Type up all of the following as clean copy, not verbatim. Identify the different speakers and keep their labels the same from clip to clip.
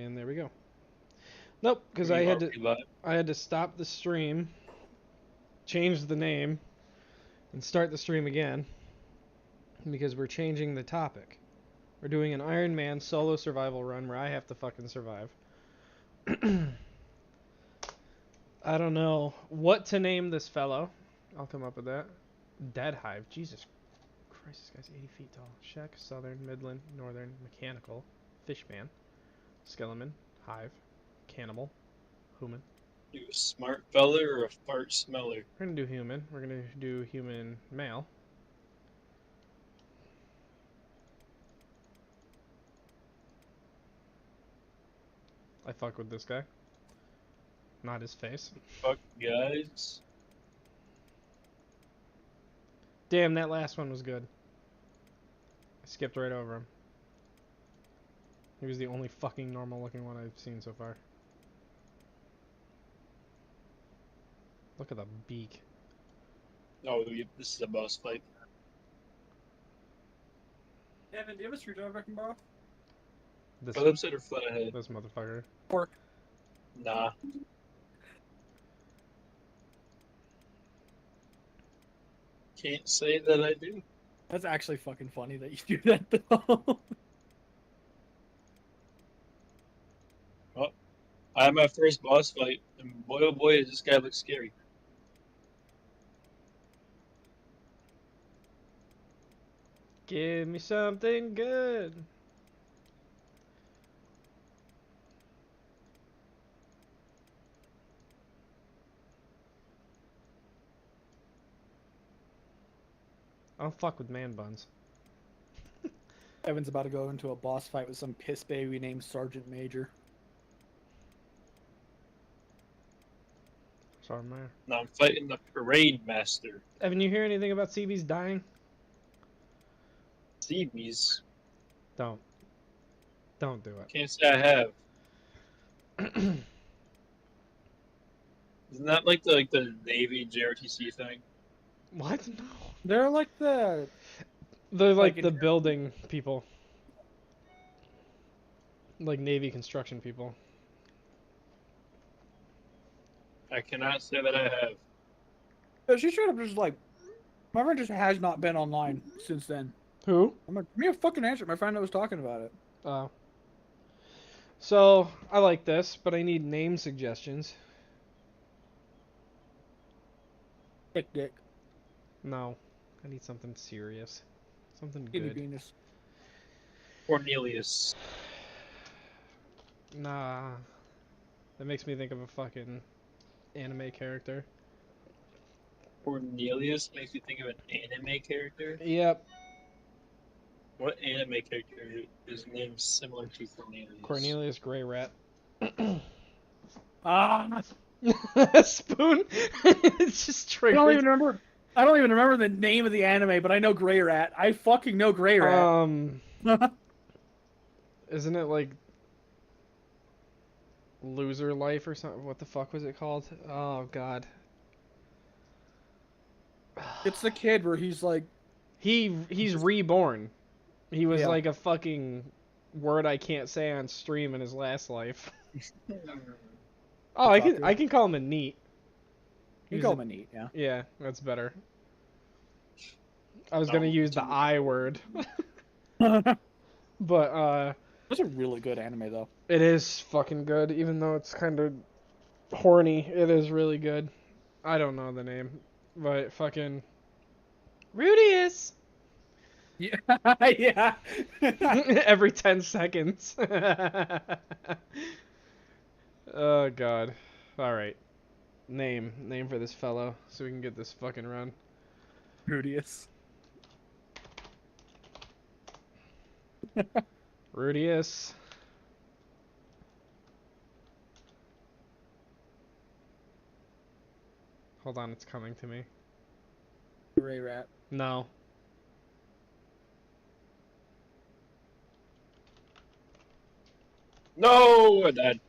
Speaker 1: And there we go. Nope, because I had to stop the stream, change the name, and start the stream again because we're changing the topic. We're doing an Iron Man solo survival run where I have to fucking survive. I don't know what to name this fellow. I'll come up with that. Dead Hive. Jesus Christ, this guy's 80 feet tall. Shek, Southern, Midland, Northern, Mechanical, Fishman, Skeleton, Hive, Cannibal, Human.
Speaker 2: You a smart fella or a fart smeller?
Speaker 1: We're gonna do human. We're gonna do human male. I fuck with this guy. Not his face.
Speaker 2: Fuck guys.
Speaker 1: Damn, that last one was good. I skipped right over him. He was the only fucking normal looking one I've seen so far. Look at the beak.
Speaker 2: Oh, this is a boss fight.
Speaker 3: Evan, do you have a screwdriver I can borrow?
Speaker 1: This,
Speaker 2: Flat upside or flat ahead?
Speaker 1: this motherfucker.
Speaker 3: Fork.
Speaker 2: Nah. Can't say that I do.
Speaker 3: That's actually fucking funny that you do that though.
Speaker 2: Well, I had my first boss fight, and boy oh boy, does this guy look scary.
Speaker 1: Give me something good. I don't fuck with man buns.
Speaker 3: Evan's about to go into a boss fight with some piss baby named Sergeant Major.
Speaker 1: Sorry, man.
Speaker 2: Now I'm fighting the parade master.
Speaker 1: Evan, you hear anything about CB's dying?
Speaker 2: Seabees.
Speaker 1: Don't. Don't do it.
Speaker 2: Can't say I have. Isn't that like the Navy JRTC thing?
Speaker 1: What? No.
Speaker 3: They're like the...
Speaker 1: They're like
Speaker 3: Like
Speaker 1: the
Speaker 3: in-
Speaker 1: building people. Like Navy construction people.
Speaker 2: I cannot say that I have.
Speaker 3: She straight up just like... My friend just has not been online since then.
Speaker 1: Who?
Speaker 3: I'm like, give me a fucking answer. My friend that was talking about it.
Speaker 1: Oh. So, I like this, but I need name suggestions.
Speaker 3: Dick dick.
Speaker 1: No. I need something serious. Something
Speaker 3: Kitty
Speaker 1: good.
Speaker 3: penis.
Speaker 2: Cornelius.
Speaker 1: Nah. That makes me think of a fucking anime character.
Speaker 2: Cornelius makes you think of an anime character?
Speaker 1: Yep.
Speaker 2: What anime character is named similar to Cornelius?
Speaker 1: Cornelius Grey Rat.
Speaker 3: Ah!
Speaker 1: Spoon? It's just
Speaker 3: I
Speaker 1: triggered.
Speaker 3: don't even remember the name of the anime, but I know Grey Rat. I fucking know Grey Rat.
Speaker 1: Isn't it like Loser Life or something? What the fuck was it called? Oh god.
Speaker 3: It's the kid where he's like...
Speaker 1: He's reborn. He was
Speaker 3: Yeah.
Speaker 1: like a fucking word I can't say on stream in his last life. Oh, I can call him a neat.
Speaker 3: You call him a neat, yeah.
Speaker 1: Yeah, that's better. I was gonna use the I word. But
Speaker 3: That's a really good anime though.
Speaker 1: it is fucking good, even though it's kind of horny. It is really good. I don't know the name, but fucking Rudius.
Speaker 3: Yeah, yeah.
Speaker 1: Every 10 seconds. Oh god. All right. Name for this fellow, so we can get this fucking run.
Speaker 3: Rudius.
Speaker 1: Rudius. Hold on, it's coming to me.
Speaker 3: Grey Rat.
Speaker 1: No.
Speaker 2: No! I died.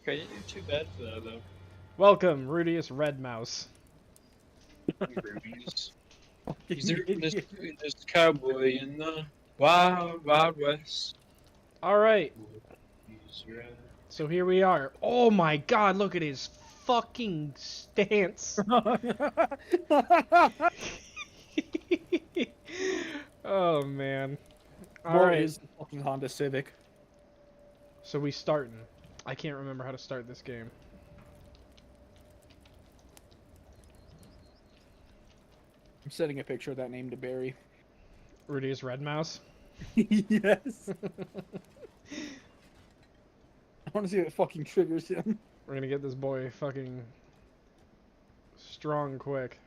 Speaker 2: Okay, you didn't do too bad for that, though.
Speaker 1: Welcome, Rudius Red Mouse.
Speaker 2: Rubies. He's
Speaker 3: Fucking
Speaker 2: this
Speaker 3: idiot.
Speaker 2: this cowboy in the wild, wild west.
Speaker 1: All right.
Speaker 2: He's red.
Speaker 1: So here we are. Oh my God! Look at his fucking stance. Oh man. All
Speaker 3: Bro
Speaker 1: right.
Speaker 3: is the fucking Honda Civic.
Speaker 1: So we starting. I can't remember how to start this game.
Speaker 3: I'm sending a picture of that name to Barry.
Speaker 1: Rudy's red mouse.
Speaker 3: Yes. I want to see if it fucking triggers him.
Speaker 1: We're gonna get this boy fucking strong quick.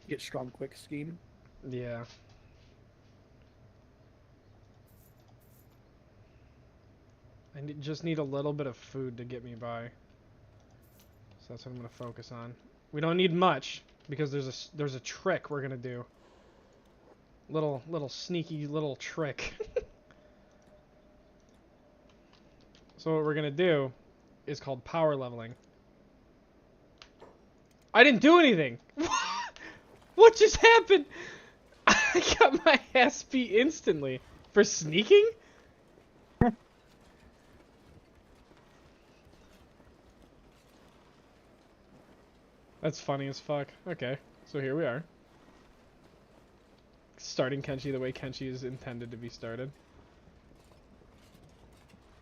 Speaker 3: Get strong quick scheme.
Speaker 1: Yeah. Just need a little bit of food to get me by. So that's what I'm gonna focus on. We don't need much because there's a trick we're gonna do. Little sneaky little trick. So what we're gonna do is called power leveling. I didn't do anything. What just happened? I got my ass beat instantly for sneaking. That's funny as fuck. Okay, so here we are. Starting Kenshi the way Kenshi is intended to be started.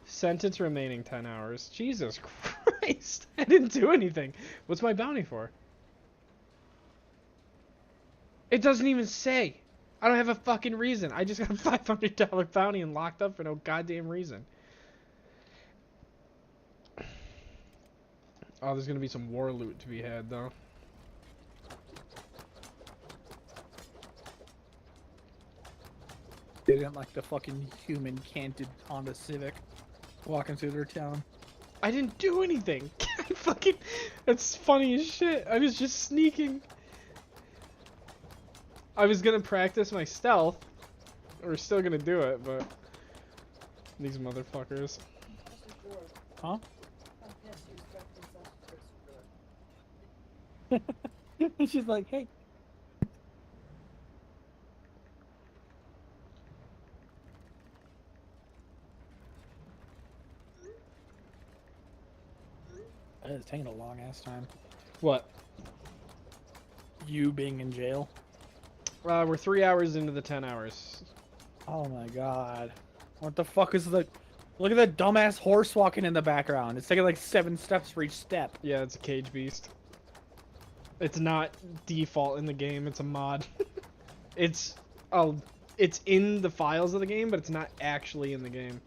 Speaker 1: Sentence remaining 10 hours. Jesus Christ! I didn't do anything. What's my bounty for? It doesn't even say. I don't have a fucking reason. I just got a $500 bounty and locked up for no goddamn reason. Oh, there's gonna be some war loot to be had, though.
Speaker 3: They didn't like the fucking human canted Honda Civic walking through their town.
Speaker 1: I didn't do anything. Fucking, that's funny as shit. I was just sneaking. I was gonna practice my stealth. We're still gonna do it, but these motherfuckers.
Speaker 3: Huh? She's like, hey. It's taking a long ass time.
Speaker 1: What?
Speaker 3: You being in jail.
Speaker 1: We're 3 hours into the 10 hours.
Speaker 3: Oh my god. What the fuck is the... Look at that dumbass horse walking in the background. It's taking like 7 steps for each step.
Speaker 1: Yeah, it's a cage beast. It's not default in the game, it's a mod. It's in the files of the game, but it's not actually in the game.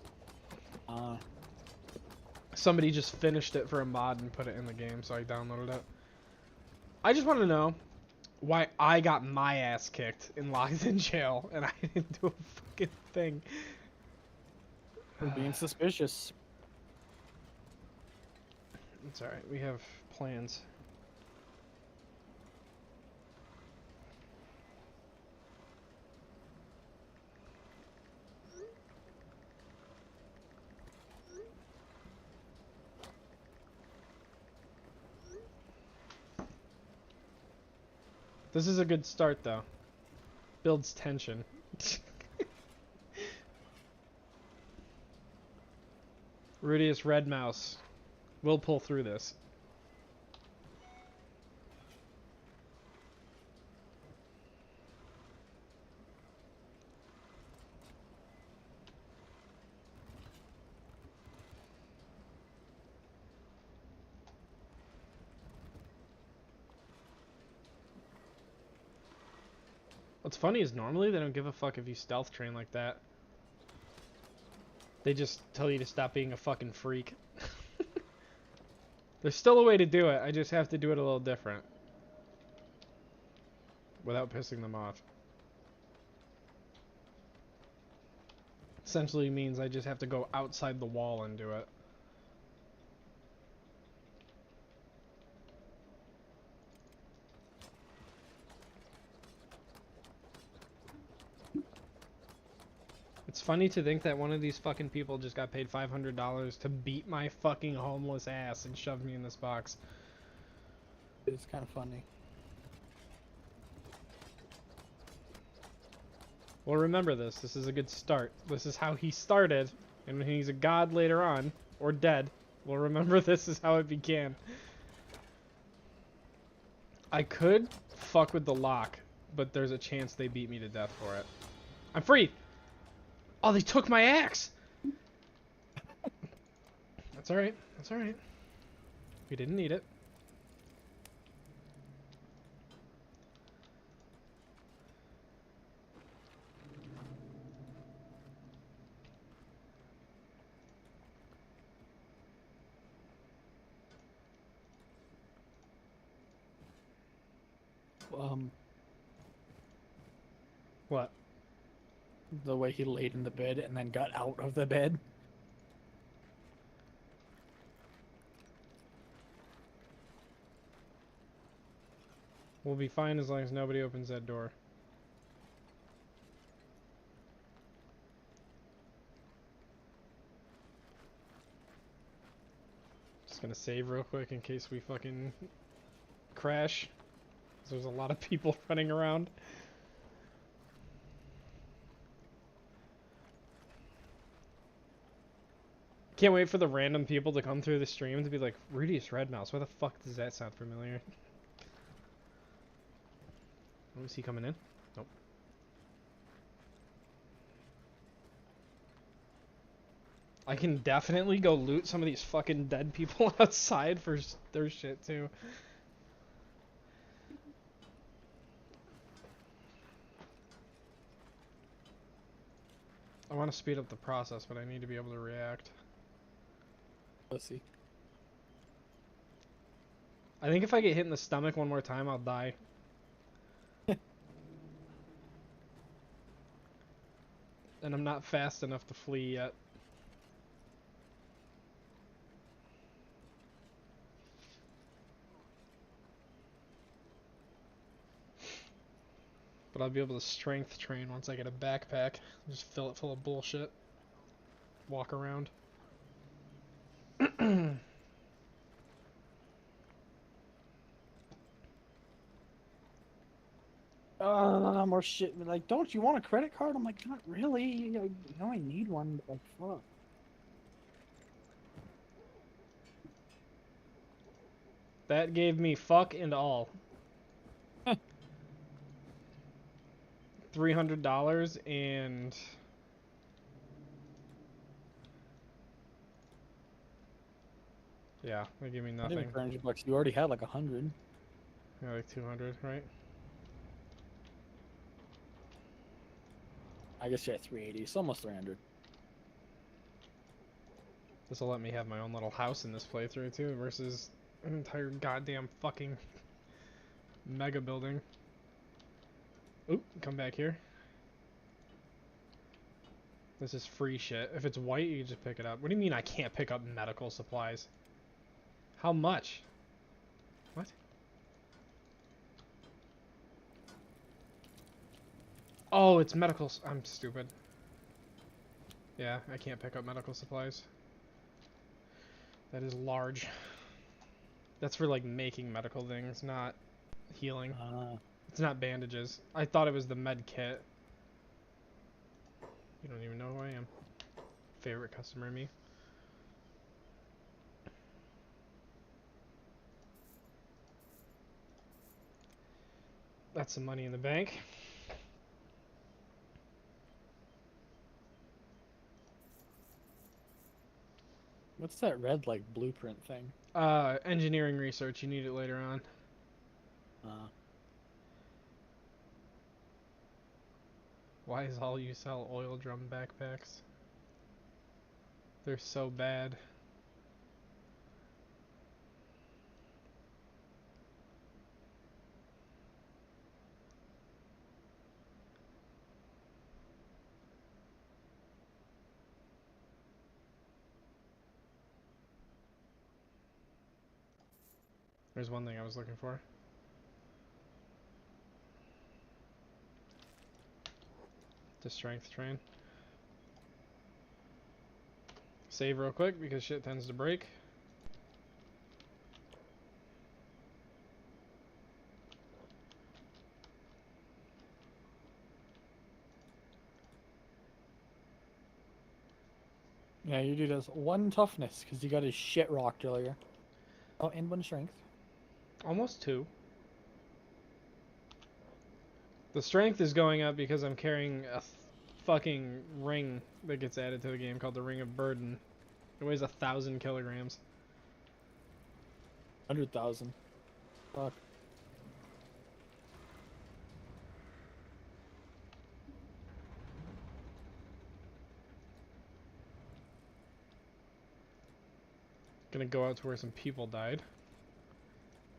Speaker 1: Somebody just finished it for a mod and put it in the game, so I downloaded it. I just want to know why I got my ass kicked and locked in jail, and I didn't do a fucking thing.
Speaker 3: We're being suspicious.
Speaker 1: It's alright, we have plans. This is a good start, though. Builds tension. Rudius Red Mouse. We'll pull through this. What's funny is normally they don't give a fuck if you stealth train like that. They just tell you to stop being a fucking freak. There's still a way to do it, I just have to do it a little different. Without pissing them off. Essentially means I just have to go outside the wall and do it. It's funny to think that one of these fucking people just got paid $500 to beat my fucking homeless ass and shove me in this box.
Speaker 3: It's kind of funny.
Speaker 1: Well, remember this. This is a good start. This is how he started, and when he's a god later on, or dead, we'll remember this is how it began. I could fuck with the lock, but there's a chance they beat me to death for it. I'm free! Oh, they took my axe! That's alright. That's alright. We didn't need it. What?
Speaker 3: The way he laid in the bed and then got out of the bed.
Speaker 1: We'll be fine as long as nobody opens that door. Just gonna save real quick in case we fucking crash. 'Cause there's a lot of people running around. Can't wait for the random people to come through the stream to be like, Rudius Red Mouse, why the fuck does that sound familiar? Oh, is he coming in? Nope. I can definitely go loot some of these fucking dead people outside for their shit too. I want to speed up the process, but I need to be able to react.
Speaker 3: Let's see.
Speaker 1: I think if I get hit in the stomach one more time, I'll die. And I'm not fast enough to flee yet. But I'll be able to strength train once I get a backpack. Just fill it full of bullshit. Walk around.
Speaker 3: More shit. Like, don't you want a credit card? I'm like, not really. You know I need one, but like, fuck.
Speaker 1: That gave me fuck and all. $300 and... Yeah, they gave me
Speaker 3: I think
Speaker 1: nothing.
Speaker 3: $100. You already had like 100.
Speaker 1: Yeah, like 200, right?
Speaker 3: I guess you had 380. It's almost 300.
Speaker 1: This will let me have my own little house in this playthrough too, versus an entire goddamn fucking mega building. Oop, come back here. This is free shit. If it's white, you can just pick it up. What do you mean I can't pick up medical supplies? How much? What? Oh, it's medical. I'm stupid. Yeah, I can't pick up medical supplies. That is large. That's for like making medical things, not healing. It's not bandages. I thought it was the med kit. You don't even know who I am. Favorite customer, me. That's some money in the bank.
Speaker 3: What's that red, like, blueprint thing?
Speaker 1: Engineering research. You need it later on. Why is all you sell oil drum backpacks? They're so bad. There's one thing I was looking for. The strength train. Save real quick because shit tends to break.
Speaker 3: Yeah, you dude has 1 toughness because you got his shit rocked earlier. Oh, and 1 strength.
Speaker 1: Almost 2. The strength is going up because I'm carrying a fucking ring that gets added to the game called the Ring of Burden. It weighs 1,000 kilograms.
Speaker 3: 100,000. Fuck.
Speaker 1: Gonna go out to where some people died.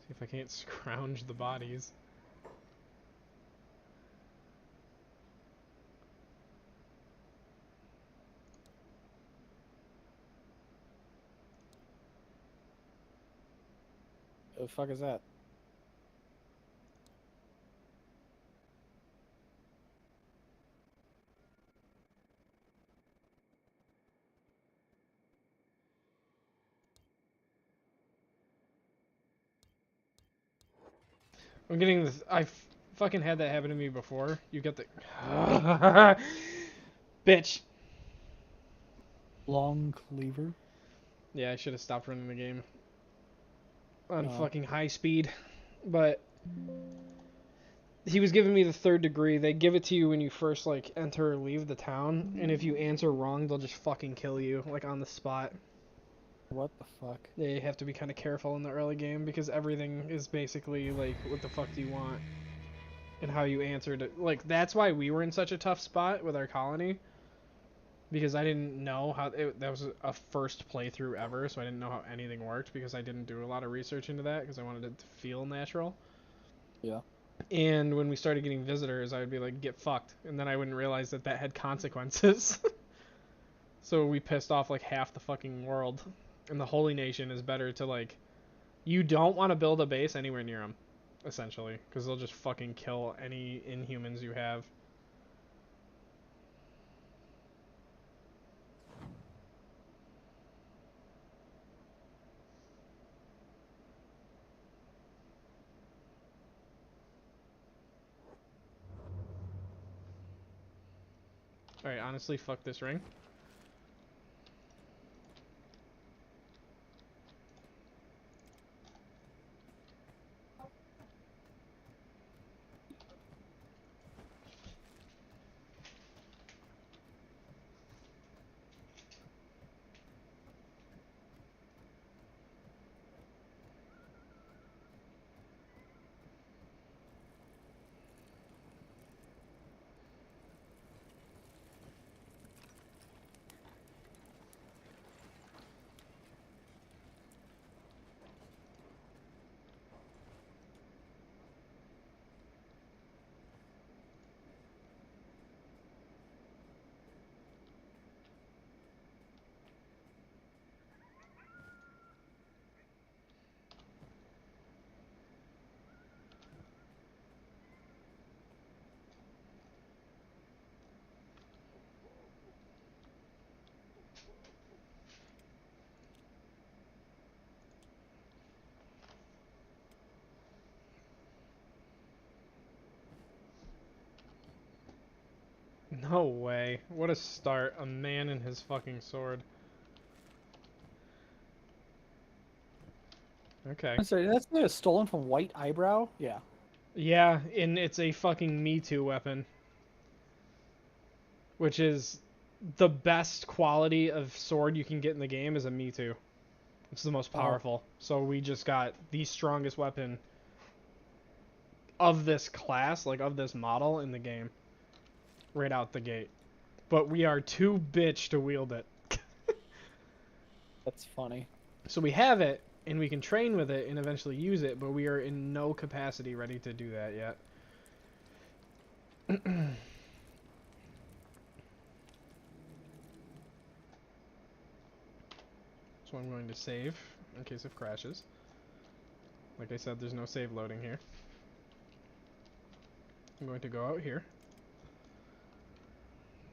Speaker 1: See if I can't scrounge the bodies.
Speaker 3: The fuck is that?
Speaker 1: I'm getting this. Fucking had that happen to me before. You get the. Bitch.
Speaker 3: Long cleaver.
Speaker 1: Yeah, I should have stopped running the game on
Speaker 3: No.
Speaker 1: fucking high speed. But he was giving me the 3rd degree. They give it to you when you first like enter or leave the town, and if you answer wrong, they'll just fucking kill you like on the spot.
Speaker 3: What the fuck?
Speaker 1: They have to be kind of careful in the early game because everything is basically like, what the fuck do you want? And how you answered it. Like, that's why we were in such a tough spot with our colony. Because I didn't know how that was a first playthrough ever, so I didn't know how anything worked because I didn't do a lot of research into that because I wanted it to feel natural.
Speaker 3: Yeah.
Speaker 1: And when we started getting visitors, I would be like, get fucked. And then I wouldn't realize that that had consequences. So we pissed off like half the fucking world. And the Holy Nation is better to like, you don't want to build a base anywhere near them, essentially, because they'll just fucking kill any Inhumans you have. Alright, honestly, fuck this ring. No way. What a start. A man and his fucking sword. Okay.
Speaker 3: I'm sorry, that's stolen from White Eyebrow? Yeah.
Speaker 1: Yeah, and it's a fucking Me Too weapon. Which is the best quality of sword you can get in the game is a Me Too. It's the most powerful. So we just got the strongest weapon of this class, like of this model in the game. Right out the gate. But we are too bitch to wield it.
Speaker 3: That's funny.
Speaker 1: So we have it, and we can train with it and eventually use it, but we are in no capacity ready to do that yet. So I'm going to save in case it crashes. Like I said, there's no save loading here. I'm going to go out here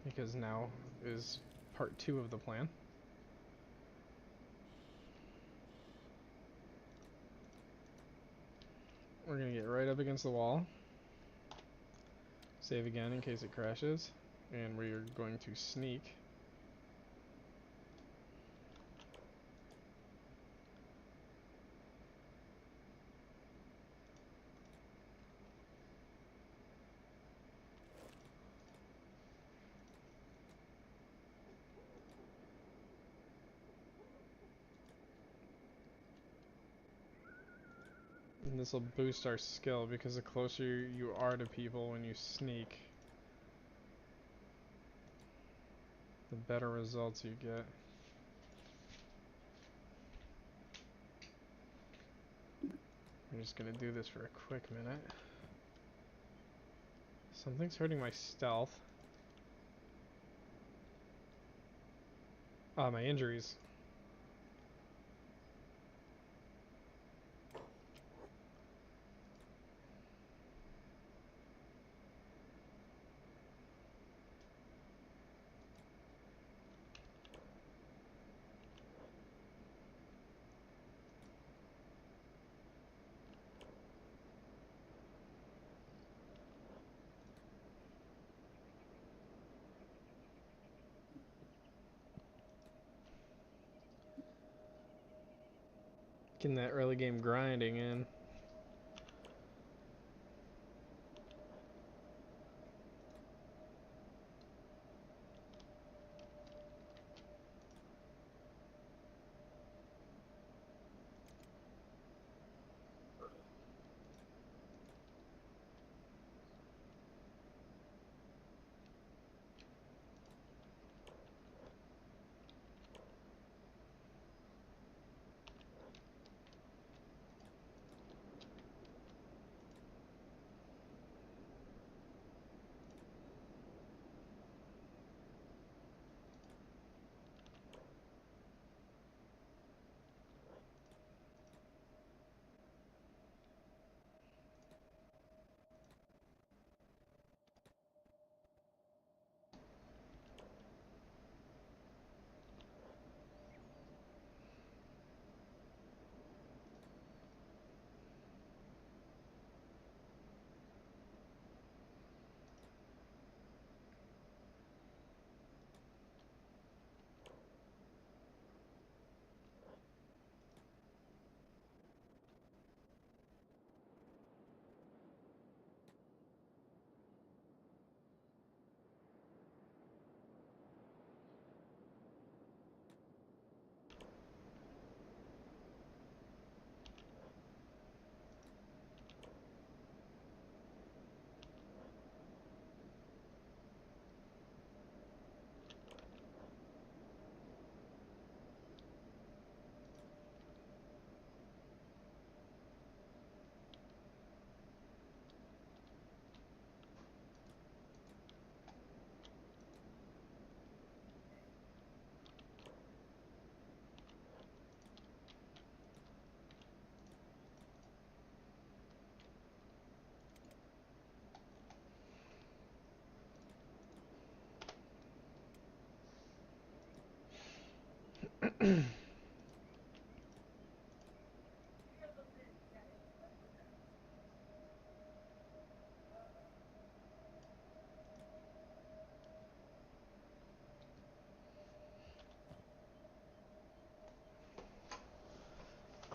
Speaker 1: because now is part 2 of the plan. We're gonna get right up against the wall. Save again in case it crashes. And we're going to sneak. And this will boost our skill because the closer you are to people when you sneak, the better results you get. I'm just gonna do this for a quick minute. Something's hurting my stealth. Ah, my injuries. Getting that early game grinding in.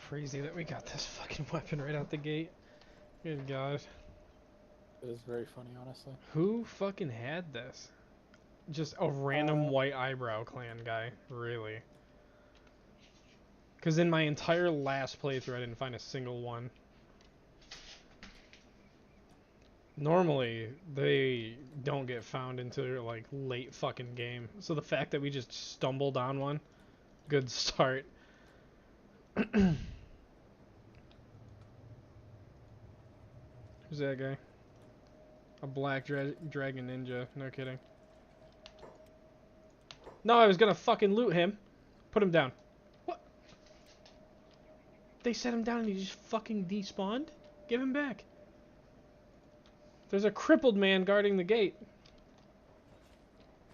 Speaker 1: Crazy that we got this fucking weapon right out the gate. Good God.
Speaker 3: It is very funny, honestly.
Speaker 1: Who fucking had this? Just a random white eyebrow clan guy, really. Because in my entire last playthrough, I didn't find a single one. Normally, they don't get found until like late fucking game. So the fact that we just stumbled on one, good start. Who's that guy? A black dragon ninja. No kidding. No, I was gonna fucking loot him. Put him down. What? They set him down and he just fucking despawned? Give him back. There's a crippled man guarding the gate.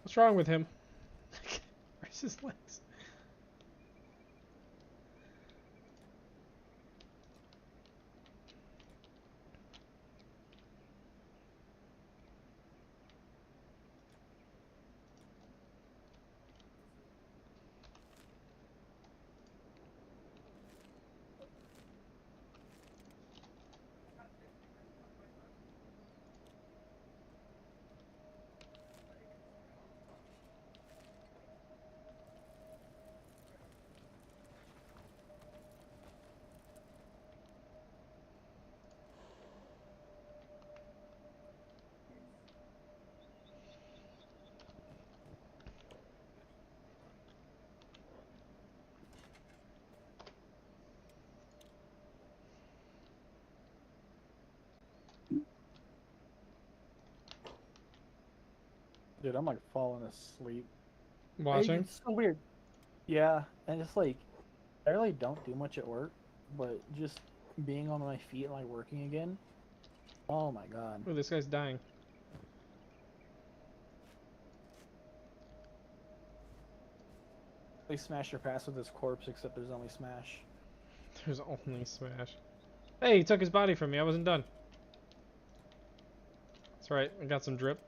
Speaker 1: What's wrong with him? Where's his legs?
Speaker 3: Dude, I'm like falling asleep.
Speaker 1: Watching.
Speaker 3: It's so weird. Yeah, and it's like I really don't do much at work, but just being on my feet and like working again. Oh my god.
Speaker 1: Oh, this guy's dying.
Speaker 3: They smash your pass with his corpse, except there's only smash.
Speaker 1: There's only smash. Hey, he took his body from me. I wasn't done. That's right. I got some drip.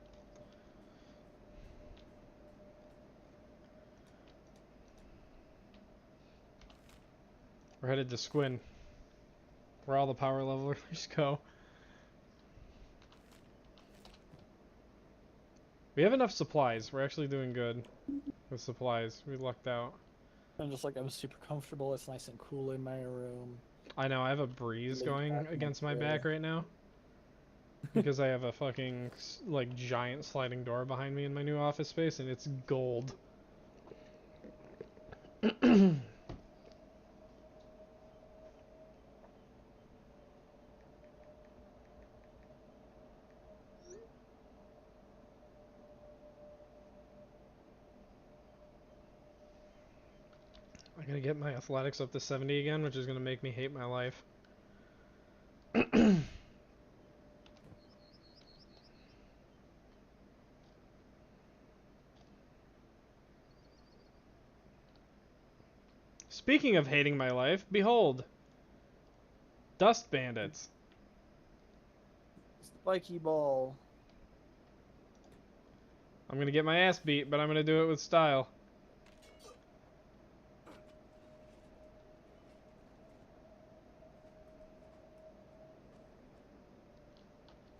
Speaker 1: We're headed to Squin, where all the power levelers go. We have enough supplies. We're actually doing good with supplies. We lucked out.
Speaker 3: I'm super comfortable. It's nice and cool in my room.
Speaker 1: I know, I have a breeze
Speaker 3: Laid
Speaker 1: going
Speaker 3: back in
Speaker 1: against my
Speaker 3: chair.
Speaker 1: back right now. Because I have a fucking, like, giant sliding door behind me in my new office space, and it's gold. I'm gonna get my athletics up to 70 again, which is gonna make me hate my life. Speaking of hating my life, behold! Dust bandits.
Speaker 3: Spiky ball.
Speaker 1: I'm gonna get my ass beat, but I'm gonna do it with style.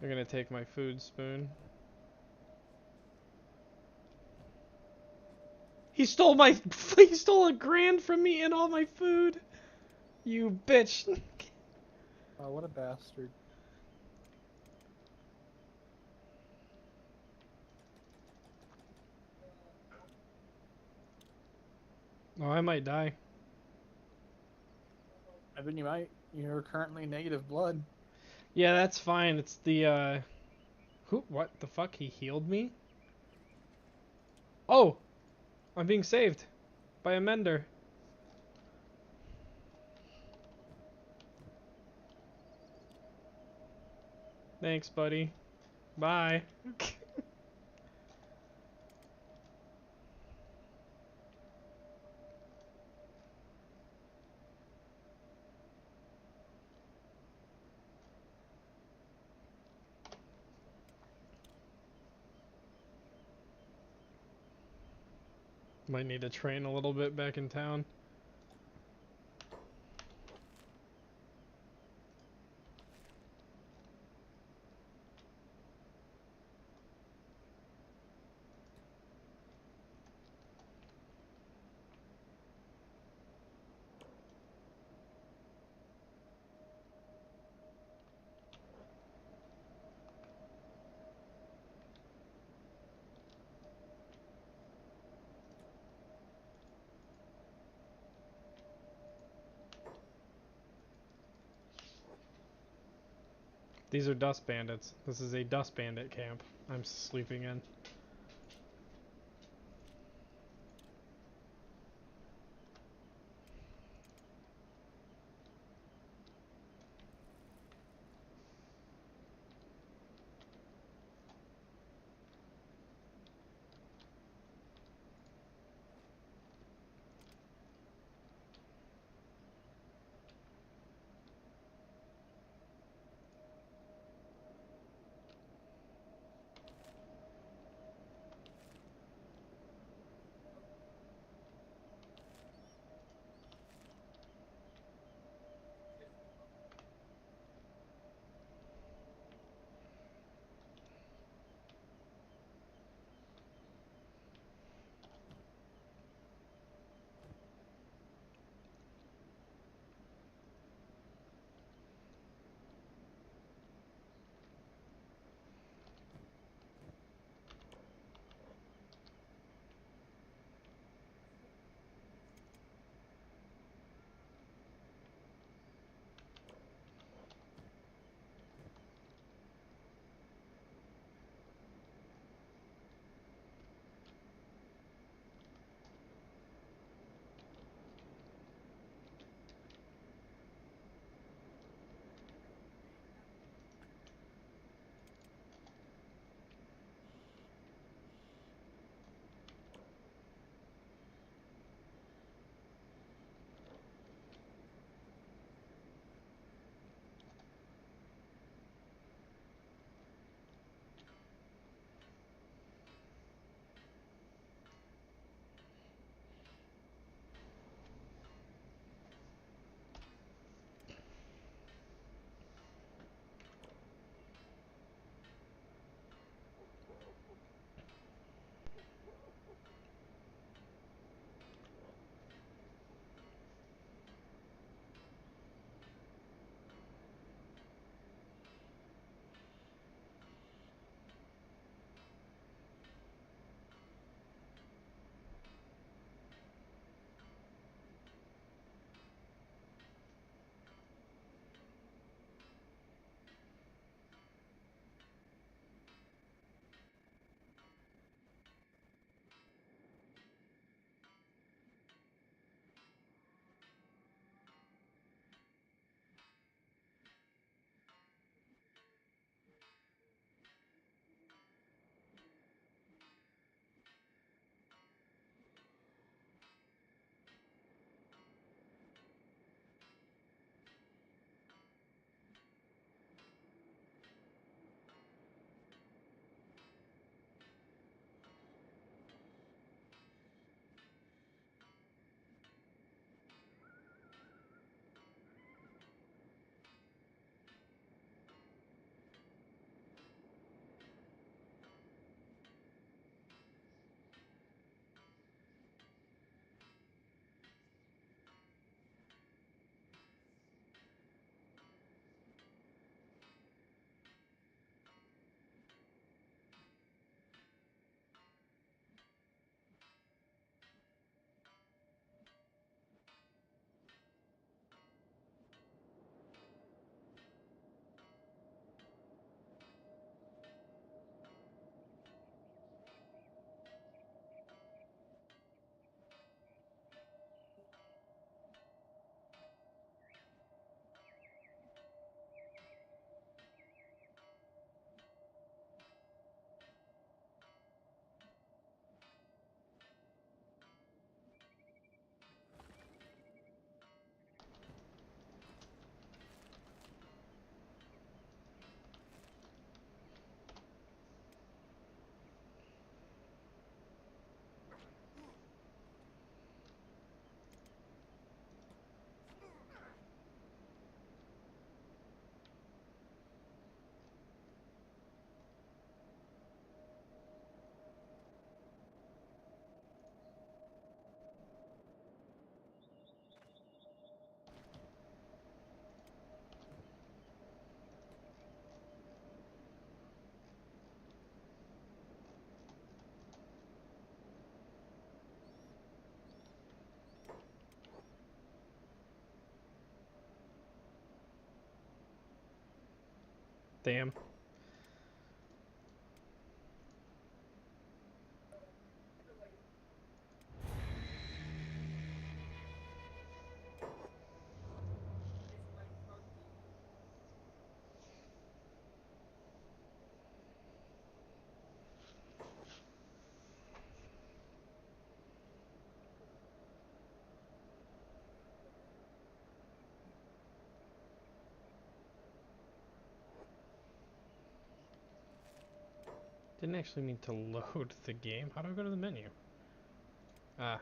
Speaker 1: They're gonna take my food spoon. He stole my he stole $1,000 from me and all my food. You bitch.
Speaker 3: Oh, what a bastard.
Speaker 1: Oh, I might die.
Speaker 3: I mean, you might. You're currently negative blood.
Speaker 1: Yeah, that's fine. It's the who what the fuck? He healed me? Oh, I'm being saved by a mender. Thanks, buddy. Bye. Might need to train a little bit back in town. These are dust bandits. This is a dust bandit camp I'm sleeping in. Damn. Didn't actually mean to load the game. How do I go to the menu? Ah.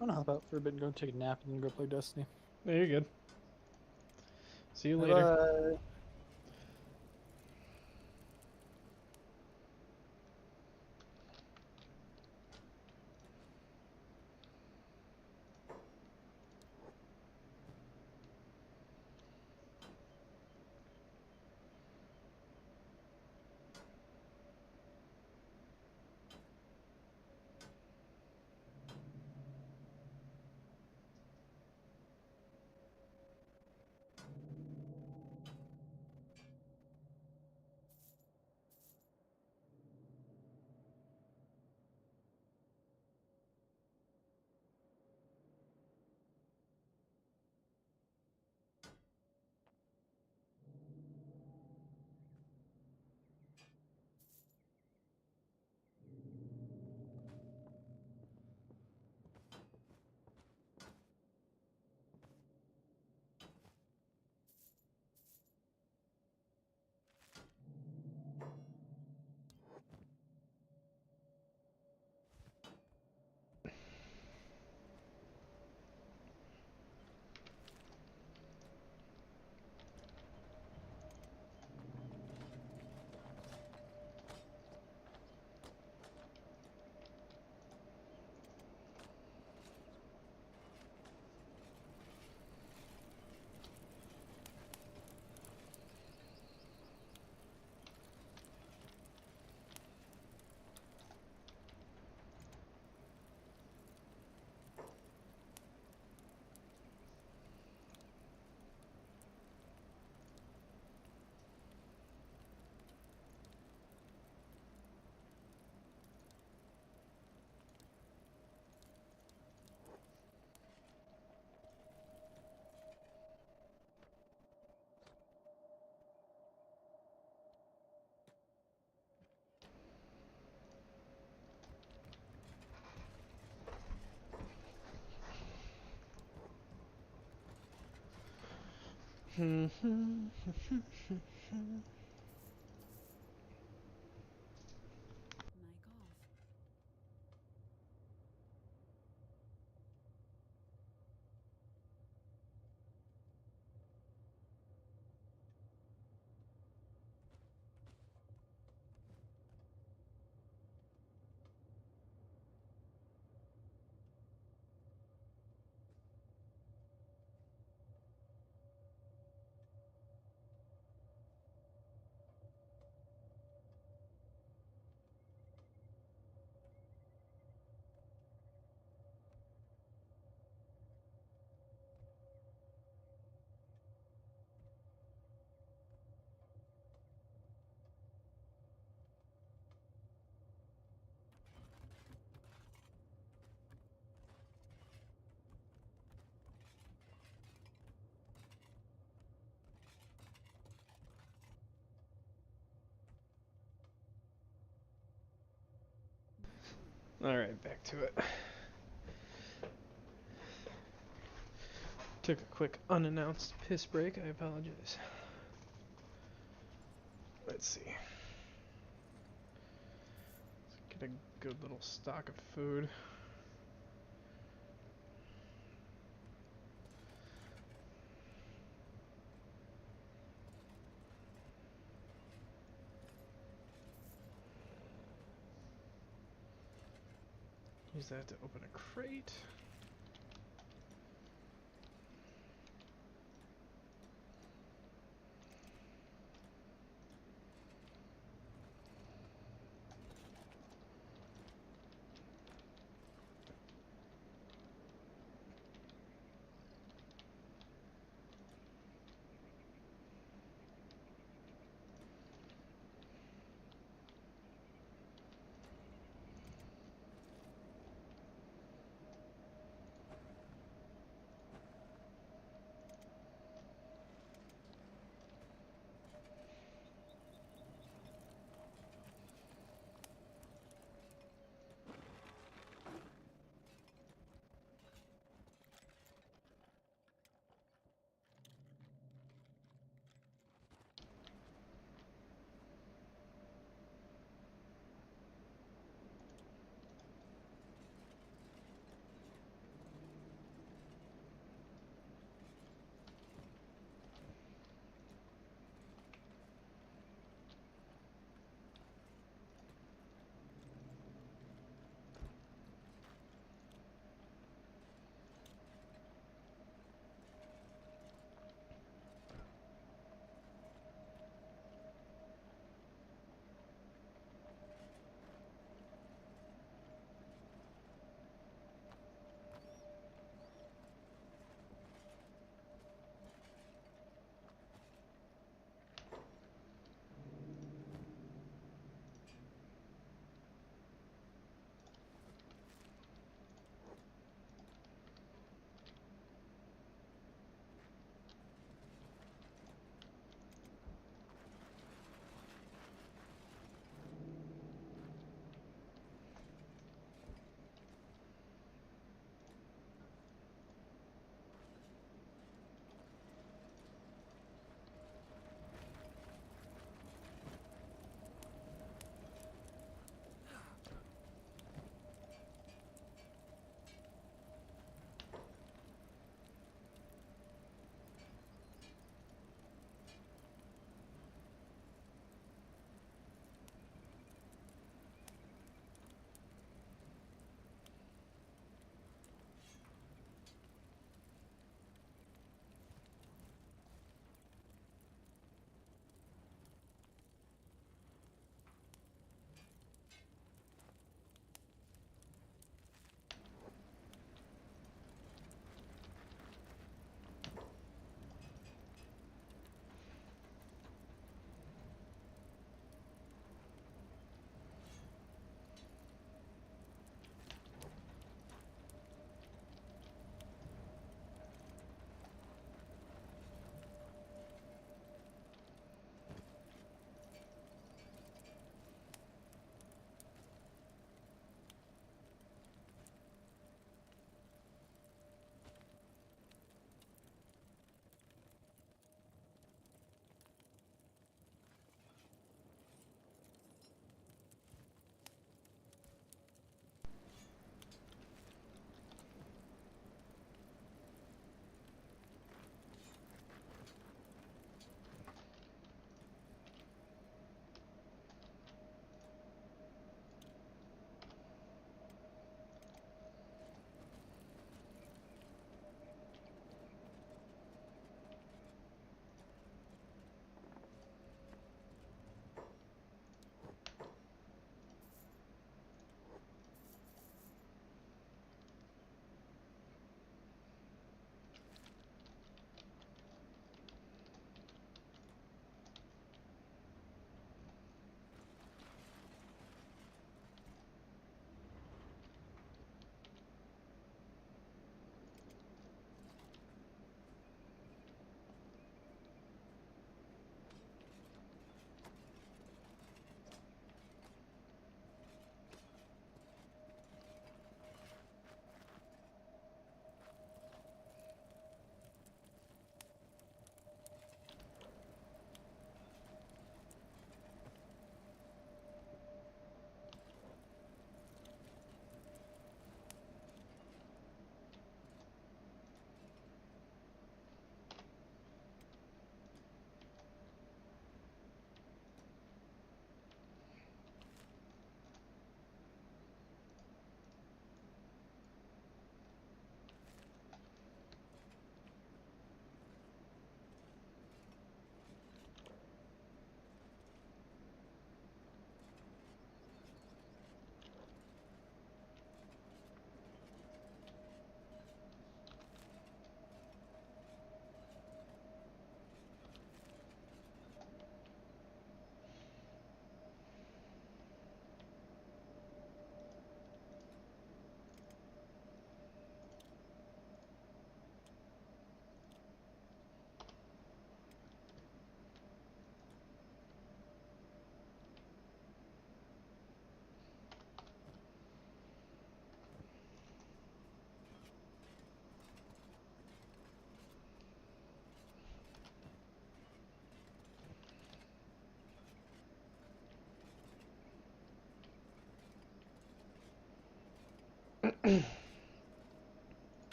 Speaker 3: I'm gonna hop out for a bit and go take a nap and then go play Destiny.
Speaker 1: No, you're good. See you
Speaker 3: Bye
Speaker 1: later.
Speaker 3: bye.
Speaker 4: Mic off.
Speaker 1: Alright, back to it. Took a quick unannounced piss break. I apologize. Let's see. Let's get a good little stock of food. Use that to open a crate.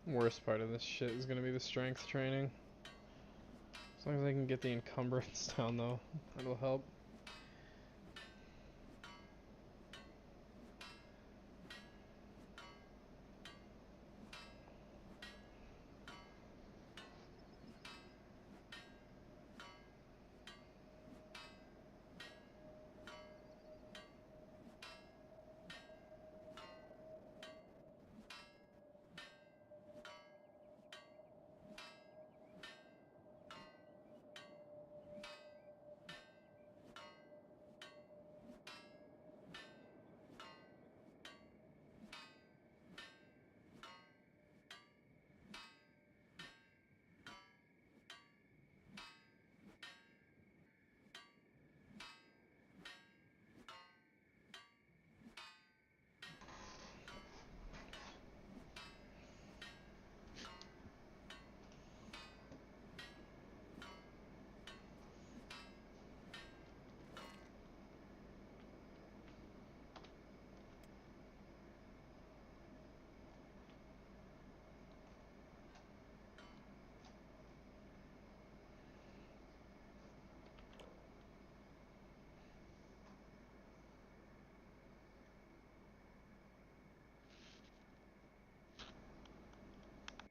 Speaker 1: Worst part of this shit is gonna be the strength training. As long as I can get the encumbrance down though, that'll help.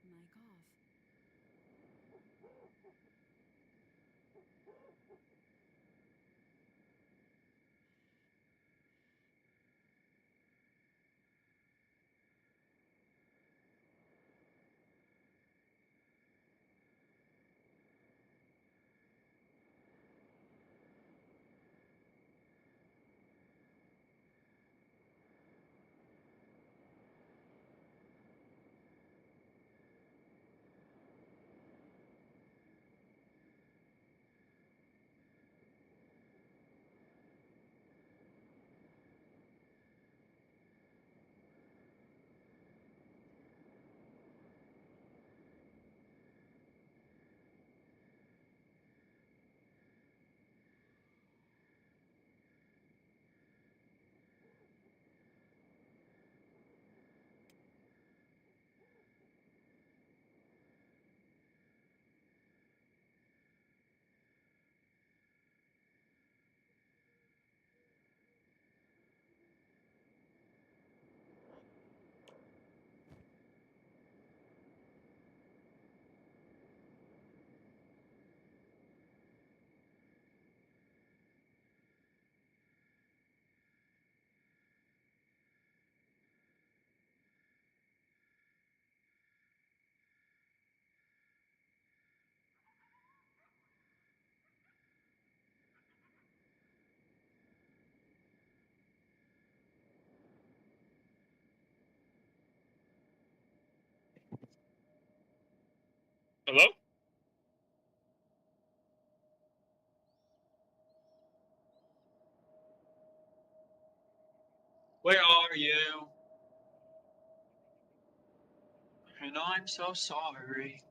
Speaker 4: Mic off.
Speaker 2: Hello? Where are you? And I'm so sorry.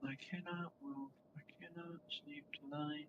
Speaker 2: I cannot move. I cannot sleep tonight.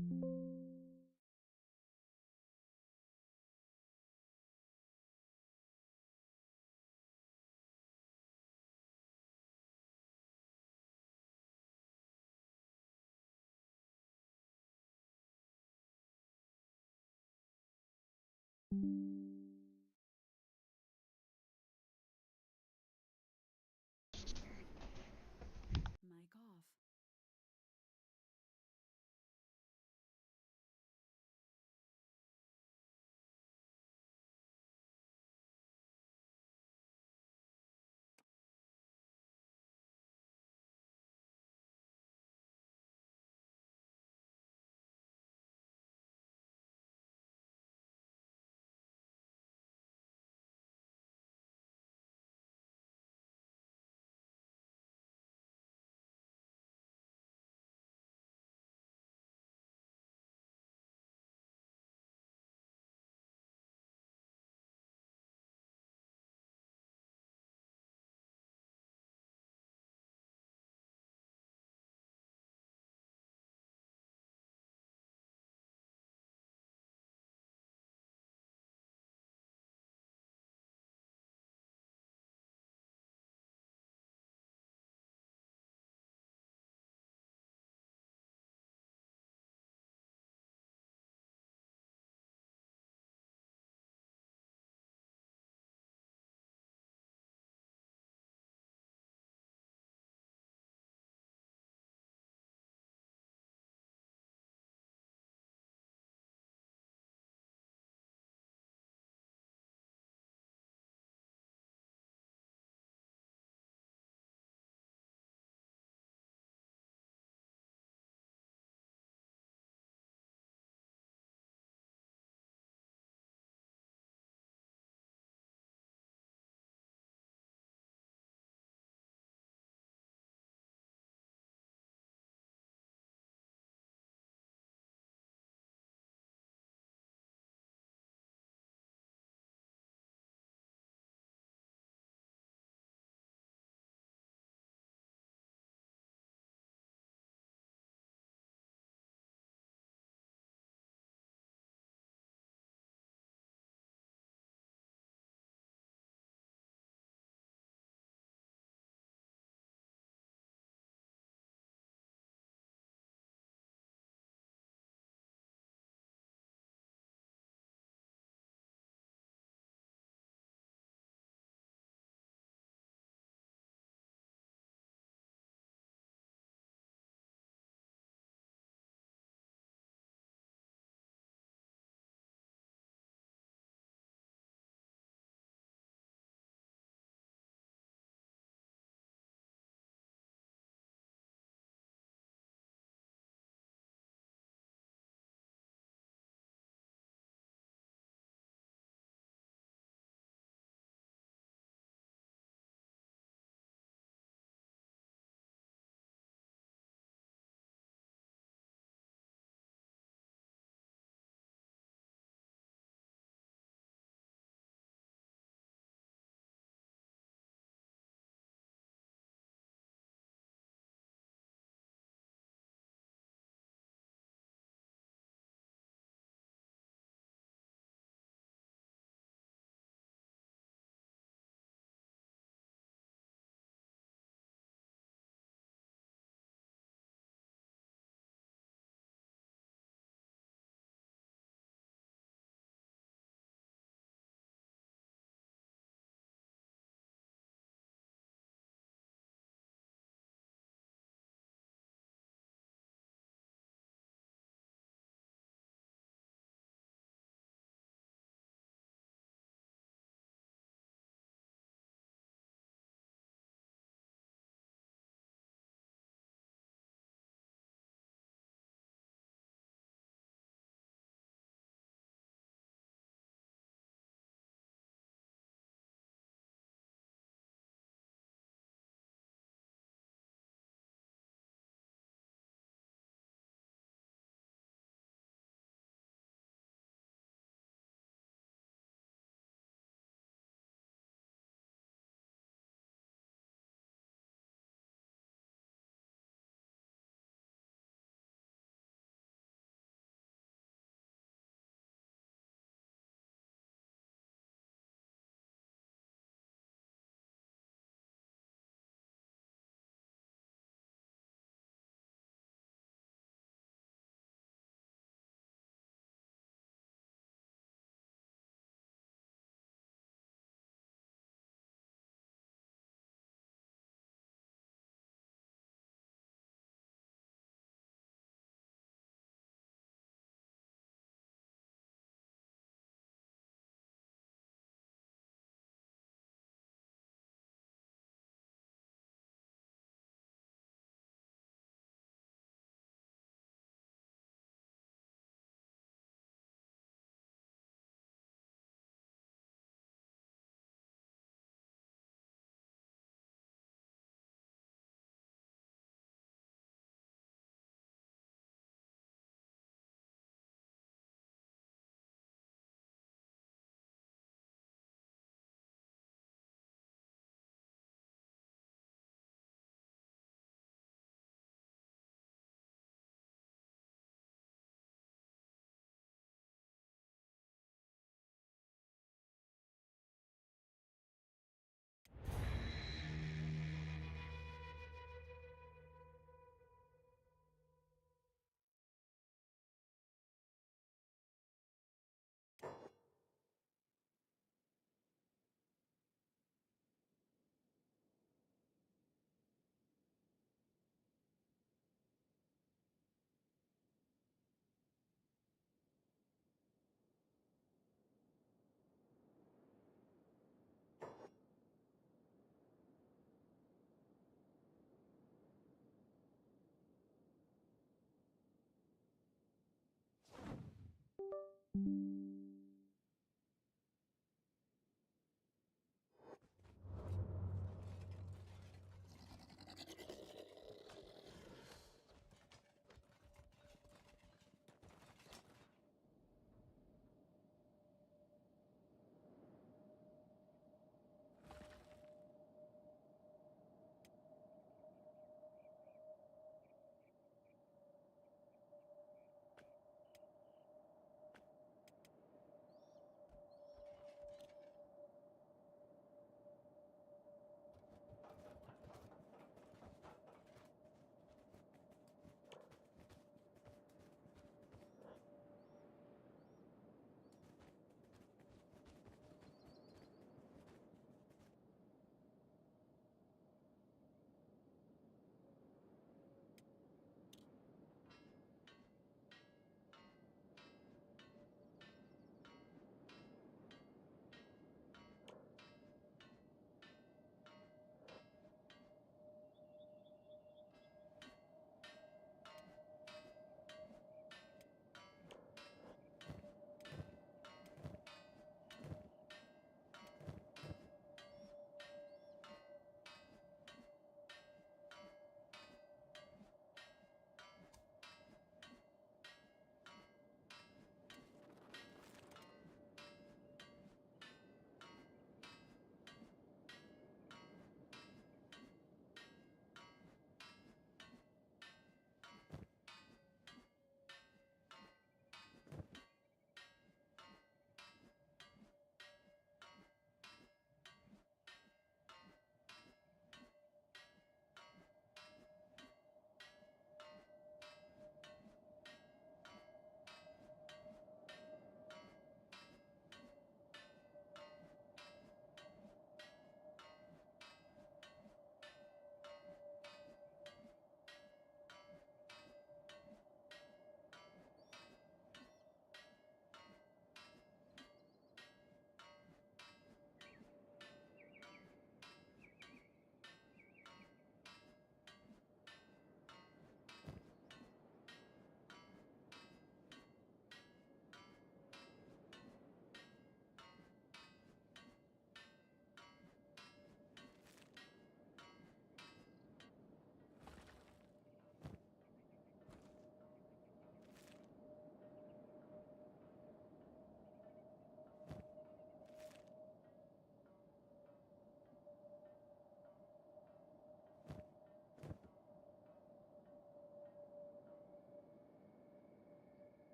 Speaker 4: Mic off.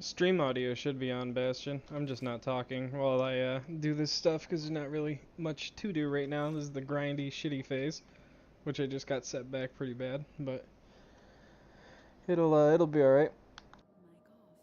Speaker 1: Stream audio should be on, Bastion. I'm just not talking while I do this stuff because there's not really much to do right now. This is the grindy, shitty phase, which I just got set back pretty bad, but it'll be all right.
Speaker 4: Mic off.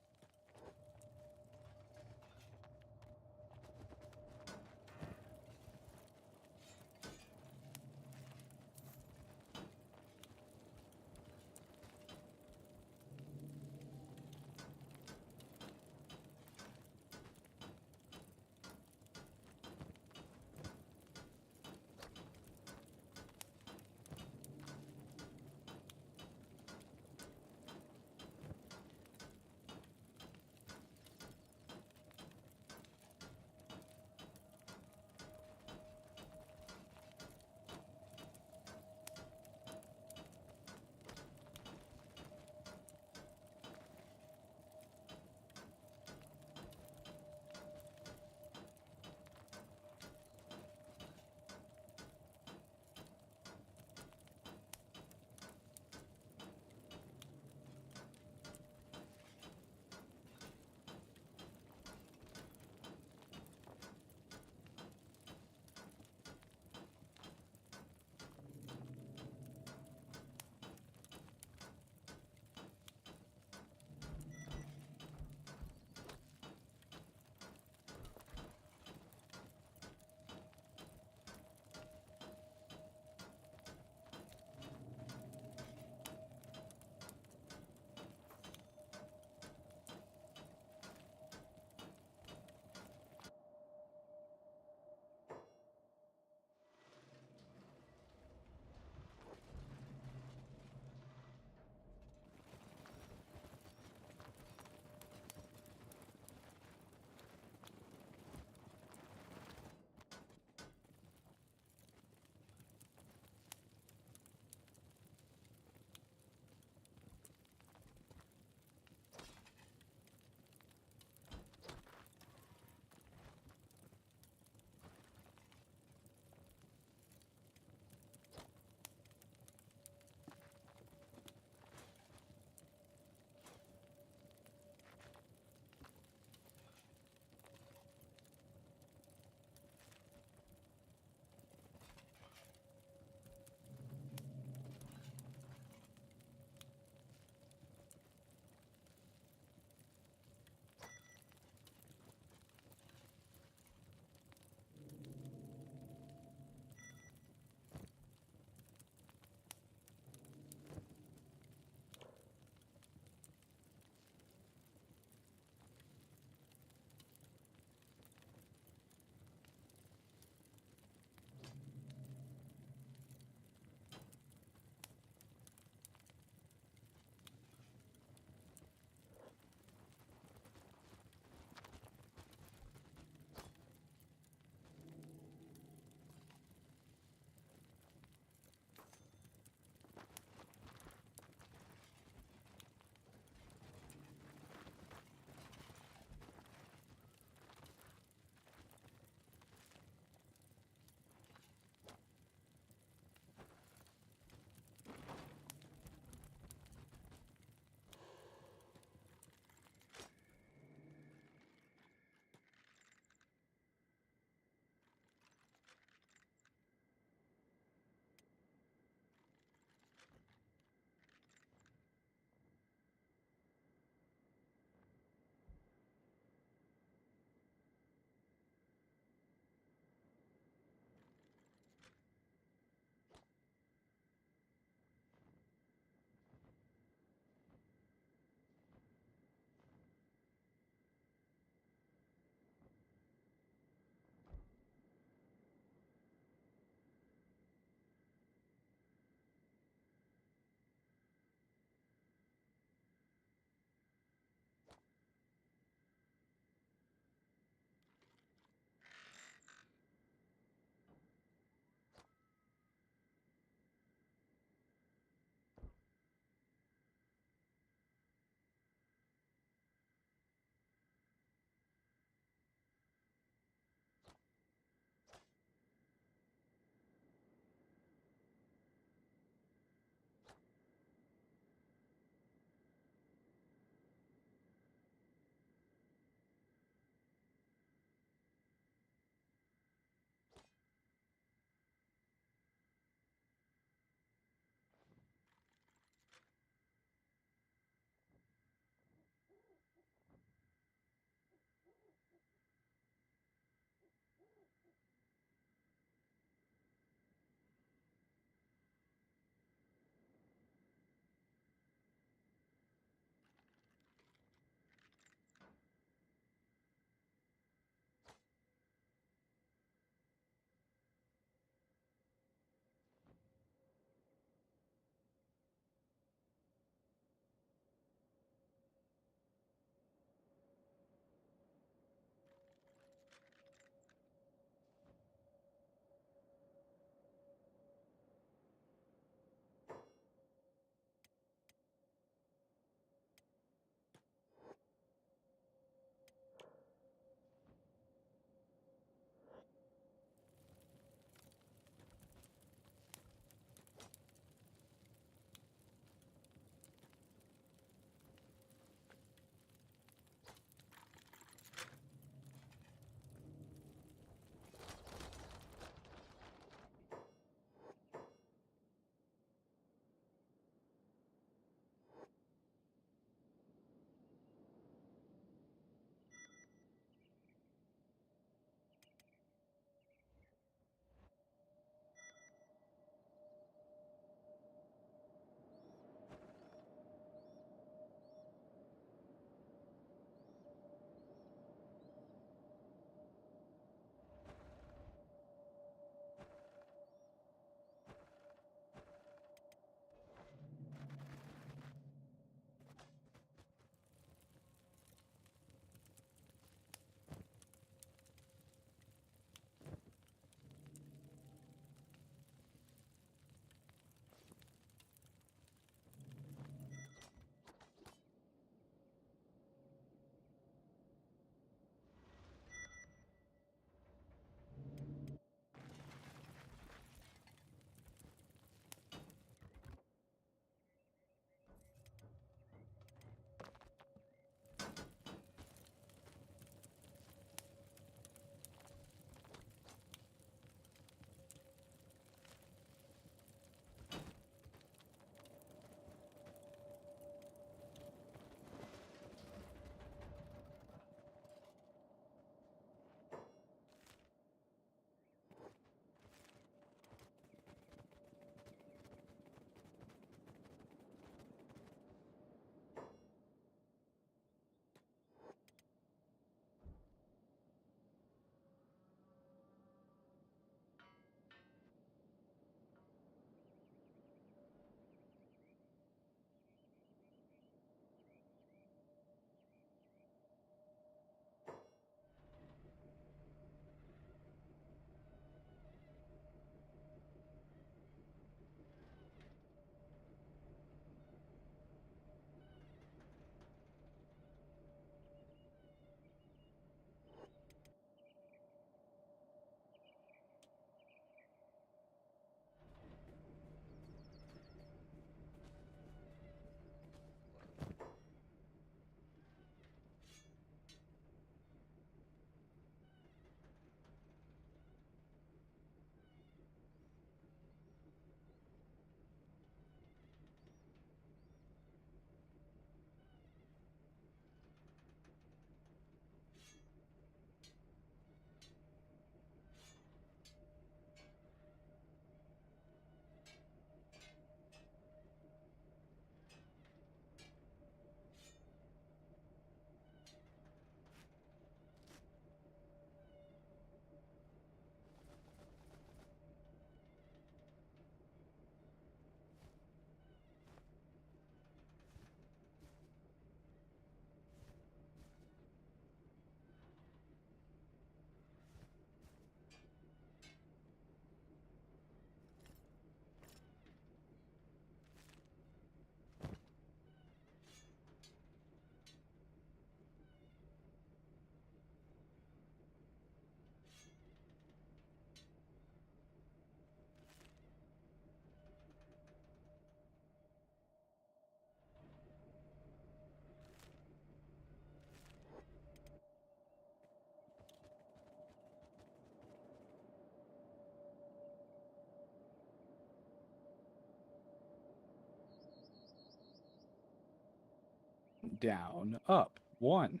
Speaker 5: down, up. 1.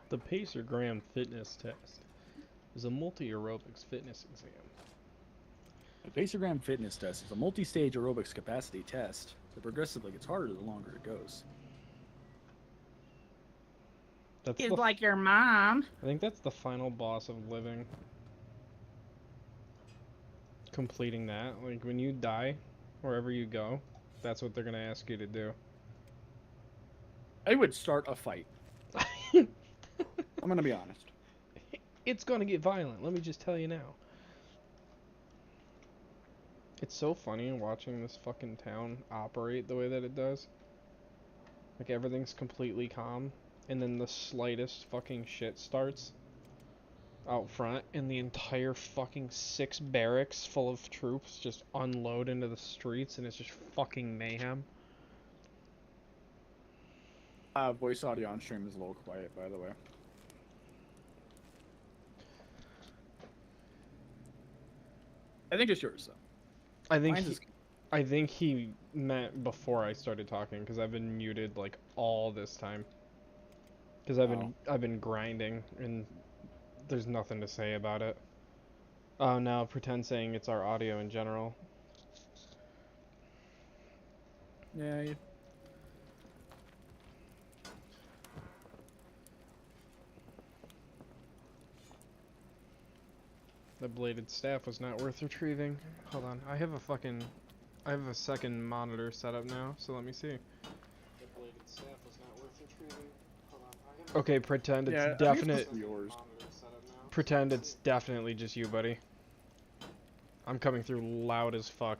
Speaker 1: The Pacergram fitness test is a multi-aerobics fitness exam.
Speaker 5: The Pacergram fitness test is a multi-stage aerobics capacity test that progressively gets harder the longer it goes.
Speaker 1: That's
Speaker 6: He's
Speaker 1: the,
Speaker 6: like your mom.
Speaker 1: I think that's the final boss of living. Completing that, like when you die, wherever you go, that's what they're gonna ask you to do.
Speaker 5: I would start a fight. I'm gonna be honest.
Speaker 1: It's gonna get violent, let me just tell you now. It's so funny watching this fucking town operate the way that it does. Like everything's completely calm, and then the slightest fucking shit starts out front, and the entire fucking 6 barracks full of troops just unload into the streets, and it's just fucking mayhem.
Speaker 5: Voice audio on stream is a little quiet, by the way. I think it's yours, though.
Speaker 1: I think he meant before I started talking, because I've been muted like all this time. Because I've been grinding, and there's nothing to say about it. Oh no, pretend saying it's our audio in general.
Speaker 5: Yeah.
Speaker 1: The bladed staff was not worth retrieving. Hold on, I have a second monitor set up now, so let me see. The bladed staff was not worth retrieving. Hold on, okay, pretend it's definite.
Speaker 5: Yours.
Speaker 1: Pretend it's definitely just you, buddy. I'm coming through loud as fuck.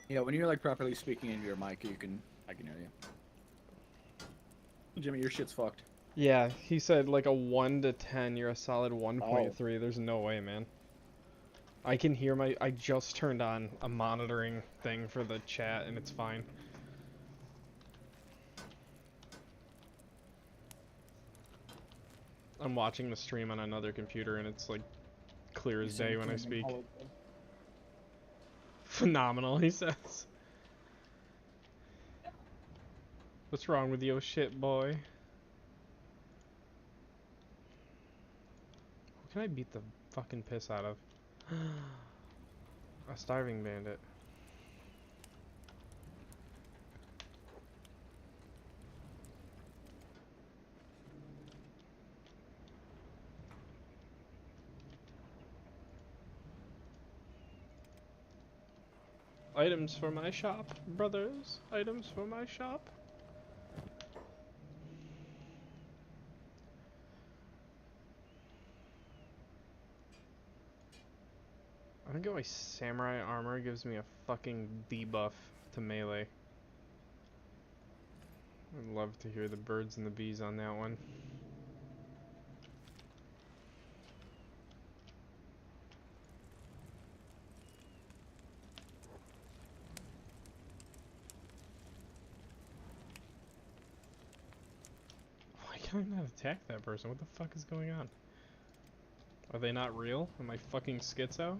Speaker 5: Yeah, when you're like properly speaking into your mic, I can hear you. Jimmy, your shit's fucked.
Speaker 1: Yeah, he said like a 1 to 10, you're a solid 1.3. There's no way, man. I can hear I just turned on a monitoring thing for the chat and it's fine. I'm watching the stream on another computer and it's like clear as day when I speak. Phenomenal, he says. What's wrong with you, shit boy? What can I beat the fucking piss out of? A starving bandit. Items for my shop, brothers. Items for my shop. I think my samurai armor gives me a fucking debuff to melee. I'd love to hear the birds and the bees on that one. Why can I not attack that person? What the fuck is going on? Are they not real? Am I fucking schizo?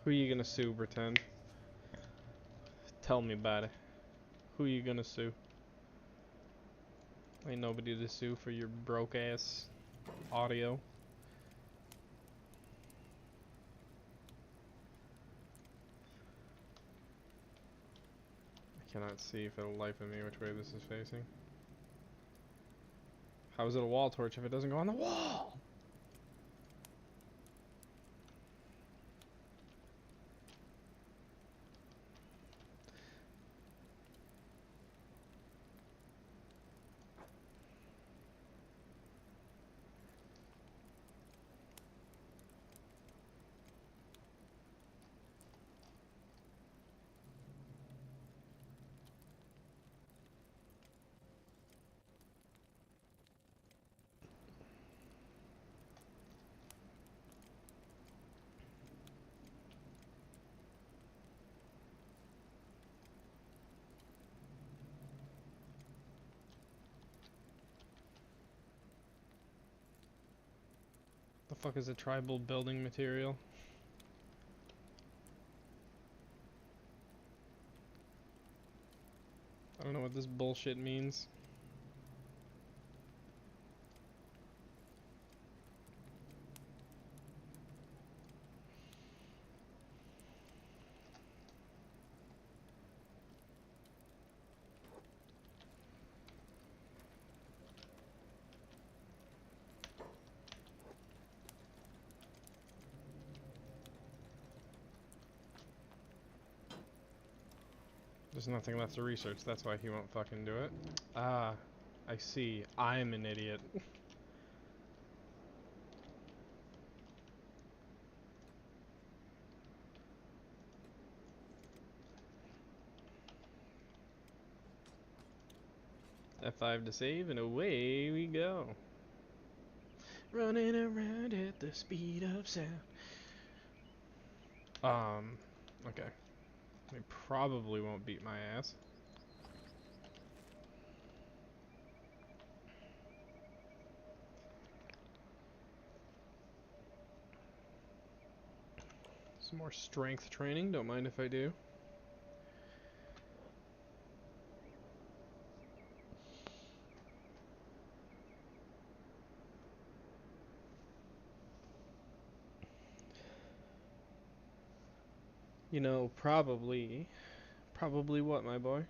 Speaker 1: Who you gonna sue, pretend? Tell me about it. Who you gonna sue? Ain't nobody to sue for your broke ass audio. I cannot see for the life of me which way this is facing. How is it a wall torch if it doesn't go on the wall? fuck is a tribal building material? I don't know what this bullshit means. There's nothing left to research, that's why he won't fucking do it. Ah, I see. I'm an idiot. F5 to save, and away we go. Running around at the speed of sound. Okay. They probably won't beat my ass. Some more strength training, don't mind if I do. You know, probably what, my boy?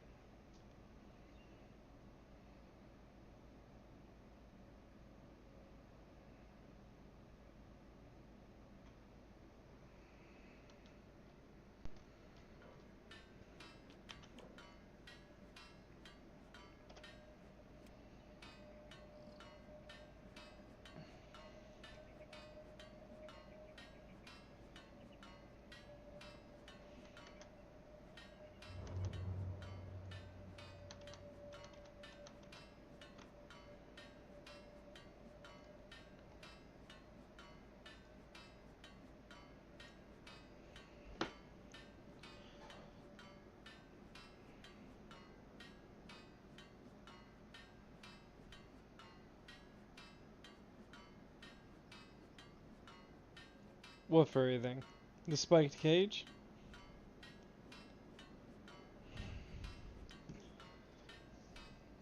Speaker 1: What furry thing? The spiked cage?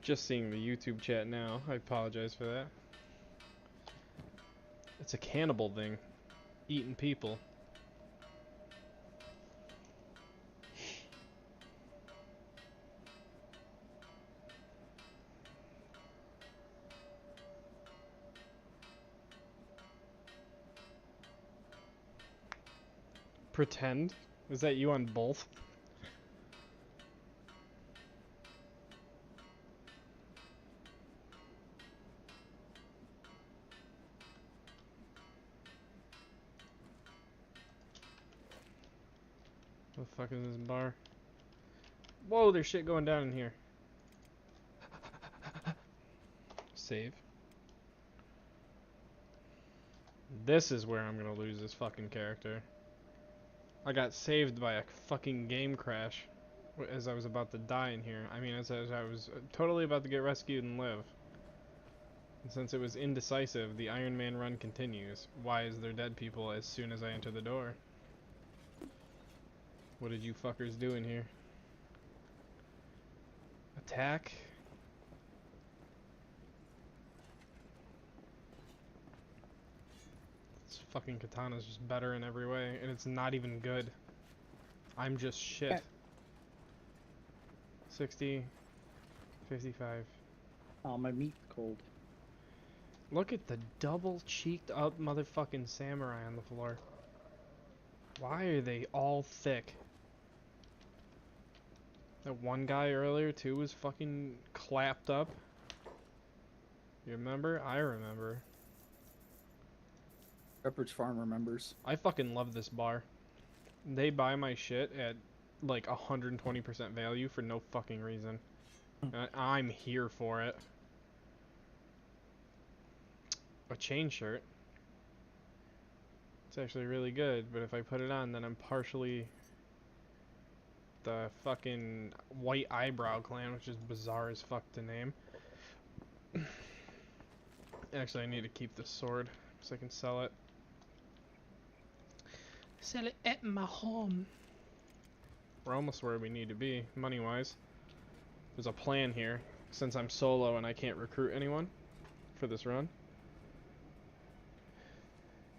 Speaker 1: Just seeing the YouTube chat now. I apologize for that. It's a cannibal thing. Eating people. Pretend? Is that you on both? What the fuck is this bar? Whoa, there's shit going down in here. Save. This is where I'm gonna lose this fucking character. I got saved by a fucking game crash as I was about to die in here. I mean, as I was totally about to get rescued and live. And since it was indecisive, the Iron Man run continues. Why is there dead people as soon as I enter the door? What did you fuckers do in here? Attack? This fucking katana's just better in every way, and it's not even good. I'm just shit. 60, 55.
Speaker 3: Oh, my meat's cold.
Speaker 1: Look at the double cheeked up motherfucking samurai on the floor. Why are they all thick? That one guy earlier too was fucking clapped up. You remember? I remember.
Speaker 5: Pepperidge Farm remembers.
Speaker 1: I fucking love this bar. They buy my shit at like 120% value for no fucking reason. And I'm here for it. A chain shirt. It's actually really good, but if I put it on, then I'm partially the fucking White Eyebrow Clan, which is bizarre as fuck to name. Actually, I need to keep this sword so I can sell it. Sell it at my home. We're almost where we need to be, money-wise. There's a plan here, since I'm solo and I can't recruit anyone for this run.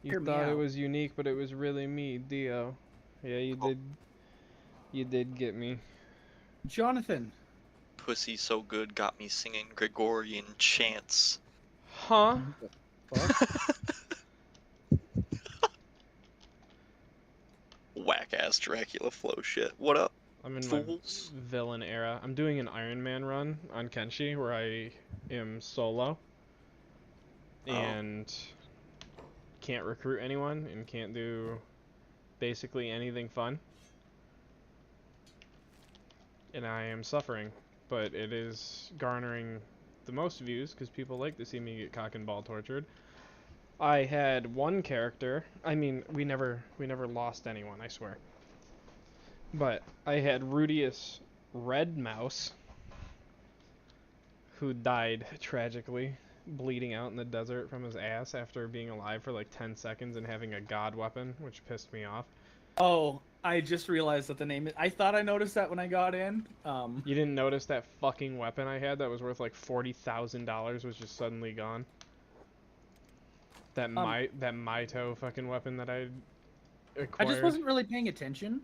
Speaker 1: You
Speaker 5: Hear me
Speaker 1: thought it
Speaker 5: out.
Speaker 1: was unique, but it was really me, Dio. Yeah, you did. You did get me.
Speaker 5: Jonathan.
Speaker 6: Pussy So Good got me singing Gregorian chants.
Speaker 1: Huh?
Speaker 5: What the fuck?
Speaker 6: Whack ass Dracula flow shit. What up,
Speaker 1: I'm in my
Speaker 6: fools?
Speaker 1: villain era. I'm doing an Iron Man run on Kenshi where I am solo
Speaker 6: Oh.
Speaker 1: and can't recruit anyone and can't do basically anything fun. And I am suffering, but it is garnering the most views because people like to see me get cock and ball tortured. I had one character. I mean, we never lost anyone, I swear. But I had Rudius Red Mouse, who died tragically, bleeding out in the desert from his ass after being alive for like 10 seconds and having a god weapon, which pissed me off.
Speaker 5: Oh, I just realized that the name is... I thought I noticed that when I got in.
Speaker 1: You didn't notice that fucking weapon I had that was worth like $40,000 was just suddenly gone? That Maito fucking weapon that I
Speaker 5: I
Speaker 1: acquired.
Speaker 5: just wasn't really paying attention.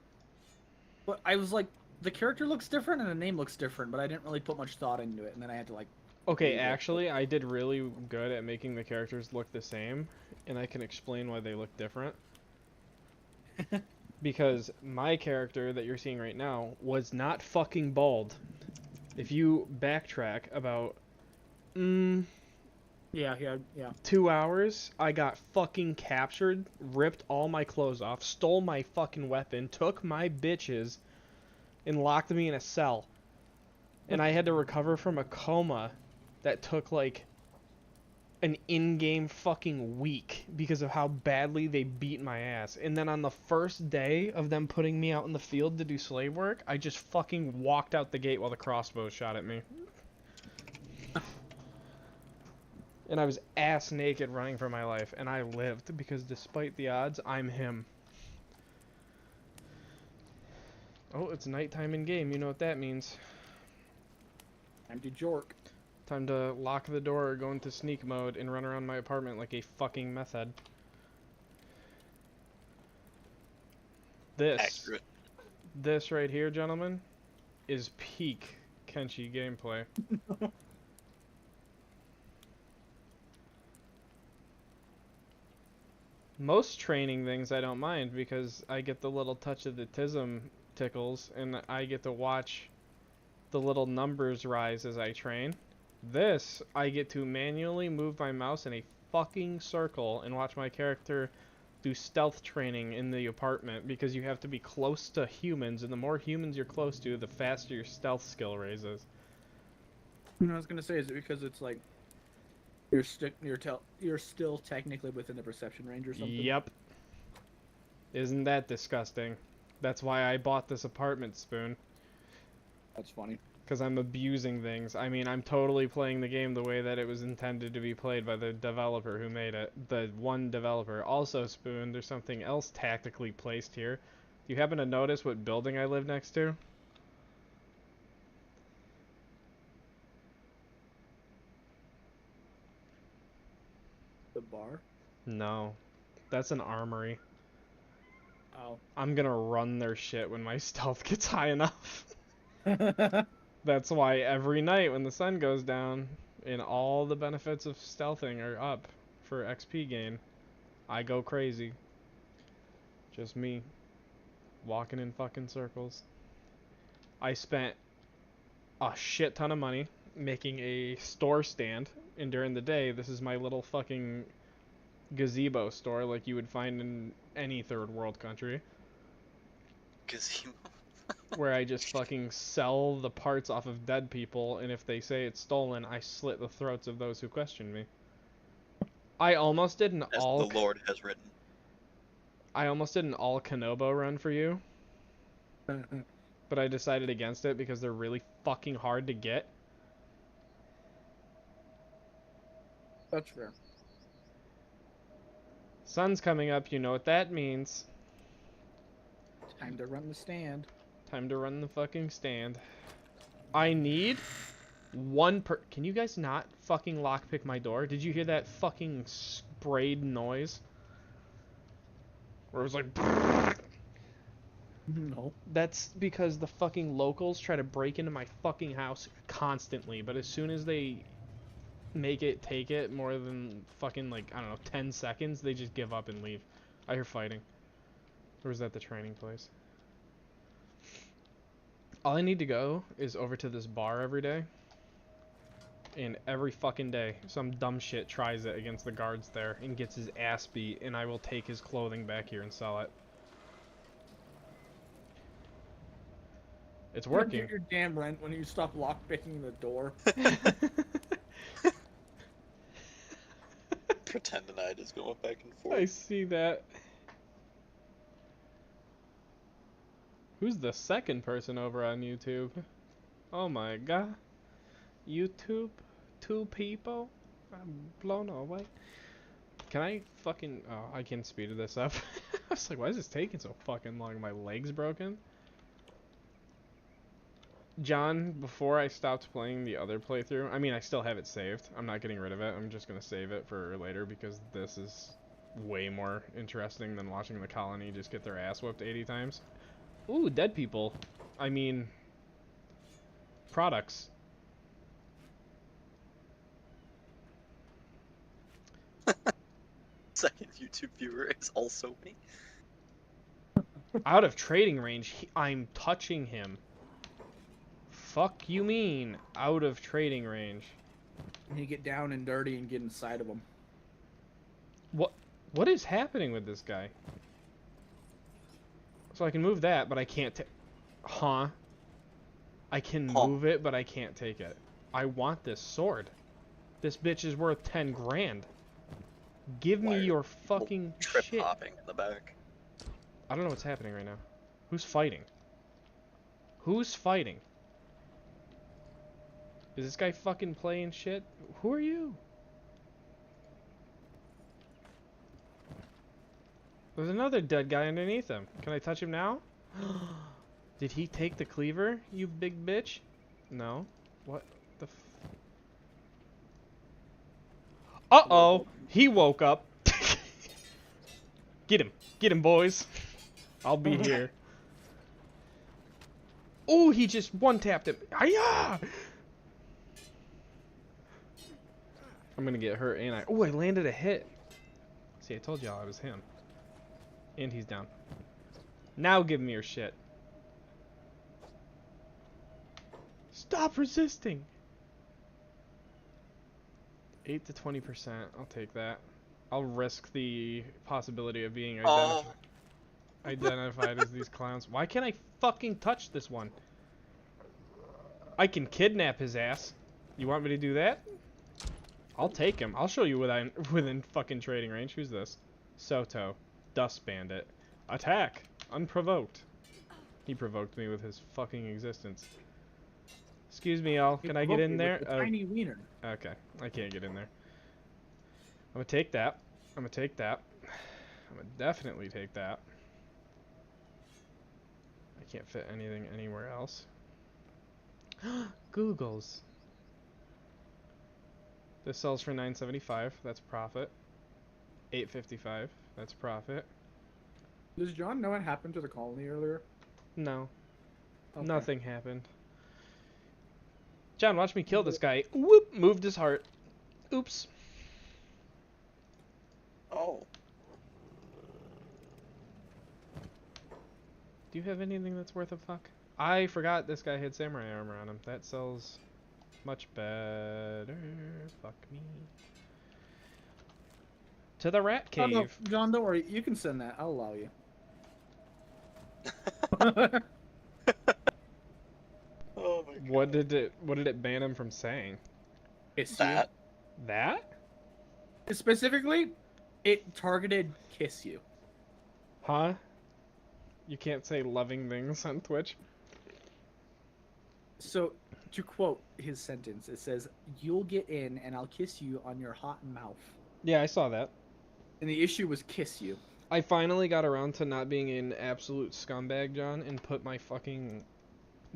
Speaker 5: But I was like, the character looks different and the name looks different, but I didn't really put much thought into it, and then I had to like...
Speaker 1: Okay,
Speaker 5: leave it.
Speaker 1: actually, I did really good at making the characters look the same, and I can explain why they look different. Because my character that you're seeing right now was not fucking bald. If you backtrack about
Speaker 5: Yeah.
Speaker 1: 2 hours, I got fucking captured, ripped all my clothes off, stole my fucking weapon, took my bitches, and locked me in a cell. And I had to recover from a coma that took like an in-game fucking week because of how badly they beat my ass. And then on the first day of them putting me out in the field to do slave work, I just fucking walked out the gate while the crossbow shot at me. And I was ass naked running for my life, and I lived because despite the odds, I'm him. Oh, it's nighttime in game. You know what that means.
Speaker 5: Time to jork.
Speaker 1: Time to lock the door, go into sneak mode, and run around my apartment like a fucking meth head.
Speaker 6: Accurate.
Speaker 1: This right here, gentlemen, is peak Kenshi gameplay. Most training things I don't mind because I get the little touch of the tism tickles and I get to watch the little numbers rise as I train. This, I get to manually move my mouse in a fucking circle and watch my character do stealth training in the apartment because you have to be close to humans, and the more humans you're close to, the faster your stealth skill raises.
Speaker 5: You know, I was gonna say, is it because it's like you're still technically within the perception range or something?
Speaker 1: Yep. Isn't that disgusting? That's why I bought this apartment, Spoon.
Speaker 5: That's funny.
Speaker 1: Because I'm abusing things. I mean, I'm totally playing the game the way that it was intended to be played by the developer who made it. The one developer. Also, Spoon, there's something else tactically placed here. Do you happen to notice what building I live next to?
Speaker 5: The bar.
Speaker 1: No. That's an armory.
Speaker 5: Oh.
Speaker 1: I'm gonna run their shit when my stealth gets high enough. That's why every night when the sun goes down and all the benefits of stealthing are up for XP gain, I go crazy. Just me. Walking in fucking circles. I spent a shit ton of money making a store stand, and during the day, this is my little fucking gazebo store like you would find in any third world country.
Speaker 6: Gazebo.
Speaker 1: Where I just fucking sell the parts off of dead people, and if they say it's stolen, I slit the throats of those who question me. I almost did an
Speaker 6: As the Lord has written.
Speaker 1: I almost did an all Kanobo run for you, but I decided against it because they're really fucking hard to get.
Speaker 5: That's fair.
Speaker 1: Sun's coming up, you know what that means.
Speaker 5: Time to run the stand.
Speaker 1: Time to run the fucking stand. I need one per. Can you guys not fucking lockpick my door? Did you hear that fucking sprayed noise? Where it was like.
Speaker 5: No.
Speaker 1: That's because the fucking locals try to break into my fucking house constantly, but as soon as they make it take it more than fucking, like, I don't know, 10 seconds, they just give up and leave. I hear fighting. Or is that the training place? All I need to go is over to this bar every day. And every fucking day, some dumb shit tries it against the guards there and gets his ass beat, and I will take his clothing back here and sell it. It's working.
Speaker 5: Get your damn rent when you stop lockpicking the door.
Speaker 6: Pretendinite is going back and
Speaker 1: I
Speaker 6: forth.
Speaker 1: see that. Who's the second person over on YouTube? Oh my god. YouTube? 2 people? I'm blown away. Can I fucking... Oh, I can speed this up. I was like, why is this taking so fucking long? My leg's broken? John, before I stopped playing the other playthrough, I mean, I still have it saved. I'm not getting rid of it. I'm just going to save it for later because this is way more interesting than watching the colony just get their ass whooped 80 times. Ooh, dead people. I mean, products.
Speaker 6: Second YouTube viewer is also me.
Speaker 1: Out of trading range, I'm touching him. Fuck you mean, out of trading range.
Speaker 5: And you get down and dirty and get inside of them.
Speaker 1: What is happening with this guy? So I can move that, but I can't take... Huh? I can move it, but I can't take it. I want this sword. This bitch is worth 10 grand. Give me your fucking
Speaker 6: Trip
Speaker 1: shit.
Speaker 6: hopping in the back.
Speaker 1: I don't know what's happening right now. Who's fighting? Who's fighting? Is this guy fucking playing shit? Who are you? There's another dead guy underneath him. Can I touch him now? Did he take the cleaver, you big bitch? No. What the f... Uh-oh! He woke up. Get him. Get him, boys. I'll be here. Oh, he just one-tapped him. Hiya! I'm gonna get hurt, ain't I? Oh, I landed a hit. See, I told y'all I was him. And he's down. Now give me your shit. Stop resisting! 8 to 20%. I'll take that. I'll risk the possibility of being identified as these clowns. Why can't I fucking touch this one? I can kidnap his ass. You want me to do that? I'll take him. I'll show you within fucking trading range. Who's this? Soto. Dust Bandit. Attack! Unprovoked. He provoked me with his fucking existence. Excuse me, y'all. Can I get in there?
Speaker 5: Tiny wiener.
Speaker 1: Okay. I can't get in there. I'm gonna take that. I'm gonna take that. I'm gonna definitely take that. I can't fit anything anywhere else. Googles. This sells for $9.75. That's profit. $8.55. That's profit.
Speaker 5: Does John know what happened to the colony earlier?
Speaker 1: No.
Speaker 5: Okay.
Speaker 1: Nothing happened. John, watch me kill this guy. Whoop! Moved his heart. Oops.
Speaker 6: Oh.
Speaker 1: Do you have anything that's worth a fuck? I forgot this guy had samurai armor on him. That sells much better. Fuck me. To the rat
Speaker 5: Oh,
Speaker 1: cave.
Speaker 5: no, John, don't worry. You can send that. I'll allow you.
Speaker 6: Oh my god.
Speaker 1: What did it ban him from saying?
Speaker 5: Kiss
Speaker 6: That?
Speaker 1: That?
Speaker 5: you. Specifically, it targeted kiss you.
Speaker 1: Huh? You can't say loving things on Twitch?
Speaker 5: So, to quote his sentence, it says, "You'll get in and I'll kiss you on your hot mouth."
Speaker 1: Yeah, I saw that.
Speaker 5: And the issue was kiss you.
Speaker 1: I finally got around to not being an absolute scumbag, John, and put my fucking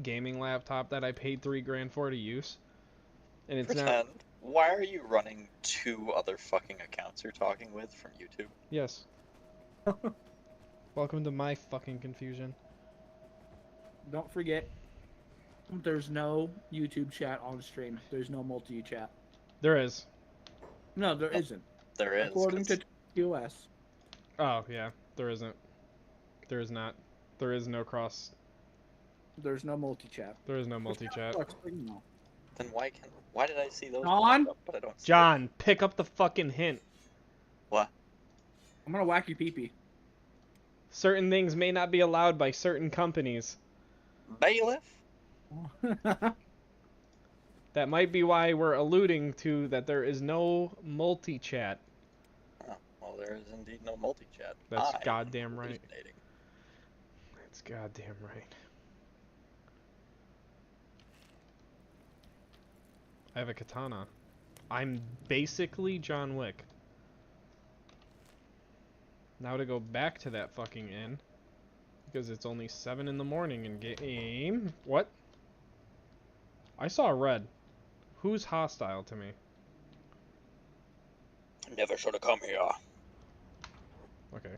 Speaker 1: gaming laptop that I paid $3,000 for to use. And it's now.
Speaker 6: Pretend. Why are you running 2 other fucking accounts you're talking with from YouTube?
Speaker 1: Yes. Welcome to my fucking confusion.
Speaker 5: Don't forget, there's no YouTube chat on stream. There's no multi-chat.
Speaker 1: There is.
Speaker 5: No, there isn't.
Speaker 6: There is.
Speaker 5: According
Speaker 6: 'cause
Speaker 5: to TOS.
Speaker 1: Oh, yeah. There isn't. There is not. There is no cross.
Speaker 5: There's no multi-chat.
Speaker 1: There is no multi-chat.
Speaker 5: No.
Speaker 6: Then why did I see those?
Speaker 5: John?
Speaker 6: pop up, but I don't see
Speaker 1: John, pick up the fucking hint.
Speaker 6: What?
Speaker 5: I'm gonna whack your pee-pee.
Speaker 1: Certain things may not be allowed by certain companies.
Speaker 6: Bailiff?
Speaker 1: That might be why we're alluding to that there is no multi-chat.
Speaker 6: Oh, well, there is indeed no multi-chat.
Speaker 1: That's
Speaker 6: I am
Speaker 1: goddamn right.
Speaker 6: hallucinating.
Speaker 1: That's goddamn right. I have a katana. I'm basically John Wick. Now to go back to that fucking inn. Because it's only 7 in the morning in game. What? I saw red. Who's hostile to me?
Speaker 6: Never should have come here.
Speaker 1: Okay.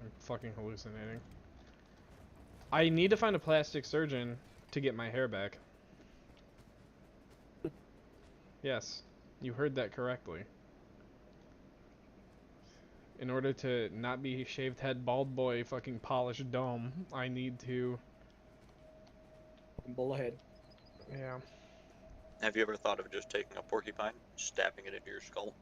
Speaker 1: I'm fucking hallucinating. I need to find a plastic surgeon to get my hair back. Yes, you heard that correctly. In order to not be shaved head, bald boy, fucking polished dome, I need to...
Speaker 5: Bull ahead.
Speaker 1: Yeah.
Speaker 6: Have you ever thought of just taking a porcupine, stabbing it into your skull?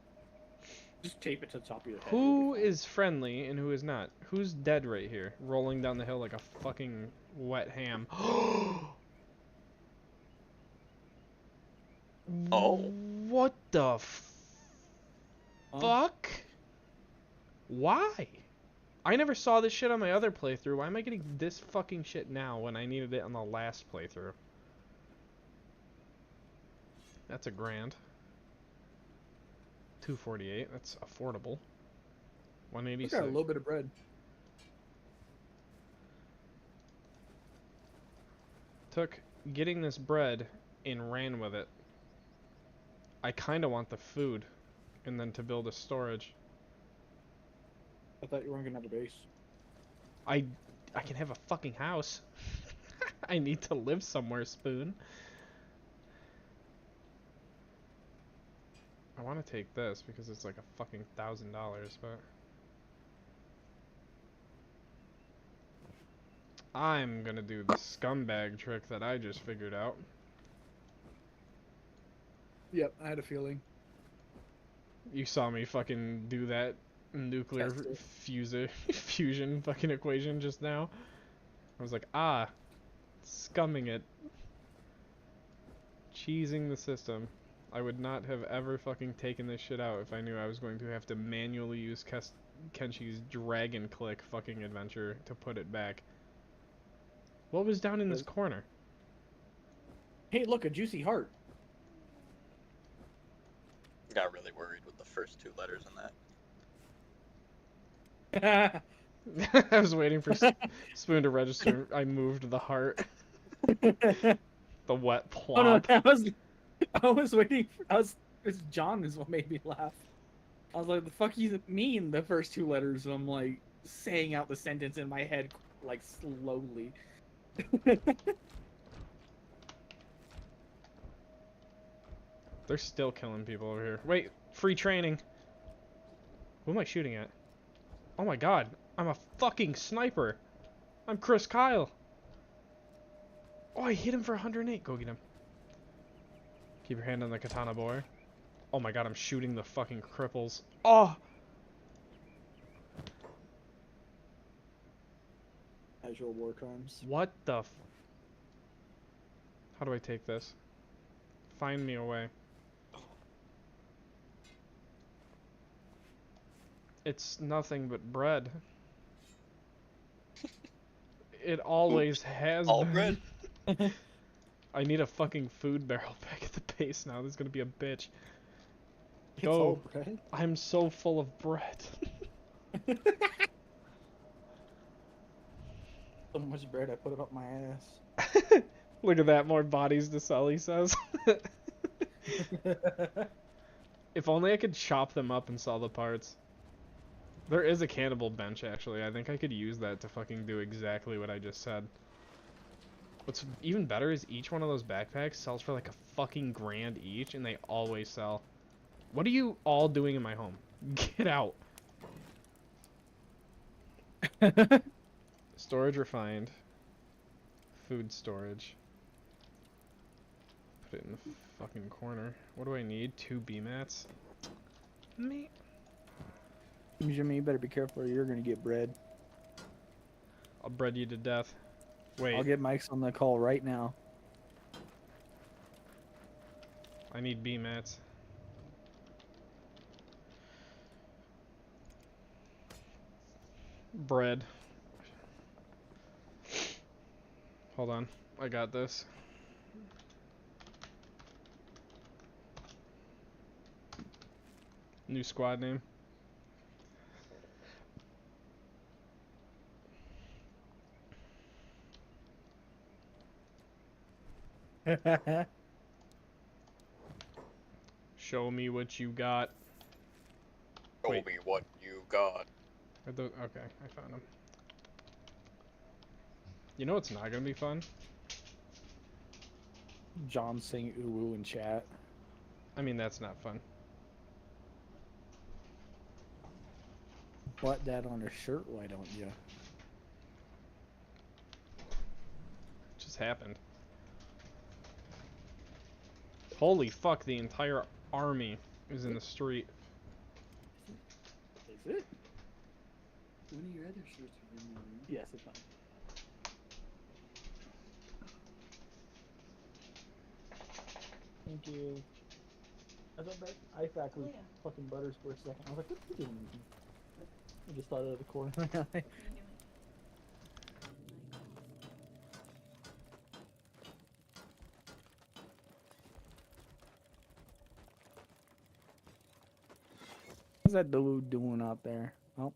Speaker 5: Just tape it to the top of your head.
Speaker 1: Who is friendly and who is not? Who's dead right here? Rolling down the hill like a fucking wet ham.
Speaker 6: Oh.
Speaker 1: What the
Speaker 5: Huh?
Speaker 1: fuck? Why? I never saw this shit on my other playthrough. Why am I getting this fucking shit now when I needed it on the last playthrough? That's a grand. 248. That's affordable.
Speaker 5: We got a
Speaker 1: 186.
Speaker 5: little bit of bread.
Speaker 1: Took getting this bread and ran with it. I kind of want the food and then to build a storage.
Speaker 5: I thought you weren't gonna have a base.
Speaker 1: I can have a fucking house. I need to live somewhere, Spoon. I want to take this because it's like a fucking $1,000, but I'm gonna do the scumbag trick that I just figured out.
Speaker 5: Yep, I had a feeling.
Speaker 1: You saw me fucking do that nuclear
Speaker 5: Test it.
Speaker 1: fusion fucking equation just now. I was like, scumming it. Cheesing the system. I would not have ever fucking taken this shit out if I knew I was going to have to manually use Kenshi's dragon click fucking adventure to put it back. What was down in this corner?
Speaker 5: Hey, look, a juicy heart.
Speaker 6: Got really worried with the first 2 letters in that.
Speaker 1: I was waiting for Spoon to register. I moved the heart. The wet plop.
Speaker 5: Oh no, I was waiting. It's John is what made me laugh. I was like, the fuck you mean the first 2 letters? And I'm like saying out the sentence in my head like slowly.
Speaker 1: They're still killing people over here. Wait, free training. Who am I shooting at? Oh my god, I'm a fucking sniper. I'm Chris Kyle. Oh, I hit him for 108. Go get him. Keep your hand on the katana, boy. Oh my god, I'm shooting the fucking cripples. Oh!
Speaker 5: Casual war crimes.
Speaker 1: What the f... How do I take this? Find me a way. It's nothing but bread. It always has
Speaker 6: All
Speaker 1: been.
Speaker 6: bread?
Speaker 1: I need a fucking food barrel back at the base now. This is gonna be a bitch.
Speaker 5: It's
Speaker 1: Go.
Speaker 5: all bread.
Speaker 1: I'm so full of bread.
Speaker 3: So much bread, I put it up my ass.
Speaker 1: Look at that, more bodies to sell, he says. If only I could chop them up and sell the parts. There is a cannibal bench, actually. I think I could use that to fucking do exactly what I just said. What's even better is each one of those backpacks sells for like a fucking grand each, and they always sell. What are you all doing in my home? Get out. Storage refined. Food storage. Put it in the fucking corner. What do I need? 2 B mats? Me.
Speaker 3: Jimmy, you better be careful or you're gonna get bread.
Speaker 1: I'll bread you to death. Wait,
Speaker 3: I'll get Mike's on the call right now.
Speaker 1: I need B mats. Bread. Hold on. I got this. New squad name. Show me what you got.
Speaker 6: Show
Speaker 1: Wait.
Speaker 6: me what you got.
Speaker 1: Okay, I found him. You know what's not gonna be fun?
Speaker 3: John saying ooh in chat.
Speaker 1: I mean, that's not fun.
Speaker 3: Butt that on her shirt, why don't you?
Speaker 1: Just happened. Holy fuck, the entire army is in the street.
Speaker 3: Is it?
Speaker 5: One of your other shirts are in there.
Speaker 3: Yes, it's fine. Thank you. I thought that IFAC was fucking butters for a second. I was like, what's he doing? I just thought out of the corner of my eye. What's that dude doing out there? Oh.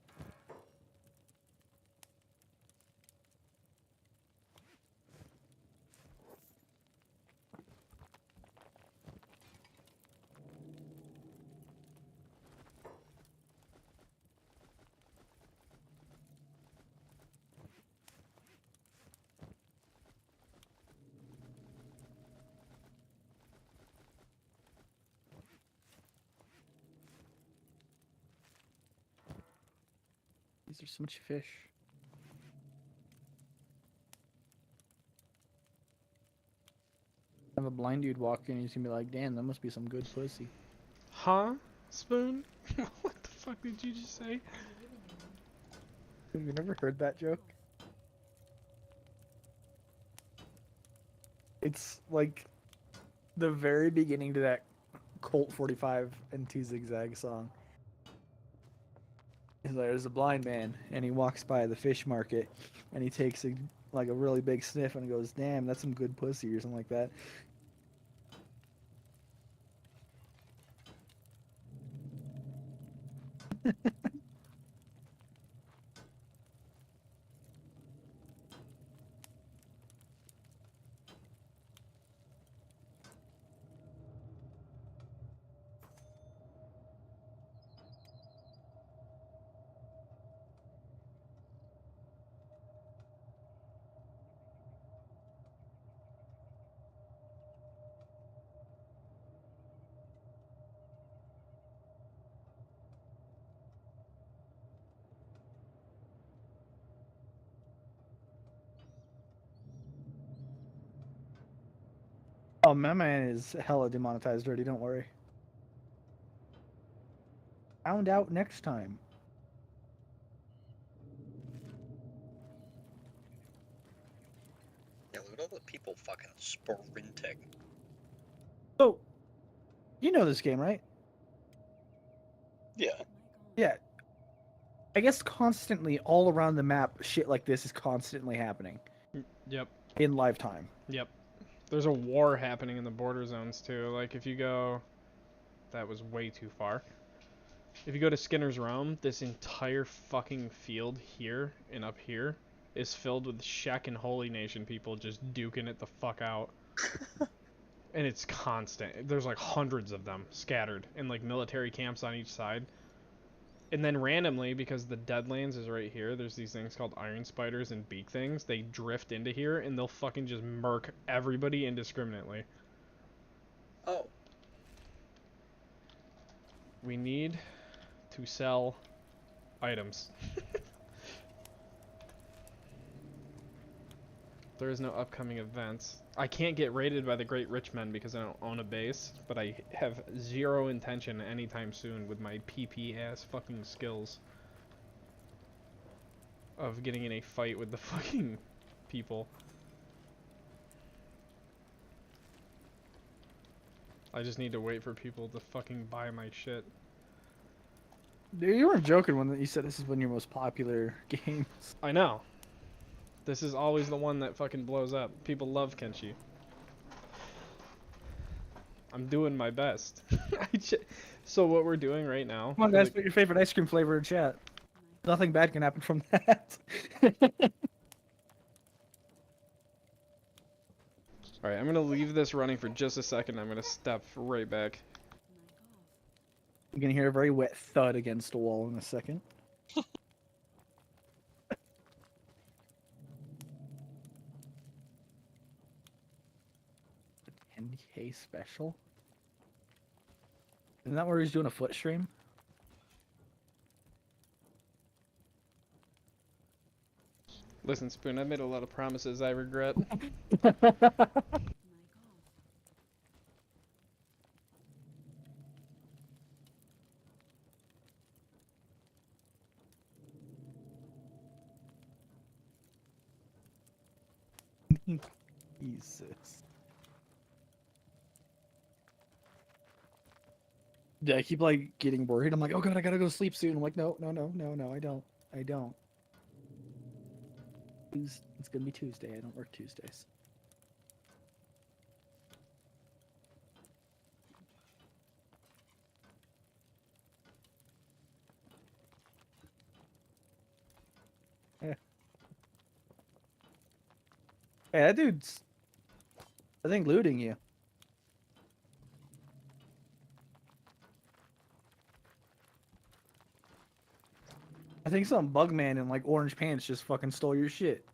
Speaker 3: There's so much fish. Have a blind dude walk in and he's gonna be like, damn, that must be some good pussy.
Speaker 1: Huh? Spoon? What the fuck did you just say?
Speaker 3: Have you never heard that joke? It's like the very beginning to that Colt 45 and 2 Zigzag song. He's like, there's a blind man, and he walks by the fish market, and he takes a really big sniff and goes, damn, that's some good pussy, or something like that. Oh, my man is hella demonetized already, don't worry. Found out next time.
Speaker 6: Yeah, look at all the people fucking sprinting.
Speaker 3: So, you know this game, right?
Speaker 6: Yeah.
Speaker 3: Yeah. I guess constantly all around the map, shit like this is constantly happening
Speaker 1: Yep.
Speaker 3: in lifetime.
Speaker 1: Yep. There's a war happening in the border zones too. Like if you go, that was way too far. If you go to Skinner's Realm, this entire fucking field here and up here is filled with Shek and Holy Nation people just duking it the fuck out. And it's constant. There's like hundreds of them scattered in like military camps on each side. And then randomly, because the Deadlands is right here, there's these things called Iron Spiders and Beak things. They drift into here and they'll fucking just murk everybody indiscriminately.
Speaker 7: Oh,
Speaker 1: We need to sell items. There is no upcoming events. I can't get raided by the Great Rich Men because I don't own a base, but I have zero intention anytime soon with my PP ass fucking skills of getting in a fight with the fucking people. I just need to wait for people to fucking buy my shit.
Speaker 3: Dude, you weren't joking when you said this is one of your most popular games.
Speaker 1: I know. This is always the one that fucking blows up. People love Kenshi. I'm doing my best. So what we're doing right now...
Speaker 3: Come on, guys, put your favorite ice cream flavor in chat. Nothing bad can happen from that.
Speaker 1: Alright, I'm gonna leave this running for just a second. I'm gonna step right back.
Speaker 3: You're gonna hear a very wet thud against a wall in a second. 10K special? Isn't that where he's doing a foot stream?
Speaker 1: Listen, Spoon, I made a lot of promises I regret.
Speaker 3: Jesus. Yeah, I keep like getting worried. I'm like, oh god, I gotta go sleep soon. I'm like, no, no, no, no, no, I don't. I don't. It's gonna be Tuesday. I don't work Tuesdays. Yeah. Hey, that dude's, I think, looting you. I think some bug man in like orange pants just fucking stole your shit.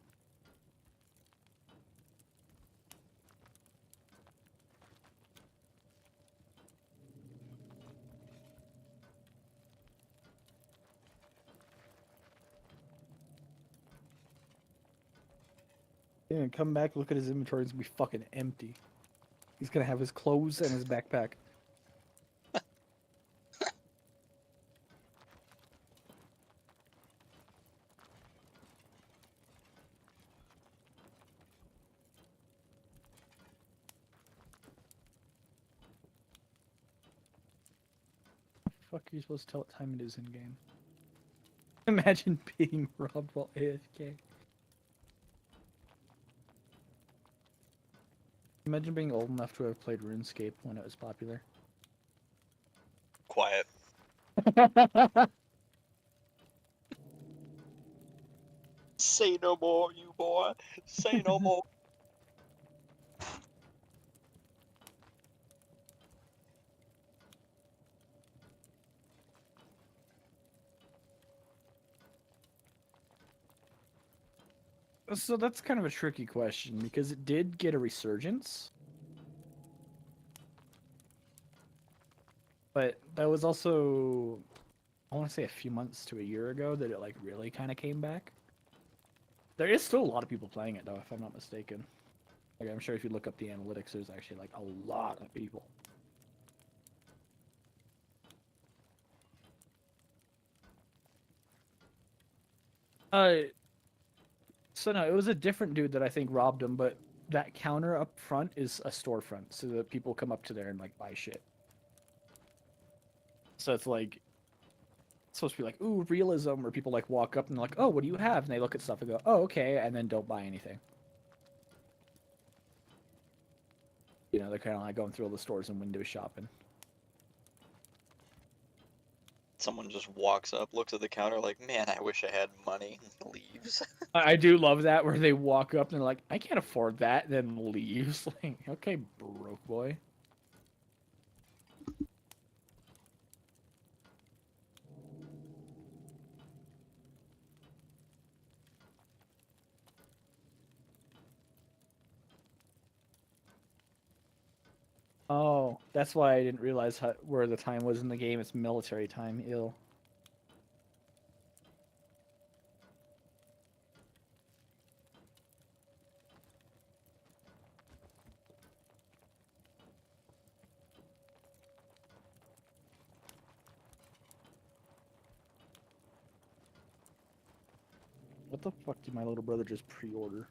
Speaker 3: Yeah, come back, look at his inventory, it's gonna be fucking empty. He's gonna have his clothes and his backpack. Fuck, are you supposed to tell what time it is in game? Imagine being robbed while AFK. Imagine being old enough to have played RuneScape when it was popular.
Speaker 6: Quiet. Say no more, you boy. Say no more.
Speaker 3: So that's kind of a tricky question because it did get a resurgence. But that was also, I want to say a few months to a year ago that it like really kind of came back. There is still a lot of people playing it though, if I'm not mistaken. Like I'm sure if you look up the analytics, there's actually like a lot of people. So no, it was a different dude that I think robbed him, but that counter up front is a storefront, so that people come up to there and like buy shit. So it's like it's supposed to be like, ooh, realism, where people like walk up and they're like, oh, what do you have? And they look at stuff and go, oh, okay, and then don't buy anything. You know, they're kind of like going through all the stores and window shopping.
Speaker 6: Someone just walks up, looks at the counter like, man, I wish I had money, and leaves.
Speaker 3: I do love that where they walk up and they're like, I can't afford that, and then leaves. Like, okay, broke boy. Oh, that's why I didn't realize where the time was in the game. It's military time. Ill. What the fuck did my little brother just pre-order?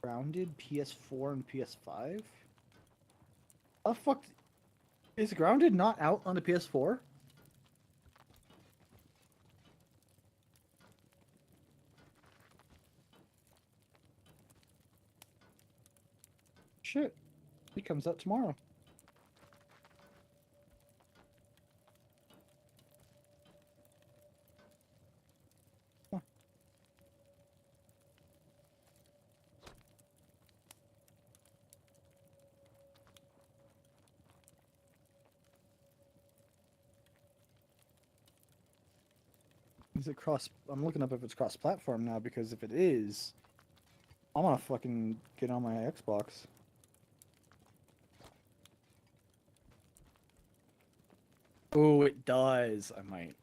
Speaker 3: Grounded, PS4, and PS5? How the fuck is Grounded not out on the PS4? Shit. He comes out tomorrow. Huh. Is it cross? I'm looking up if it's cross-platform now because if it is, I'm gonna fucking get on my Xbox. Oh, it does. I might.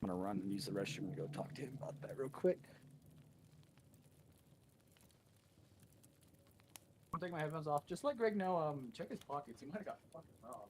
Speaker 3: I'm gonna run and use the restroom and go talk to him about that real quick. I'm gonna take my headphones off. Just let Greg know. Check his pockets. He might have got fucking robbed.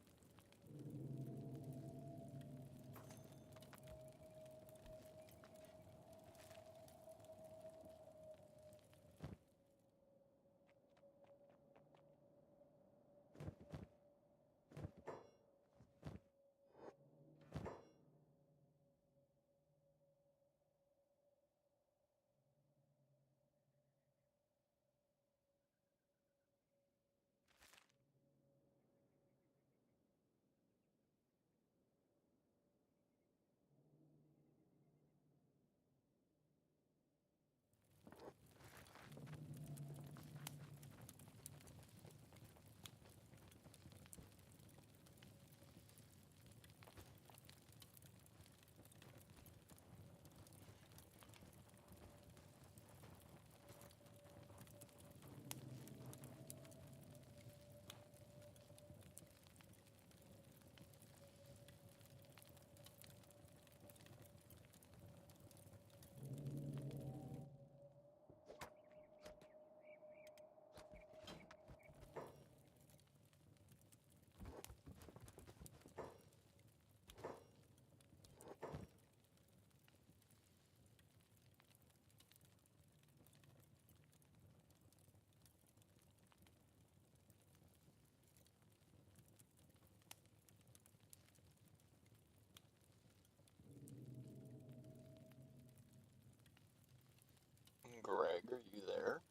Speaker 6: Greg, are you there?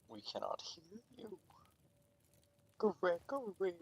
Speaker 6: We cannot hear you. Gregory.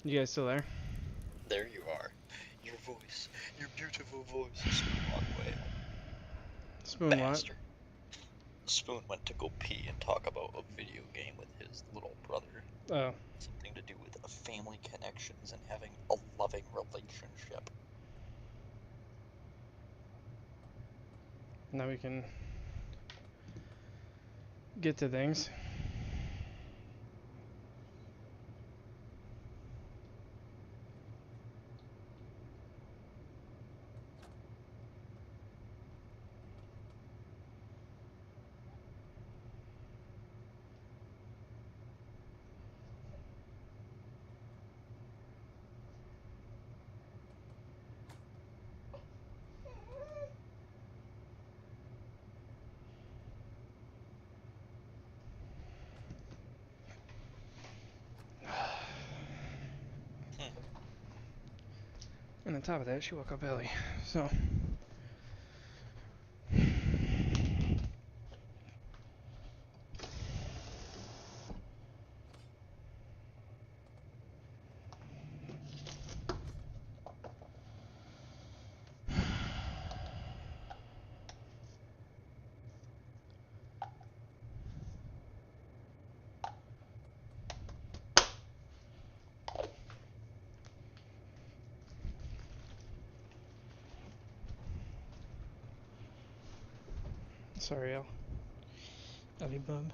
Speaker 1: You guys still there?
Speaker 6: There you are. Your voice. Your beautiful voice. Spoon walk away.
Speaker 1: Spoon what?
Speaker 6: Bastard. Spoon went to go pee and talk about a video game with his little brother.
Speaker 1: Oh.
Speaker 6: Something to do with family connections and having a loving relationship.
Speaker 1: Now we can get to things. And on top of that, she woke up early, so. Sorry, Al. Ellie bub.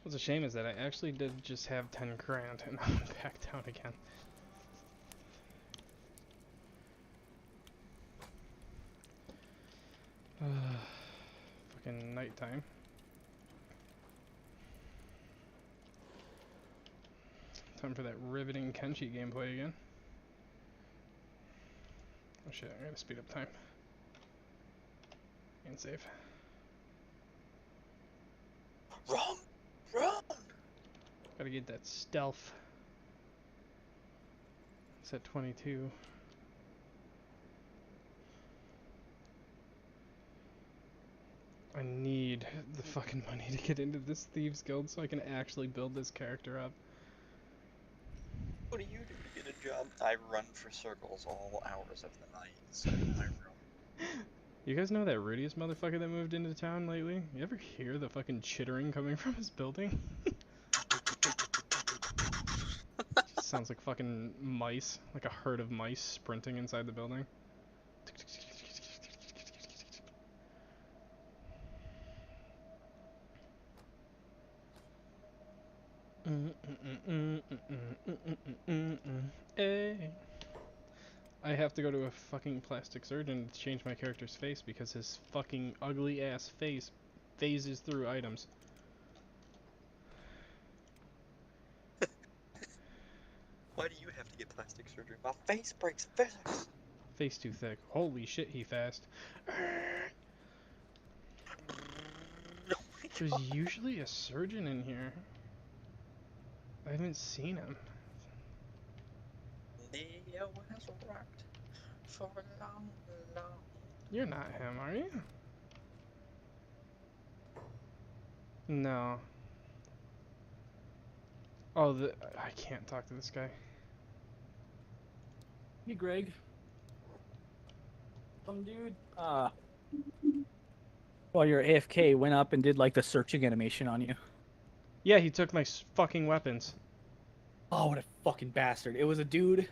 Speaker 1: What's a shame is that I actually did just have 10 grand and I'm back down again. Fucking nighttime. Time for that riveting Kenshi gameplay again. Oh shit, I gotta speed up time. And save.
Speaker 6: Run! Run!
Speaker 1: Gotta get that stealth. It's at 22. I need the fucking money to get into this Thieves Guild so I can actually build this character up.
Speaker 6: What do you do to get a job? I run for circles all hours of the night inside of my room.
Speaker 1: You guys know that Rudius motherfucker that moved into town lately? You ever hear the fucking chittering coming from his building? Just sounds like fucking mice, like a herd of mice sprinting inside the building. Hey. I have to go to a fucking plastic surgeon to change my character's face because his fucking ugly ass face phases through items.
Speaker 6: Why do you have to get plastic surgery? My face breaks physics.
Speaker 1: Face too thick. Holy shit, he fast. There's usually a surgeon in here. I haven't seen him.
Speaker 6: Neo has rocked for long, long.
Speaker 1: You're not him, are you? No. Oh, I can't talk to this guy.
Speaker 3: Hey, Greg. Some dude, while you're AFK, went up and did like the searching animation on you.
Speaker 1: Yeah, he took my fucking weapons.
Speaker 3: Oh, what a fucking bastard! It was a dude.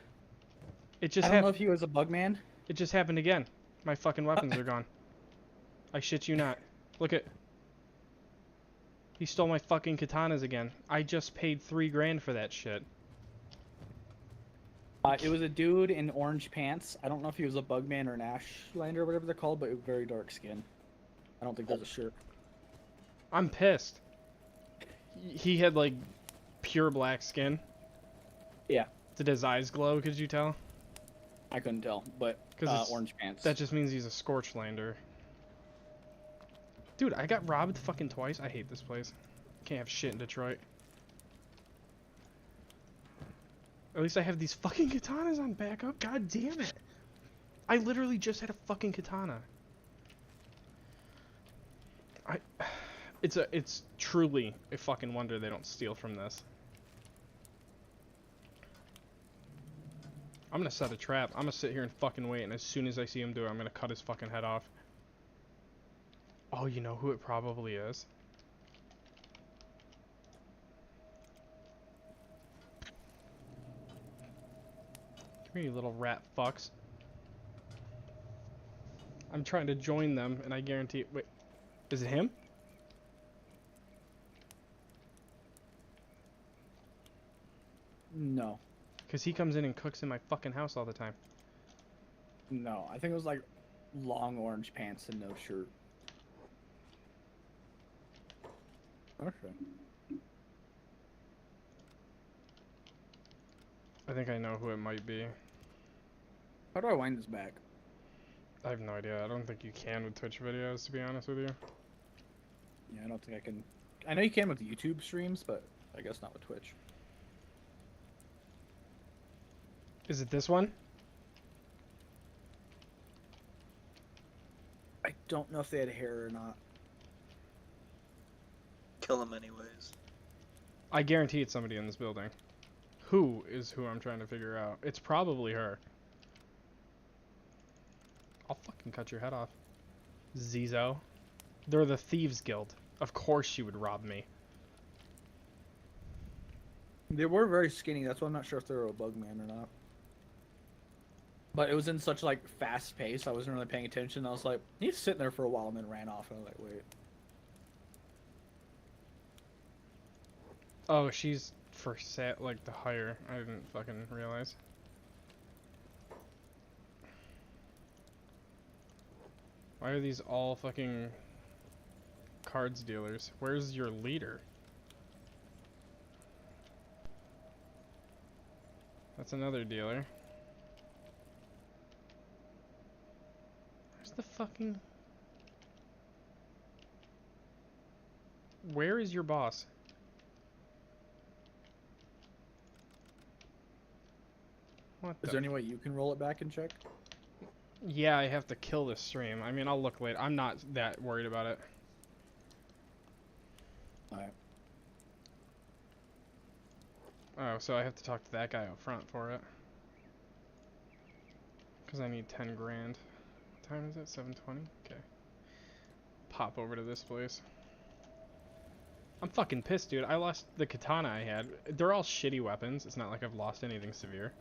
Speaker 1: It just
Speaker 3: I don't know if he was a bug man.
Speaker 1: It just happened again. My fucking weapons are gone. I shit you not. Look at. He stole my fucking katanas again. I just paid 3 grand for that shit.
Speaker 5: It was a dude in orange pants. I don't know if he was a Bugman or an Ashlander or whatever they're called, but very dark skin. I don't think there's a shirt.
Speaker 1: I'm pissed. He had like pure black skin.
Speaker 5: Yeah.
Speaker 1: Did his eyes glow? Could you tell?
Speaker 5: I couldn't tell, but
Speaker 1: 'Cause
Speaker 5: orange pants.
Speaker 1: That just means he's a Scorchlander. Dude, I got robbed fucking twice. I hate this place. Can't have shit in Detroit. At least I have these fucking katanas on backup. God damn it. I literally just had a fucking katana. It's truly a fucking wonder they don't steal from this. I'm gonna set a trap. I'm gonna sit here and fucking wait, and as soon as I see him do it, I'm gonna cut his fucking head off. Oh, you know who it probably is? Come here, you little rat fucks. I'm trying to join them, and I guarantee... Wait, is it him?
Speaker 5: No.
Speaker 1: Because he comes in and cooks in my fucking house all the time.
Speaker 5: No. I think it was like long orange pants and no shirt. Okay.
Speaker 1: I think I know who it might be.
Speaker 5: How do I wind this back?
Speaker 1: I have no idea. I don't think you can with Twitch videos, to be honest with you.
Speaker 5: Yeah, I don't think I can. I know you can with YouTube streams, but I guess not with Twitch.
Speaker 1: Is it this one?
Speaker 5: I don't know if they had hair or not.
Speaker 6: Kill him anyways.
Speaker 1: I guarantee it's somebody in this building. Who is who I'm trying to figure out? It's probably her. I'll fucking cut your head off. Zizo. They're the Thieves Guild. Of course she would rob me.
Speaker 5: They were very skinny. That's why I'm not sure if they were a Bugman or not. But it was in such like fast pace. I wasn't really paying attention. I was like, he's sitting there for a while and then ran off. And I was like, wait.
Speaker 1: Oh, she's for sale, like the hire. I didn't fucking realize. Why are these all fucking cards dealers? Where's your leader? That's another dealer. Where's the fucking... Where is your boss? What
Speaker 5: Is
Speaker 1: the...
Speaker 5: there any way you can roll it back and check?
Speaker 1: Yeah, I have to kill this stream. I mean, I'll look later. I'm not that worried about it.
Speaker 5: Alright.
Speaker 1: Oh, so I have to talk to that guy up front for it. Because I need 10 grand. What time is it? 7:20? Okay. Pop over to this place. I'm fucking pissed, dude. I lost the katana I had. They're all shitty weapons. It's not like I've lost anything severe.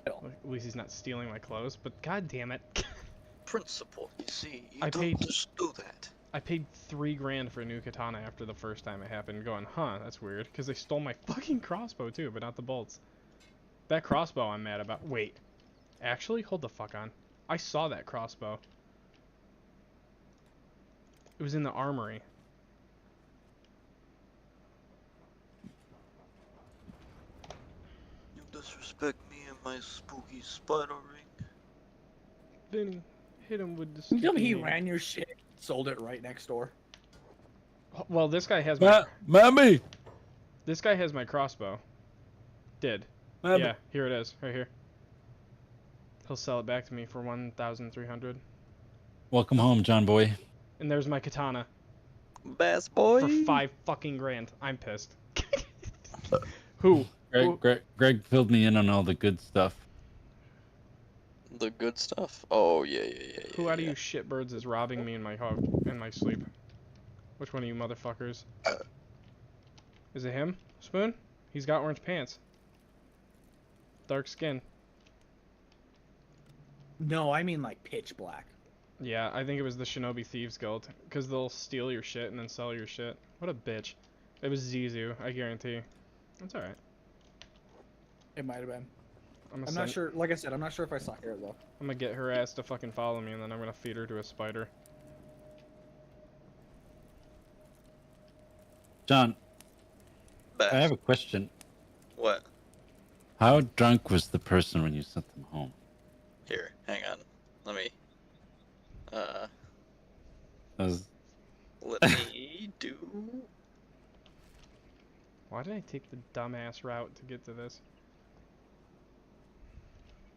Speaker 1: At least he's not stealing my clothes, but god damn it.
Speaker 6: Principle, you see, you
Speaker 1: I
Speaker 6: don't
Speaker 1: paid-
Speaker 6: just do that.
Speaker 1: I paid 3 grand for a new katana after the first time it happened, going, huh, that's weird. Because they stole my fucking crossbow too, but not the bolts. That crossbow I'm mad about. Wait. Actually, hold the fuck on. I saw that crossbow. It was in the armory.
Speaker 6: You disrespect me and my spooky spider ring.
Speaker 1: Vinny, hit him with the
Speaker 5: You tell me he
Speaker 1: sticky nail.
Speaker 5: ran your shit, sold it right next door.
Speaker 1: Well, this guy has my...
Speaker 8: Mammy!
Speaker 1: This guy has my crossbow. Did.
Speaker 8: Mammy!
Speaker 1: Yeah, here it is, right here. He'll sell it back to me for 1,300.
Speaker 8: Welcome home, John Boy.
Speaker 1: And there's my katana
Speaker 6: Bass boy.
Speaker 1: for 5 fucking grand. I'm pissed. Who?
Speaker 8: Greg filled me in on all the good stuff.
Speaker 6: The good stuff. Oh yeah.
Speaker 1: Who out of you shitbirds is robbing me in my sleep? Which one of you motherfuckers? Is it him? Spoon? He's got orange pants. Dark skin.
Speaker 5: No, I mean like pitch black.
Speaker 1: Yeah, I think it was the Shinobi Thieves Guild. Because they'll steal your shit and then sell your shit. What a bitch. It was Zizu, I guarantee. That's alright.
Speaker 5: It might have been.
Speaker 3: I'm not sure. Like I said, I'm not sure if I saw hair though.
Speaker 1: I'm gonna get her ass to fucking follow me, and then I'm gonna feed her to a spider.
Speaker 8: John, I
Speaker 6: Best.
Speaker 8: have a question.
Speaker 6: What?
Speaker 8: How drunk was the person when you sent them home?
Speaker 6: Here, hang on. Let me. Uh,
Speaker 8: Was
Speaker 6: let me do.
Speaker 1: Why did I take the dumbass route to get to this?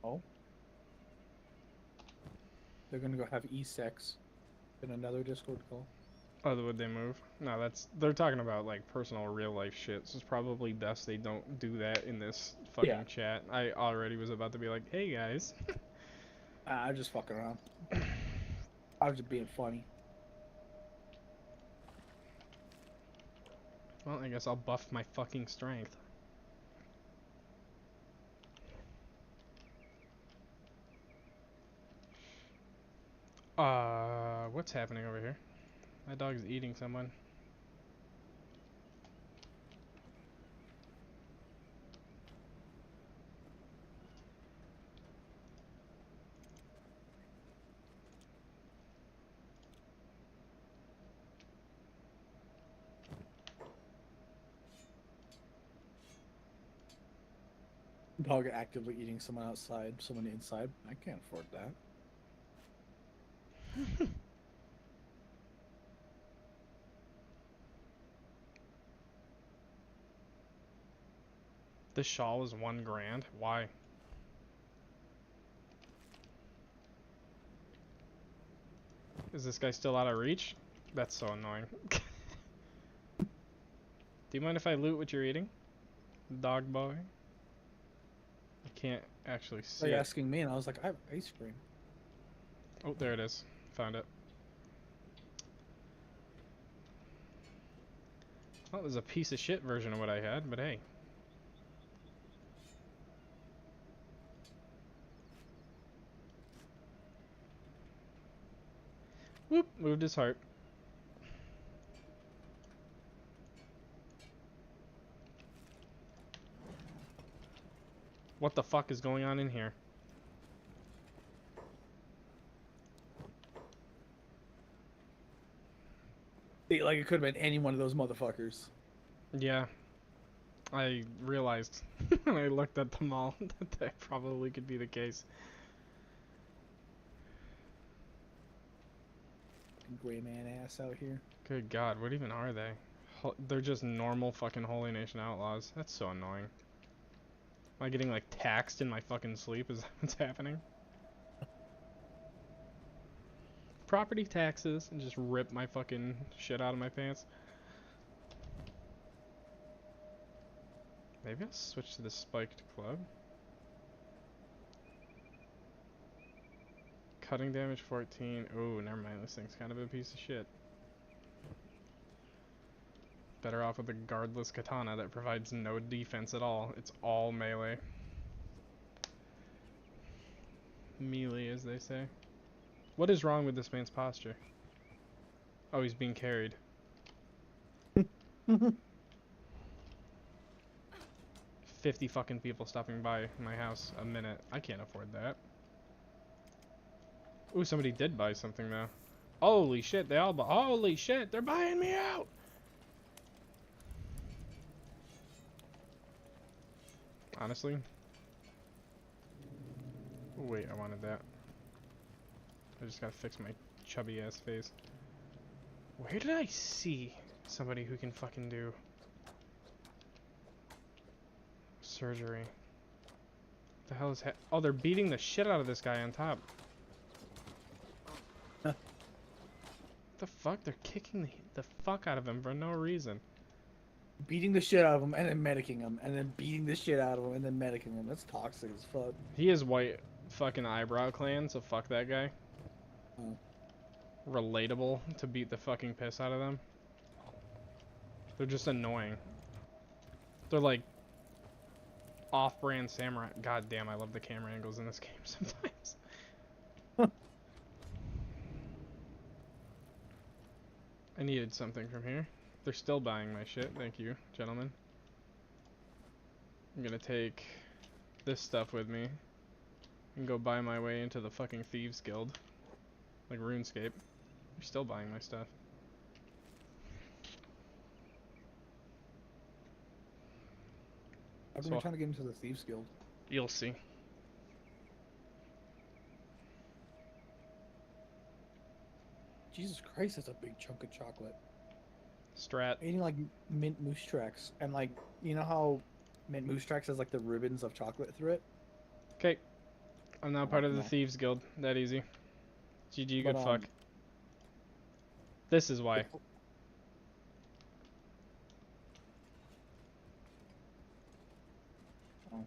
Speaker 3: Oh. They're gonna go have e-sex in another Discord call.
Speaker 1: Oh, would they move? No, they're talking about like personal real life shit. So it's probably best they don't do that in this fucking chat. I already was about to be like, hey guys.
Speaker 3: I'm just fucking around. I was just being funny.
Speaker 1: Well, I guess I'll buff my fucking strength. What's happening over here? My dog's eating someone.
Speaker 3: Dog actively eating someone outside, someone inside. I can't afford that.
Speaker 1: This shawl is $1,000. Why? Is this guy still out of reach? That's so annoying. Do you mind if I loot what you're eating? Dog boy? I can't actually see
Speaker 3: They're
Speaker 1: it.
Speaker 3: asking me, and I was like, I have ice cream.
Speaker 1: Oh, there it is. Found it. Well, there's a piece of shit version of what I had, but hey. Whoop, moved his heart. What the fuck is going on in here?
Speaker 3: Like it could have been any one of those motherfuckers.
Speaker 1: Yeah. I realized when I looked at them all that probably could be the case.
Speaker 3: Gray man ass out here.
Speaker 1: Good God, what even are they? They're just normal fucking Holy Nation outlaws. That's so annoying. Am I getting like taxed in my fucking sleep? Is that what's happening? Property taxes and just rip my fucking shit out of my pants. Maybe I'll switch to the spiked club. Cutting damage 14. Oh, never mind. This thing's kind of a piece of shit. Better off with a guardless katana that provides no defense at all. It's all melee. Melee, as they say. What is wrong with this man's posture? Oh, he's being carried. 50 fucking people stopping by my house a minute. I can't afford that. Ooh, somebody did buy something though. Holy shit, they all bought. Holy shit, they're buying me out! Honestly. Ooh, wait, I wanted that. I just gotta fix my chubby ass face. Where did I see somebody who can fucking do surgery? What the hell is oh, they're beating the shit out of this guy on top. What the fuck? They're kicking the fuck out of him for no reason.
Speaker 3: Beating the shit out of him and then medicing him, and then beating the shit out of him and then medicing him. That's toxic as fuck.
Speaker 1: He is white fucking eyebrow clan, so fuck that guy.
Speaker 3: Oh.
Speaker 1: Relatable to beat the fucking piss out of them. They're just annoying. They're like off-brand samurai. God damn, I love the camera angles in this game sometimes. I needed something from here. They're still buying my shit. Thank you, gentlemen. I'm gonna take this stuff with me and go buy my way into the fucking Thieves Guild. Like RuneScape. You're still buying my stuff.
Speaker 3: I've
Speaker 1: So-
Speaker 3: been trying to get into the Thieves Guild.
Speaker 1: You'll see.
Speaker 3: Jesus Christ, that's a big chunk of chocolate.
Speaker 1: Strat.
Speaker 3: Eating like mint moose tracks, and like, you know how mint moose tracks has like the ribbons of chocolate through it?
Speaker 1: Okay. I'm now part of the
Speaker 3: no.
Speaker 1: Thieves Guild. That easy. GG, good
Speaker 3: But,
Speaker 1: fuck. This is why.
Speaker 3: Oh.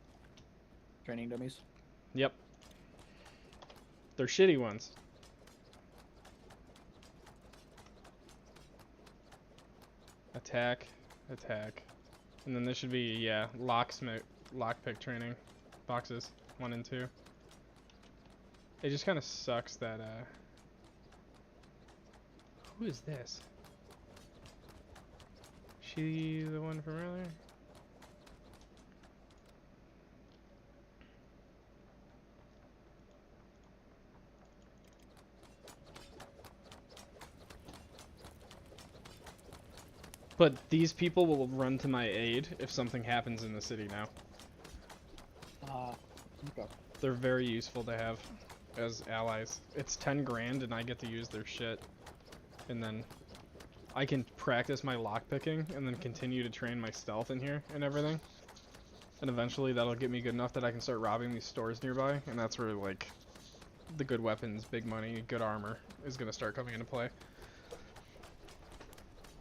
Speaker 3: Training dummies.
Speaker 1: Yep. They're shitty ones. Attack, attack. And then this should be, yeah, lockpick training. Boxes 1 and 2. It just kind of sucks that, who is this? She the one from earlier? But these people will run to my aid if something happens in the city now.
Speaker 3: Okay.
Speaker 1: They're very useful to have as allies. It's 10 grand and I get to use their shit. And then I can practice my lockpicking and then continue to train my stealth in here and everything. And eventually that'll get me good enough that I can start robbing these stores nearby. And that's where, like, the good weapons, big money, good armor is going to start coming into play.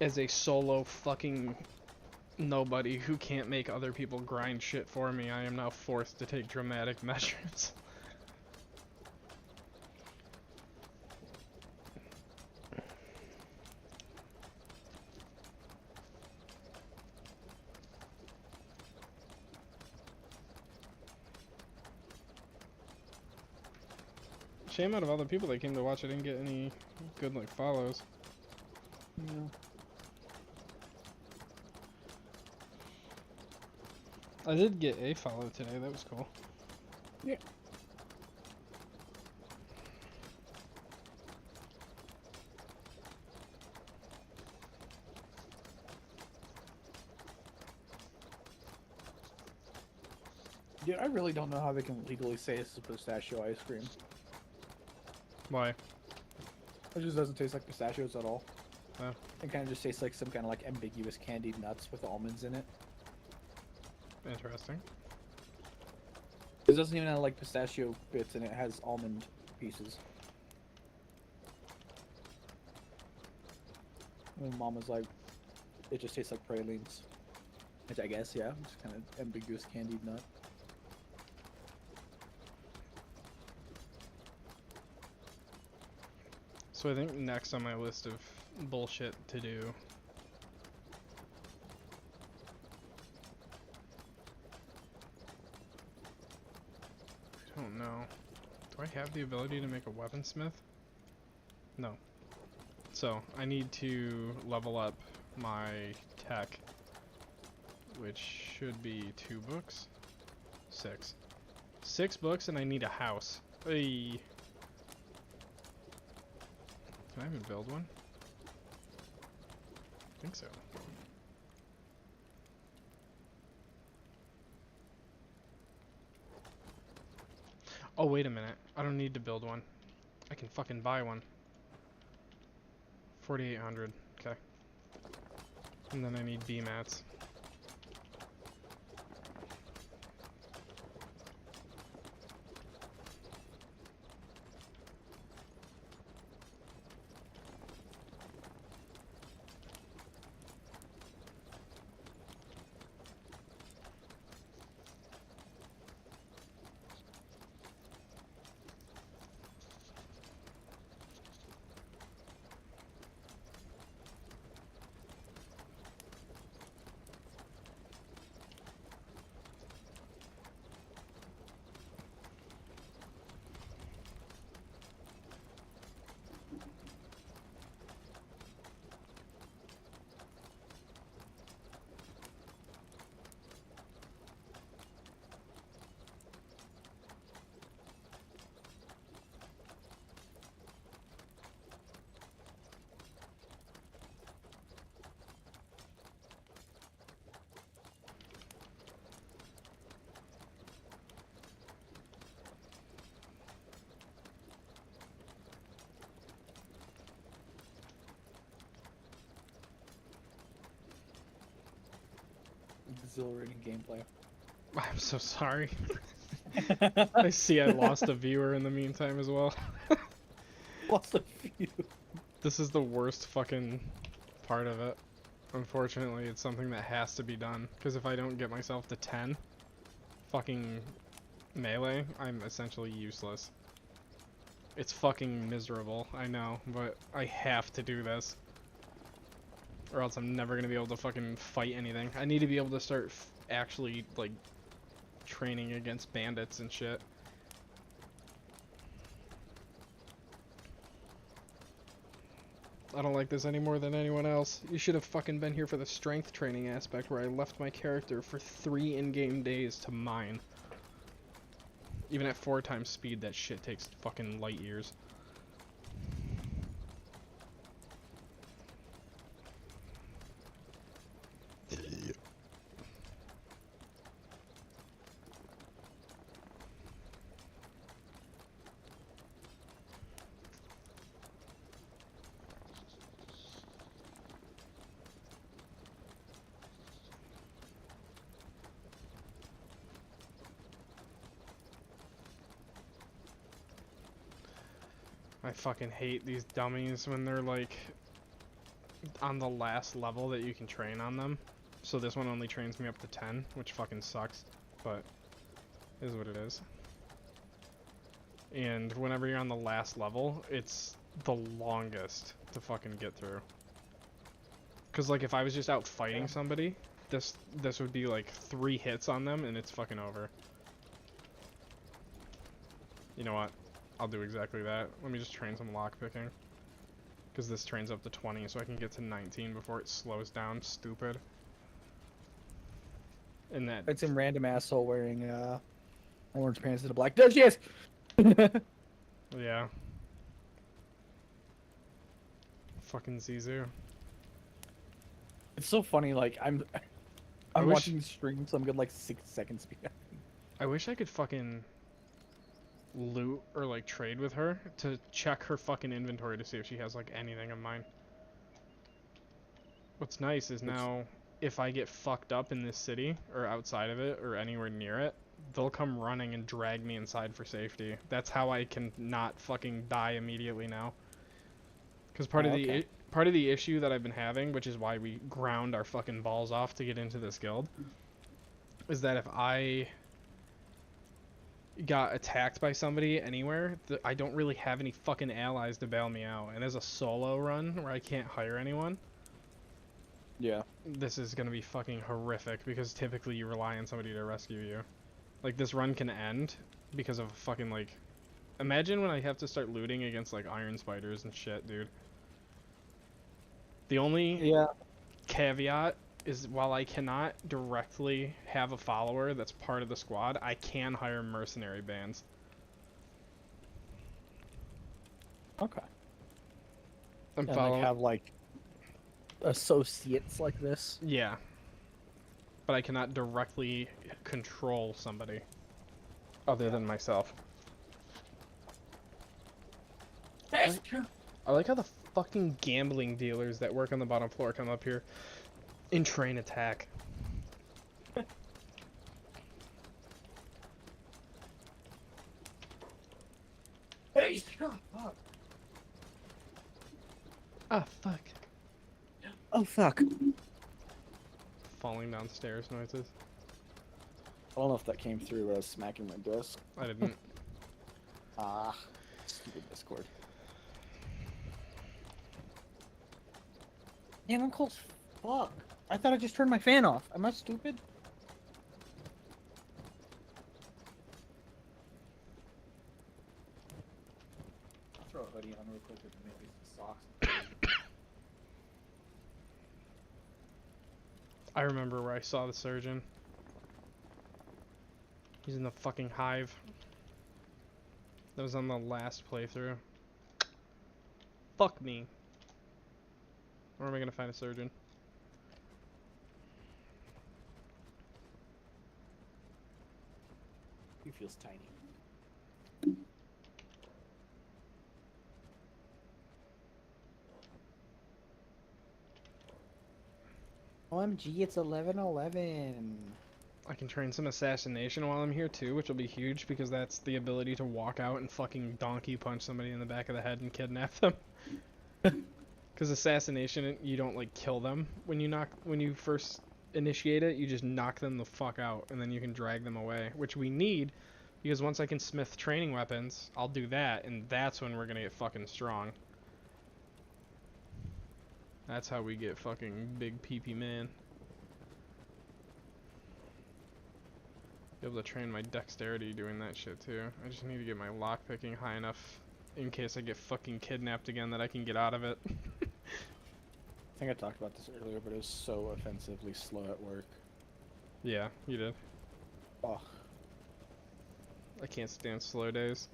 Speaker 1: As a solo fucking nobody who can't make other people grind shit for me, I am now forced to take dramatic measures. Shame out of all the people that came to watch, I didn't get any good, like, follows.
Speaker 3: Yeah.
Speaker 1: I did get a follow today, that was cool.
Speaker 3: Yeah. Dude, I really don't know how they can legally say this is pistachio ice cream.
Speaker 1: Why?
Speaker 3: It just doesn't taste like pistachios at all.
Speaker 1: Oh.
Speaker 3: It kind of just tastes like some kind of like ambiguous candied nuts with almonds in it.
Speaker 1: Interesting.
Speaker 3: It doesn't even have like pistachio bits in it. It has almond pieces. And Mom was like, it just tastes like pralines. Which I guess, yeah, it's kind of ambiguous candied nut.
Speaker 1: So I think next on my list of bullshit to do I don't know. Do I have the ability to make a weaponsmith? No. So I need to level up my tech, which should be 2 books? 6. 6 books and I need a house. Hey. Can I even build one? I think so. Oh, wait a minute. I don't need to build one. I can fucking buy one. 4,800. Okay. And then I need B mats.
Speaker 3: exhilarating gameplay.
Speaker 1: I'm so sorry. I see I lost a viewer in the meantime as well.
Speaker 3: Lost a few.
Speaker 1: This is the worst fucking part of it. Unfortunately, it's something that has to be done. Because if I don't get myself to 10 fucking melee, I'm essentially useless. It's fucking miserable, I know, but I have to do this. Or else I'm never gonna be able to fucking fight anything. I need to be able to start actually, like, training against bandits and shit. I don't like this any more than anyone else. You should have fucking been here for the strength training aspect where I left my character for 3 in-game days to mine. Even at 4 times speed, that shit takes fucking light years. I fucking hate these dummies when they're like on the last level that you can train on them. So this one only trains me up to 10, which fucking sucks, but is what it is. And whenever you're on the last level, it's the longest to fucking get through. Cause like if I was just out fighting somebody, this would be like 3 hits on them and it's fucking over. You know what? I'll do exactly that. Let me just train some lockpicking. Because this trains up to 20, so I can get to 19 before it slows down. Stupid. And that...
Speaker 3: It's some random asshole wearing orange pants and a black. There she is!
Speaker 1: Yeah. Fucking Zizu.
Speaker 3: It's so funny, like, I'm
Speaker 1: I wish-
Speaker 3: watching streams, so I'm getting like 6 seconds behind.
Speaker 1: I wish I could fucking loot or like trade with her to check her fucking inventory to see if she has like anything of mine. What's nice is now if I get fucked up in this city or outside of it or anywhere near it, they'll come running and drag me inside for safety. That's how I can not fucking die immediately now. Because part of the issue that I've been having, which is why we ground our fucking balls off to get into this guild, is that if I got attacked by somebody anywhere, I don't really have any fucking allies to bail me out. And as a solo run where I can't hire anyone,
Speaker 3: Yeah.
Speaker 1: this is gonna be fucking horrific because typically you rely on somebody to rescue you. Like this run can end because of fucking like, imagine when I have to start looting against like iron spiders and shit, dude. The only caveat is while I cannot directly have a follower that's part of the squad, I can hire mercenary bands.
Speaker 3: Okay.
Speaker 1: I'm
Speaker 3: And
Speaker 1: following.
Speaker 3: like have like associates like this.
Speaker 1: Yeah. But I cannot directly control somebody other than myself. I like how the fucking gambling dealers that work on the bottom floor come up here and train attack.
Speaker 5: Hey, shut up.
Speaker 1: Ah, fuck.
Speaker 3: Oh fuck.
Speaker 1: Falling downstairs noises.
Speaker 3: I don't know if that came through, but I was smacking my desk.
Speaker 1: I didn't.
Speaker 3: Ah, stupid Discord. Damn, I'm cold as fuck. I thought I just turned my fan off. Am I stupid? I'll throw a hoodie on real quick with maybe some socks.
Speaker 1: I remember where I saw the surgeon. He's in the fucking hive. That was on the last playthrough. Fuck me. Where am I gonna find a surgeon?
Speaker 3: He feels tiny. OMG, it's 11:11.
Speaker 1: I can train some assassination while I'm here too, which will be huge because that's the ability to walk out and fucking donkey punch somebody in the back of the head and kidnap them. Because assassination, you don't like kill them when you first initiate it. You just knock them the fuck out, and then you can drag them away, which we need because once I can smith training weapons, I'll do that, and that's when we're gonna get fucking strong. That's how we get fucking big PP man. Be able to train my dexterity doing that shit too. I just need to get my lockpicking high enough in case I get fucking kidnapped again that I can get out of it.
Speaker 3: I think I talked about this earlier, but it was so offensively slow at work.
Speaker 1: Yeah, you did.
Speaker 3: Oh.
Speaker 1: I can't stand slow days.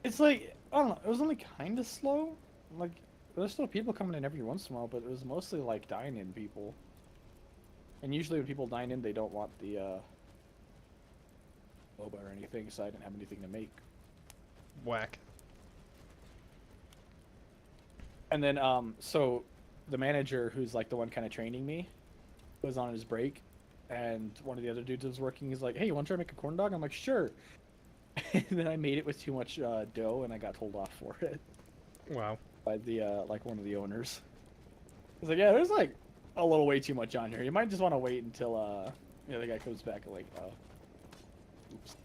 Speaker 3: It's like, I don't know, it was only kind of slow. Like, there's still people coming in every once in a while, but it was mostly like dine-in people. And usually when people dine in, they don't want the boba or anything, so I didn't have anything to make.
Speaker 1: Whack.
Speaker 3: And then, so the manager, who's like the one kind of training me, was on his break, and one of the other dudes was working. He's like, "Hey, you want to try to make a corn dog?" I'm like, "Sure." And then I made it with too much dough, and I got told off for it
Speaker 1: Wow.
Speaker 3: by the like one of the owners. He's like, "Yeah, there's like a little way too much on here. You might just want to wait until the guy comes back." And like, oops.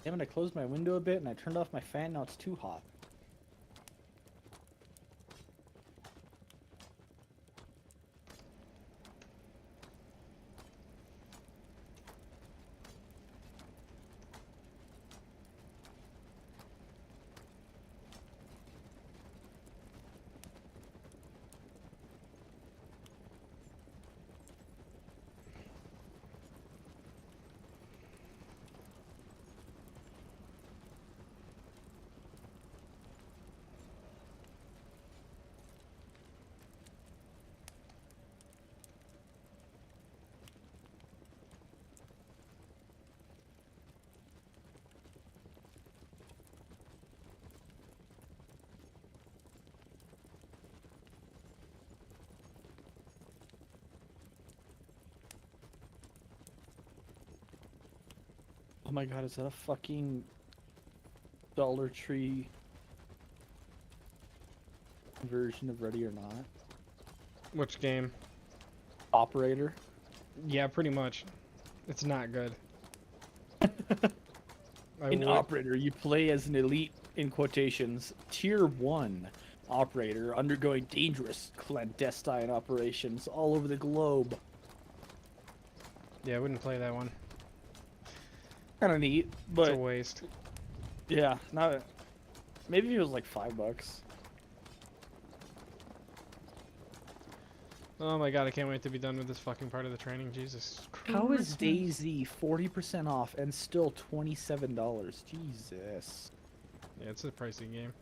Speaker 3: Damn it, I closed my window a bit and I turned off my fan. Now it's too hot. Oh my god, is that a fucking Dollar Tree version of Ready or Not?
Speaker 1: Which game?
Speaker 3: Operator?
Speaker 1: Yeah, pretty much. It's not good.
Speaker 3: In Operator, you play as an elite, in quotations, Tier 1 operator undergoing dangerous clandestine operations all over the globe.
Speaker 1: Yeah, I wouldn't play that one.
Speaker 3: Kind of neat,
Speaker 1: It's
Speaker 3: but
Speaker 1: a waste.
Speaker 3: yeah, not. Maybe it was like $5.
Speaker 1: Oh my god, I can't wait to be done with this fucking part of the training. Jesus Christ.
Speaker 3: How is DayZ 40% off and still $27? Jesus.
Speaker 1: Yeah, it's a pricey game.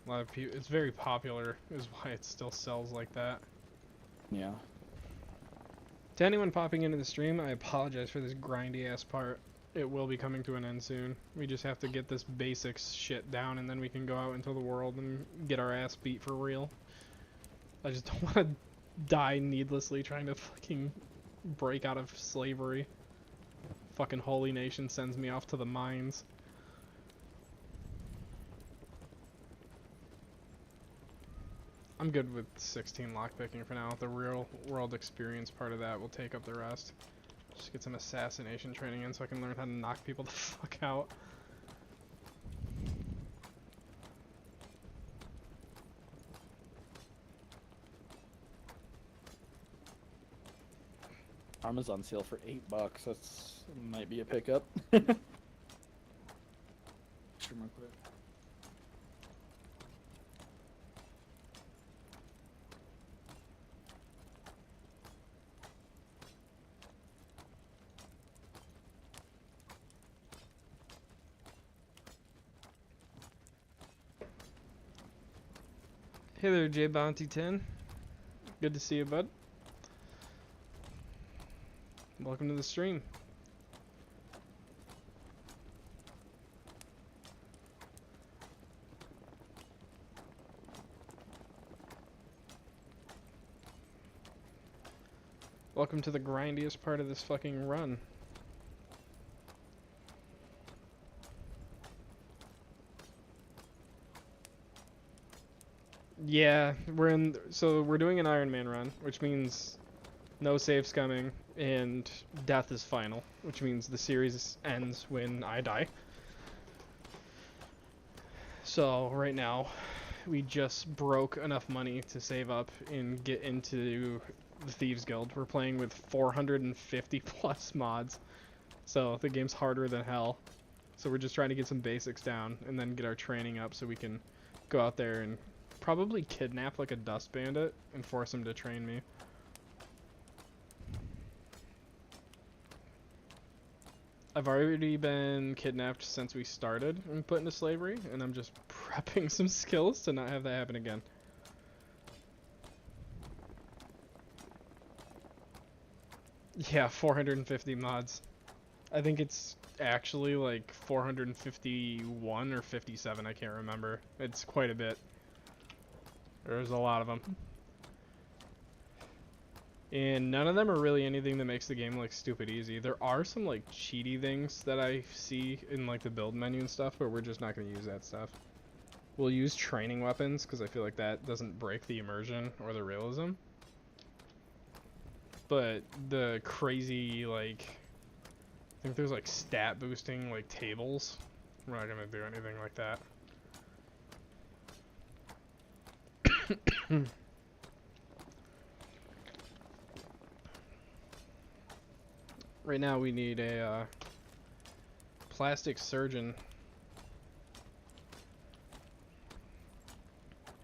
Speaker 1: A lot of people. It's very popular, is why it still sells like that.
Speaker 3: Yeah.
Speaker 1: To anyone popping into the stream, I apologize for this grindy ass part. It will be coming to an end soon. We just have to get this basics shit down, and then we can go out into the world and get our ass beat for real. I just don't want to die needlessly trying to fucking break out of slavery. Fucking Holy Nation sends me off to the mines. I'm good with 16 lockpicking for now. The real world experience part of that will take up the rest. Just get some assassination training in so I can learn how to knock people the fuck out.
Speaker 3: Arma's on sale for $8. That's might be a pickup. Sure, real quick.
Speaker 1: Hey there, J Bounty 10. Good to see you, bud. Welcome to the stream. Welcome to the grindiest part of this fucking run. Yeah, we're doing an Iron Man run, which means no saves coming, and death is final, which means the series ends when I die. So right now, we just broke enough money to save up and get into the Thieves Guild. We're playing with 450 plus mods, so the game's harder than hell. So we're just trying to get some basics down and then get our training up so we can go out there and probably kidnap like a dust bandit and force him to train me. I've already been kidnapped since we started and put into slavery, and I'm just prepping some skills to not have that happen again. Yeah, 450 mods. I think it's actually like 451 or 57, I can't remember. It's quite a bit. There's a lot of them. And none of them are really anything that makes the game like stupid easy. There are some like cheaty things that I see in like the build menu and stuff, but we're just not going to use that stuff. We'll use training weapons because I feel like that doesn't break the immersion or the realism. But the crazy like, I think there's like stat boosting like tables. We're not going to do anything like that. Right now we need a plastic surgeon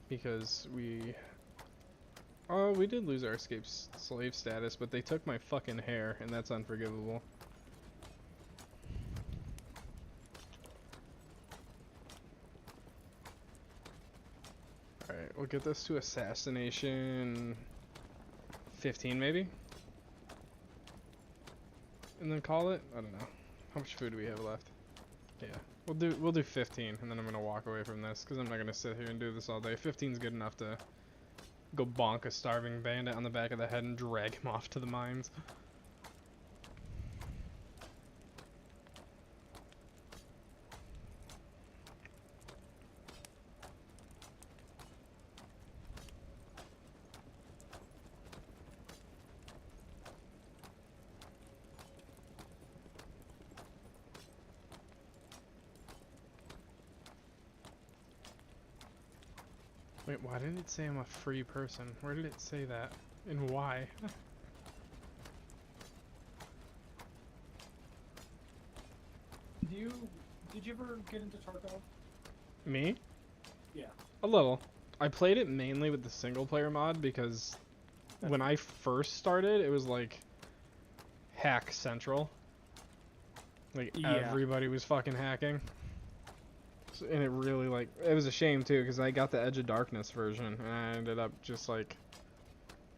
Speaker 1: because we did lose our escaped slave status, but they took my fucking hair and that's unforgivable. Alright, we'll get this to assassination 15 maybe? And then call it? I don't know. How much food do we have left? Yeah, we'll do 15 and then I'm gonna walk away from this because I'm not gonna sit here and do this all day. 15's good enough to go bonk a starving bandit on the back of the head and drag him off to the mines. Wait, why did it say I'm a free person? Where did it say that? And why?
Speaker 5: Did you ever get into Tarkov?
Speaker 1: Me?
Speaker 5: Yeah.
Speaker 1: A little. I played it mainly with the single player mod because when I first started, it was like hack central. Like everybody was fucking hacking. And it really like, it was a shame too because I got the Edge of Darkness version and I ended up just like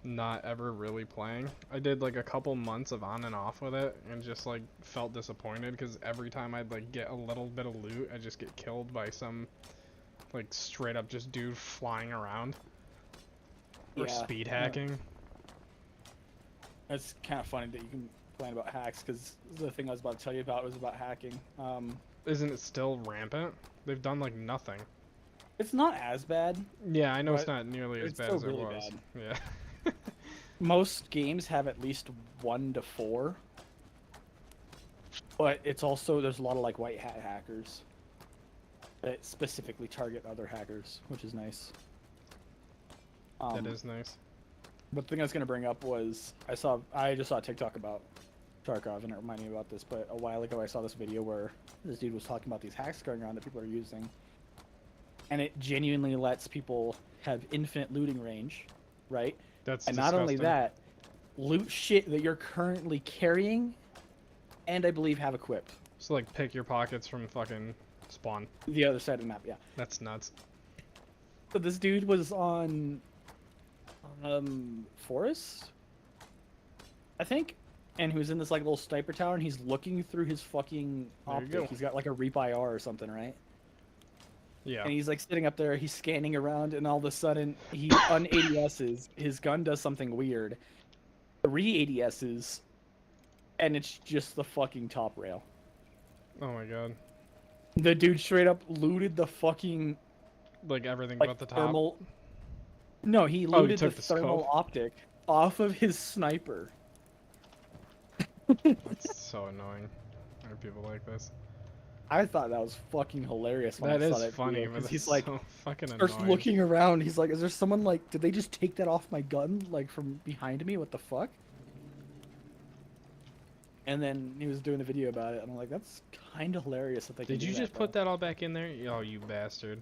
Speaker 1: not ever really playing. I did like a couple months of on and off with it and just like felt disappointed because every time I'd like get a little bit of loot, I'd just get killed by some like straight up just dude flying around or speed hacking.
Speaker 3: It's kind of funny that you can complain about hacks because the thing I was about to tell you about was about hacking.
Speaker 1: Isn't it still rampant? They've done like nothing.
Speaker 3: It's not as bad.
Speaker 1: Yeah, I know it's not nearly as
Speaker 3: it's
Speaker 1: bad
Speaker 3: still
Speaker 1: as it
Speaker 3: really
Speaker 1: was.
Speaker 3: bad.
Speaker 1: Yeah.
Speaker 3: Most games have at least 1 to 4. But it's also, there's a lot of like white hat hackers that specifically target other hackers, which is nice.
Speaker 1: That is nice.
Speaker 3: But the thing I was going to bring up was, I just saw a TikTok about Tarkov, and it reminded me about this, but a while ago I saw this video where this dude was talking about these hacks going around that people are using. And it genuinely lets people have infinite looting range, right?
Speaker 1: That's
Speaker 3: and
Speaker 1: disgusting.
Speaker 3: not only that, loot shit that you're currently carrying, and I believe have equipped.
Speaker 1: So like pick your pockets from fucking spawn.
Speaker 3: The other side of the map, yeah.
Speaker 1: That's nuts.
Speaker 3: So this dude was on Forest, I think, and he was in this like little sniper tower, and he's looking through his fucking
Speaker 1: There you
Speaker 3: optic.
Speaker 1: go.
Speaker 3: He's got like a Reap IR or something, right?
Speaker 1: Yeah.
Speaker 3: And he's like sitting up there, he's scanning around, and all of a sudden he un-ADSs. His gun does something weird. Re-ADSs, and it's just the fucking top rail.
Speaker 1: Oh my god.
Speaker 3: The dude straight up looted the fucking
Speaker 1: Like everything
Speaker 3: like
Speaker 1: but the top.
Speaker 3: thermal. No, he
Speaker 1: Oh, he
Speaker 3: looted the
Speaker 1: took the
Speaker 3: thermal
Speaker 1: scope?
Speaker 3: optic off of his sniper.
Speaker 1: That's so annoying. Why are people like this?
Speaker 3: I thought that was fucking hilarious when
Speaker 1: That
Speaker 3: I saw
Speaker 1: is
Speaker 3: that
Speaker 1: funny,
Speaker 3: video,
Speaker 1: but
Speaker 3: 'cause
Speaker 1: it's
Speaker 3: he's like
Speaker 1: so fucking
Speaker 3: starts
Speaker 1: annoying.
Speaker 3: looking around. He's like, "Is there someone like? Did they just take that off my gun like from behind me? What the fuck?" And then he was doing a video about it, and I'm like, "That's kind of hilarious that they can
Speaker 1: Did
Speaker 3: do
Speaker 1: you
Speaker 3: that,
Speaker 1: just put
Speaker 3: though."
Speaker 1: that all back in there? Oh, you bastard.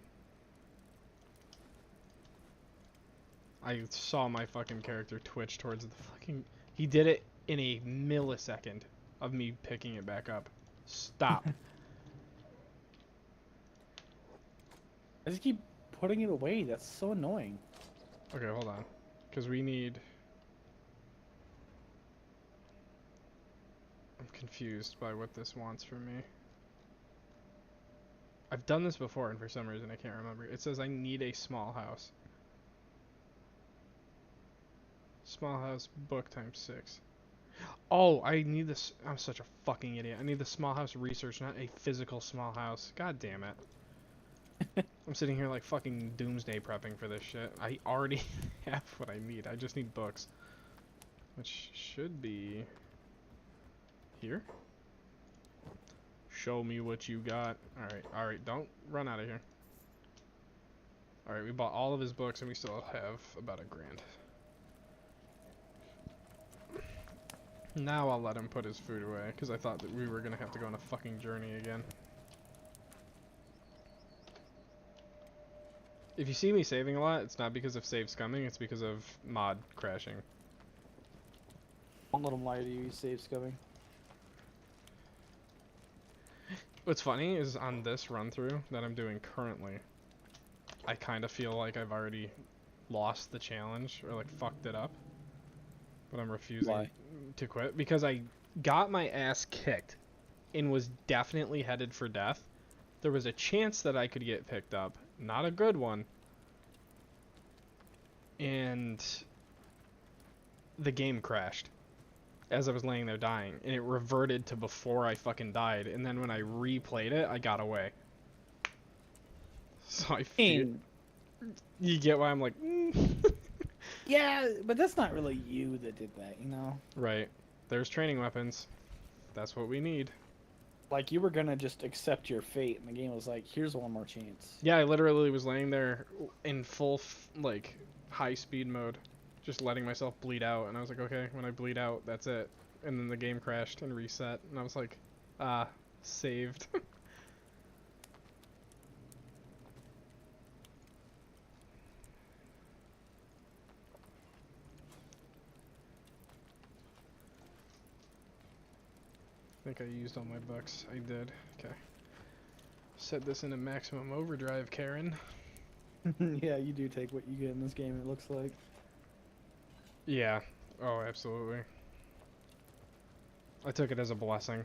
Speaker 1: I saw my fucking character twitch towards the fucking... He did it in a millisecond of me picking it back up. Stop.
Speaker 3: I just keep putting it away. That's so annoying.
Speaker 1: Okay, hold on. Because we need... I'm confused by what this wants from me. I've done this before, and for some reason I can't remember. It says I need a small house. Small house book times 6. Oh, I need this. I'm such a fucking idiot. I need the small house research, not a physical small house. God damn it. I'm sitting here like fucking doomsday prepping for this shit. I already have what I need. I just need books. Which should be here. Show me what you got. Alright, don't run out of here. Alright, we bought all of his books and we still have about $1,000. Now I'll let him put his food away, because I thought that we were gonna have to go on a fucking journey again. If you see me saving a lot, it's not because of save scumming, it's because of mod crashing.
Speaker 3: Don't let him lie to you. He saves coming.
Speaker 1: What's funny is on this run through that I'm doing currently, I kind of feel like I've already lost the challenge, or like fucked it up. But I'm refusing
Speaker 3: Why?
Speaker 1: to quit because I got my ass kicked and was definitely headed for death. There was a chance that I could get picked up, not a good one. And the game crashed as I was laying there dying, and it reverted to before I fucking died, and then when I replayed it, I got away. So I feel... You get why I'm like...
Speaker 3: Yeah, but that's not really you that did that, you know?
Speaker 1: Right. There's training weapons. That's what we need.
Speaker 3: Like, you were gonna just accept your fate, and the game was like, here's one more chance.
Speaker 1: Yeah, I literally was laying there in full, like, high-speed mode, just letting myself bleed out, and I was like, okay, when I bleed out, that's it. And then the game crashed and reset, and I was like, saved. I think I used all my bucks. I did. Okay. Set this into maximum overdrive, Karen.
Speaker 3: Yeah, you do take what you get in this game, it looks like.
Speaker 1: Yeah. Oh, absolutely. I took it as a blessing.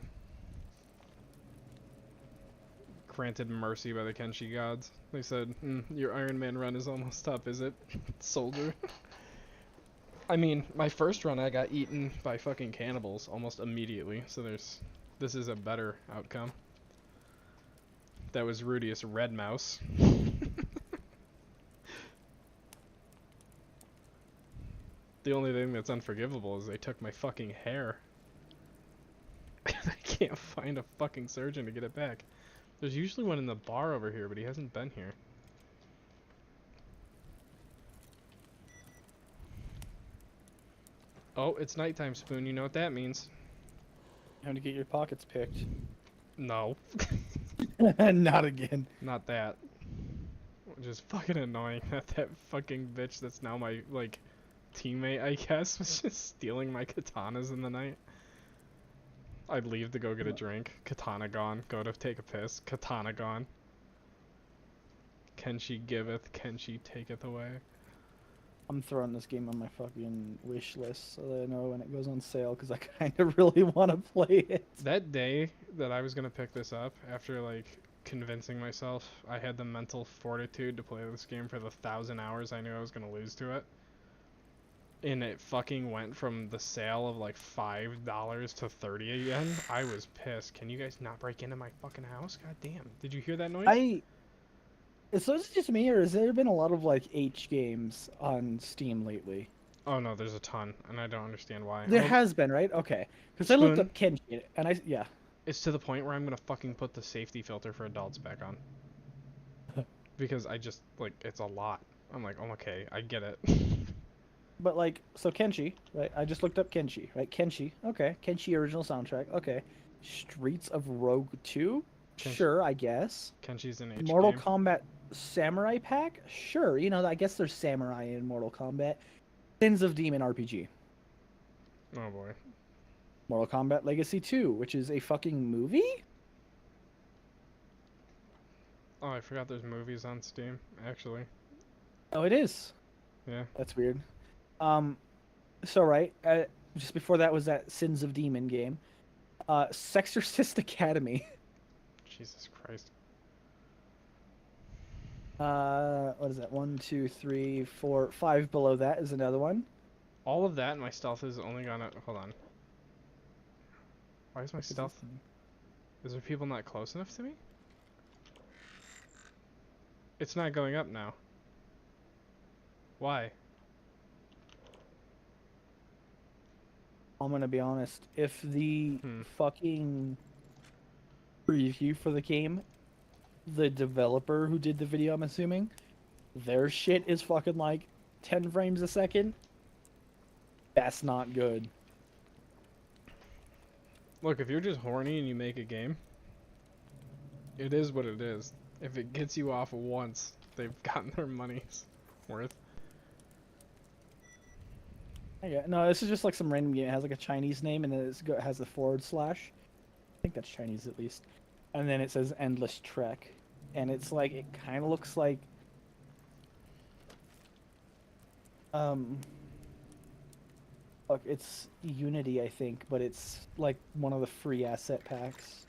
Speaker 1: Granted mercy by the Kenshi gods. They said, your Iron Man run is almost up, is it, soldier? I mean, my first run I got eaten by fucking cannibals almost immediately, so this is a better outcome. That was Rudius Red Mouse. The only thing that's unforgivable is they took my fucking hair. I can't find a fucking surgeon to get it back. There's usually one in the bar over here, but he hasn't been here. Oh, it's nighttime, Spoon. You know what that means.
Speaker 3: Time to get your pockets picked.
Speaker 1: No.
Speaker 3: Not again.
Speaker 1: Not that. Which is fucking annoying that that fucking bitch that's now my, like, teammate, I guess, was just stealing my katanas in the night. I'd leave to go get a drink. Katana gone. Go to take a piss. Katana gone. Kenshi giveth, Kenshi taketh away.
Speaker 3: I'm throwing this game on my fucking wish list so that I know when it goes on sale because I kind of really want to play it.
Speaker 1: That day that I was gonna pick this up, after like convincing myself I had the mental fortitude to play this game for the 1,000 hours I knew I was gonna lose to it, and it fucking went from the sale of like $5 to 30 again, I was pissed. Can you guys not break into my fucking house? God damn. Did you hear that noise?
Speaker 3: So is it just me, or has there been a lot of like H games on Steam lately?
Speaker 1: Oh no, there's a ton, and I don't understand why.
Speaker 3: There
Speaker 1: Oh,
Speaker 3: has been, right? Okay, because I looked
Speaker 1: Spoon?
Speaker 3: up Kenshi, and yeah.
Speaker 1: It's to the point where I'm gonna fucking put the safety filter for adults back on. Because I just, like, it's a lot. I'm like, oh, okay, I get it.
Speaker 3: But like, so Kenshi, right? I just looked up Kenshi, right? Kenshi, okay. Kenshi original soundtrack, okay. Streets of Rogue 2,
Speaker 1: Kenshi-
Speaker 3: sure, I guess.
Speaker 1: Kenchi's an H
Speaker 3: Mortal
Speaker 1: game.
Speaker 3: Kombat Samurai Pack, sure. You know, I guess there's samurai in Mortal Kombat. Sins of Demon RPG.
Speaker 1: Oh boy.
Speaker 3: Mortal Kombat Legacy 2, which is a fucking movie?
Speaker 1: Oh, I forgot there's movies on Steam, actually.
Speaker 3: Oh, it is.
Speaker 1: Yeah.
Speaker 3: That's weird. So right, just before that was that Sins of Demon game. Sexorcist Academy.
Speaker 1: Jesus Christ.
Speaker 3: What is that? 1, 2, 3, 4, 5 below that is another one.
Speaker 1: All of that and my stealth is only gonna... Hold on. Why is my stealth... Is there people not close enough to me? It's not going up now. Why?
Speaker 3: I'm gonna be honest. If the
Speaker 1: Hmm.
Speaker 3: fucking preview for the game, the developer who did the video, I'm assuming, their shit is fucking like 10 frames a second, that's not good.
Speaker 1: Look, if you're just horny and you make a game, it is what it is. If it gets you off once, they've gotten their money's worth.
Speaker 3: Okay, no, this is just like some random game. It has like a Chinese name and then it has a / I think that's Chinese at least. And then it says Endless Trek. And it's like, it kind of looks like... Look, it's Unity, I think, but it's like one of the free asset packs.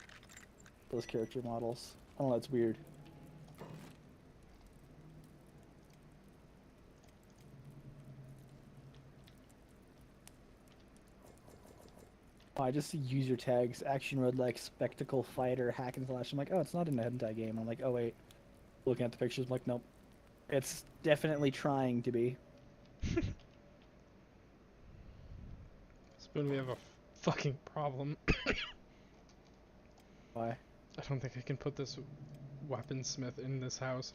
Speaker 3: Those character models. I don't know, it's weird. Oh, I just see user tags, action roguelike, spectacle fighter, hack and slash. I'm like, oh, it's not an hentai game. I'm like, oh wait. Looking at the pictures, I'm like, nope. It's definitely trying to be.
Speaker 1: Spoon, we have a fucking problem.
Speaker 3: Why?
Speaker 1: I don't think I can put this weaponsmith in this house.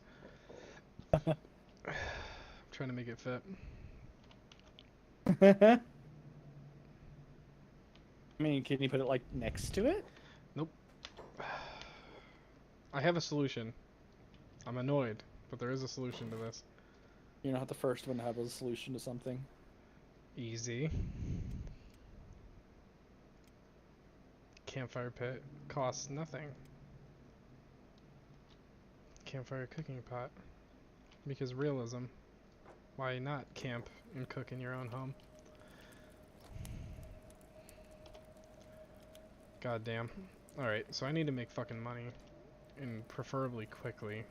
Speaker 1: I'm trying to make it fit.
Speaker 3: I mean, can you put it like next to it?
Speaker 1: Nope. I have a solution. I'm annoyed, but there is a solution to this.
Speaker 3: You're not the first one to have a solution to something.
Speaker 1: Easy. Campfire pit costs nothing. Campfire cooking pot. Because realism. Why not camp and cook in your own home? God damn. Alright, so I need to make fucking money. And preferably quickly.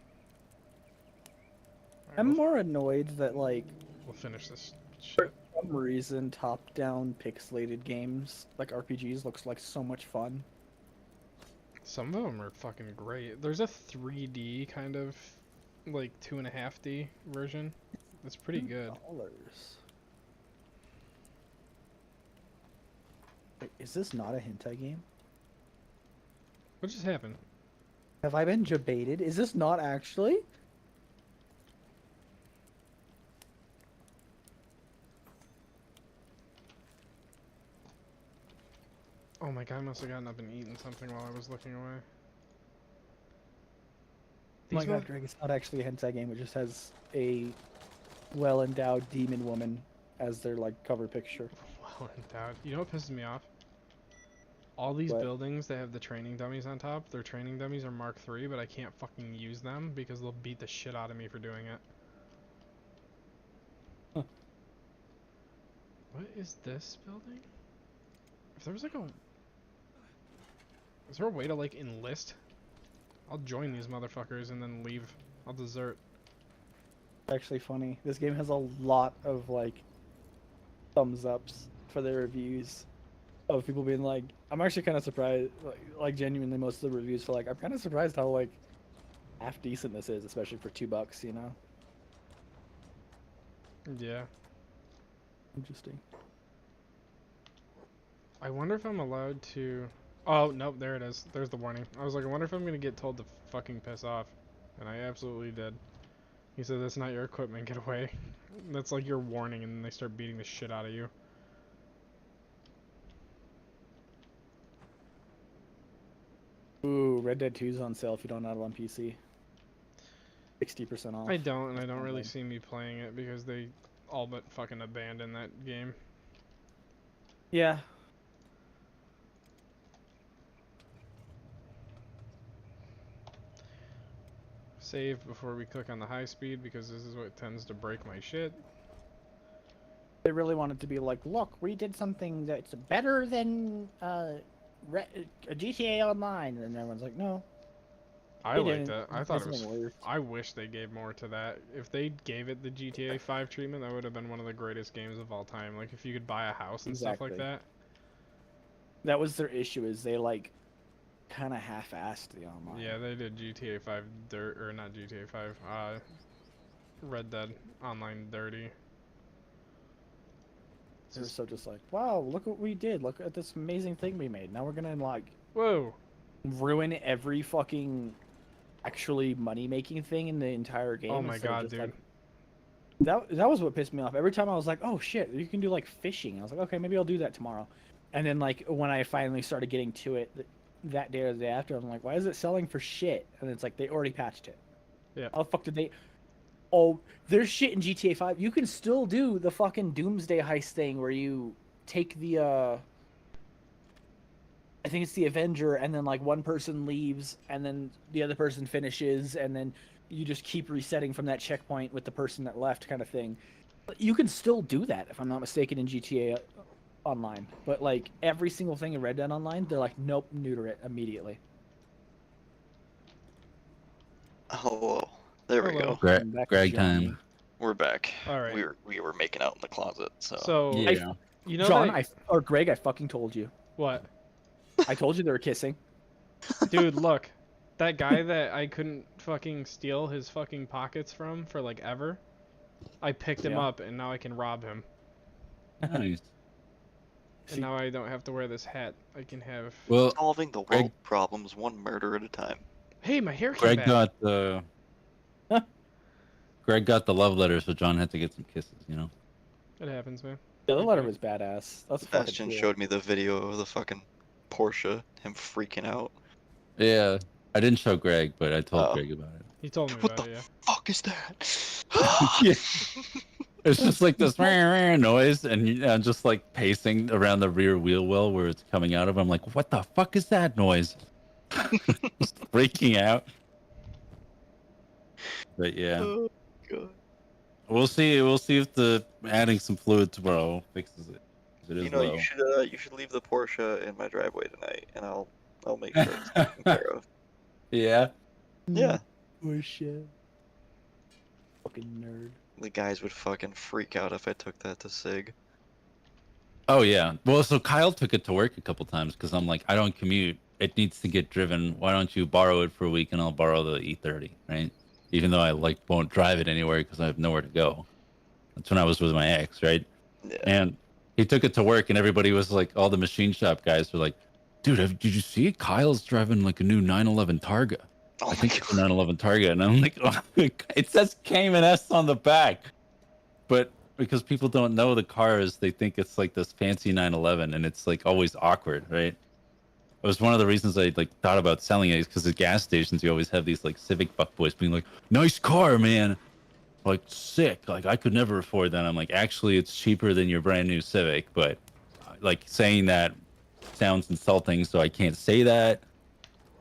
Speaker 1: Alright,
Speaker 3: I'm more annoyed that, like,
Speaker 1: we'll finish this shit.
Speaker 3: for some reason, top-down pixelated games, like RPGs, looks like so much fun.
Speaker 1: Some of them are fucking great. There's a 3D kind of, like, 2.5D version. That's pretty good.
Speaker 3: $2. Wait, is this not a hentai game?
Speaker 1: What just happened?
Speaker 3: Have I been debated? Is this not actually?
Speaker 1: Oh my god, I must have gotten up and eaten something while I was looking away.
Speaker 3: Oh my
Speaker 1: These
Speaker 3: god, Greg, it's not actually a hentai game. It just has a well-endowed demon woman as their, like, cover picture.
Speaker 1: Well endowed. You know what pisses me off? All these
Speaker 3: What?
Speaker 1: buildings that have the training dummies on top, their training dummies are Mark III, but I can't fucking use them because they'll beat the shit out of me for doing it.
Speaker 3: Huh.
Speaker 1: What is this building? If there was like a... Is there a way to like enlist? I'll join these motherfuckers and then leave. I'll desert.
Speaker 3: Actually funny. This game has a lot of like thumbs ups for their reviews of people being like, I'm actually kind of surprised, like genuinely most of the reviews for like, I'm kind of surprised how like half decent this is, especially for $2, you know?
Speaker 1: Yeah.
Speaker 3: Interesting.
Speaker 1: I wonder if I'm allowed to... Oh, nope, there it is. There's the warning. I was like, I wonder if I'm gonna get told to fucking piss off. And I absolutely did. He said, that's not your equipment, get away. That's like your warning, and then they start beating the shit out of you.
Speaker 3: Ooh, Red Dead 2's on sale if you don't have it on PC. 60% off.
Speaker 1: I don't, and I don't
Speaker 3: Not
Speaker 1: really
Speaker 3: bad.
Speaker 1: see me playing it because they all but fucking abandoned that game.
Speaker 3: Yeah.
Speaker 1: Save before we click on the high speed because this is what tends to break my shit.
Speaker 3: They really wanted to be like, look, we did something that's better than GTA Online, and everyone's like, no.
Speaker 1: I
Speaker 3: They
Speaker 1: liked
Speaker 3: didn't.
Speaker 1: it. I thought it was.
Speaker 3: Doesn't work.
Speaker 1: I wish they gave more to that. If they gave it the GTA 5 treatment, that would have been one of the greatest games of all time. Like if you could buy a house and stuff like
Speaker 3: Exactly.
Speaker 1: that.
Speaker 3: That was their issue, is they like kind of half-assed the online.
Speaker 1: Yeah, they did GTA 5 dirt, or not GTA 5. Red Dead Online dirty.
Speaker 3: They're so just like, wow, look what we did. Look at this amazing thing we made. Now we're gonna like
Speaker 1: Whoa.
Speaker 3: ruin every fucking actually money-making thing in the entire game.
Speaker 1: Oh my
Speaker 3: instead of
Speaker 1: god,
Speaker 3: just,
Speaker 1: dude.
Speaker 3: like, that was what pissed me off. Every time I was like, oh shit, you can do like fishing. I was like, okay, maybe I'll do that tomorrow. And then like when I finally started getting to it that day or the day after, I'm like, why is it selling for shit? And it's like they already patched it.
Speaker 1: Yeah.
Speaker 3: How the fuck did they? Oh, there's shit in GTA 5. You can still do the fucking Doomsday heist thing where you take the I think it's the Avenger, and then like one person leaves and then the other person finishes, and then you just keep resetting from that checkpoint with the person that left, kind of thing. You can still do that if I'm not mistaken in GTA Online. But like every single thing in Red Dead Online, they're like, nope, neuter it immediately.
Speaker 6: Oh, there we
Speaker 1: Hello.
Speaker 6: go.
Speaker 3: Welcome back,
Speaker 8: Greg
Speaker 3: Johnny.
Speaker 8: time.
Speaker 6: We're back.
Speaker 1: All right.
Speaker 6: We were making out in the closet. So,
Speaker 1: So,
Speaker 8: Yeah.
Speaker 1: you know
Speaker 3: John,
Speaker 1: that...
Speaker 3: or Greg, I fucking told you.
Speaker 1: What?
Speaker 3: I told you they were kissing.
Speaker 1: Dude, look. That guy that I couldn't fucking steal his fucking pockets from for like ever, I picked him
Speaker 3: Yeah.
Speaker 1: up and now I can rob him.
Speaker 8: Nice.
Speaker 1: And now I don't have to wear this hat. I can have...
Speaker 8: Well,
Speaker 6: solving the
Speaker 8: Greg-
Speaker 6: world problems one murder at a time.
Speaker 1: Hey, my hair came
Speaker 8: Greg
Speaker 1: back.
Speaker 8: got the. Greg got the love letter, so John had to get some kisses. You know.
Speaker 1: It happens, man.
Speaker 3: The other letter was badass. That's fucking
Speaker 6: Bastion
Speaker 3: cool.
Speaker 6: showed me the video of the fucking Porsche, him freaking out.
Speaker 8: Yeah. I didn't show Greg, but I told
Speaker 6: Oh.
Speaker 8: Greg about it.
Speaker 1: He told me
Speaker 6: What
Speaker 1: about
Speaker 6: the
Speaker 1: it, yeah.
Speaker 6: fuck is that?
Speaker 8: Yeah. It's just like this noise, and I'm just like pacing around the rear wheel well where it's coming out of. I'm like, what the fuck is that noise? Just freaking out. But yeah,
Speaker 6: Oh, God.
Speaker 8: we'll see. We'll see if the adding some fluid tomorrow fixes it. 'Cause it is
Speaker 6: You know,
Speaker 8: low.
Speaker 6: you should leave the Porsche in my driveway tonight, and I'll make sure it's taken care of.
Speaker 8: Yeah.
Speaker 6: Yeah,
Speaker 3: Oh shit. Fucking nerd.
Speaker 6: the guys would fucking freak out if I took that to Sig.
Speaker 8: Oh yeah. Well, so Kyle took it to work a couple times because I'm like, I don't commute. It needs to get driven. Why don't you borrow it for a week and I'll borrow the E30, right? Even though I like won't drive it anywhere because I have nowhere to go. That's when I was with my ex, right?
Speaker 6: Yeah.
Speaker 8: And he took it to work, and everybody was like, all the machine shop guys were like, dude, did you see it? Kyle's driving like a new 911 Targa.
Speaker 6: Oh
Speaker 8: I
Speaker 6: my
Speaker 8: think it's a
Speaker 6: God.
Speaker 8: 911 Targa. And I'm like, oh, it says Cayman S on the back. But because people don't know the cars, they think it's like this fancy 911, and it's like always awkward, right? It was one of the reasons I like thought about selling it, is because at gas stations you always have these like Civic buck boys being like, nice car, man. Like, sick. Like, I could never afford that. I'm like, actually, it's cheaper than your brand new Civic, but like saying that sounds insulting, so I can't say that.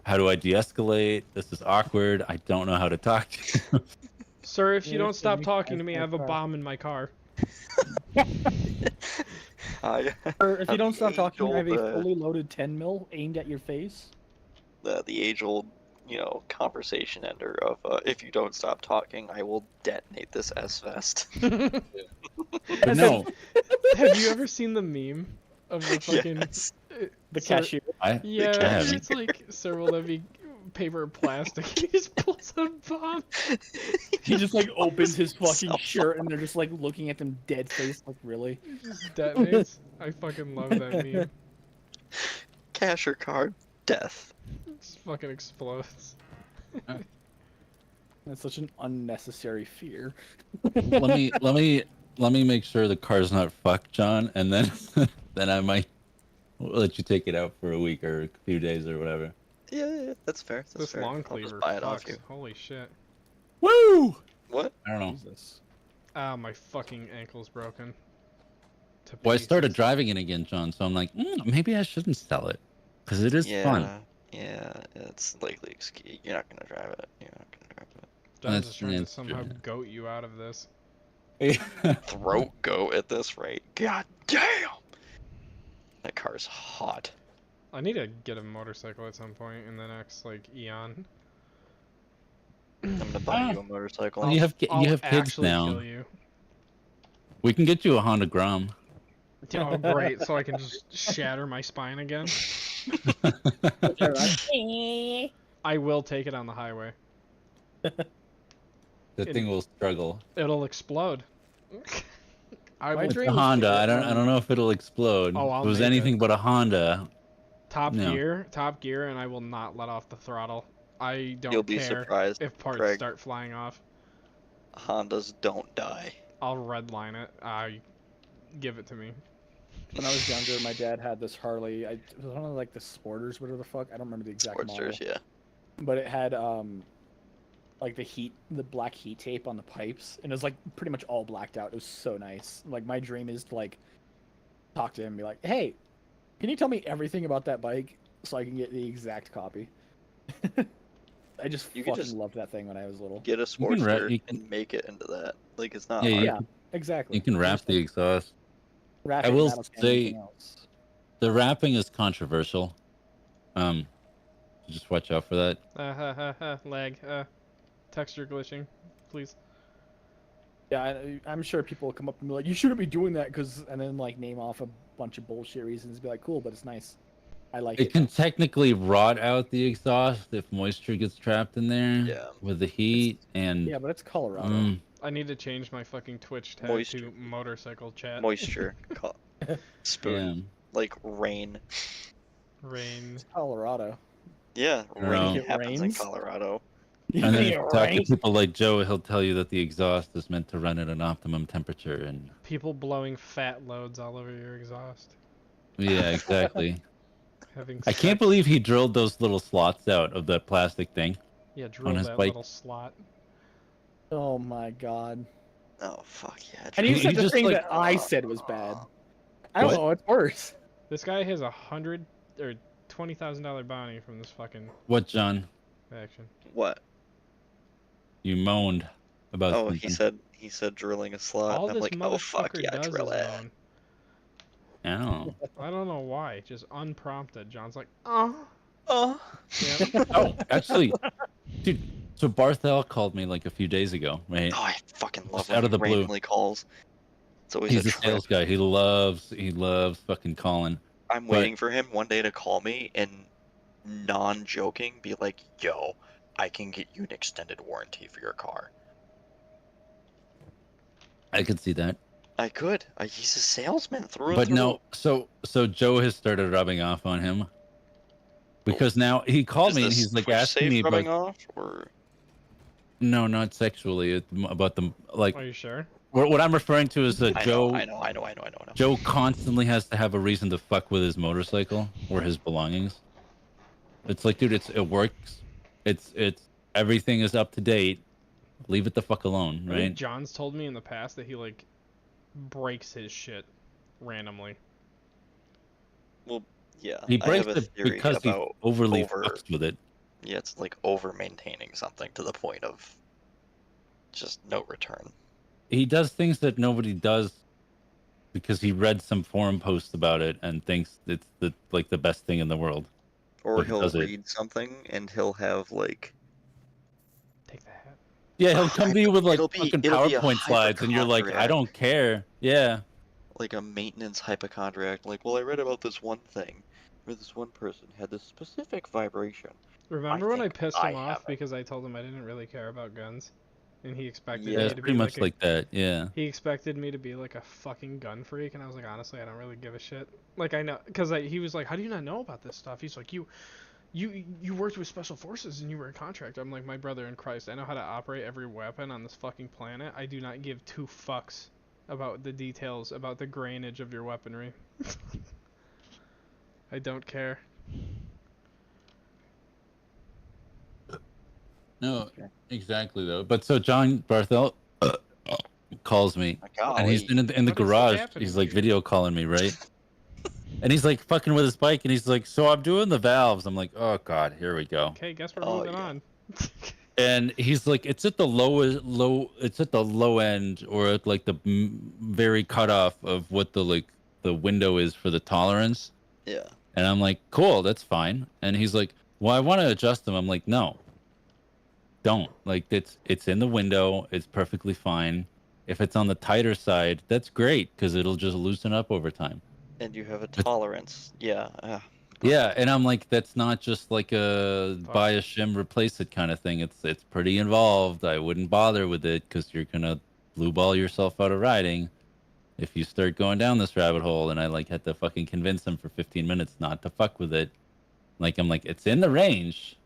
Speaker 8: How do I de-escalate? This is awkward. I don't know how to talk to you.
Speaker 1: Sir, if you
Speaker 3: Yeah,
Speaker 1: don't
Speaker 3: it's
Speaker 1: stop
Speaker 3: me.
Speaker 1: talking to
Speaker 3: That's
Speaker 1: me, I
Speaker 3: my
Speaker 1: have a
Speaker 3: car.
Speaker 1: bomb in my car.
Speaker 3: Or if you
Speaker 6: The
Speaker 3: don't stop talking, I have a
Speaker 6: age-old,
Speaker 3: fully loaded 10 mil aimed at your face.
Speaker 6: the age-old, conversation ender of if you don't stop talking, I will detonate this S-Vest.
Speaker 8: But no,
Speaker 1: Have you ever seen the meme of the fucking
Speaker 6: Yes.
Speaker 3: The
Speaker 1: Sir-
Speaker 3: cashier.
Speaker 1: Yeah,
Speaker 8: I haven't.
Speaker 1: it's like, sir, will that be paper or plastic? He just pulls out a bomb.
Speaker 3: He just like opens his fucking
Speaker 6: Self-
Speaker 3: shirt and they're just like looking at them dead face like really.
Speaker 1: He just detonates. I fucking love that meme.
Speaker 6: Cash or card, death.
Speaker 1: It just fucking explodes.
Speaker 3: That's such an unnecessary fear.
Speaker 8: let me make sure the car's not fucked, John, and then then I might let you take it out for a week or a few days or whatever.
Speaker 6: Yeah, that's fair. That's
Speaker 1: This
Speaker 6: fair.
Speaker 1: long
Speaker 6: I'll
Speaker 1: cleaver
Speaker 6: just buy it off
Speaker 1: fucks.
Speaker 6: you.
Speaker 1: Holy shit.
Speaker 8: Woo!
Speaker 6: What?
Speaker 8: I don't know.
Speaker 3: Jesus.
Speaker 1: Ah, my fucking ankle's broken. To
Speaker 8: Well, I started
Speaker 1: pieces.
Speaker 8: driving it again, John, so I'm like, maybe I shouldn't sell it because it is fun.
Speaker 6: Yeah, it's likely you're not gonna drive it. You're not gonna drive it.
Speaker 1: John's just trying to
Speaker 8: That's
Speaker 1: somehow
Speaker 8: true.
Speaker 1: goat you out of this.
Speaker 6: Throat go at this rate. God damn! That car's hot.
Speaker 1: I need to get a motorcycle at some point in the next, like, eon.
Speaker 6: I'm gonna buy you a motorcycle.
Speaker 8: Well, you have
Speaker 1: I'll
Speaker 8: kids
Speaker 1: actually
Speaker 8: now.
Speaker 1: kill you.
Speaker 8: We can get you a Honda Grom.
Speaker 1: Oh, great, so I can just shatter my spine again. I will take it on the highway.
Speaker 8: The thing will struggle.
Speaker 1: It'll explode. I
Speaker 3: My
Speaker 1: will
Speaker 8: It's
Speaker 3: dream
Speaker 8: a
Speaker 3: is to
Speaker 8: Honda.
Speaker 3: get
Speaker 8: I don't know if it'll explode.
Speaker 1: Oh, I'll
Speaker 8: if it was
Speaker 1: make
Speaker 8: anything
Speaker 1: it.
Speaker 8: but a Honda,
Speaker 1: top
Speaker 8: No.
Speaker 1: gear, and I will not let off the throttle. I don't
Speaker 6: You'll be
Speaker 1: care
Speaker 6: surprised.
Speaker 1: if parts
Speaker 6: Craig.
Speaker 1: start flying off.
Speaker 6: Hondas don't die.
Speaker 1: I'll redline it. Give it to me.
Speaker 3: When I was younger, my dad had this Harley. It was one of like the Sporters, whatever the fuck. I don't remember the exact model.
Speaker 6: Sportsters, yeah.
Speaker 3: But it had like the black heat tape on the pipes, and it was like pretty much all blacked out. It was so nice. Like my dream is to like talk to him and be like, "Hey, can you tell me everything about that bike so I can get the exact copy?" I just
Speaker 6: You could
Speaker 3: fucking
Speaker 6: just
Speaker 3: loved that thing when I was little.
Speaker 6: Get a
Speaker 8: You can
Speaker 6: Sportster
Speaker 8: you can-
Speaker 6: and make it into that. Like, it's not
Speaker 8: Yeah,
Speaker 6: hard.
Speaker 3: Yeah, exactly.
Speaker 8: you can wrap
Speaker 3: Just,
Speaker 8: the
Speaker 3: like,
Speaker 8: exhaust.
Speaker 3: wrap
Speaker 8: I
Speaker 3: it,
Speaker 8: will
Speaker 3: and that'll can
Speaker 8: say-
Speaker 3: anything else.
Speaker 8: The wrapping is controversial. Just watch out for that.
Speaker 1: Lag. Texture glitching, please.
Speaker 3: Yeah, I'm sure people will come up and be like, "You shouldn't be doing that," and then like name off a bunch of bullshit reasons. Be like, "Cool, but it's nice. I like
Speaker 8: It
Speaker 3: it."
Speaker 8: can technically rot out the exhaust if moisture gets trapped in there
Speaker 6: Yeah.
Speaker 8: with the heat and
Speaker 3: Yeah, but it's Colorado.
Speaker 1: I need to change my fucking Twitch tag
Speaker 6: Moisture.
Speaker 1: to motorcycle chat.
Speaker 6: Moisture. Spoon.
Speaker 3: Yeah.
Speaker 6: Like rain.
Speaker 1: Rain.
Speaker 3: It's Colorado.
Speaker 6: Yeah,
Speaker 8: I don't
Speaker 6: rain
Speaker 8: know.
Speaker 3: It
Speaker 6: happens in
Speaker 3: rains?
Speaker 6: Colorado.
Speaker 8: and then if
Speaker 3: It
Speaker 8: you talk to
Speaker 3: rains?
Speaker 8: people like Joe, he'll tell you that the exhaust is meant to run at an optimum temperature and
Speaker 1: People blowing fat loads all over your exhaust.
Speaker 8: yeah, exactly.
Speaker 1: Having
Speaker 8: I can't
Speaker 1: sex-
Speaker 8: believe he drilled those little slots out of that plastic thing.
Speaker 1: Yeah, drill
Speaker 8: his
Speaker 1: that
Speaker 8: bike.
Speaker 1: little slot.
Speaker 3: Oh my god.
Speaker 6: Oh, fuck yeah.
Speaker 3: And you
Speaker 8: He
Speaker 3: said the
Speaker 8: just,
Speaker 3: thing
Speaker 8: like-
Speaker 3: that I said was bad. I don't
Speaker 8: What?
Speaker 3: know. It's worse.
Speaker 1: This guy has $100 or $20,000 bounty from this fucking
Speaker 8: What, John?
Speaker 1: action.
Speaker 6: What?
Speaker 8: You moaned about
Speaker 6: Oh,
Speaker 8: something.
Speaker 6: he said drilling a slot.
Speaker 1: All
Speaker 6: and I'm
Speaker 1: this
Speaker 6: like, oh fuck
Speaker 1: motherfucker
Speaker 6: yeah,
Speaker 1: does
Speaker 6: drill
Speaker 1: is
Speaker 6: it.
Speaker 1: moan.
Speaker 8: Oh.
Speaker 1: I don't know why. Just unprompted. John's like, oh.
Speaker 6: Oh.
Speaker 1: Yeah.
Speaker 8: Oh, actually, dude. So Barthel called me like a few days ago, right?
Speaker 6: Oh, I fucking love
Speaker 8: Just
Speaker 6: when
Speaker 8: out of
Speaker 6: he
Speaker 8: the blue.
Speaker 6: randomly calls. It's always
Speaker 8: He's
Speaker 6: a
Speaker 8: a
Speaker 6: trip.
Speaker 8: sales guy. He loves fucking calling.
Speaker 6: I'm waiting for him one day to call me and non-joking be like, yo, I can get you an extended warranty for your car.
Speaker 8: I could see that.
Speaker 6: I could. He's a salesman through and
Speaker 8: But
Speaker 6: through.
Speaker 8: no, so Joe has started rubbing off on him because now he called
Speaker 6: Is
Speaker 8: me and
Speaker 6: this
Speaker 8: he's like
Speaker 6: Twitch
Speaker 8: asking
Speaker 6: safe
Speaker 8: me
Speaker 6: rubbing
Speaker 8: about
Speaker 6: off, or
Speaker 8: no, not sexually. It's about the like
Speaker 1: Are you sure?
Speaker 8: what I'm referring to is that
Speaker 6: I
Speaker 8: Joe
Speaker 6: know.
Speaker 8: Joe constantly has to have a reason to fuck with his motorcycle or his belongings. It's like, dude, it works. It's everything is up to date. Leave it the fuck alone,
Speaker 1: I
Speaker 8: right?
Speaker 1: think John's told me in the past that he breaks his shit randomly.
Speaker 6: Yeah,
Speaker 8: He
Speaker 6: I have
Speaker 8: breaks
Speaker 6: a
Speaker 8: it
Speaker 6: theory
Speaker 8: because he
Speaker 6: about
Speaker 8: overly
Speaker 6: over.
Speaker 8: fucks with it.
Speaker 6: Yeah, it's like over maintaining something to the point of just no return.
Speaker 8: He does things that nobody does because he read some forum post about it and thinks it's the best thing in the world.
Speaker 6: Or
Speaker 8: So he
Speaker 6: he'll
Speaker 8: does it.
Speaker 6: read something and he'll have like
Speaker 1: Take the hat.
Speaker 8: Yeah, he'll come to you with like
Speaker 6: it'll be
Speaker 8: fucking
Speaker 6: a
Speaker 8: PowerPoint slides, and you're like, I
Speaker 6: hypochondriac,
Speaker 8: don't care. Yeah,
Speaker 6: like a maintenance hypochondriac. Like, well, I read about this one thing where this one person had this specific vibration.
Speaker 1: Remember when I
Speaker 6: think
Speaker 1: pissed
Speaker 6: I
Speaker 1: him off
Speaker 6: have it.
Speaker 1: because I told him I didn't really care about guns, and he expected
Speaker 8: yeah,
Speaker 1: me
Speaker 8: it's
Speaker 1: to
Speaker 8: pretty
Speaker 1: be
Speaker 8: much
Speaker 1: like a
Speaker 8: like that. Yeah,
Speaker 1: he expected me to be like a fucking gun freak, and I was like, honestly, I don't really give a shit. Like I know, because he was like, how do you not know about this stuff? He's like, you worked with special forces and you were a contractor. I'm like, my brother in Christ, I know how to operate every weapon on this fucking planet. I do not give two fucks about the details, about the grainage of your weaponry. I don't care.
Speaker 8: no, exactly though. But so John Barthel calls me, and he's
Speaker 6: Golly.
Speaker 8: in the
Speaker 1: What is
Speaker 8: garage.
Speaker 1: happening
Speaker 8: He's like
Speaker 1: here?
Speaker 8: video calling me, right? And he's like fucking with his bike, and he's like, "So I'm doing the valves." I'm like, "Oh God, here we go."
Speaker 1: Okay, guess we're
Speaker 6: Oh,
Speaker 1: moving
Speaker 6: yeah.
Speaker 1: on.
Speaker 8: And he's like, "It's at the it's at the low end, or at like the very cutoff of what the window is for the tolerance."
Speaker 6: Yeah.
Speaker 8: And I'm like, "Cool, that's fine." And he's like, "Well, I want to adjust them." I'm like, "No, don't. Like it's in the window. It's perfectly fine. If it's on the tighter side, that's great because it'll just loosen up over time."
Speaker 6: And you have a
Speaker 8: But-
Speaker 6: tolerance. Yeah.
Speaker 8: Yeah, and I'm like, that's not just like a
Speaker 1: Fuck.
Speaker 8: buy a shim, replace it kind of thing. It's pretty involved. I wouldn't bother with it because you're gonna blue ball yourself out of riding if you start going down this rabbit hole. And I like had to fucking convince him for 15 minutes not to fuck with it. Like I'm like, it's in the range.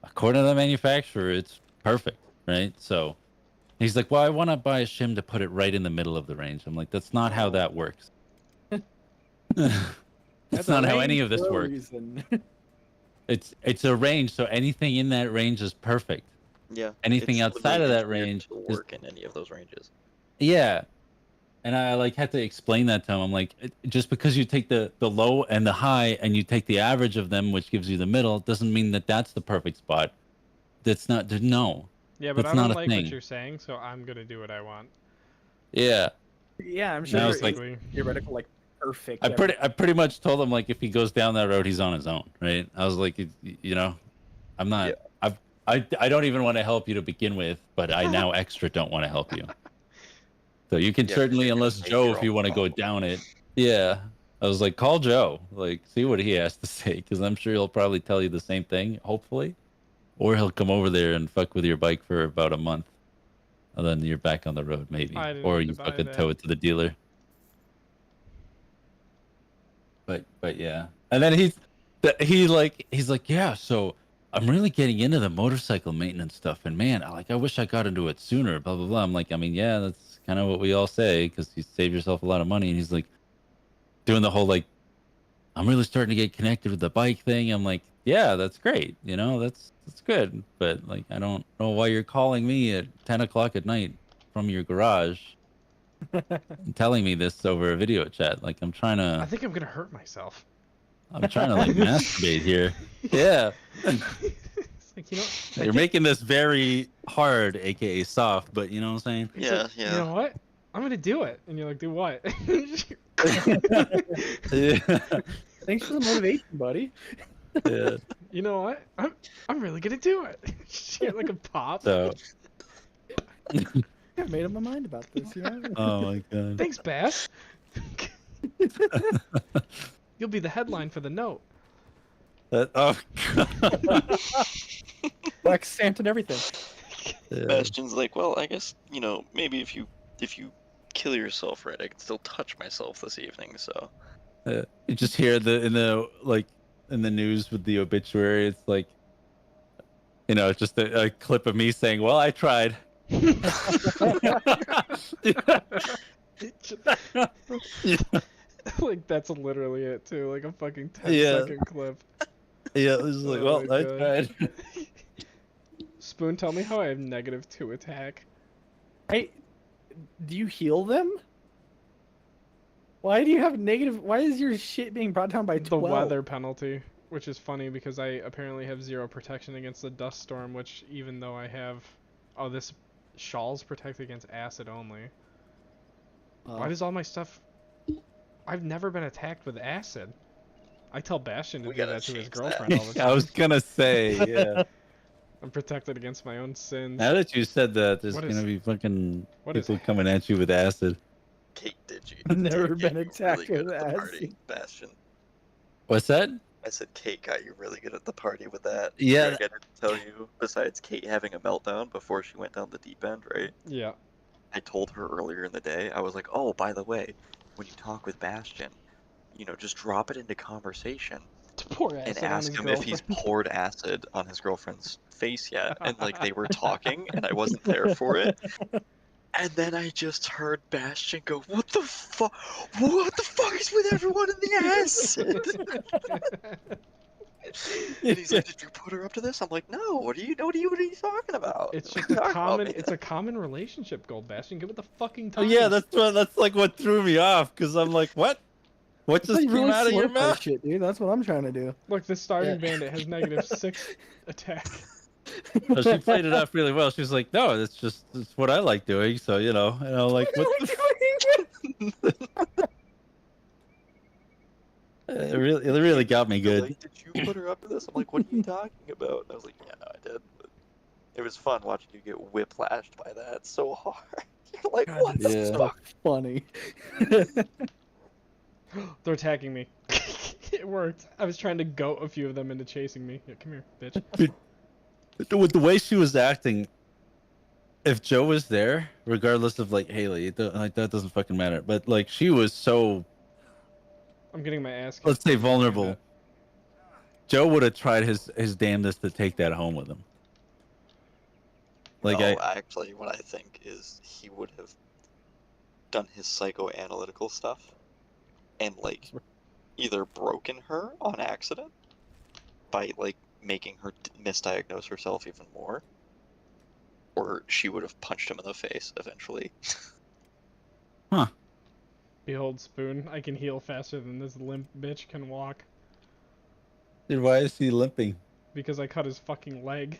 Speaker 8: According to the manufacturer, it's perfect, right? So he's like, well, I want to buy a shim to put it right in the middle of the range. I'm like, that's not how that works. That's not how any of this works. It's a range, so anything in that range is perfect.
Speaker 6: Yeah.
Speaker 8: Anything
Speaker 6: it's
Speaker 8: outside of
Speaker 6: literally
Speaker 8: that
Speaker 6: engineered
Speaker 8: range
Speaker 6: to
Speaker 8: is
Speaker 6: work in any of those ranges.
Speaker 8: yeah. And I like had to explain that to him. I'm like, just because you take the low and the high and you take the average of them, which gives you the middle, doesn't mean that that's the perfect spot. That's not no.
Speaker 1: Yeah, but
Speaker 8: That's
Speaker 1: I
Speaker 8: not
Speaker 1: don't
Speaker 8: a
Speaker 1: like
Speaker 8: thing.
Speaker 1: what you're saying, so I'm gonna do what I want.
Speaker 8: Yeah.
Speaker 5: Yeah, I'm
Speaker 8: And
Speaker 5: sure
Speaker 8: I
Speaker 5: you're
Speaker 8: was like,
Speaker 5: theoretical, like perfect.
Speaker 8: I pretty much told him like if he goes down that road, he's on his own, right? I was like, you know, I'm not.
Speaker 6: Yeah.
Speaker 8: I don't even want to help you to begin with, but I now extra don't want to help you. So you can
Speaker 6: Yeah, 'cause
Speaker 8: certainly,
Speaker 6: you're gonna
Speaker 8: unless
Speaker 6: make
Speaker 8: Joe,
Speaker 6: your
Speaker 8: if you
Speaker 6: own
Speaker 8: want to go
Speaker 6: problem.
Speaker 8: down it. Yeah. I was like, call Joe, like, see what he has to say, because I'm sure he'll probably tell you the same thing, hopefully, or he'll come over there and fuck with your bike for about a month, and then you're back on the road, maybe,
Speaker 1: I didn't
Speaker 8: or
Speaker 1: mean to
Speaker 8: you
Speaker 1: buy
Speaker 8: fucking
Speaker 1: that.
Speaker 8: tow it to the dealer. But yeah, and then he's like, yeah, so I'm really getting into the motorcycle maintenance stuff, and man, I wish I got into it sooner. Blah blah blah. I'm like, I mean, yeah, that's kind of what we all say because you save yourself a lot of money. And he's like, doing the whole like, I'm really starting to get connected with the bike thing. I'm like, yeah, that's great. You know, that's good. But like, I don't know why you're calling me at 10 o'clock at night from your garage and telling me this over a video chat. Like,
Speaker 1: I think I'm gonna hurt myself.
Speaker 8: I'm trying to like masturbate here. Yeah.
Speaker 1: It's like, you know, I
Speaker 8: You're
Speaker 1: think-
Speaker 8: making this very hard, aka soft, but you know what I'm saying?
Speaker 1: it's
Speaker 6: Yeah,
Speaker 1: like,
Speaker 6: yeah.
Speaker 1: You know what? I'm gonna do it, and you're like, do what?
Speaker 8: Yeah.
Speaker 5: Thanks for the motivation, buddy.
Speaker 8: Yeah.
Speaker 1: You know what? I'm really gonna do it. She had like a pop.
Speaker 8: So,
Speaker 5: I've made up my mind about this. You know.
Speaker 8: oh my god.
Speaker 1: Thanks, Bass. You'll be the headline for the note.
Speaker 8: Oh god.
Speaker 5: Black stamped and everything.
Speaker 8: Yeah.
Speaker 6: Bastion's like, well, I guess, maybe if you kill yourself, right, I can still touch myself this evening, so.
Speaker 8: You just hear in the news with the obituary, it's like, it's just a clip of me saying, "Well, I tried."
Speaker 1: Like that's literally it too. Like a fucking 10
Speaker 8: Yeah.
Speaker 1: second clip.
Speaker 8: Yeah, it was like,
Speaker 1: Oh
Speaker 8: "Well,
Speaker 1: my
Speaker 8: I
Speaker 1: God.
Speaker 8: tried."
Speaker 1: Spoon, tell me how I have -2 attack.
Speaker 5: Hey, do you heal them?
Speaker 3: Why do you have negative? Why is your shit being brought down by
Speaker 1: The
Speaker 3: 12?
Speaker 1: weather penalty, which is funny because I apparently have 0 protection against the dust storm, which even though I have... Oh, this shawl's protect against acid only. Why does all my stuff... I've never been attacked with acid. I tell Bastion to
Speaker 6: We
Speaker 1: do
Speaker 6: gotta
Speaker 1: that to his
Speaker 6: change
Speaker 1: girlfriend
Speaker 6: that.
Speaker 1: all the time.
Speaker 8: I was gonna say, yeah.
Speaker 1: I'm protected against my own sins.
Speaker 8: Now that you said that, there's
Speaker 1: What
Speaker 8: gonna
Speaker 1: is-
Speaker 8: be fucking
Speaker 1: what is-
Speaker 8: people coming at you with acid.
Speaker 6: Kate, did you?
Speaker 3: I've never
Speaker 6: Kate
Speaker 3: been
Speaker 6: got you
Speaker 3: attacked
Speaker 6: really good
Speaker 3: with
Speaker 6: at the
Speaker 3: acid.
Speaker 6: party, Bastion.
Speaker 8: What's that?
Speaker 6: I said Kate got you really good at the party with that.
Speaker 8: Yeah.
Speaker 6: Greg, I didn't tell you. Besides Kate having a meltdown before she went down the deep end, right?
Speaker 1: Yeah.
Speaker 6: I told her earlier in the day. I was like, "Oh, by the way, when you talk with Bastion, just drop it into conversation
Speaker 1: To pour
Speaker 6: and
Speaker 1: acid on
Speaker 6: ask
Speaker 1: his
Speaker 6: him
Speaker 1: girlfriend.
Speaker 6: if he's poured acid on his girlfriend's face yet." And like they were talking, and I wasn't there for it. And then I just heard Bastion go, "What the fuck? What the fuck is with everyone in the acid?" And he's like, "Did you put her up to this?" I'm like, "No. What are you talking about?"
Speaker 1: It's
Speaker 6: What
Speaker 1: just
Speaker 6: are you
Speaker 1: a
Speaker 6: talking about,
Speaker 1: common.
Speaker 6: man?"
Speaker 1: It's a common relationship goal, Bastion. Get with the fucking
Speaker 8: Oh
Speaker 1: times.
Speaker 8: yeah, that's like what threw me off because I'm like, what? What just
Speaker 3: Like,
Speaker 8: came
Speaker 3: really
Speaker 8: out of your
Speaker 3: slurp our
Speaker 8: mouth?
Speaker 3: shit, dude. That's what I'm trying to do.
Speaker 1: Look, the starving
Speaker 8: Yeah.
Speaker 1: bandit has -6 attack.
Speaker 8: So she played it off really well. She was like, no, it's what I like doing. So like what the it really got me
Speaker 6: They're
Speaker 8: good.
Speaker 6: like, "Did you put her up to this?" I'm like, "What are you talking about?" And I was like, "Yeah, no, I did." But it was fun watching you get whiplashed by that so hard. You're like,
Speaker 3: God,
Speaker 6: "What
Speaker 3: that's
Speaker 6: the
Speaker 8: Yeah.
Speaker 3: so
Speaker 6: fuck?"
Speaker 3: funny.
Speaker 1: They're attacking me. It worked. I was trying to goat a few of them into chasing me. Yeah, come here, bitch.
Speaker 8: With the way she was acting, if Joe was there, regardless of like Haley, that doesn't fucking matter. But like she was so,
Speaker 1: I'm getting my ass kicked.
Speaker 8: let's say,
Speaker 1: by this
Speaker 8: vulnerable.
Speaker 1: bandit.
Speaker 8: Joe would have tried his damnedest to take that home with him. Like
Speaker 6: No, actually, what I think is he would have done his psychoanalytical stuff and like either broken her on accident by like making her misdiagnose herself even more, or she would have punched him in the face eventually.
Speaker 1: Behold, Spoon. I can heal faster than this limp bitch can walk
Speaker 8: dude, why is he limping?
Speaker 1: because I cut his fucking leg.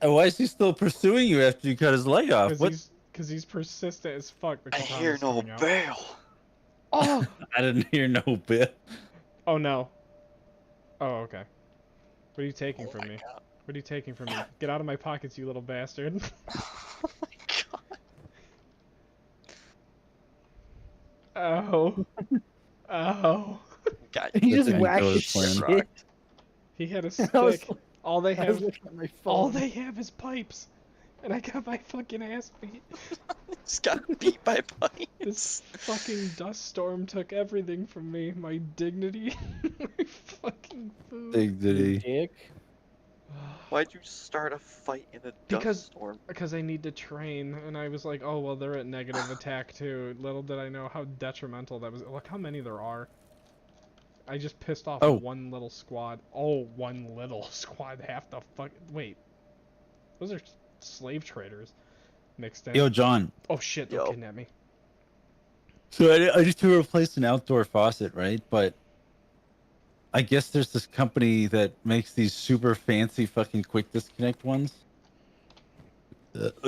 Speaker 8: And why is he still pursuing you after you cut his leg off?
Speaker 1: Because he's persistent as fuck. The
Speaker 6: I
Speaker 1: katana's
Speaker 6: hear no
Speaker 1: coming out.
Speaker 6: bail.
Speaker 1: Oh!
Speaker 8: I didn't hear no bit.
Speaker 1: Oh no. Oh, okay. What are you taking
Speaker 6: Oh
Speaker 1: from
Speaker 6: my
Speaker 1: me?
Speaker 6: god.
Speaker 1: What are you taking from me? Get out of my pockets, you little bastard.
Speaker 6: Oh my god.
Speaker 1: Oh. Oh.
Speaker 6: God,
Speaker 3: He
Speaker 8: That
Speaker 3: just
Speaker 8: didn't
Speaker 3: whacked
Speaker 8: go
Speaker 3: his
Speaker 8: as planned.
Speaker 3: shit.
Speaker 6: rocked.
Speaker 1: He had a
Speaker 3: I was-
Speaker 1: stick. All they
Speaker 3: I was
Speaker 1: have
Speaker 3: looking at my
Speaker 1: all
Speaker 3: phone.
Speaker 1: they have is pipes. And I got my fucking ass beat.
Speaker 6: Just got beat by
Speaker 1: This
Speaker 6: pipes.
Speaker 1: fucking dust storm took everything from me. My dignity. My fucking food.
Speaker 8: Big did
Speaker 3: You
Speaker 8: he?
Speaker 3: dick.
Speaker 6: Why'd you start a fight in a
Speaker 1: Because-
Speaker 6: dust storm?
Speaker 1: Because I need to train, and I was like, oh, well, they're at negative attack too. Little did I know how detrimental that was. Look how many there are. I just pissed off
Speaker 8: Oh.
Speaker 1: one little squad. Oh, one little squad. Half the fuck. Wait. Those are slave traders mixed in.
Speaker 8: Yo, John.
Speaker 1: Oh shit, don't
Speaker 6: Yo.
Speaker 1: kidnap me.
Speaker 8: So I just to replace an outdoor faucet, right? But I guess there's this company that makes these super fancy fucking quick disconnect ones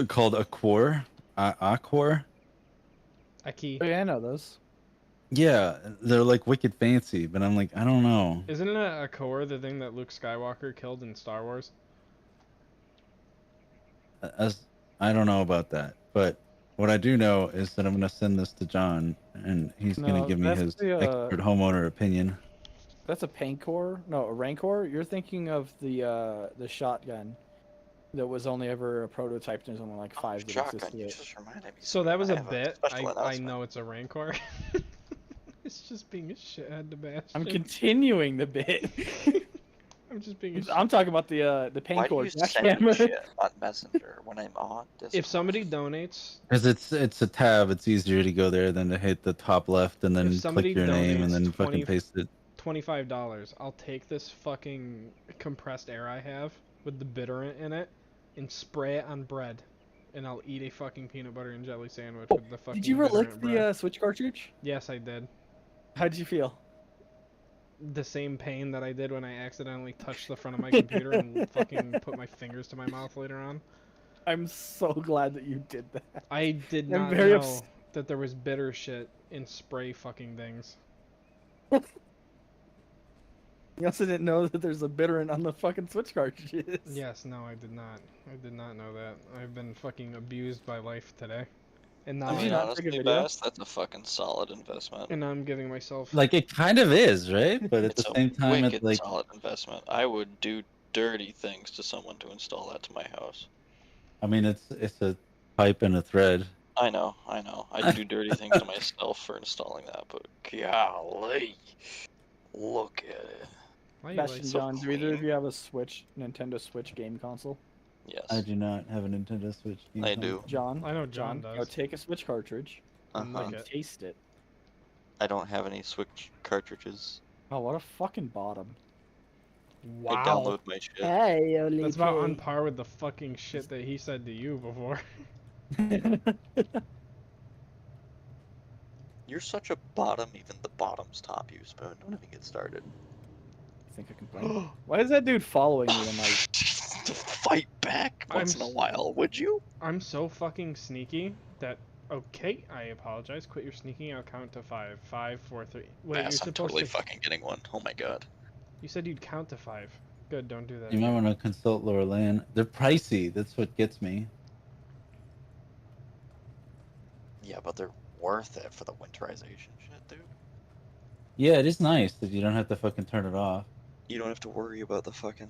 Speaker 8: called Accor. Accor.
Speaker 1: Aki.
Speaker 3: Oh, yeah, I know those.
Speaker 8: Yeah, they're like wicked fancy, but I'm like, I don't know.
Speaker 1: Isn't it a core the thing that Luke Skywalker killed in Star Wars?
Speaker 8: I don't know about that, but what I do know is that I'm gonna send this to John, and he's gonna
Speaker 3: No,
Speaker 8: give me
Speaker 3: that's
Speaker 8: his
Speaker 3: the,
Speaker 8: expert homeowner opinion.
Speaker 3: That's a Pancor? No, a Rancor? You're thinking of the shotgun that was only ever a prototype. There's only like 5 that
Speaker 6: Shotgun,
Speaker 3: existed.
Speaker 6: you
Speaker 3: It.
Speaker 6: just reminded me.
Speaker 1: So that was
Speaker 6: I
Speaker 1: a
Speaker 6: have
Speaker 1: bit.
Speaker 6: special
Speaker 1: I
Speaker 6: announcement.
Speaker 1: know it's a Rancor. It's just being a shithead to Bastion.
Speaker 3: I'm continuing the bit.
Speaker 1: I'm just being a
Speaker 3: I'm talking about the
Speaker 6: Why do
Speaker 3: Pancor
Speaker 6: you send me
Speaker 3: jackhammer.
Speaker 6: shit on Messenger when I'm on Discord?
Speaker 1: If somebody donates,
Speaker 8: Because it's a tab, it's easier to go there than to hit the top left and then
Speaker 1: If somebody
Speaker 8: click your name and
Speaker 1: donates
Speaker 8: then
Speaker 1: 20
Speaker 8: fucking paste it.
Speaker 1: $25, I'll take this fucking compressed air I have with the bitterant in it and spray it on bread and I'll eat a fucking peanut butter and jelly sandwich with the fucking
Speaker 3: Did you ever
Speaker 1: bitter
Speaker 3: lick
Speaker 1: bread.
Speaker 3: the Switch cartridge?
Speaker 1: Yes, I did.
Speaker 3: How'd you feel?
Speaker 1: The same pain that I did when I accidentally touched the front of my computer and fucking put my fingers to my mouth later on.
Speaker 3: I'm so glad that you did that.
Speaker 1: I did
Speaker 3: I'm
Speaker 1: not
Speaker 3: very
Speaker 1: know that there was bitter shit in spray fucking things.
Speaker 3: You also didn't know that there's a bitterant on the fucking Switch cartridges.
Speaker 1: Yes, no, I did not. I did not know that. I've been fucking abused by life today. And now,
Speaker 3: Did
Speaker 6: I
Speaker 3: you
Speaker 6: mean,
Speaker 3: not take a
Speaker 6: honestly,
Speaker 3: video?
Speaker 6: Bass, that's a fucking solid investment.
Speaker 1: and now I'm giving myself...
Speaker 8: Like it kind of is, right? But at
Speaker 6: It's
Speaker 8: the
Speaker 6: a
Speaker 8: same time,
Speaker 6: wicked
Speaker 8: it's like
Speaker 6: solid investment. I would do dirty things to someone to install that to my house.
Speaker 8: I mean, it's a pipe and a thread.
Speaker 6: I know. I'd do dirty things to myself for installing that, but golly, look at it.
Speaker 1: Why you
Speaker 3: Sebastian,
Speaker 1: like...
Speaker 6: so
Speaker 3: John, do either of
Speaker 6: clean.
Speaker 3: you have a Nintendo Switch game console?
Speaker 6: Yes,
Speaker 8: I do not have a Nintendo Switch. game
Speaker 6: I
Speaker 8: console.
Speaker 6: do.
Speaker 3: John,
Speaker 1: I know John
Speaker 3: go
Speaker 1: does.
Speaker 3: take a Switch cartridge
Speaker 1: and
Speaker 6: Uh-huh.
Speaker 1: lick
Speaker 3: and
Speaker 1: it.
Speaker 3: taste it.
Speaker 6: I don't have any Switch cartridges.
Speaker 3: Oh, what a fucking bottom.
Speaker 6: I
Speaker 1: Wow.
Speaker 6: download my shit.
Speaker 3: Hey, Oli.
Speaker 1: That's about on par with the fucking shit that he said to you before.
Speaker 6: You're such a bottom, even the bottoms top you, Spoon. Don't even get started.
Speaker 3: think I can play. Why is that dude following me? I'm like,
Speaker 6: To fight back once in a while, would you?
Speaker 1: I'm so fucking sneaky that... Okay, I apologize. Quit your sneaking. I'll count to 5. 5, 4, 3. Wait, you're
Speaker 6: Bass, I'm
Speaker 1: supposed
Speaker 6: totally
Speaker 1: to...
Speaker 6: fucking getting one. Oh my god.
Speaker 1: You said you'd count to 5. Good, don't do that.
Speaker 8: You might want to consult Laura Lane. They're pricey. That's what gets me.
Speaker 6: Yeah, but they're worth it for the winterization shit, dude.
Speaker 8: Yeah, it is nice that you don't have to fucking turn it off.
Speaker 6: You don't have to worry about the fucking...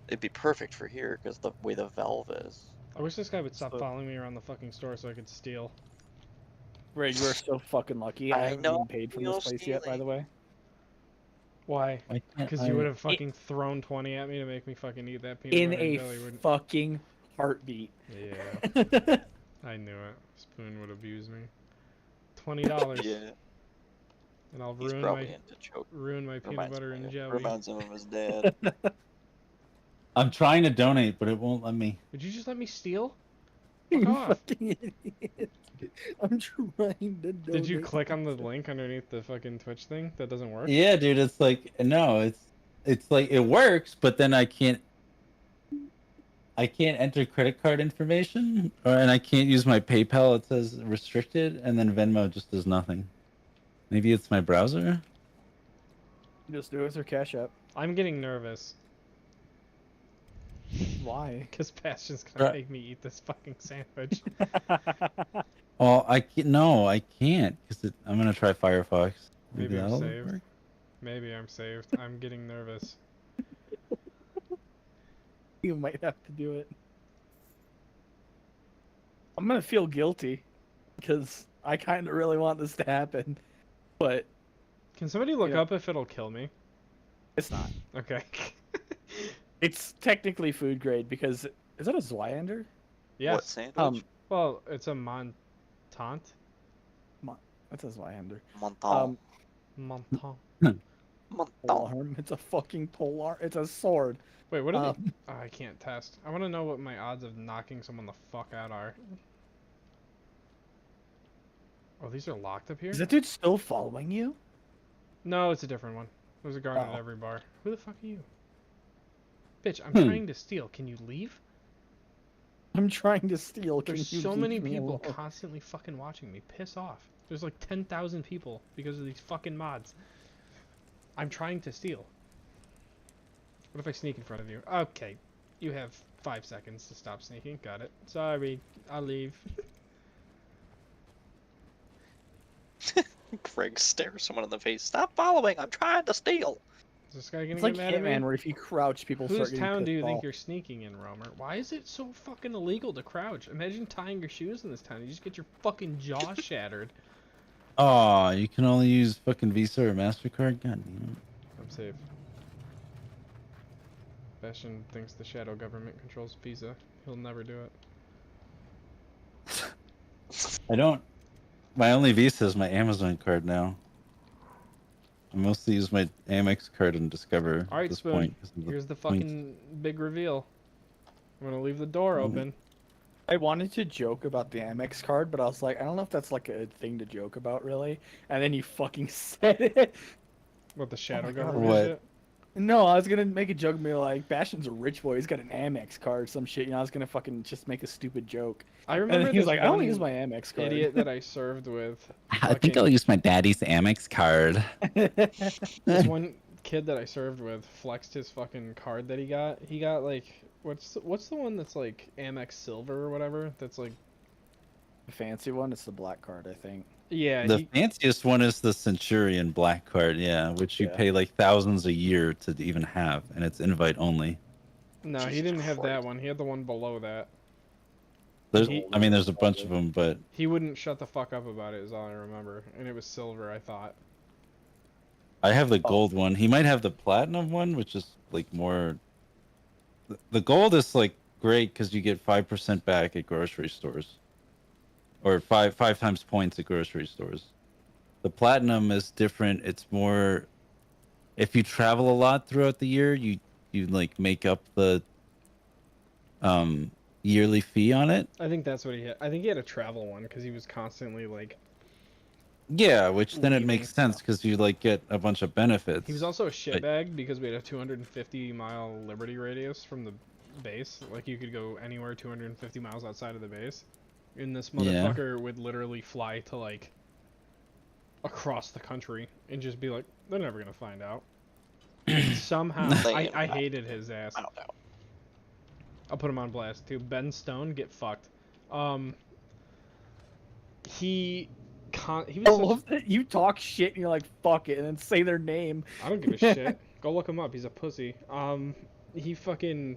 Speaker 6: It'd be perfect for here, because the way the valve is.
Speaker 1: I wish this guy would stop
Speaker 3: So-
Speaker 1: following me around the fucking store so I could steal.
Speaker 3: Ray, you are so fucking lucky. I
Speaker 6: I
Speaker 3: haven't
Speaker 6: know,
Speaker 3: been paid from
Speaker 6: you're
Speaker 3: this place yet, by the way.
Speaker 1: Why?
Speaker 8: Why can't
Speaker 1: Because
Speaker 8: I-
Speaker 1: you would have fucking thrown 20 at me to make me fucking eat that peanut
Speaker 3: In
Speaker 1: butter
Speaker 3: a
Speaker 1: and jelly, wouldn't...
Speaker 3: fucking heartbeat.
Speaker 1: Yeah, I knew it. Spoon would abuse me. $20,
Speaker 6: Yeah,
Speaker 1: and I'll
Speaker 6: he's
Speaker 1: ruin
Speaker 6: probably
Speaker 1: my
Speaker 6: into choke.
Speaker 1: peanut butter and jelly.
Speaker 6: Reminds him of his dad.
Speaker 8: I'm trying to donate, but it won't let me.
Speaker 1: Would you just let me steal?
Speaker 3: You
Speaker 1: Fuck off.
Speaker 3: fucking idiot. I'm trying to donate.
Speaker 1: Did you click on the link underneath the fucking Twitch thing? That doesn't work?
Speaker 8: Yeah, dude, it's like no, it's like it works, but then I can't enter credit card information, and I can't use my PayPal. It says restricted, and then Venmo just does nothing. Maybe it's my browser.
Speaker 3: Just do it through Cash App.
Speaker 1: I'm getting nervous.
Speaker 3: Why?
Speaker 1: Because Bastion's gonna
Speaker 8: Right.
Speaker 1: make me eat this fucking sandwich.
Speaker 8: Oh, I can't because I'm gonna try Firefox.
Speaker 1: Maybe I'm
Speaker 8: that'll
Speaker 1: saved.
Speaker 8: work.
Speaker 1: Maybe I'm saved. I'm getting nervous.
Speaker 3: You might have to do it. I'm gonna feel guilty because I kind of really want this to happen, but
Speaker 1: Can somebody look
Speaker 3: Yeah.
Speaker 1: up if it'll kill me?
Speaker 3: it's not.
Speaker 1: Okay.
Speaker 3: It's technically food grade because is that a Zweihander?
Speaker 1: Yes.
Speaker 6: What sandwich?
Speaker 1: Well, it's a Montant.
Speaker 3: That's a Zweihander.
Speaker 6: Montal.
Speaker 1: Montant.
Speaker 6: Montal.
Speaker 3: Polearm. It's a fucking polearm. It's a sword.
Speaker 1: Wait, what are
Speaker 3: Um,
Speaker 1: they? Oh, I can't test. I want to know what my odds of knocking someone the fuck out are. Oh, these are locked up here?
Speaker 3: Is that dude still following you?
Speaker 1: No, it's a different one. There's a guard at
Speaker 3: Oh.
Speaker 1: every bar. Who the fuck are you? Bitch, I'm
Speaker 8: Hmm.
Speaker 1: trying to steal. Can you leave?
Speaker 3: I'm trying to steal. Can
Speaker 1: There's
Speaker 3: you
Speaker 1: so
Speaker 3: leave
Speaker 1: many
Speaker 3: me
Speaker 1: people
Speaker 3: alone?
Speaker 1: constantly fucking watching me. Piss off. There's like 10,000 people because of these fucking mods. I'm trying to steal. What if I sneak in front of you? Okay. You have 5 seconds to stop sneaking. Got it. Sorry. I'll leave.
Speaker 6: Greg stares someone in the face. Stop following! I'm trying to steal!
Speaker 1: Is this guy gonna
Speaker 3: It's
Speaker 1: get
Speaker 3: like
Speaker 1: mad at me?
Speaker 3: Hitman, where if you crouch, people start
Speaker 1: Whose
Speaker 3: getting
Speaker 1: town do you
Speaker 3: pissed
Speaker 1: think
Speaker 3: off.
Speaker 1: you're sneaking in, Romer? Why is it so fucking illegal to crouch? Imagine tying your shoes in this town. You just get your fucking jaw shattered.
Speaker 8: Oh, you can only use fucking Visa or MasterCard? God damn
Speaker 1: I'm safe. Bastion thinks the shadow government controls Visa. He'll never do it.
Speaker 8: it. I don't. My only Visa is my Amazon card now. I mostly use my Amex card and Discover
Speaker 1: Alright,
Speaker 8: at this
Speaker 1: Spoon.
Speaker 8: point. 'cause of the
Speaker 1: Here's the
Speaker 8: points.
Speaker 1: fucking big reveal. I'm gonna leave the door
Speaker 8: Oh.
Speaker 1: open.
Speaker 3: I wanted to joke about the Amex card, but I was like, I don't know if that's like a thing to joke about, really. And then you fucking said it.
Speaker 1: What the shadow
Speaker 3: my God.
Speaker 1: government
Speaker 8: What?
Speaker 1: shit?
Speaker 3: No, I was gonna make a joke and be like, Bastion's a rich boy. He's got an Amex card, some shit. You know, I was gonna fucking just make a stupid joke.
Speaker 1: I
Speaker 3: And
Speaker 1: remember
Speaker 3: then he was
Speaker 1: this
Speaker 3: like, I only
Speaker 1: one
Speaker 3: use my Amex card.
Speaker 1: idiot that I served with.
Speaker 8: I think I'll
Speaker 1: fucking-
Speaker 8: use my daddy's Amex card.
Speaker 1: This one kid that I served with flexed his fucking card that he got. He got like what's the one that's like Amex Silver or whatever? That's like
Speaker 3: The fancy one, it's the black card, I think.
Speaker 1: yeah.
Speaker 8: The
Speaker 1: He,
Speaker 8: fanciest one is the Centurion Black Card, yeah, which you
Speaker 3: Yeah.
Speaker 8: pay like thousands a year to even have, and it's invite only.
Speaker 1: no, he
Speaker 6: Jesus
Speaker 1: didn't have that
Speaker 6: Christ.
Speaker 1: one. He had the one below that.
Speaker 8: There's,
Speaker 1: He-
Speaker 8: I mean, there's a bunch of them, but
Speaker 1: He wouldn't shut the fuck up about it. Is all I remember, and it was silver. I thought.
Speaker 8: I have the gold one. He might have the platinum one, which is like more. The gold is like great because you get 5% back at grocery stores, or five times points at grocery stores. The platinum is different. It's more. If you travel a lot throughout the year, you like make up the yearly fee on it.
Speaker 1: I think that's what he had. I think he had a travel one because he was constantly like.
Speaker 8: Yeah, which then it
Speaker 1: Leaving
Speaker 8: makes sense because you like get a bunch of benefits.
Speaker 1: He was also a shitbag because we had a 250-mile liberty radius from the base. Like you could go anywhere 250 miles outside of the base. And this
Speaker 8: Yeah.
Speaker 1: motherfucker would literally fly to like across the country and just be like, they're never gonna find out. Somehow,
Speaker 6: Lame.
Speaker 1: I hated his ass.
Speaker 6: I don't know.
Speaker 1: I'll put him on blast too. Ben Stone, get fucked. He
Speaker 3: I
Speaker 1: was such,
Speaker 3: love that you talk shit and you're like, fuck it, and then say their name.
Speaker 1: I don't give a shit. Go look him up. He's a pussy. He fucking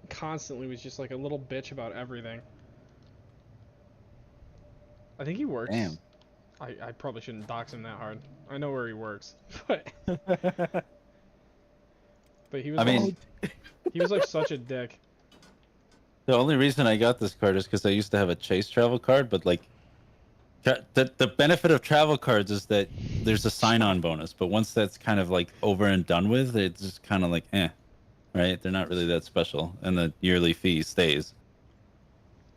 Speaker 1: constantly was just like a little bitch about everything. I think he works.
Speaker 8: Damn.
Speaker 1: I probably shouldn't dox him that hard. I know where he works, but he was.
Speaker 8: I mean-
Speaker 1: he was like such a dick.
Speaker 8: The only reason I got this card is because I used to have a Chase travel card, but like, the benefit of travel cards is that there's a sign-on bonus, but once that's kind of like over and done with, it's just kind of like, right? They're not really that special, and the yearly fee stays.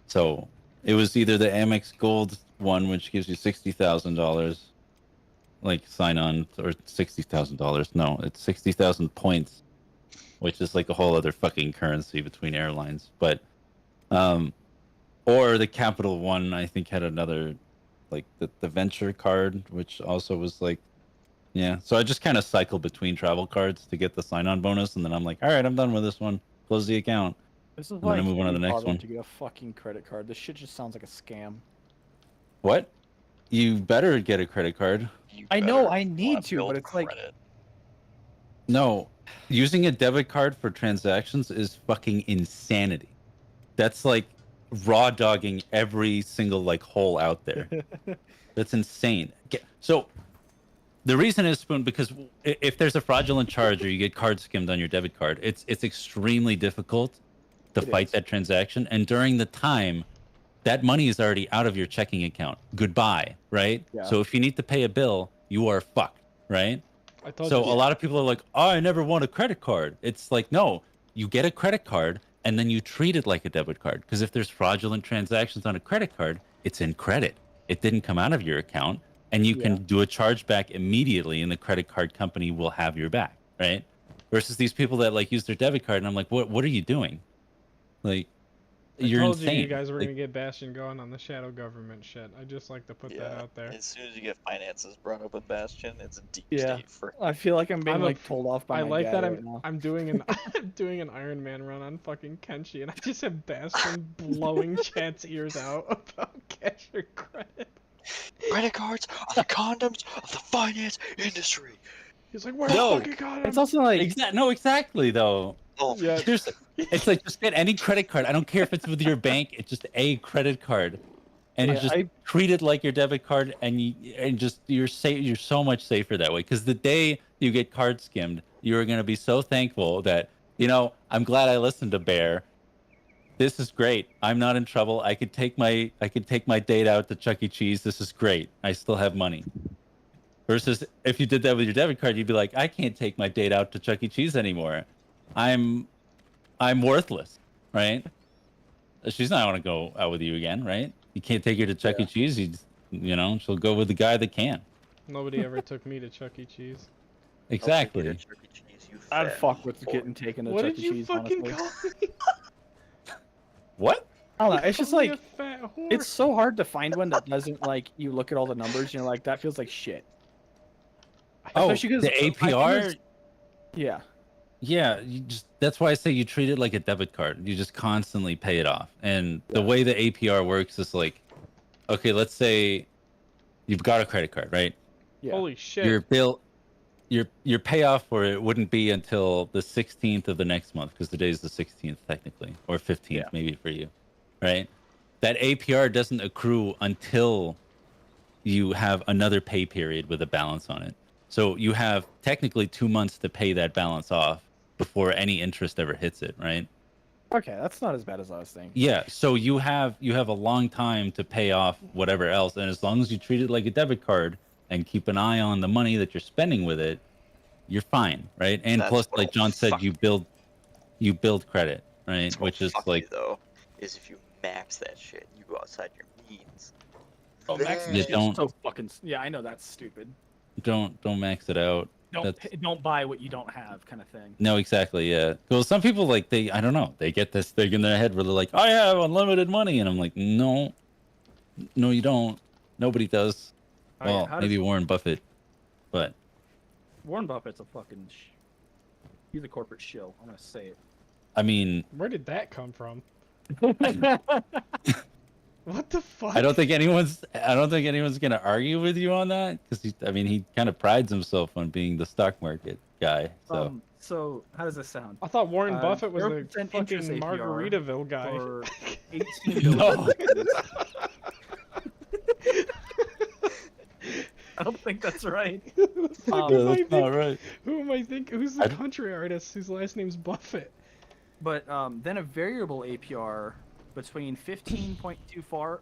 Speaker 8: So it was either the Amex Gold one, which gives you $60,000, like sign-on, or $60,000. No, it's 60,000 points, which is like a whole other fucking currency between airlines. But, or the Capital One, I think, had another, like the Venture card, which also was like, yeah. So I just kind of cycle between travel cards to get the sign-on bonus, and then I'm like, all right, I'm done with this one. Close the account.
Speaker 3: This is
Speaker 8: then I move on to the
Speaker 3: you
Speaker 8: next
Speaker 3: bother
Speaker 8: one.
Speaker 3: to get a fucking credit card. This shit just sounds like a scam.
Speaker 8: What? You better get a credit card.
Speaker 6: You
Speaker 3: I know,
Speaker 6: better
Speaker 3: I need
Speaker 6: wanna
Speaker 3: to,
Speaker 6: build
Speaker 3: but it's like-
Speaker 6: credit.
Speaker 8: No, using a debit card for transactions is fucking insanity. That's like raw dogging every single like hole out there. That's insane. So the reason is, Spoon, because if there's a fraudulent charge or you get card skimmed on your debit card, it's extremely difficult to
Speaker 3: It
Speaker 8: fight
Speaker 3: is.
Speaker 8: that transaction. And during the time, that money is already out of your checking account. Goodbye, right?
Speaker 3: Yeah.
Speaker 8: So if you need to pay a bill, you are fucked, right?
Speaker 1: I told
Speaker 8: So
Speaker 1: you.
Speaker 8: a lot of people are like, "Oh, I never want a credit card." It's like, no, you get a credit card and then you treat it like a debit card. Because if there's fraudulent transactions on a credit card, it's in credit. It didn't come out of your account, and you
Speaker 3: Yeah.
Speaker 8: can do a chargeback immediately, and the credit card company will have your back, right? Versus these people that like use their debit card, and I'm like, what are you doing? Like,
Speaker 1: I
Speaker 8: you're
Speaker 1: told
Speaker 8: insane.
Speaker 1: you guys were
Speaker 8: Like,
Speaker 1: gonna get Bastion going on the shadow government shit. I just like to put that
Speaker 6: Yeah,
Speaker 1: out there.
Speaker 6: as soon as you get finances brought up with Bastion, it's a deep
Speaker 3: Yeah.
Speaker 6: state for
Speaker 3: I feel like I'm being
Speaker 1: I'm a-
Speaker 3: like told off by
Speaker 1: I
Speaker 3: my
Speaker 1: like
Speaker 3: dad
Speaker 1: that
Speaker 3: right now.
Speaker 1: I'm doing an I'm doing an Iron Man run on fucking Kenshi, and I just have Bastion blowing Chad's ears out about cash or credit.
Speaker 6: credit cards are the condoms of the finance industry.
Speaker 1: He's like, "Where
Speaker 8: No,
Speaker 1: the fuck got him?"
Speaker 3: It's also like
Speaker 8: no, exactly though.
Speaker 6: Oh,
Speaker 1: Yeah.
Speaker 8: Seriously, it's like just get any credit card. I don't care if it's with your bank. It's just a credit card, and
Speaker 3: Yeah,
Speaker 8: just treat it like your debit card. And you're safe. You're so much safer that way. Because the day you get card skimmed, you're gonna be so thankful that I'm glad I listened to Bear. This is great. I'm not in trouble. I could take my date out to Chuck E. Cheese. This is great. I still have money. Versus if you did that with your debit card, you'd be like, I can't take my date out to Chuck E. Cheese anymore. I'm worthless, right? she's not going to go out with you again, right? You can't take her to Chuck E. Cheese. She'll go with the guy that can.
Speaker 1: Nobody ever took me to Chuck E. Cheese.
Speaker 8: Exactly.
Speaker 6: I'll take you to Chuck E. Cheese, you
Speaker 3: I'd
Speaker 6: fat
Speaker 3: fuck with
Speaker 6: whore.
Speaker 3: getting taken to
Speaker 1: What
Speaker 3: Chuck
Speaker 1: did
Speaker 3: E.
Speaker 1: you
Speaker 3: Cheese,
Speaker 1: fucking
Speaker 3: honestly.
Speaker 1: call me?
Speaker 8: What?
Speaker 3: I don't know. It's just
Speaker 1: Call me
Speaker 3: like
Speaker 1: a fat whore.
Speaker 3: it's so hard to find one that doesn't like you look at all the numbers and you're like that feels like shit.
Speaker 8: Oh,
Speaker 3: Especially 'cause
Speaker 8: the
Speaker 3: I think
Speaker 8: APR.
Speaker 3: it's- Yeah.
Speaker 8: Yeah, that's why I say you treat it like a debit card. You just constantly pay it off. And the way the APR works is like, okay, let's say you've got a credit card, right?
Speaker 3: Yeah.
Speaker 1: Holy shit.
Speaker 8: Your bill, your payoff for it wouldn't be until the 16th of the next month because today's the 16th technically, or 15th
Speaker 3: Yeah.
Speaker 8: maybe for you, right? That APR doesn't accrue until you have another pay period with a balance on it. So you have technically 2 months to pay that balance off before any interest ever hits it, right?
Speaker 3: Okay, that's not as bad as I was thinking.
Speaker 8: Yeah, so you have a long time to pay off whatever else, and as long as you treat it like a debit card and keep an eye on the money that you're spending with it, you're fine, right? And
Speaker 6: That's
Speaker 8: plus,
Speaker 6: what'll
Speaker 8: like John said,
Speaker 6: fuck
Speaker 8: you build credit, right?
Speaker 6: That's what'll
Speaker 8: Which is
Speaker 6: fuck
Speaker 8: like
Speaker 6: you, though, is if you max that shit, you go outside your means.
Speaker 3: Oh, max
Speaker 8: You
Speaker 3: is
Speaker 8: don't-
Speaker 3: so fucking. Yeah, I know that's stupid.
Speaker 8: don't max it out.
Speaker 3: Don't buy what you don't have, kind of thing.
Speaker 8: No, exactly, yeah. Well, some people like I don't know, they get this thing in their head where they're like, I have unlimited money, and I'm like, no, you don't. Nobody does.
Speaker 3: Oh, yeah,
Speaker 8: Well,
Speaker 3: how does-
Speaker 8: maybe Warren Buffett, but
Speaker 3: Warren Buffett's a fucking. He's a corporate shill. I'm gonna say it.
Speaker 8: I mean,
Speaker 1: Where did that come from? What the fuck?
Speaker 8: I don't think anyone's gonna argue with you on that because he kind of prides himself on being the stock market guy. So
Speaker 3: So how does this sound?
Speaker 1: I thought Warren
Speaker 3: Uh,
Speaker 1: Buffett was the
Speaker 3: 0% interest
Speaker 1: fucking
Speaker 3: APR
Speaker 1: Margaritaville guy.
Speaker 3: For 18
Speaker 8: No.
Speaker 3: I don't think that's right.
Speaker 1: The fuck
Speaker 3: No,
Speaker 1: am I
Speaker 8: that's not
Speaker 1: think-
Speaker 8: right.
Speaker 1: Who am I thinking? Who's the country artist whose last name's Buffett?
Speaker 3: But then a variable APR between 15.24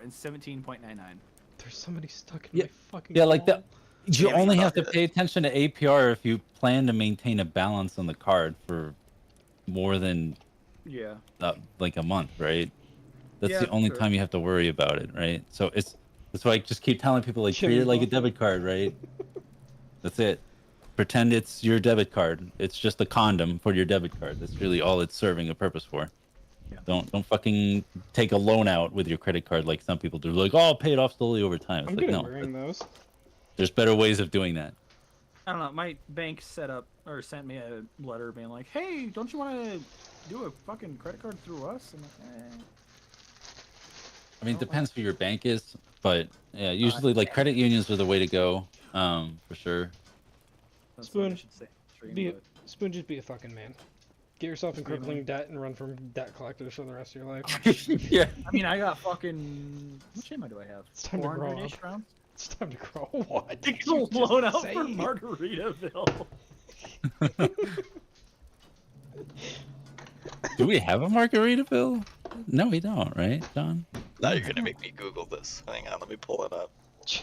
Speaker 3: and 17.99.
Speaker 1: There's somebody stuck in
Speaker 8: Yeah.
Speaker 1: my fucking
Speaker 8: Yeah, like
Speaker 1: wall.
Speaker 8: you
Speaker 6: Yeah,
Speaker 8: only
Speaker 6: we
Speaker 8: have to
Speaker 6: thought
Speaker 8: pay attention to APR if you plan to maintain a balance on the card for more than
Speaker 3: Yeah.
Speaker 8: like a month, right? That's
Speaker 3: Yeah,
Speaker 8: the only
Speaker 3: sure.
Speaker 8: time you have to worry about it, right? So that's why I just keep telling people like treat
Speaker 1: Jimmy
Speaker 8: it like a
Speaker 1: Buffett.
Speaker 8: debit card, right? That's it. Pretend it's your debit card. It's just a condom for your debit card. That's really all it's serving a purpose for.
Speaker 3: Yeah.
Speaker 8: Don't fucking take a loan out with your credit card like some people do. Like, oh, I'll pay it off slowly over time. It's
Speaker 1: I'm
Speaker 8: like,
Speaker 1: good
Speaker 8: no,
Speaker 1: at wearing those.
Speaker 8: there's better ways of doing that.
Speaker 3: I don't know. My bank set up or sent me a letter being like, "Hey, don't you want to do a fucking credit card through us?" I'm like,
Speaker 8: I mean,
Speaker 3: Oh,
Speaker 8: depends who your bank is, but yeah, usually like credit unions are the way to go, for sure.
Speaker 3: That's what I
Speaker 1: Spoon.
Speaker 3: should say. Stream,
Speaker 1: Be
Speaker 3: but-
Speaker 1: Spoon, just be a fucking man. Get yourself in crippling debt and run from debt collectors for the rest of your life.
Speaker 8: Yeah.
Speaker 3: I mean, I got fucking. How much ammo do I have?
Speaker 1: It's time to grow
Speaker 3: 400-ish
Speaker 1: up.
Speaker 3: rounds?
Speaker 1: It's time to grow. What?
Speaker 3: I
Speaker 1: did
Speaker 3: got
Speaker 1: you
Speaker 3: blown
Speaker 1: just
Speaker 3: out
Speaker 1: say?
Speaker 3: for Margaritaville.
Speaker 8: Do we have a Margaritaville? No, we don't, right, John?
Speaker 6: Now you're gonna make me Google this. Hang on, let me pull it up.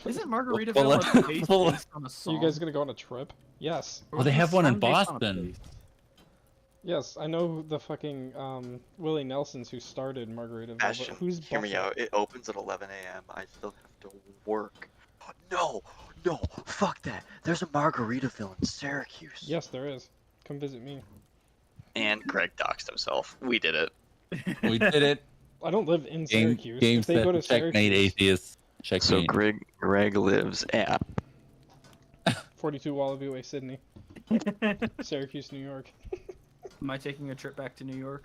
Speaker 3: Isn't
Speaker 8: Well,
Speaker 3: Margaritaville a place
Speaker 8: well,
Speaker 3: based on a
Speaker 1: So
Speaker 3: song?
Speaker 1: you guys gonna go on a trip? Yes.
Speaker 3: Or
Speaker 8: Well, they
Speaker 3: was
Speaker 8: have
Speaker 3: the
Speaker 8: one in
Speaker 3: song based on a
Speaker 8: Boston.
Speaker 3: place?
Speaker 1: Yes, I know the fucking Willie Nelsons who started Margaritaville,
Speaker 6: Ashton,
Speaker 1: but who's
Speaker 6: hear me
Speaker 1: Buffett?
Speaker 6: out. It opens at 11 a.m. I still have to work. No, fuck that. There's a Margaritaville in Syracuse.
Speaker 1: Yes, there is. Come visit me.
Speaker 6: And Greg doxed himself. We did it.
Speaker 8: We did it.
Speaker 1: I don't live in
Speaker 8: Game,
Speaker 1: Syracuse.
Speaker 8: game
Speaker 1: If they go to
Speaker 8: set, checkmate,
Speaker 1: Syracuse,
Speaker 8: atheists. Checkmate.
Speaker 6: So Greg lives at
Speaker 1: 42 Wallaby Way, Sydney. Syracuse, New York.
Speaker 3: Am I taking a trip back to New York?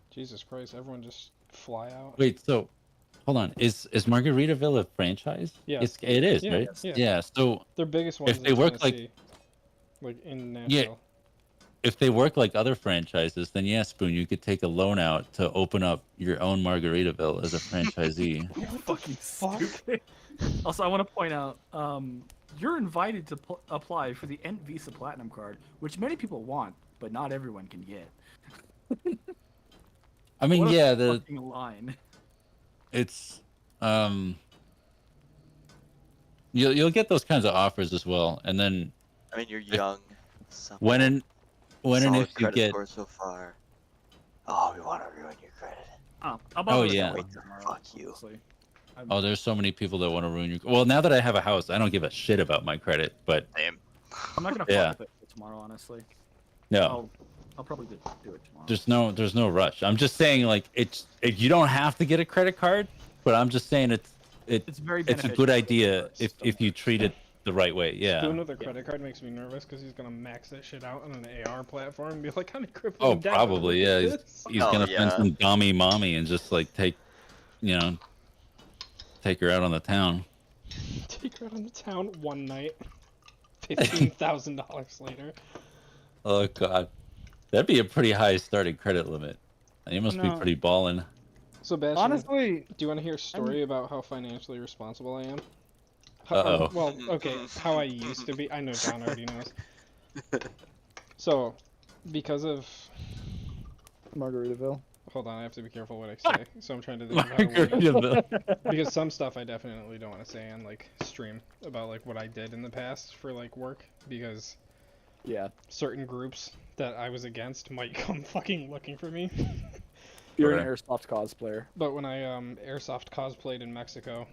Speaker 1: Jesus Christ, everyone just fly out.
Speaker 8: Wait, so hold on. Is Margaritaville a franchise?
Speaker 1: Yeah.
Speaker 8: It is,
Speaker 1: Yeah,
Speaker 8: right?
Speaker 1: yeah.
Speaker 8: Yeah. So
Speaker 1: Their biggest ones
Speaker 8: they
Speaker 1: in
Speaker 8: work like-
Speaker 1: Tennessee. Like in Nashville.
Speaker 8: if they work like other franchises, then yeah, Spoon, you could take a loan out to open up your own Margaritaville as a franchisee.
Speaker 3: Fucking
Speaker 1: fuck?
Speaker 3: stupid. Also, I want to point out, you're invited to apply for the Ent Visa Platinum card, which many people want, but not everyone can get.
Speaker 8: I mean,
Speaker 3: What a
Speaker 8: yeah,
Speaker 3: fucking line.
Speaker 8: it's you'll get those kinds of offers as well, and then
Speaker 6: I mean, you're young.
Speaker 8: when and
Speaker 6: Solid
Speaker 8: if you
Speaker 6: credit
Speaker 8: get
Speaker 6: score so far. Oh, we want to ruin your credit.
Speaker 3: I'll
Speaker 8: Oh,
Speaker 3: bother
Speaker 8: yeah.
Speaker 3: with it tomorrow,
Speaker 6: Fuck you.
Speaker 3: honestly.
Speaker 8: Oh, there's so many people that want to ruin your. Well, now that I have a house, I don't give a shit about my credit. But
Speaker 6: Same.
Speaker 3: I'm not gonna
Speaker 8: Yeah.
Speaker 3: fuck with it tomorrow, honestly.
Speaker 8: no,
Speaker 3: I'll probably do it tomorrow.
Speaker 8: there's no rush. I'm just saying, like, you don't have to get a credit card, but I'm just saying
Speaker 3: It's very
Speaker 8: it's a
Speaker 3: beneficial
Speaker 8: good
Speaker 3: for
Speaker 8: idea
Speaker 3: the
Speaker 8: if you treat it the right way. Yeah.
Speaker 1: Spoon with a credit card makes me nervous because he's gonna max that shit out on an AR platform and be like, "I'm in crippling
Speaker 8: Oh,
Speaker 1: debt.
Speaker 8: probably. Yeah.
Speaker 1: Look at this."
Speaker 8: He's
Speaker 6: Oh,
Speaker 8: gonna find
Speaker 6: yeah.
Speaker 8: some dommy mommy and just like take her out on the town.
Speaker 1: Take her out of the town one night. $15,000 later.
Speaker 8: Oh God, that'd be a pretty high starting credit limit. You must be
Speaker 3: No.
Speaker 8: pretty ballin'.
Speaker 1: So, Bastian,
Speaker 5: Honestly,
Speaker 1: do you want to hear a story about how financially responsible I am?
Speaker 8: Uh-oh.
Speaker 1: Well, okay, how I used to be. I know John already knows. So, because of...
Speaker 5: Margaritaville.
Speaker 1: Hold on, I have to be careful what I say. So I'm trying to think of how to word it.
Speaker 8: Margaritaville.
Speaker 1: Because some stuff I definitely don't want to say on, like, stream about, like, what I did in the past for, like, work. Because
Speaker 5: Yeah.
Speaker 1: certain groups that I was against might come fucking looking for me.
Speaker 5: You're an
Speaker 8: Okay.
Speaker 5: airsoft cosplayer.
Speaker 1: But when I airsoft cosplayed in Mexico,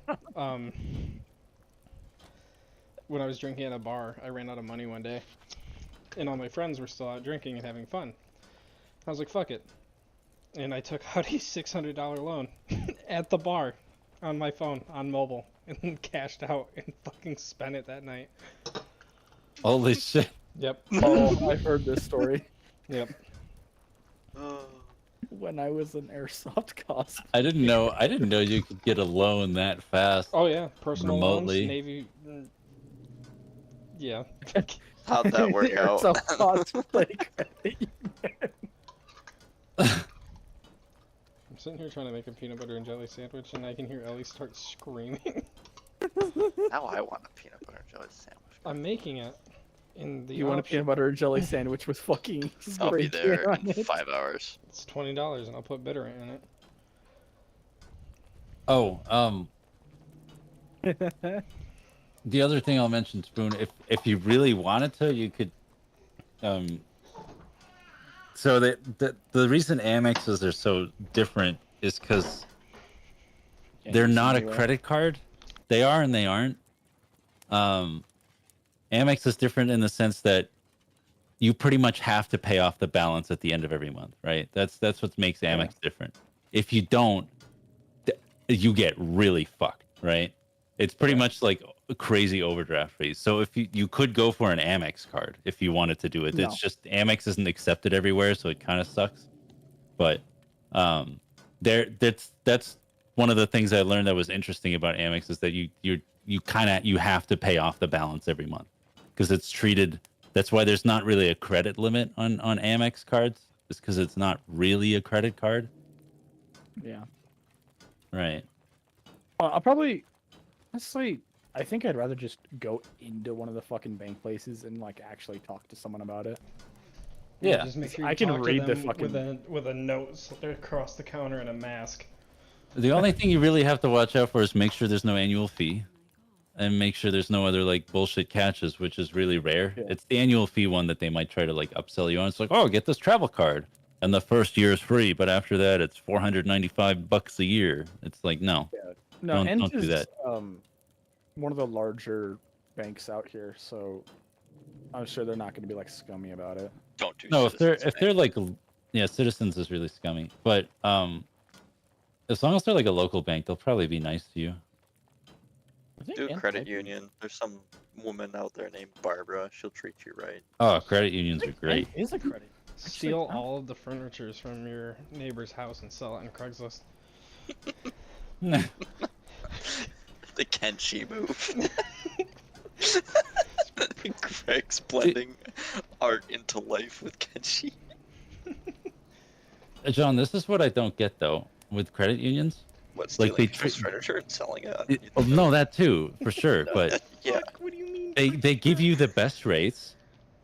Speaker 1: when I was drinking at a bar, I ran out of money one day, and all my friends were still out drinking and having fun. I was like, "Fuck it," and I took out a $600 loan at the bar on my phone on mobile, and then cashed out and fucking spent it that night.
Speaker 8: Holy shit.
Speaker 1: Yep.
Speaker 5: Oh, I've heard this story.
Speaker 1: Yep.
Speaker 5: When I was an airsoft cosplayer.
Speaker 8: I didn't know you could get a loan that fast.
Speaker 1: Oh yeah, personal
Speaker 8: Remotely.
Speaker 1: loans, Navy. Yeah.
Speaker 6: How'd that work out?
Speaker 5: Airsoft cosplay credit.
Speaker 1: I'm sitting here trying to make a peanut butter and jelly sandwich, and I can hear Ellie start screaming.
Speaker 6: Now I want a peanut butter and jelly sandwich.
Speaker 1: I'm making it. In the
Speaker 5: You want a
Speaker 1: option-
Speaker 5: peanut butter and jelly sandwich with fucking
Speaker 6: I'll be
Speaker 5: spray
Speaker 6: there
Speaker 5: can on
Speaker 6: in
Speaker 5: it?
Speaker 6: 5 hours.
Speaker 1: It's $20, and I'll put bitter in it.
Speaker 8: Oh, the other thing I'll mention, Spoon, if you really wanted to, you could. So the reason Amexes are so different is because they're not a credit card. They are and they aren't. Amex is different in the sense that you pretty much have to pay off the balance at the end of every month, right? That's what makes Amex different. If you don't, you get really fucked, right? It's pretty much like a crazy overdraft fees. So if you could go for an Amex card if you wanted to do it.
Speaker 5: No.
Speaker 8: It's just Amex isn't accepted everywhere, so it kind of sucks. But that's one of the things I learned that was interesting about Amex is that you have to pay off the balance every month because it's treated. That's why there's not really a credit limit on Amex cards. It's because it's not really a credit card.
Speaker 5: Yeah.
Speaker 8: Right.
Speaker 5: I'll probably, honestly, I think I'd rather just go into one of the fucking bank places and like actually talk to someone about it.
Speaker 8: Yeah.
Speaker 1: Just make sure you
Speaker 5: I can
Speaker 1: talk to
Speaker 5: read the
Speaker 1: them
Speaker 5: fucking-
Speaker 1: with a note slid across the counter and a mask.
Speaker 8: The only thing you really have to watch out for is make sure there's no annual fee, and make sure there's no other like bullshit catches, which is really rare.
Speaker 5: Yeah.
Speaker 8: It's the annual fee one that they might try to like upsell you on. It's like, oh, get this travel card, and the first year is free, but after that, it's $495 a year. It's like, no,
Speaker 5: No,
Speaker 8: Don't do
Speaker 5: is,
Speaker 8: that.
Speaker 5: One of the larger banks out here, so I'm sure they're not going to be like scummy about it.
Speaker 6: Don't do
Speaker 8: no. If
Speaker 6: Citizens
Speaker 8: they're
Speaker 6: Bank.
Speaker 8: like, yeah, Citizens is really scummy, but as long as they're like a local bank, they'll probably be nice to you.
Speaker 5: I think
Speaker 6: Do
Speaker 5: Ant
Speaker 6: credit
Speaker 5: might be-
Speaker 6: union. There's some woman out there named Barbara. She'll treat you right.
Speaker 8: Oh, credit unions are great.
Speaker 5: Ant is a credit.
Speaker 1: Steal all of the furnitures from your neighbor's house and sell it on Craigslist.
Speaker 6: The Kenshi move. Greg's blending art into life with Kenshi.
Speaker 8: John, this is what I don't get though with credit unions.
Speaker 6: What's
Speaker 8: Like,
Speaker 6: stealing
Speaker 8: they
Speaker 6: people's
Speaker 8: treat-
Speaker 6: furniture and selling it?
Speaker 8: Oh, no, that too, for sure. But
Speaker 6: Yeah.
Speaker 1: What do you mean?
Speaker 8: they give you the best rates.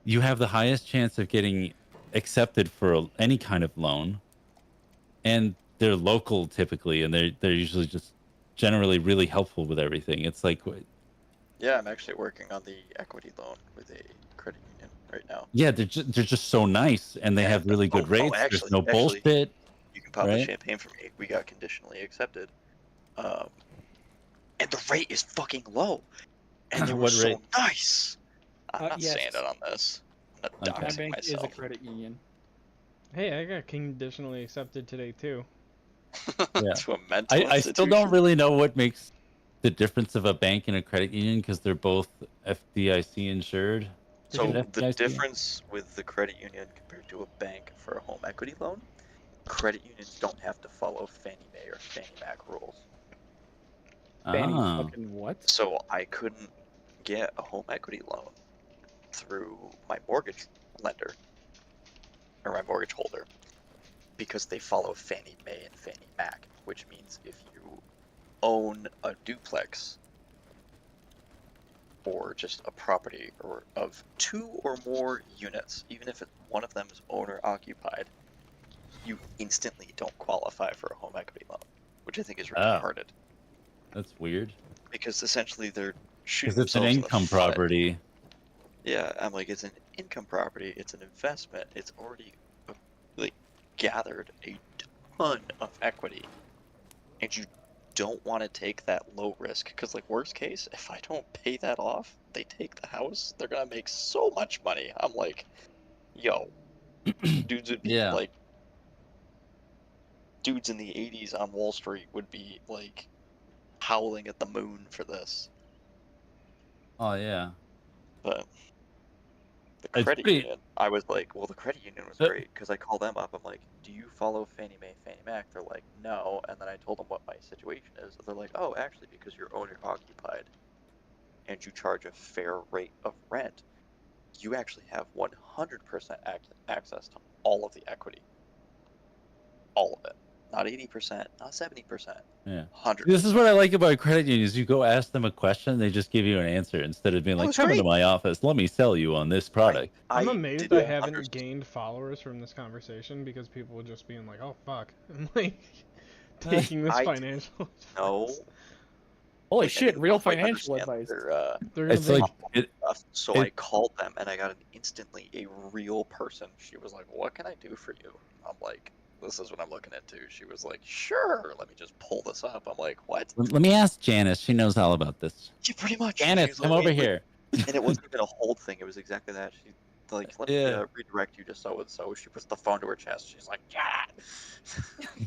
Speaker 8: You have the highest chance of getting accepted for any kind of loan, and they're local typically, and they're usually just generally really helpful with everything. It's like,
Speaker 6: Yeah, I'm actually working on the equity loan with a credit union right now.
Speaker 8: yeah, they're just so nice, and they have really good
Speaker 6: Oh,
Speaker 8: rates.
Speaker 6: actually-
Speaker 8: There's no
Speaker 6: actually-
Speaker 8: bullshit.
Speaker 6: pop the
Speaker 8: Right?
Speaker 6: champagne for me. We got conditionally accepted. And the rate is fucking low. And they were
Speaker 8: What
Speaker 6: so
Speaker 8: rate?
Speaker 6: nice. I'm not
Speaker 5: Yes.
Speaker 6: saying it on this. I'm not
Speaker 8: Okay.
Speaker 5: My
Speaker 6: doxing
Speaker 5: bank is a
Speaker 6: myself.
Speaker 5: credit union.
Speaker 1: Hey, I got conditionally accepted today too.
Speaker 8: Yeah.
Speaker 6: To a mental
Speaker 8: I still don't
Speaker 6: institution.
Speaker 8: really know what makes the difference of a bank and a credit union because they're both FDIC insured.
Speaker 6: So
Speaker 8: Is it
Speaker 6: the
Speaker 8: FDIC?
Speaker 6: difference with the credit union compared to a bank for a home equity loan, credit unions don't have to follow Fannie Mae or Fannie Mac rules.
Speaker 5: Fanny
Speaker 8: Ah,
Speaker 5: fucking what?
Speaker 6: So I couldn't get a home equity loan through my mortgage lender or my mortgage holder because they follow Fannie Mae and Fannie Mac, which means if you own a duplex or just a property or of 2 or more units, even if one of them is owner occupied, you instantly don't qualify for a home equity loan, which I think is
Speaker 8: Oh.
Speaker 6: retarded.
Speaker 8: that's weird.
Speaker 6: Because essentially they're shooting
Speaker 8: Because it's an
Speaker 6: themselves in the
Speaker 8: income
Speaker 6: foot.
Speaker 8: property.
Speaker 6: Yeah, I'm like, it's an income property, it's an investment, it's already like gathered a ton of equity, and you don't want to take that low risk because, like, worst case, if I don't pay that off, they take the house, they're gonna make so much money. I'm like, yo, dudes would be
Speaker 8: Yeah.
Speaker 6: like, dudes in the 80s on Wall Street would be like howling at the moon for this.
Speaker 8: Oh yeah.
Speaker 6: But the
Speaker 8: It's
Speaker 6: credit
Speaker 8: pretty-
Speaker 6: union, I was like, well, the credit union was great because I called them up. I'm like, do you follow Fannie Mae, Fannie Mac? They're like, no. And then I told them what my situation is. They're like, oh, actually, because you're owner occupied and you charge a fair rate of rent, you actually have 100% access to all of the equity. All of it. Not 80%, not 70%.
Speaker 8: Yeah.
Speaker 6: 100%.
Speaker 8: This is what I like about credit unions. You go ask them a question, they just give you an answer instead of being
Speaker 6: That
Speaker 8: like,
Speaker 6: was
Speaker 8: "Come into
Speaker 6: great.
Speaker 8: my office, let me sell you on this product."
Speaker 1: I'm amazed
Speaker 6: didn't
Speaker 1: I haven't
Speaker 6: understand-
Speaker 1: gained followers from this conversation because people were just being like, "Oh fuck," and like taking this
Speaker 6: I
Speaker 1: financial
Speaker 6: No.
Speaker 1: advice.
Speaker 5: Holy
Speaker 6: Like, I
Speaker 5: shit,
Speaker 6: didn't
Speaker 5: real
Speaker 6: quite
Speaker 5: financial
Speaker 6: understand
Speaker 5: advice.
Speaker 1: They're gonna
Speaker 8: It's
Speaker 1: be
Speaker 8: like
Speaker 6: stuff, so
Speaker 8: it-
Speaker 6: I called them and I got instantly a real person. She was like, "What can I do for you?" I'm like, "This is what I'm looking into." She was like, "Sure, let me just pull this up." I'm like, "What?"
Speaker 8: let me ask Janice. She knows all about this.
Speaker 6: Yeah, pretty much.
Speaker 8: Janice,
Speaker 6: She was
Speaker 8: come
Speaker 6: like,
Speaker 8: over
Speaker 6: "Wait,
Speaker 8: here.
Speaker 6: and it wasn't even a hold thing. It was exactly that. She like, "Let me
Speaker 8: Yeah.
Speaker 6: redirect you to so and so." She puts the phone to her chest. She's like, "Yeah."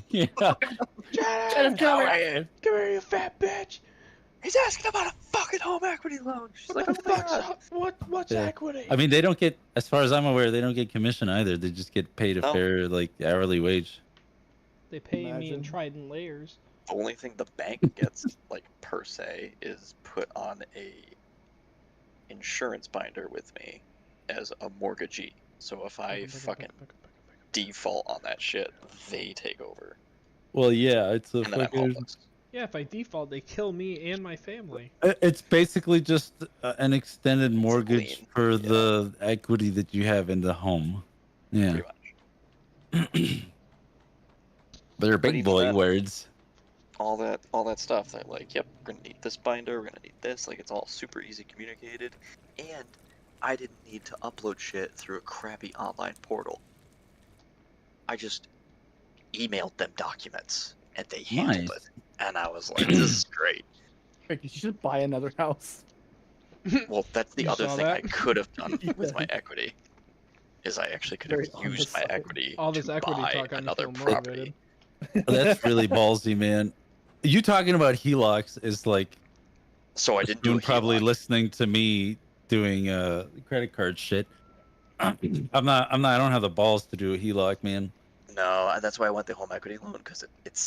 Speaker 8: Yeah.
Speaker 1: Janice,
Speaker 5: Come here.
Speaker 1: come here, you fat bitch!
Speaker 6: He's asking about a fucking home equity loan. She's like,
Speaker 1: What
Speaker 6: "Oh
Speaker 1: the
Speaker 6: my
Speaker 1: fuck's
Speaker 6: god."
Speaker 1: up? What's
Speaker 8: Yeah.
Speaker 1: equity?
Speaker 8: I mean, they don't get, as far as I'm aware, they don't get commission either. They just get paid a
Speaker 6: No.
Speaker 8: fair, like, hourly wage.
Speaker 1: They pay me in
Speaker 5: Imagine.
Speaker 1: Trident layers.
Speaker 6: The only thing the bank gets, like, per se, is put on a insurance binder with me as a mortgagee. So if I fucking default on that shit, they take over.
Speaker 8: Well, yeah, it's a
Speaker 6: And then I'm
Speaker 8: fucking.
Speaker 6: homeless.
Speaker 1: Yeah, if I default, they kill me and my family.
Speaker 8: It's basically just an extended mortgage
Speaker 6: lien,
Speaker 8: for
Speaker 6: yeah.
Speaker 8: the equity that you have in the home. Yeah.
Speaker 6: Pretty much.
Speaker 8: They're
Speaker 6: But
Speaker 8: big
Speaker 6: even
Speaker 8: boy
Speaker 6: then-
Speaker 8: words.
Speaker 6: All that stuff. They're like, yep, we're gonna need this binder, we're gonna need this. Like, it's all super easy communicated. And I didn't need to upload shit through a crappy online portal. I just emailed them documents and they handled
Speaker 8: Nice.
Speaker 6: it. And I was like, this is great.
Speaker 5: Wait, did you just buy another house?
Speaker 6: Well, that's the
Speaker 1: You
Speaker 6: other
Speaker 1: saw
Speaker 6: thing I
Speaker 1: that?
Speaker 6: could have done with
Speaker 5: Yeah.
Speaker 6: my equity. Is I actually could
Speaker 5: Very
Speaker 6: have
Speaker 5: on the
Speaker 6: used my
Speaker 5: side.
Speaker 6: equity
Speaker 1: All this
Speaker 6: to
Speaker 1: equity
Speaker 6: buy
Speaker 1: talk got me
Speaker 6: another
Speaker 1: feel
Speaker 6: property.
Speaker 1: motivated.
Speaker 8: That's really ballsy, man. You talking about HELOCs is like
Speaker 6: So I didn't do
Speaker 8: you
Speaker 6: a
Speaker 8: probably
Speaker 6: HELOC.
Speaker 8: listening to me doing credit card shit. I don't have the balls to do a HELOC, man.
Speaker 6: No, that's why I want the home equity loan because it's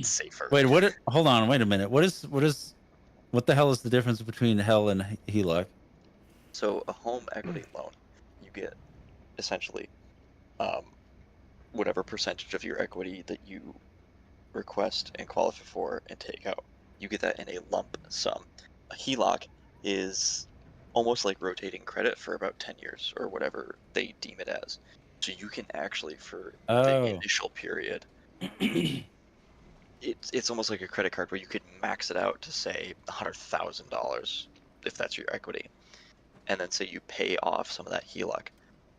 Speaker 6: safer.
Speaker 8: Wait, hold on, wait a minute. What the hell is the difference between hell and HELOC?
Speaker 6: So a home equity loan, you get essentially whatever percentage of your equity that you request and qualify for and take out. You get that in a lump sum. A HELOC is almost like rotating credit for about 10 years or whatever they deem it as. So you can actually, for the
Speaker 8: Oh.
Speaker 6: initial period, it's almost like a credit card where you could max it out to say $100,000 if that's your equity, and then say you pay off some of that HELOC.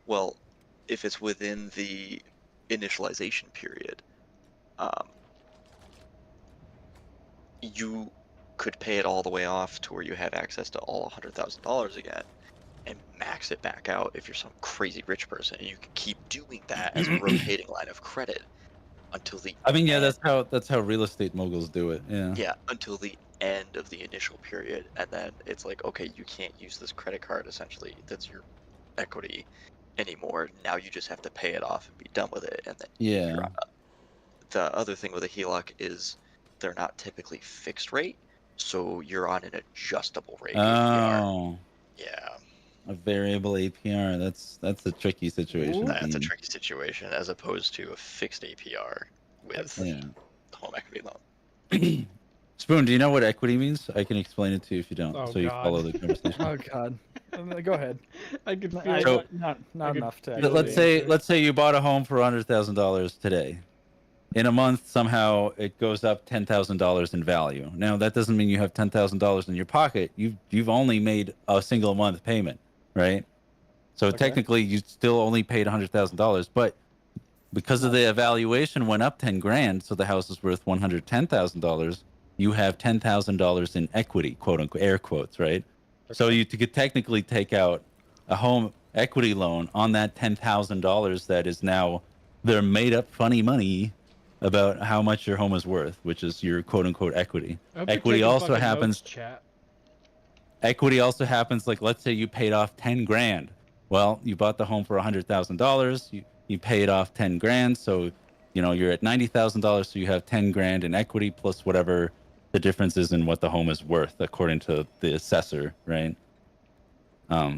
Speaker 6: Well, if it's within the initialization period, you could pay it all the way off to where you have access to all $100,000 again, and max it back out if you're some crazy rich person, and you can keep doing that as a rotating line of credit until the
Speaker 8: I mean, yeah,
Speaker 6: end.
Speaker 8: that's how real estate moguls do it. Yeah.
Speaker 6: Yeah, until the end of the initial period, and then it's like, okay, you can't use this credit card, essentially, that's your equity anymore. Now you just have to pay it off and be done with it. And then
Speaker 8: Yeah.
Speaker 6: the other thing with a HELOC is they're not typically fixed rate, so you're on an adjustable rate APR.
Speaker 8: Oh,
Speaker 6: Yeah,
Speaker 8: a variable APR. That's a tricky situation to
Speaker 6: that's
Speaker 8: be
Speaker 6: a
Speaker 8: in.
Speaker 6: tricky situation as opposed to a fixed APR with
Speaker 8: Yeah.
Speaker 6: home equity loan.
Speaker 8: Spoon, do you know what equity means? I can explain it to you if you don't,
Speaker 1: Oh,
Speaker 8: so you
Speaker 1: God.
Speaker 8: follow the conversation.
Speaker 3: Oh God. Go ahead.
Speaker 1: I could
Speaker 3: I,
Speaker 1: feel
Speaker 8: So-
Speaker 1: it.
Speaker 3: not
Speaker 1: I could
Speaker 3: enough to.
Speaker 1: feel
Speaker 8: Let's
Speaker 1: it.
Speaker 3: actually-
Speaker 8: let's say you bought a home for $100,000 today. In a month, somehow it goes up $10,000 in value. Now that doesn't mean you have $10,000 in your pocket. You've only made a single month payment, right? So
Speaker 3: Okay.
Speaker 8: technically, you still only paid $100,000, but because of the evaluation went up 10 grand, so the house is worth $110,000. You have $10,000 in equity, quote unquote, air quotes, right? So you could technically take out a home equity loan on that $10,000 that is now their made up funny money about how much your home is worth, which is your quote unquote equity.
Speaker 1: I hope you're
Speaker 8: Equity
Speaker 1: taking
Speaker 8: also
Speaker 1: fucking
Speaker 8: happens.
Speaker 1: notes, chat.
Speaker 8: Equity also happens like, let's say you paid off 10 grand. Well, you bought the home for $100,000. You paid off 10 grand, so you're at $90,000. So you have 10 grand in equity plus whatever the difference is in what the home is worth according to the assessor, right?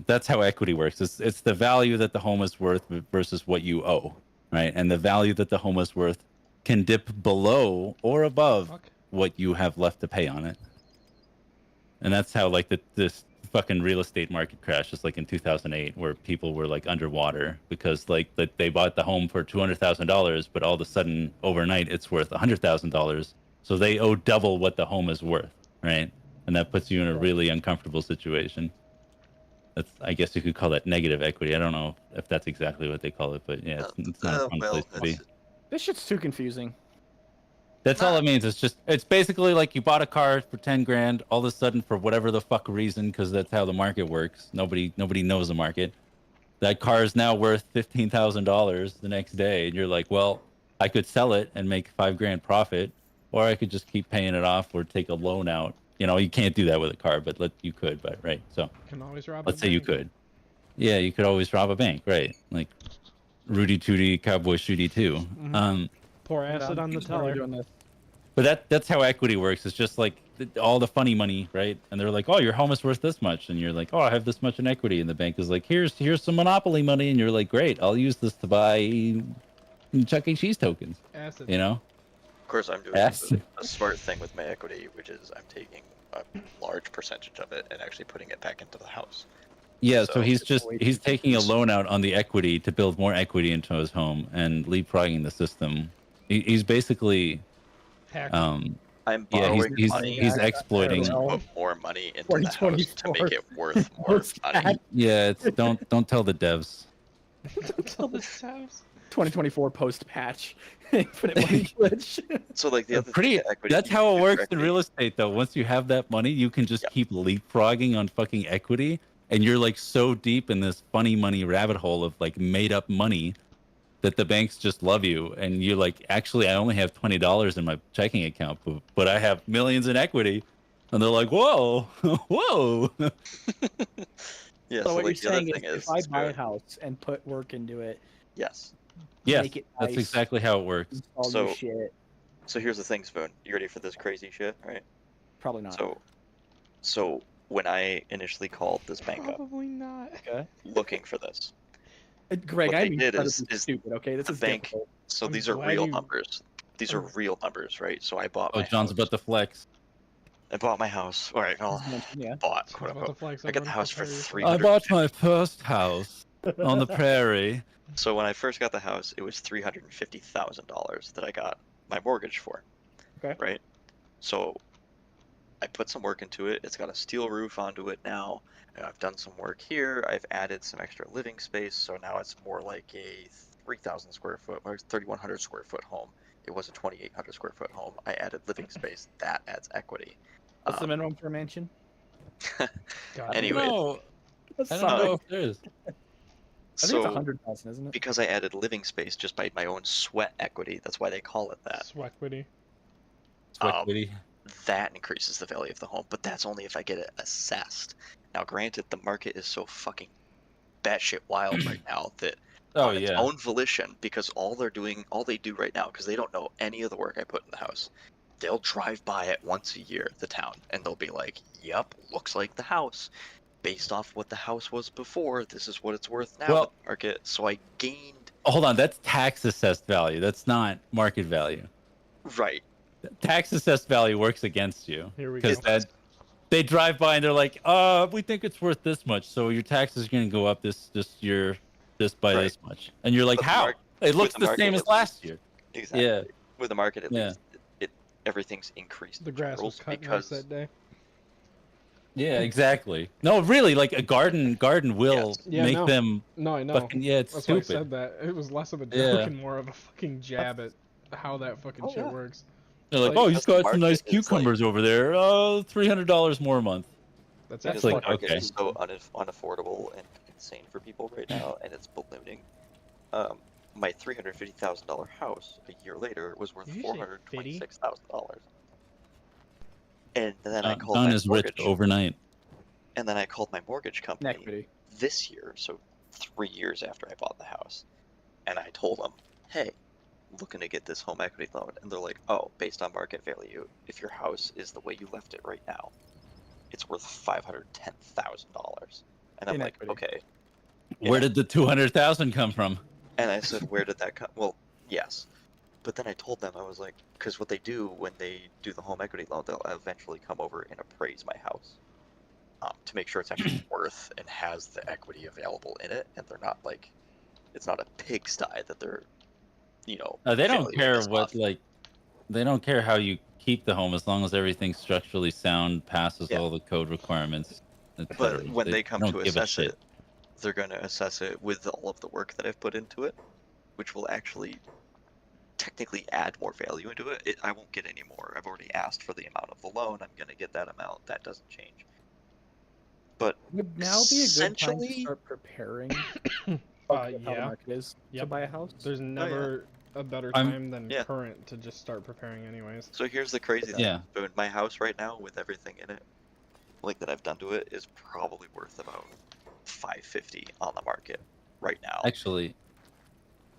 Speaker 8: That's how equity works. It's the value that the home is worth versus what you owe, right? And the value that the home is worth can dip below or above
Speaker 1: Fuck.
Speaker 8: what you have left to pay on it. And that's how like this fucking real estate market crash is like in 2008, where people were like underwater because like they bought the home for $200,000, but all of a sudden overnight it's worth $100,000. So they owe double what the home is worth, right? And that puts you in a really uncomfortable situation. I guess you could call that negative equity. I don't know if that's exactly what they call it, but yeah, it's not a fun place to be.
Speaker 3: This shit's too confusing.
Speaker 8: That's all it means. It's basically like you bought a car for 10 grand, all of a sudden for whatever the fuck reason, because that's how the market works. Nobody knows the market. That car is now worth $15,000 the next day, and you're like, well, I could sell it and make $5 grand profit, or I could just keep paying it off or take a loan out. You can't do that with a car, but you could, but right. So
Speaker 1: Can always rob.
Speaker 8: let's
Speaker 1: a
Speaker 8: say you
Speaker 1: bank.
Speaker 8: could. Yeah, you could always rob a bank, right? Like Rudy Tooty, Cowboy Shooty too.
Speaker 1: Mhm. Pour acid
Speaker 3: Yeah,
Speaker 1: on the
Speaker 3: that's why we're
Speaker 1: teller.
Speaker 3: doing this.
Speaker 8: But that's how equity works. It's just like all the funny money, right? And they're like, "Oh, your home is worth this much," and you're like, "Oh, I have this much in equity." And the bank is like, "Here's some monopoly money," and you're like, "Great, I'll use this to buy Chuck E. Cheese tokens."
Speaker 1: Acid.
Speaker 6: Of course, I'm doing
Speaker 8: Acid.
Speaker 6: a smart thing with my equity, which is I'm taking a large percentage of it and actually putting it back into the house.
Speaker 8: Yeah, so
Speaker 6: So-
Speaker 8: he's taking a loan out on the equity to build more equity into his home and leapfrogging the system. He's basically
Speaker 1: Hacking.
Speaker 6: I'm
Speaker 8: yeah,
Speaker 6: borrowing
Speaker 8: he's
Speaker 6: money
Speaker 8: he's
Speaker 6: to
Speaker 8: exploiting.
Speaker 6: put more money into the house to make it worth more
Speaker 3: Post
Speaker 6: money.
Speaker 8: Yeah, it's don't tell the devs.
Speaker 1: Don't tell the devs.
Speaker 3: 2024 post patch. Infinite money glitch.
Speaker 6: So like the other
Speaker 8: Pretty.
Speaker 6: thing, equity,
Speaker 8: That's
Speaker 6: you
Speaker 8: how
Speaker 6: can
Speaker 8: it
Speaker 6: do
Speaker 8: works in
Speaker 6: equity-
Speaker 8: real estate, though. Once you have that money, you can just
Speaker 6: Yep.
Speaker 8: keep leapfrogging on fucking equity, and you're like so deep in this funny money rabbit hole of like made up money that the banks just love you, and you're like, actually, I only have $20 in my checking account, but I have millions in equity, and they're like, whoa, whoa.
Speaker 6: Yeah.
Speaker 3: So
Speaker 6: So
Speaker 3: what
Speaker 6: like
Speaker 3: you're
Speaker 6: the other
Speaker 3: saying
Speaker 6: thing
Speaker 3: is,
Speaker 6: is,
Speaker 3: if I
Speaker 6: is
Speaker 3: buy a
Speaker 6: good.
Speaker 3: house and put work into it,
Speaker 6: Yes.
Speaker 8: Yes,
Speaker 3: make it
Speaker 8: that's
Speaker 3: nice,
Speaker 8: exactly how it works.
Speaker 3: install
Speaker 6: So-
Speaker 3: your shit,
Speaker 6: So here's the thing, Spoon. You ready for this crazy shit, right?
Speaker 3: probably not.
Speaker 6: So when I initially called this bank up
Speaker 1: Probably not.
Speaker 3: Okay.
Speaker 6: looking for this,
Speaker 3: Greg,
Speaker 6: what they
Speaker 3: I'm
Speaker 6: did
Speaker 3: incredibly
Speaker 6: is
Speaker 3: stupid. Okay, this
Speaker 6: the
Speaker 3: is
Speaker 6: bank-
Speaker 3: difficult.
Speaker 6: so
Speaker 1: I'm
Speaker 6: these are
Speaker 1: glad
Speaker 6: real
Speaker 1: you-
Speaker 6: numbers. These are real numbers, right? So I bought
Speaker 8: Oh,
Speaker 6: my
Speaker 8: John's
Speaker 6: house.
Speaker 8: about to flex.
Speaker 6: I bought my house. All right, well,
Speaker 3: Yeah.
Speaker 6: bought
Speaker 1: I
Speaker 6: quote
Speaker 1: was about to
Speaker 6: unquote.
Speaker 1: flex
Speaker 6: I got
Speaker 1: over
Speaker 6: the
Speaker 1: on
Speaker 6: house for
Speaker 1: February.
Speaker 6: 300.
Speaker 8: I bought my first house on the prairie.
Speaker 6: So when I first got the house, it was $350,000 that I got my mortgage for.
Speaker 3: Okay.
Speaker 6: Right. So I put some work into it. It's got a steel roof onto it now. And I've done some work here. I've added some extra living space, so now it's more like a 3,000 square foot or 3,100 square foot home it was a 2,800 square foot home. I added living space. That adds equity.
Speaker 5: What's the minimum for a mansion?
Speaker 1: God,
Speaker 6: Anyway,
Speaker 8: No, I don't
Speaker 5: Sorry.
Speaker 8: know if there is.
Speaker 5: I think it's
Speaker 6: so
Speaker 5: 100,000, isn't it?
Speaker 6: because I added living space just by my own sweat equity, that's why they call it that.
Speaker 1: Swequity.
Speaker 8: Swequity.
Speaker 6: That increases the value of the home, but that's only if I get it assessed. Now, granted, the market is so fucking batshit wild right now that
Speaker 8: Oh
Speaker 6: on its
Speaker 8: yeah.
Speaker 6: own volition, because all they do right now, because they don't know any of the work I put in the house, they'll drive by it once a year, the town, and they'll be like, "Yep, looks like the house. Based off what the house was before, this is what it's worth now
Speaker 8: Well-
Speaker 6: in the market." So I gained
Speaker 8: Hold on, that's tax assessed value. That's not market value.
Speaker 6: right.
Speaker 8: Tax assessed value works against you
Speaker 1: Here we
Speaker 8: because
Speaker 1: go.
Speaker 8: that they drive by and they're like, we think it's worth this much, so your taxes are going to go up this year, by
Speaker 6: Right.
Speaker 8: this much, and you're like,
Speaker 6: But the
Speaker 8: how?
Speaker 6: market-
Speaker 8: It looks
Speaker 6: the
Speaker 8: the
Speaker 6: market
Speaker 8: same as
Speaker 6: at
Speaker 8: last
Speaker 6: least-
Speaker 8: year.
Speaker 6: Exactly.
Speaker 8: Yeah.
Speaker 6: With the market, at
Speaker 8: Yeah.
Speaker 6: least, everything's increased.
Speaker 1: The
Speaker 6: in
Speaker 1: grass was
Speaker 6: generals
Speaker 1: cut nice that day.
Speaker 8: Yeah, exactly. No, really, like a garden will
Speaker 6: Yes.
Speaker 1: Yeah,
Speaker 8: make
Speaker 1: no.
Speaker 8: them
Speaker 1: No, I know.
Speaker 8: fucking it's
Speaker 1: That's why I
Speaker 8: stupid.
Speaker 1: said that. It was less of a joke
Speaker 8: Yeah.
Speaker 1: and more of a fucking jab at how that fucking
Speaker 5: Oh,
Speaker 1: shit
Speaker 5: yeah.
Speaker 1: works.
Speaker 8: They're like,
Speaker 1: Like,
Speaker 8: oh, he's
Speaker 6: because the
Speaker 8: got some nice
Speaker 6: market is, like-
Speaker 8: cucumbers over there. Oh, $300 more a month.
Speaker 1: That's
Speaker 5: That's
Speaker 6: Because
Speaker 1: it.
Speaker 6: the
Speaker 8: like,
Speaker 6: market
Speaker 8: okay.
Speaker 6: is so unaffordable and insane for people right now, and it's ballooning. My $350,000 house a year later was worth
Speaker 1: Did you say
Speaker 6: $426,000. And then I called
Speaker 8: Don
Speaker 6: my
Speaker 8: is rich
Speaker 6: mortgage,
Speaker 8: overnight.
Speaker 6: and then I called my mortgage
Speaker 5: In
Speaker 6: company
Speaker 5: equity.
Speaker 6: this year, so 3 years after I bought the house, and I told them, "Hey, looking to get this home equity loan," and they're like, "Oh, based on market value, if your house is the way you left it right now, it's worth $510,000." And I'm
Speaker 5: In
Speaker 6: like,
Speaker 5: equity.
Speaker 6: "Okay."
Speaker 8: Where did the 200,000 come from?
Speaker 6: And I said, "Where did that come?" Well, yes. But then I told them, I was like, because what they do when they do the home equity loan, they'll eventually come over and appraise my house to make sure it's actually worth and has the equity available in it, and they're not like, it's not a pigsty that they're,
Speaker 8: They don't
Speaker 6: valuing
Speaker 8: care
Speaker 6: this
Speaker 8: what
Speaker 6: off.
Speaker 8: they don't care how you keep the home as long as everything's structurally sound, passes
Speaker 6: Yeah.
Speaker 8: all the code requirements.
Speaker 6: But
Speaker 8: etc.
Speaker 6: when they come
Speaker 8: don't
Speaker 6: to
Speaker 8: give a
Speaker 6: assess
Speaker 8: shit.
Speaker 6: it, they're going to assess it with all of the work that I've put into it, which will actually technically add more value into it. I won't get any more. I've already asked for the amount of the loan. I'm going to get that amount. That doesn't change. But
Speaker 5: Would now be a good time to
Speaker 6: essentially-
Speaker 5: start preparing how the
Speaker 1: Yeah.
Speaker 5: market is to
Speaker 1: Yep.
Speaker 5: buy a house?
Speaker 1: There's never a better
Speaker 8: I'm-
Speaker 1: time than
Speaker 6: Yeah.
Speaker 1: current to just start preparing anyways.
Speaker 6: So here's the crazy thing.
Speaker 8: Yeah.
Speaker 6: So in my house right now, with everything in it, like that I've done to it, is probably worth about $550 on the market right now.
Speaker 8: Actually,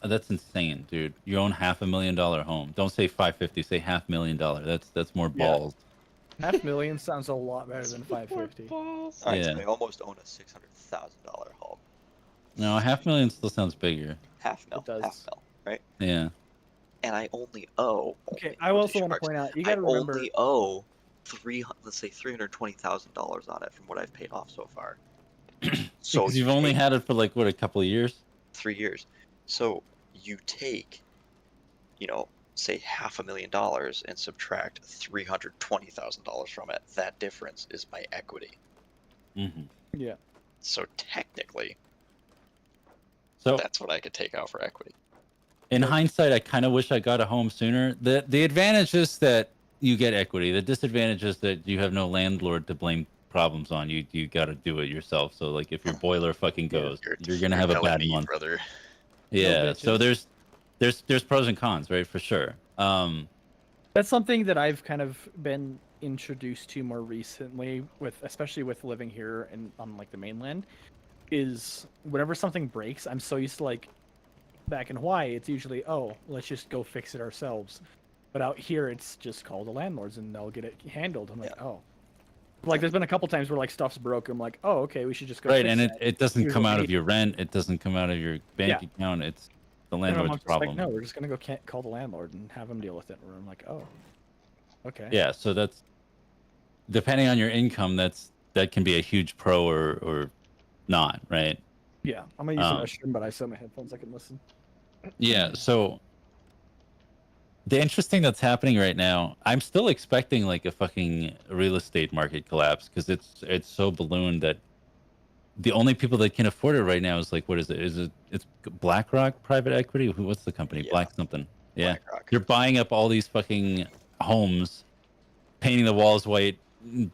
Speaker 8: that's insane, dude. You own $500,000 home. Don't say 550. Say $500,000. That's more
Speaker 6: Yeah.
Speaker 8: balls.
Speaker 5: $500,000 sounds a lot better than $550.
Speaker 1: Balls.
Speaker 6: All right, so
Speaker 8: Yeah.
Speaker 6: I almost own a $600,000 home.
Speaker 8: No, $500,000 still sounds bigger.
Speaker 6: Half mil,
Speaker 5: It does.
Speaker 6: half mil, right?
Speaker 8: Yeah.
Speaker 6: And I only owe.
Speaker 5: Okay,
Speaker 6: only
Speaker 5: I also
Speaker 6: quotation
Speaker 5: want to
Speaker 6: marks,
Speaker 5: point out, you
Speaker 6: I
Speaker 5: got to remember,
Speaker 6: only owe let's say $320,000 on it from what I've paid off so far. So
Speaker 8: Because you've only had it for like what, a couple of years?
Speaker 6: 3 years. So you take, say $500,000 and subtract $320,000 from it. That difference is my equity.
Speaker 8: Mm-hmm.
Speaker 5: yeah,
Speaker 6: So technically,
Speaker 8: So
Speaker 6: that's what I could take out for equity.
Speaker 8: in hindsight, I kind of wish I got a home sooner. The advantage is that you get equity. The disadvantage is that you have no landlord to blame problems on. You got to do it yourself. So like if your boiler fucking goes, you're gonna have a
Speaker 6: telling
Speaker 8: bad
Speaker 6: me,
Speaker 8: month.
Speaker 6: brother.
Speaker 8: Yeah. So
Speaker 1: bitches.
Speaker 8: there's pros and cons, right? For sure.
Speaker 5: that's something that I've kind of been introduced to more recently, especially with living here and on like the mainland, is whenever something breaks, I'm so used to like back in Hawaii, it's usually, oh, let's just go fix it ourselves. But out here, it's just call the landlords and they'll get it handled. I'm like, oh. Like, there's been a couple times where like stuff's broken. I'm like, oh, okay, we should just go.
Speaker 8: Right,
Speaker 5: fix
Speaker 8: and
Speaker 5: that.
Speaker 8: it doesn't
Speaker 5: Here's
Speaker 8: come
Speaker 5: what we
Speaker 8: out of
Speaker 5: need.
Speaker 8: your rent. It doesn't come out of your bank account. It's the
Speaker 5: And my
Speaker 8: landlord's
Speaker 5: mom's just
Speaker 8: problem.
Speaker 5: like, no, we're just gonna go call the landlord and have him deal with it. And I'm like, oh, okay.
Speaker 8: Yeah, so that's depending on your income. That can be a huge pro or not, right?
Speaker 5: Yeah, I'm gonna use the
Speaker 8: Um,
Speaker 5: restroom, but I still have my headphones. I can listen.
Speaker 8: Yeah, so the interesting that's happening right now, I'm still expecting like a fucking real estate market collapse because it's so ballooned that the only people that can afford it right now is like, what is it? It's BlackRock private equity? What's the company?
Speaker 6: Yeah.
Speaker 8: Black something. Yeah,
Speaker 6: Black Rock.
Speaker 8: you're buying up all these fucking homes, painting the walls white,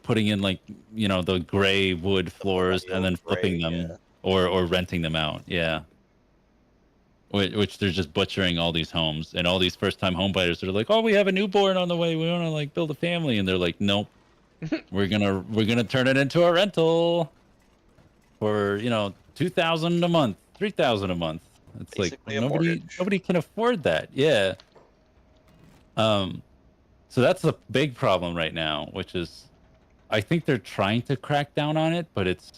Speaker 8: putting in like the gray wood floors, and then flipping
Speaker 6: gray,
Speaker 8: them or renting them out. Yeah. Which they're just butchering all these homes, and all these first-time home buyers are like, "Oh, we have a newborn on the way. We want to like build a family," and they're like, "Nope, we're gonna turn it into a rental for $2,000 a month, $3,000 a month." It's
Speaker 6: Basically
Speaker 8: like
Speaker 6: a mortgage.
Speaker 8: nobody can afford that. Yeah. So that's the big problem right now, which is, I think they're trying to crack down on it, but it's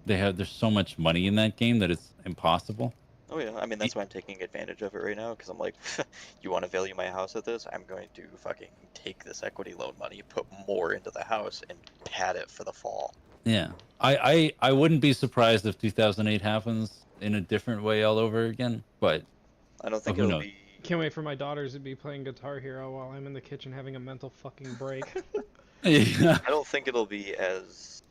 Speaker 8: there's so much money in that game that it's impossible.
Speaker 6: Oh yeah, I mean that's why I'm taking advantage of it right now, because I'm like, you want to value my house at this? I'm going to fucking take this equity loan money, put more into the house, and pad it for the fall.
Speaker 8: Yeah, I wouldn't be surprised if 2008 happens in a different way all over again, but
Speaker 6: I don't think
Speaker 8: who
Speaker 6: it'll
Speaker 8: knows?
Speaker 6: be.
Speaker 1: Can't wait for my daughters to be playing Guitar Hero while I'm in the kitchen having a mental fucking break.
Speaker 8: Yeah.
Speaker 6: I don't think it'll be as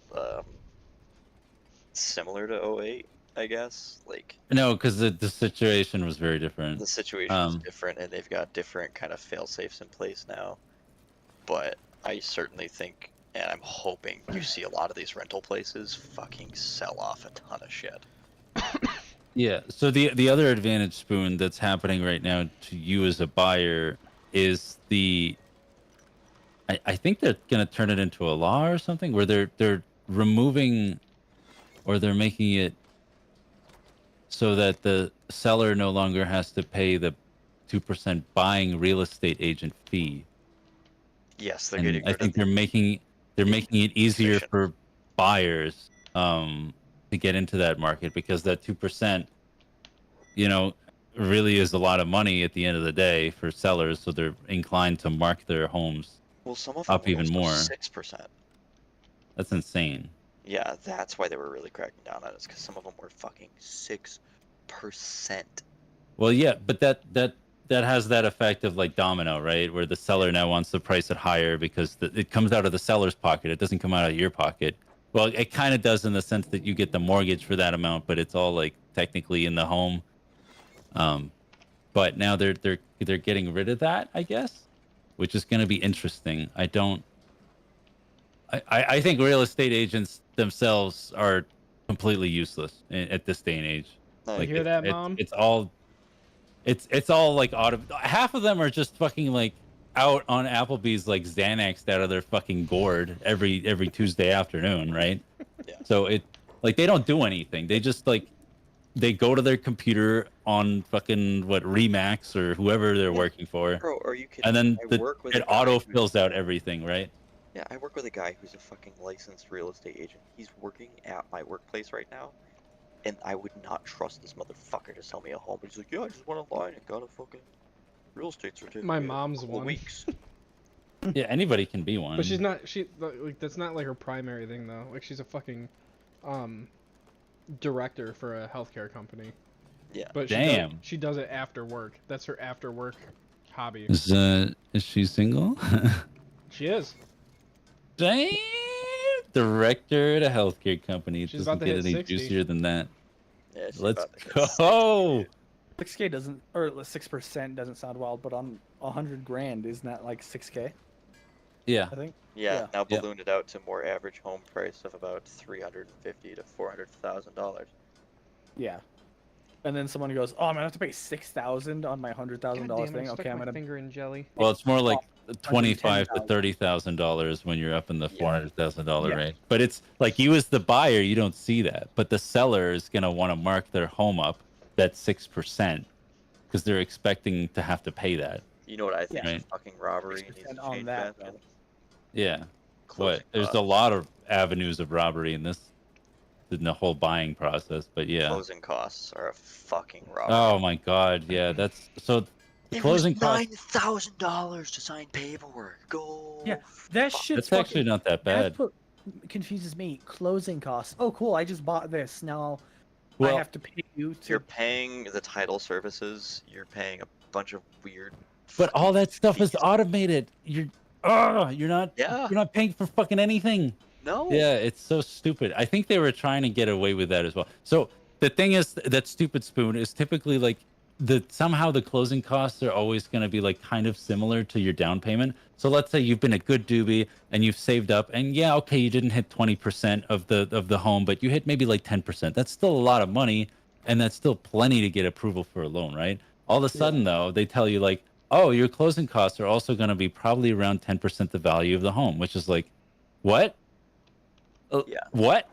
Speaker 6: similar to 08, I guess. Like
Speaker 8: No, because the situation was very different.
Speaker 6: the situation is different, and they've got different kind of fail safes in place now. But I certainly think, and I'm hoping, you see a lot of these rental places fucking sell off a ton of shit.
Speaker 8: Yeah. So the other advantage, Spoon, that's happening right now to you as a buyer is I think they're gonna turn it into a law or something where they're removing, or they're making it so that the seller no longer has to pay the 2% buying real estate agent fee.
Speaker 6: Yes, they're
Speaker 8: And
Speaker 6: getting
Speaker 8: I
Speaker 6: rid
Speaker 8: think
Speaker 6: of
Speaker 8: they're making it easier
Speaker 6: commission.
Speaker 8: for buyers to get into that market, because that 2%, really is a lot of money at the end of the day for sellers, so they're inclined to mark their homes
Speaker 6: Well, some of them
Speaker 8: up
Speaker 6: were
Speaker 8: even
Speaker 6: also
Speaker 8: more.
Speaker 6: 6%.
Speaker 8: That's insane.
Speaker 6: Yeah, that's why they were really cracking down on us, because some of them were fucking 6%.
Speaker 8: Well, yeah, but that has that effect of like domino, right? Where the seller now wants to price it higher because it comes out of the seller's pocket. It doesn't come out of your pocket. Well, it kind of does in the sense that you get the mortgage for that amount, but it's all like technically in the home. But now they're getting rid of that, I guess, which is going to be interesting. I think real estate agents themselves are completely useless at this day and age.
Speaker 6: No,
Speaker 1: You hear that, Mom?
Speaker 8: It's all like half of them are just fucking like out on Applebee's like Xanaxed out of their fucking gourd every Tuesday afternoon, right?
Speaker 6: Yeah.
Speaker 8: So like they don't do anything. They just like they go to their computer on fucking Remax or whoever they're working for,
Speaker 6: Bro, are you kidding?
Speaker 8: and then
Speaker 6: I work with a
Speaker 8: it
Speaker 6: guy
Speaker 8: auto
Speaker 6: who's-
Speaker 8: fills out everything, right?
Speaker 6: Yeah, I work with a guy who's a fucking licensed real estate agent. He's working at my workplace right now, and I would not trust this motherfucker to sell me a home. But he's like, yeah, I just went online and got a fucking real estate certificate.
Speaker 1: My
Speaker 6: in a
Speaker 1: mom's
Speaker 6: couple of
Speaker 1: one.
Speaker 6: weeks.
Speaker 8: Yeah, anybody can be one.
Speaker 1: But she's not. Like that's not like her primary thing though. Like she's a fucking director for a healthcare company.
Speaker 6: Yeah.
Speaker 1: But
Speaker 8: Damn.
Speaker 1: she does it after work. That's her after work hobby.
Speaker 8: Is she single?
Speaker 1: She is.
Speaker 8: Damn. Director at a healthcare company. It
Speaker 1: She's
Speaker 8: doesn't
Speaker 1: about to
Speaker 8: get
Speaker 1: hit
Speaker 8: any
Speaker 1: 60.
Speaker 8: juicier than that.
Speaker 6: Yeah, she's
Speaker 8: Let's
Speaker 6: about to hit
Speaker 8: go.
Speaker 3: 6K doesn't, or 6% doesn't sound wild, but on 100 grand, isn't that like 6K?
Speaker 8: Yeah.
Speaker 3: I think.
Speaker 6: Yeah, now
Speaker 8: Yeah.
Speaker 6: ballooned it out to more average home price of about $350,000 to $400,000.
Speaker 3: Yeah. And then someone goes, "Oh, I'm gonna have to pay $6,000 on my $100,000
Speaker 1: God damn it, I
Speaker 3: thing."
Speaker 1: stuck
Speaker 3: Okay, I'm
Speaker 1: my
Speaker 3: gonna.
Speaker 1: finger in jelly.
Speaker 8: Well, it's more like $25,000 to
Speaker 3: $110,000.
Speaker 8: $30,000 when you're up in the
Speaker 3: Yeah.
Speaker 8: $400,000
Speaker 3: Yeah.
Speaker 8: range. But it's like you as the buyer, you don't see that. But the seller is gonna want to mark their home up that 6% because they're expecting to have to pay that.
Speaker 6: You know what I think
Speaker 8: Yeah.
Speaker 6: is fucking robbery needs to
Speaker 3: 6% on
Speaker 6: change,
Speaker 3: that,
Speaker 6: Bastion?
Speaker 3: though.
Speaker 8: Yeah.
Speaker 6: Closing
Speaker 8: There's a
Speaker 6: costs.
Speaker 8: lot of avenues of robbery in the whole buying process. But yeah.
Speaker 6: Closing costs are a fucking robbery.
Speaker 8: Oh my God. Yeah. That's so. The
Speaker 6: It
Speaker 8: closing
Speaker 6: was
Speaker 8: costs.
Speaker 6: $9,000 to sign paperwork. Go.
Speaker 5: Yeah, that
Speaker 6: fuck.
Speaker 5: shit's
Speaker 8: That's actually not that bad.
Speaker 5: That's what confuses me. Closing costs. Oh, cool. I just bought this. Now
Speaker 8: Well,
Speaker 5: I have to pay you to.
Speaker 6: You're paying the title services. You're paying a bunch of weird.
Speaker 8: but all that stuff is
Speaker 6: fees.
Speaker 8: automated. You're not.
Speaker 6: Yeah.
Speaker 8: You're not paying for fucking anything.
Speaker 6: No.
Speaker 8: Yeah, it's so stupid. I think they were trying to get away with that as well. So the thing is that Stupid Spoon is typically like somehow the closing costs are always going to be like kind of similar to your down payment. So let's say you've been a good doobie and you've saved up, and yeah, okay, you didn't hit 20% of the home, but you hit maybe like 10%. That's still a lot of money, and that's still plenty to get approval for a loan, right? All of a sudden, though, they tell you like, oh, your closing costs are also going to be probably around 10% the value of the home, which is like, what?
Speaker 6: Yeah.
Speaker 8: What?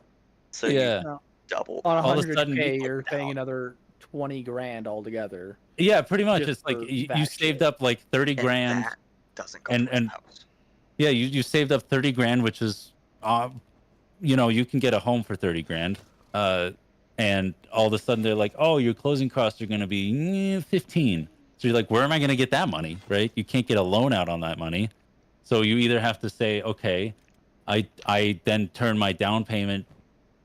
Speaker 6: So
Speaker 8: Yeah.
Speaker 6: you double.
Speaker 3: On
Speaker 8: All of a
Speaker 3: 100K,
Speaker 8: sudden-
Speaker 3: you're paying
Speaker 6: down.
Speaker 3: another 20 grand altogether.
Speaker 8: Yeah, pretty much.
Speaker 3: Just
Speaker 8: It's like
Speaker 3: for
Speaker 8: you
Speaker 3: that
Speaker 8: saved
Speaker 3: shit.
Speaker 8: up like 30
Speaker 6: And
Speaker 8: grand.
Speaker 6: that doesn't go
Speaker 8: and-
Speaker 6: towards
Speaker 8: and-
Speaker 6: the house.
Speaker 8: Yeah, you saved up 30 grand, which is, you can get a home for 30 grand. And all of a sudden they're like, oh, your closing costs are going to be 15. So you're like, where am I going to get that money? Right? You can't get a loan out on that money. So you either have to say, okay, I then turn my down payment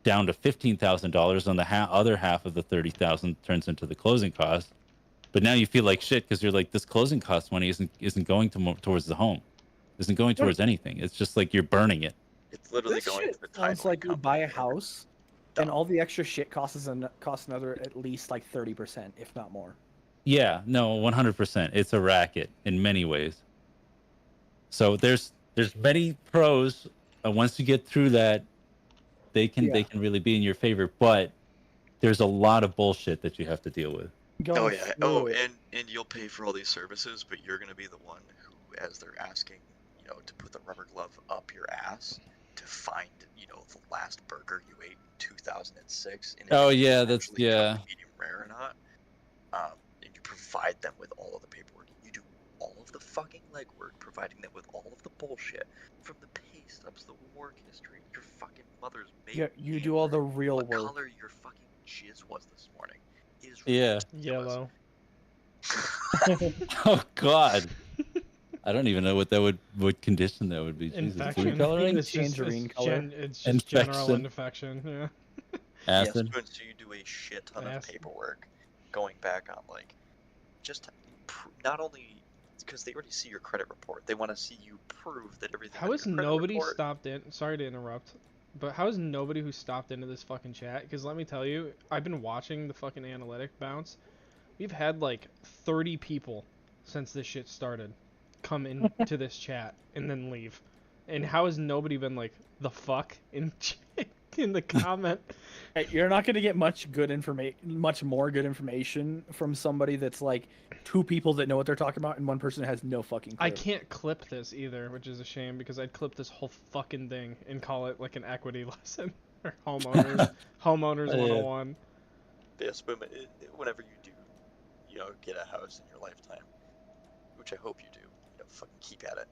Speaker 8: down to $15,000 on the other half of the 30,000 turns into the closing cost. But now you feel like shit because you're like, this closing cost money isn't going towards the home. Isn't going towards anything. It's just like you're burning it.
Speaker 6: It's literally
Speaker 3: This
Speaker 6: going
Speaker 3: shit
Speaker 6: to the
Speaker 3: sounds
Speaker 6: title
Speaker 3: like you buy a house, and
Speaker 6: Done.
Speaker 3: all the extra shit costs another at least like 30%, if not more.
Speaker 8: Yeah, no, 100%. It's a racket in many ways. So there's many pros. Once you get through that, they can really be in your favor. But there's a lot of bullshit that you have to deal with.
Speaker 6: Oh
Speaker 3: Going
Speaker 6: yeah.
Speaker 3: through
Speaker 6: Oh,
Speaker 3: it.
Speaker 6: and you'll pay for all these services, but you're gonna be the one who, as they're asking, to put the rubber glove up your ass to find, the last burger you ate in 2006. And if
Speaker 8: Oh,
Speaker 6: it's
Speaker 8: yeah, that's-
Speaker 6: actually
Speaker 8: yeah.
Speaker 6: medium rare or not. And you provide them with all of the paperwork. You do all of the fucking legwork, providing them with all of the bullshit from the pay stubs, the work history, your fucking mother's baby.
Speaker 3: Yeah, you do all the real
Speaker 6: what
Speaker 3: work.
Speaker 6: color your fucking jizz was this morning is
Speaker 8: Yeah.
Speaker 6: ridiculous.
Speaker 1: Yellow.
Speaker 8: Oh God. I don't even know what condition that would be. Jesus,
Speaker 1: Infection.
Speaker 8: food coloring,
Speaker 3: It's tangerine color.
Speaker 1: It's just general
Speaker 8: Infection.
Speaker 1: infection. Yeah.
Speaker 8: acid.
Speaker 6: Yes, so you do a shit ton of
Speaker 1: Acid.
Speaker 6: paperwork going back on just not only because they already see your credit report, they want to see you prove that everything.
Speaker 1: How
Speaker 6: on
Speaker 1: has
Speaker 6: your credit
Speaker 1: nobody
Speaker 6: report,
Speaker 1: stopped in? Sorry to interrupt, but how has nobody who stopped into this fucking chat? Because let me tell you, I've been watching the fucking analytic bounce. We've had like 30 people since this shit started come into this chat and then leave. And how has nobody been like, the fuck in the comment?
Speaker 3: Hey, you're not gonna get much more good information from somebody that's like two people that know what they're talking about and one person that has no fucking clue.
Speaker 1: I can't clip this either, which is a shame because I'd clip this whole fucking thing and call it like an equity lesson or homeowners 101.
Speaker 6: yes, but whenever you do, get a house in your lifetime, which I hope you do, fucking keep at it.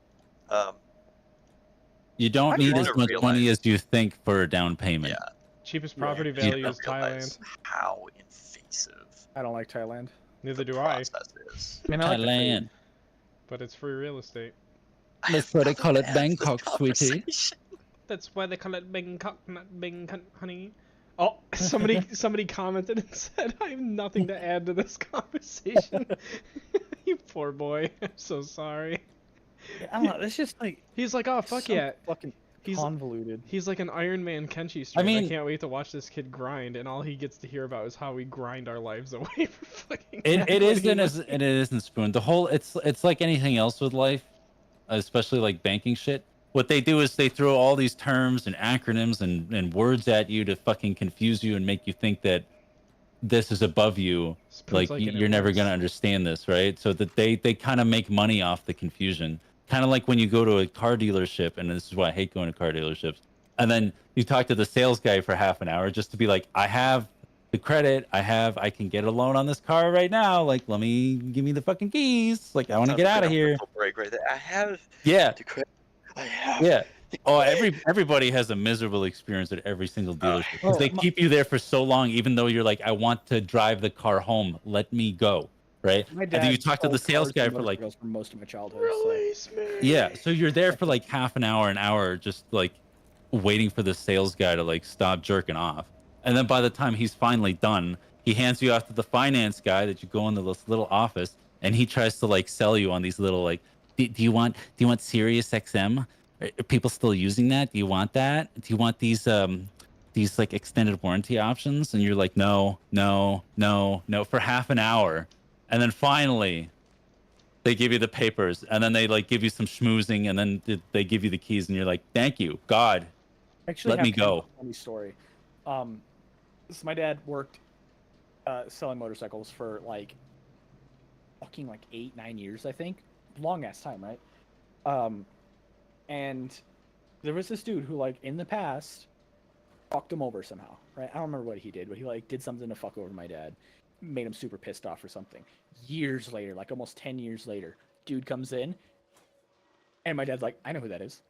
Speaker 8: You don't
Speaker 3: I
Speaker 8: need
Speaker 6: wanna
Speaker 8: as much money
Speaker 6: realize-
Speaker 8: as you think for a down payment.
Speaker 6: Yeah.
Speaker 1: Cheapest
Speaker 3: Yeah,
Speaker 1: property
Speaker 6: You
Speaker 1: value
Speaker 6: don't
Speaker 1: is
Speaker 6: realize
Speaker 1: Thailand.
Speaker 6: how invasive
Speaker 3: I don't like Thailand.
Speaker 1: Neither
Speaker 6: the
Speaker 1: do I,
Speaker 6: process is.
Speaker 3: I mean, I like the food.
Speaker 8: Thailand.
Speaker 1: but it's free real estate.
Speaker 8: That's why they call it
Speaker 6: Have this
Speaker 8: Bangkok, sweetie.
Speaker 6: conversation.
Speaker 1: That's why they call it Bangkok, not Bangkok, honey. Oh, somebody commented and said, I have nothing to add to this conversation. You poor boy. I'm so sorry.
Speaker 3: I don't know. It's just like
Speaker 1: He's like, oh, fuck
Speaker 3: so
Speaker 1: yeah.
Speaker 3: fucking
Speaker 1: He's
Speaker 3: convoluted.
Speaker 1: he's like an Iron Man Kenshi stream. I
Speaker 8: mean-
Speaker 1: can't wait to watch this kid grind, and all he gets to hear about is how we grind our lives away for fucking.
Speaker 8: It isn't
Speaker 1: equity.
Speaker 8: as and it isn't Spoon. The whole it's like anything else with life, especially like banking shit. What they do is they throw all these terms and acronyms and words at you to fucking confuse you and make you think that this is above you.
Speaker 1: Spoon's
Speaker 8: Like
Speaker 1: an
Speaker 8: you're never
Speaker 1: immense-
Speaker 8: gonna understand this, right? So that they kind of make money off the confusion. Kind of like when you go to a car dealership, and this is why I hate going to car dealerships. And then you talk to the sales guy for half an hour just to be like, I have the credit, I can get a loan on this car right now. Like, give me the fucking keys. Like, I want to get out of here.
Speaker 6: Break right there. I have
Speaker 8: Yeah,
Speaker 6: the credit. I have.
Speaker 8: yeah. Oh, everybody has a miserable experience at every single dealership. 'Cause they keep you there for so long, even though you're like, I want to drive the car home. Let me go. Right?
Speaker 3: My
Speaker 8: And then you
Speaker 3: dad
Speaker 8: talk to the
Speaker 3: sold
Speaker 8: sales
Speaker 3: cars
Speaker 8: guy
Speaker 3: and
Speaker 8: for like,
Speaker 3: motorcycles for most of my childhood.
Speaker 1: Release me.
Speaker 8: yeah. So you're there for like half an hour, just like waiting for the sales guy to like stop jerking off. And then by the time he's finally done, he hands you off to the finance guy that you go into this little office, and he tries to like sell you on these little like, do you want Sirius XM? Are people still using that? Do you want that? Do you want these like extended warranty options? And you're like, no, for half an hour. and then finally they give you the papers, and then they like give you some schmoozing, and then they give you the keys, and you're like, thank you, God.
Speaker 3: Actually,
Speaker 8: Let
Speaker 3: have
Speaker 8: me
Speaker 3: kind of
Speaker 8: go.
Speaker 3: a funny story. So my dad worked selling motorcycles for like fucking like 8-9 years, I think. Long ass time, right? And there was this dude who like in the past fucked him over somehow, right? I don't remember what he did, but he like did something to fuck over my dad, made him super pissed off or something. Years later, like almost 10 years later, dude comes in, and my dad's like, I know who that is.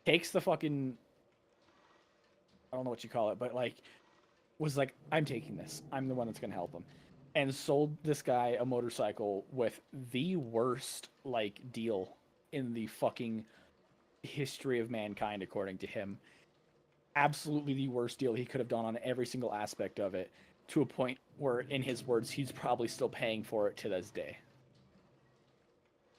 Speaker 3: Takes the fucking, I don't know what you call it, but like was like, I'm taking this. I'm the one that's gonna help him. And sold this guy a motorcycle with the worst like deal in the fucking history of mankind, according to him. Absolutely the worst deal he could have done on every single aspect of it, to a point where, in his words, he's probably still paying for it to this day.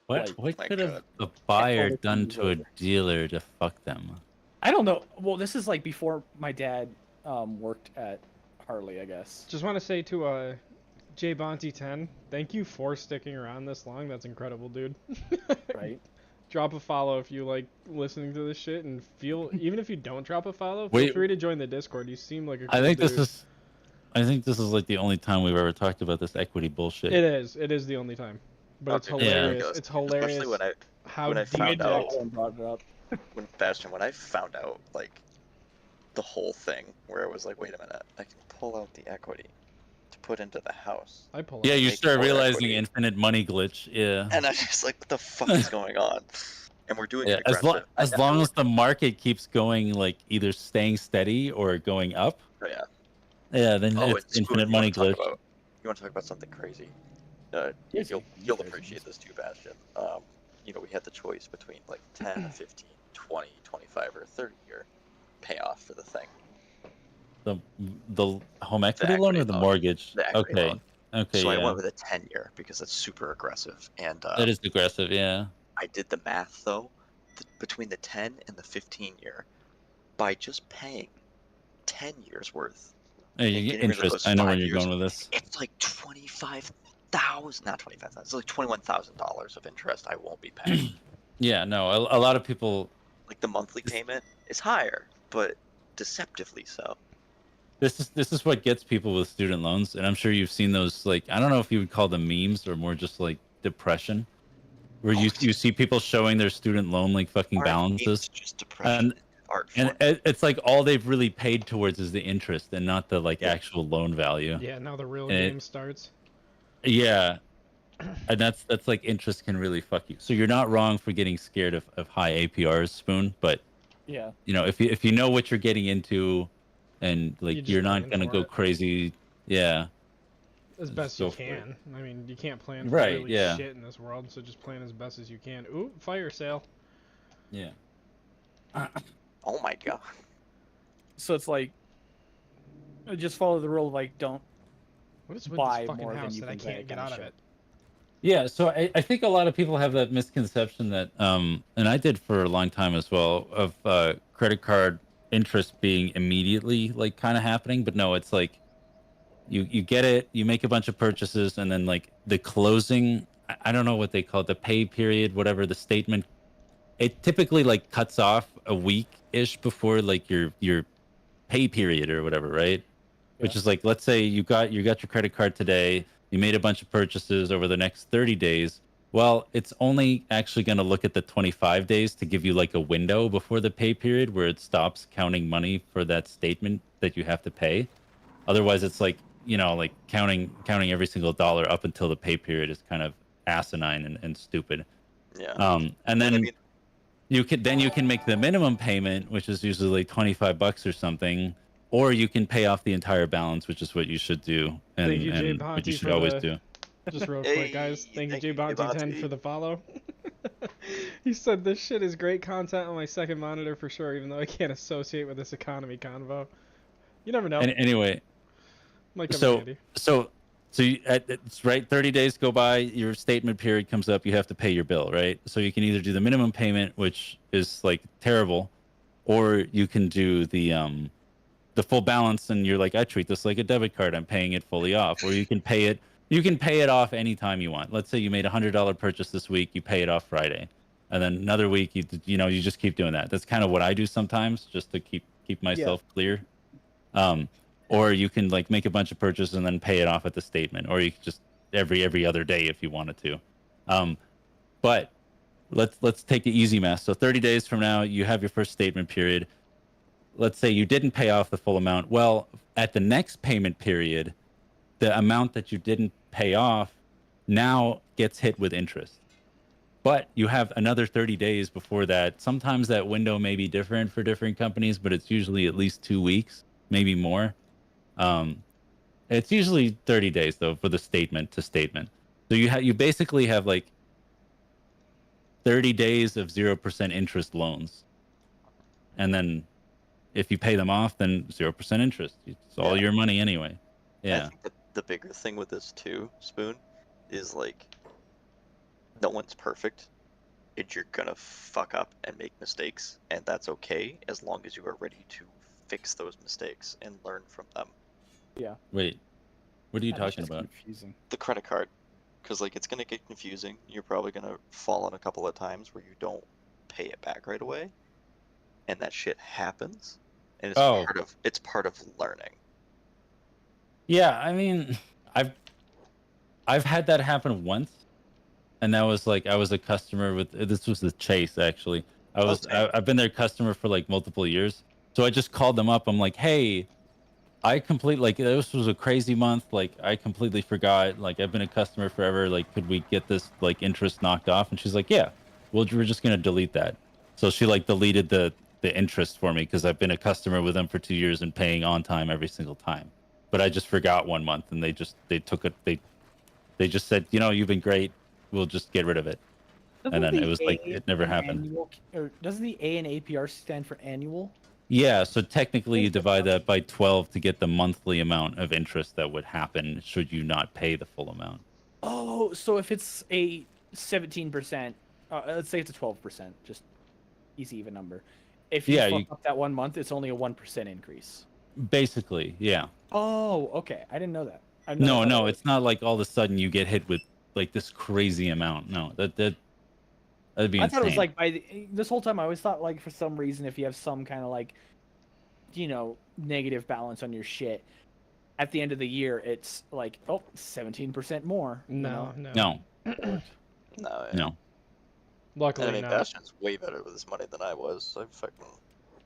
Speaker 8: What
Speaker 3: Like,
Speaker 8: what
Speaker 6: my
Speaker 8: could have
Speaker 6: God.
Speaker 8: a buyer
Speaker 3: all
Speaker 8: done
Speaker 3: the
Speaker 8: to a
Speaker 3: things
Speaker 8: dealer to fuck them?
Speaker 3: I don't know. Well, this is like before my dad worked at Harley, I guess.
Speaker 1: Just want to say to J Bonty 10, thank you for sticking around this long. That's incredible, dude.
Speaker 3: Right?
Speaker 1: Drop a follow if you like listening to this shit, and feel even if you don't drop a follow, feel
Speaker 8: Wait.
Speaker 1: free to join the Discord. You seem like a
Speaker 8: I
Speaker 1: cool
Speaker 8: think
Speaker 1: dude.
Speaker 8: I think this is like the only time we've ever talked about this equity bullshit.
Speaker 1: It is. It is the only time. But it's
Speaker 6: dude,
Speaker 1: hilarious.
Speaker 6: ridiculous.
Speaker 1: It's hilarious.
Speaker 6: Especially
Speaker 1: how
Speaker 6: when I found
Speaker 1: deep
Speaker 6: out-
Speaker 3: Someone brought it up.
Speaker 6: when I found out like the whole thing, where it was like, wait a minute, I can pull out the equity to put into the house,
Speaker 1: I pull
Speaker 8: Yeah,
Speaker 1: up.
Speaker 8: you
Speaker 6: make
Speaker 8: start
Speaker 6: more
Speaker 8: realizing
Speaker 6: equity.
Speaker 8: infinite money glitch. Yeah.
Speaker 6: and I was just like, what the fuck is going on? And we're doing
Speaker 8: Yeah,
Speaker 6: it aggressive.
Speaker 8: as long as the market keeps going, like either staying steady or going up,
Speaker 6: yeah.
Speaker 8: yeah, then
Speaker 6: Oh,
Speaker 8: it's
Speaker 6: and
Speaker 8: infinite
Speaker 6: Spoon,
Speaker 8: money
Speaker 6: you wanna
Speaker 8: glitch.
Speaker 6: you want to talk about something crazy?
Speaker 3: Yes,
Speaker 6: You'll
Speaker 3: yes,
Speaker 6: appreciate this too, Bastion. We had the choice between like 10, 15, 20, 25, or 30-year payoff for the thing.
Speaker 8: The home equity loan
Speaker 6: equity
Speaker 8: or the
Speaker 6: loan.
Speaker 8: mortgage?
Speaker 6: The equity
Speaker 8: Okay.
Speaker 6: loan.
Speaker 8: Okay,
Speaker 6: So I
Speaker 8: yeah.
Speaker 6: went with a 10-year because it's super aggressive. And
Speaker 8: That is aggressive, yeah.
Speaker 6: I did the math though, between the 10 and the 15-year, by just paying 10 years worth.
Speaker 8: Hey,
Speaker 6: And
Speaker 8: you get
Speaker 6: getting rid of
Speaker 8: interest.
Speaker 6: those
Speaker 8: I know where
Speaker 6: 5
Speaker 8: you're
Speaker 6: years,
Speaker 8: going with this.
Speaker 6: It's like $25,000, not $25,000. It's like $21,000 of interest I won't be paying.
Speaker 8: Yeah, no, a lot of people.
Speaker 6: Like the monthly payment is higher, but deceptively so.
Speaker 8: This is what gets people with student loans, and I'm sure you've seen those. Like, I don't know if you would call them memes or more just like depression, where you see people showing their student loan like fucking balances,
Speaker 6: It's just depression. Art form.
Speaker 8: and it's like all they've really paid towards is the interest and not the like actual loan value.
Speaker 1: Yeah, now the real
Speaker 8: And
Speaker 1: game starts.
Speaker 8: Yeah, and that's like interest can really fuck you. So you're not wrong for getting scared of high APRs, Spoon. But
Speaker 3: Yeah.
Speaker 8: if you know what you're getting into, and
Speaker 1: You
Speaker 8: like
Speaker 1: just
Speaker 8: you're not
Speaker 1: plan
Speaker 8: gonna
Speaker 1: for
Speaker 8: go
Speaker 1: it.
Speaker 8: crazy, yeah.
Speaker 1: As
Speaker 8: Just
Speaker 1: best
Speaker 8: go
Speaker 1: you
Speaker 8: for it.
Speaker 1: can. I mean, you can't plan for
Speaker 8: Right,
Speaker 1: really
Speaker 8: yeah.
Speaker 1: shit in this world, so just plan as best as you can. Ooh, fire sale.
Speaker 8: Yeah.
Speaker 6: Oh my god.
Speaker 3: So it's like, just follow the rule of like, don't.
Speaker 1: What is with
Speaker 3: Buy
Speaker 1: this fucking
Speaker 3: more than
Speaker 1: house
Speaker 3: you
Speaker 1: that I
Speaker 3: can pay
Speaker 1: can't get
Speaker 3: kinda
Speaker 1: out of
Speaker 3: shit.
Speaker 1: it?
Speaker 8: Yeah, so I think a lot of people have that misconception that, and I did for a long time as well, of credit card interest being immediately like kind of happening, but no, it's like you get it, you make a bunch of purchases, and then like the closing, I don't know what they call it, the pay period, whatever the statement, it typically like cuts off a week ish before like your pay period or whatever, right? Which
Speaker 3: Yeah.
Speaker 8: is like, let's say you got your credit card today, you made a bunch of purchases over the next 30 days. Well, it's only actually going to look at the 25 days to give you like a window before the pay period where it stops counting money for that statement that you have to pay. Otherwise, it's like, like counting every single dollar up until the pay period is kind of asinine and stupid.
Speaker 6: Yeah.
Speaker 8: And then
Speaker 6: I mean,
Speaker 8: you can make the minimum payment, which is usually like $25 or something, or you can pay off the entire balance, which is what you should do, and,
Speaker 1: Thank you, Jay
Speaker 8: and what you
Speaker 1: Bonte,
Speaker 8: should
Speaker 1: for
Speaker 8: always
Speaker 1: the-
Speaker 8: do.
Speaker 1: Just real quick, guys.
Speaker 6: Hey,
Speaker 1: Thank you,
Speaker 6: thank
Speaker 1: J
Speaker 6: you,
Speaker 1: Bonte 10
Speaker 6: Bonte.
Speaker 1: for the follow. He said this shit is great content on my second monitor for sure, even though I can't associate with this economy convo. You never know.
Speaker 8: And anyway,
Speaker 1: Might come in
Speaker 8: so
Speaker 1: handy.
Speaker 8: it's right. 30 days go by, your statement period comes up, you have to pay your bill, right? So you can either do the minimum payment, which is like terrible, or you can do the full balance, and you're like, I treat this like a debit card, I'm paying it fully off, or you can pay it You can pay it off anytime you want. Let's say you made a $100 purchase this week, you pay it off Friday, and then another week you just keep doing that. That's kind of what I do sometimes, just to keep myself clear. Or you can like make a bunch of purchases and then pay it off at the statement, or you can just every other day if you wanted to. But let's take the easy math. So 30 days from now, you have your first statement period. Let's say you didn't pay off the full amount. Well, at the next payment period, the amount that you didn't pay off now gets hit with interest. But you have another 30 days before that. Sometimes that window may be different for different companies, but it's usually at least 2 weeks, maybe more. It's usually 30 days though for the statement to statement. So you basically have like 30 days of 0% interest loans. And then if you pay them off, then 0% interest. It's all your money anyway. Yeah.
Speaker 6: I think the bigger thing with this too, Spoon, is like no one's perfect. And you're gonna fuck up and make mistakes, and that's okay as long as you are ready to fix those mistakes and learn from them.
Speaker 5: Yeah.
Speaker 8: Wait, what are you
Speaker 3: That's
Speaker 8: talking
Speaker 3: just
Speaker 8: about?
Speaker 3: Confusing.
Speaker 6: The credit card, because like it's gonna get confusing. You're probably gonna fall on a couple of times where you don't pay it back right away, and that shit happens, and it's part of learning.
Speaker 8: Yeah, I mean, I've had that happen once, and that was like I was a customer with this was the Chase actually. I've been their customer for like multiple years, so I just called them up. I'm like, hey, this was a crazy month. Like I completely forgot. Like I've been a customer forever. Like could we get this like interest knocked off? And she's like, yeah, we're just gonna delete that. So she like deleted the interest for me because I've been a customer with them for 2 years and paying on time every single time. But I just forgot one month, and they took it. They just said, you've been great. We'll just get rid of it. And then it was like it never happened.
Speaker 5: Doesn't the A and APR stand for annual?
Speaker 8: Yeah, so technically you divide that by 12 to get the monthly amount of interest that would happen should you not pay the full amount.
Speaker 5: Oh, so if it's a 17%, let's say it's a 12%, just easy even number. If you fuck up that 1 month, it's only a 1% increase.
Speaker 8: Basically, yeah.
Speaker 5: Oh, okay. I didn't know that.
Speaker 8: No, it's not like all of a sudden you get hit with like this crazy amount. No, that'd be insane.
Speaker 5: I thought it was like this whole time I always thought like for some reason if you have some kind of like negative balance on your shit at the end of the year it's like 17% more.
Speaker 1: No.
Speaker 6: No.
Speaker 1: Luckily,
Speaker 6: I mean,
Speaker 1: no.
Speaker 6: Bastion's way better with his money than I was. I fucking.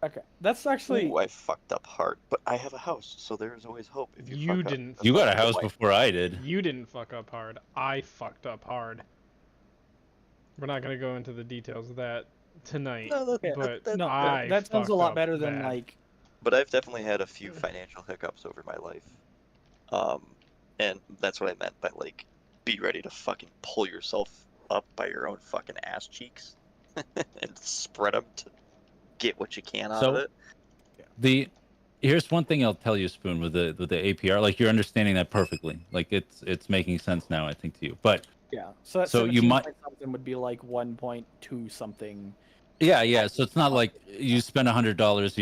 Speaker 5: Okay, that's actually.
Speaker 6: Ooh, I fucked up hard, but I have a house, so there's always hope. If
Speaker 1: you didn't.
Speaker 8: You got a house before I did.
Speaker 1: You didn't fuck up hard. I fucked up hard. We're not gonna go into the details of that tonight.
Speaker 6: No,
Speaker 5: that sounds a lot better than like.
Speaker 6: But I've definitely had a few financial hiccups over my life, and that's what I meant by like, be ready to fucking pull yourself up by your own fucking ass cheeks and spread them to get what you can out of it.
Speaker 8: Here's one thing I'll tell you, Spoon, with the APR. Like you're understanding that perfectly. Like it's making sense now, I think, to you. But
Speaker 5: yeah, so you might something would be like 1.2 something.
Speaker 8: Yeah. So it's not like you spend $100,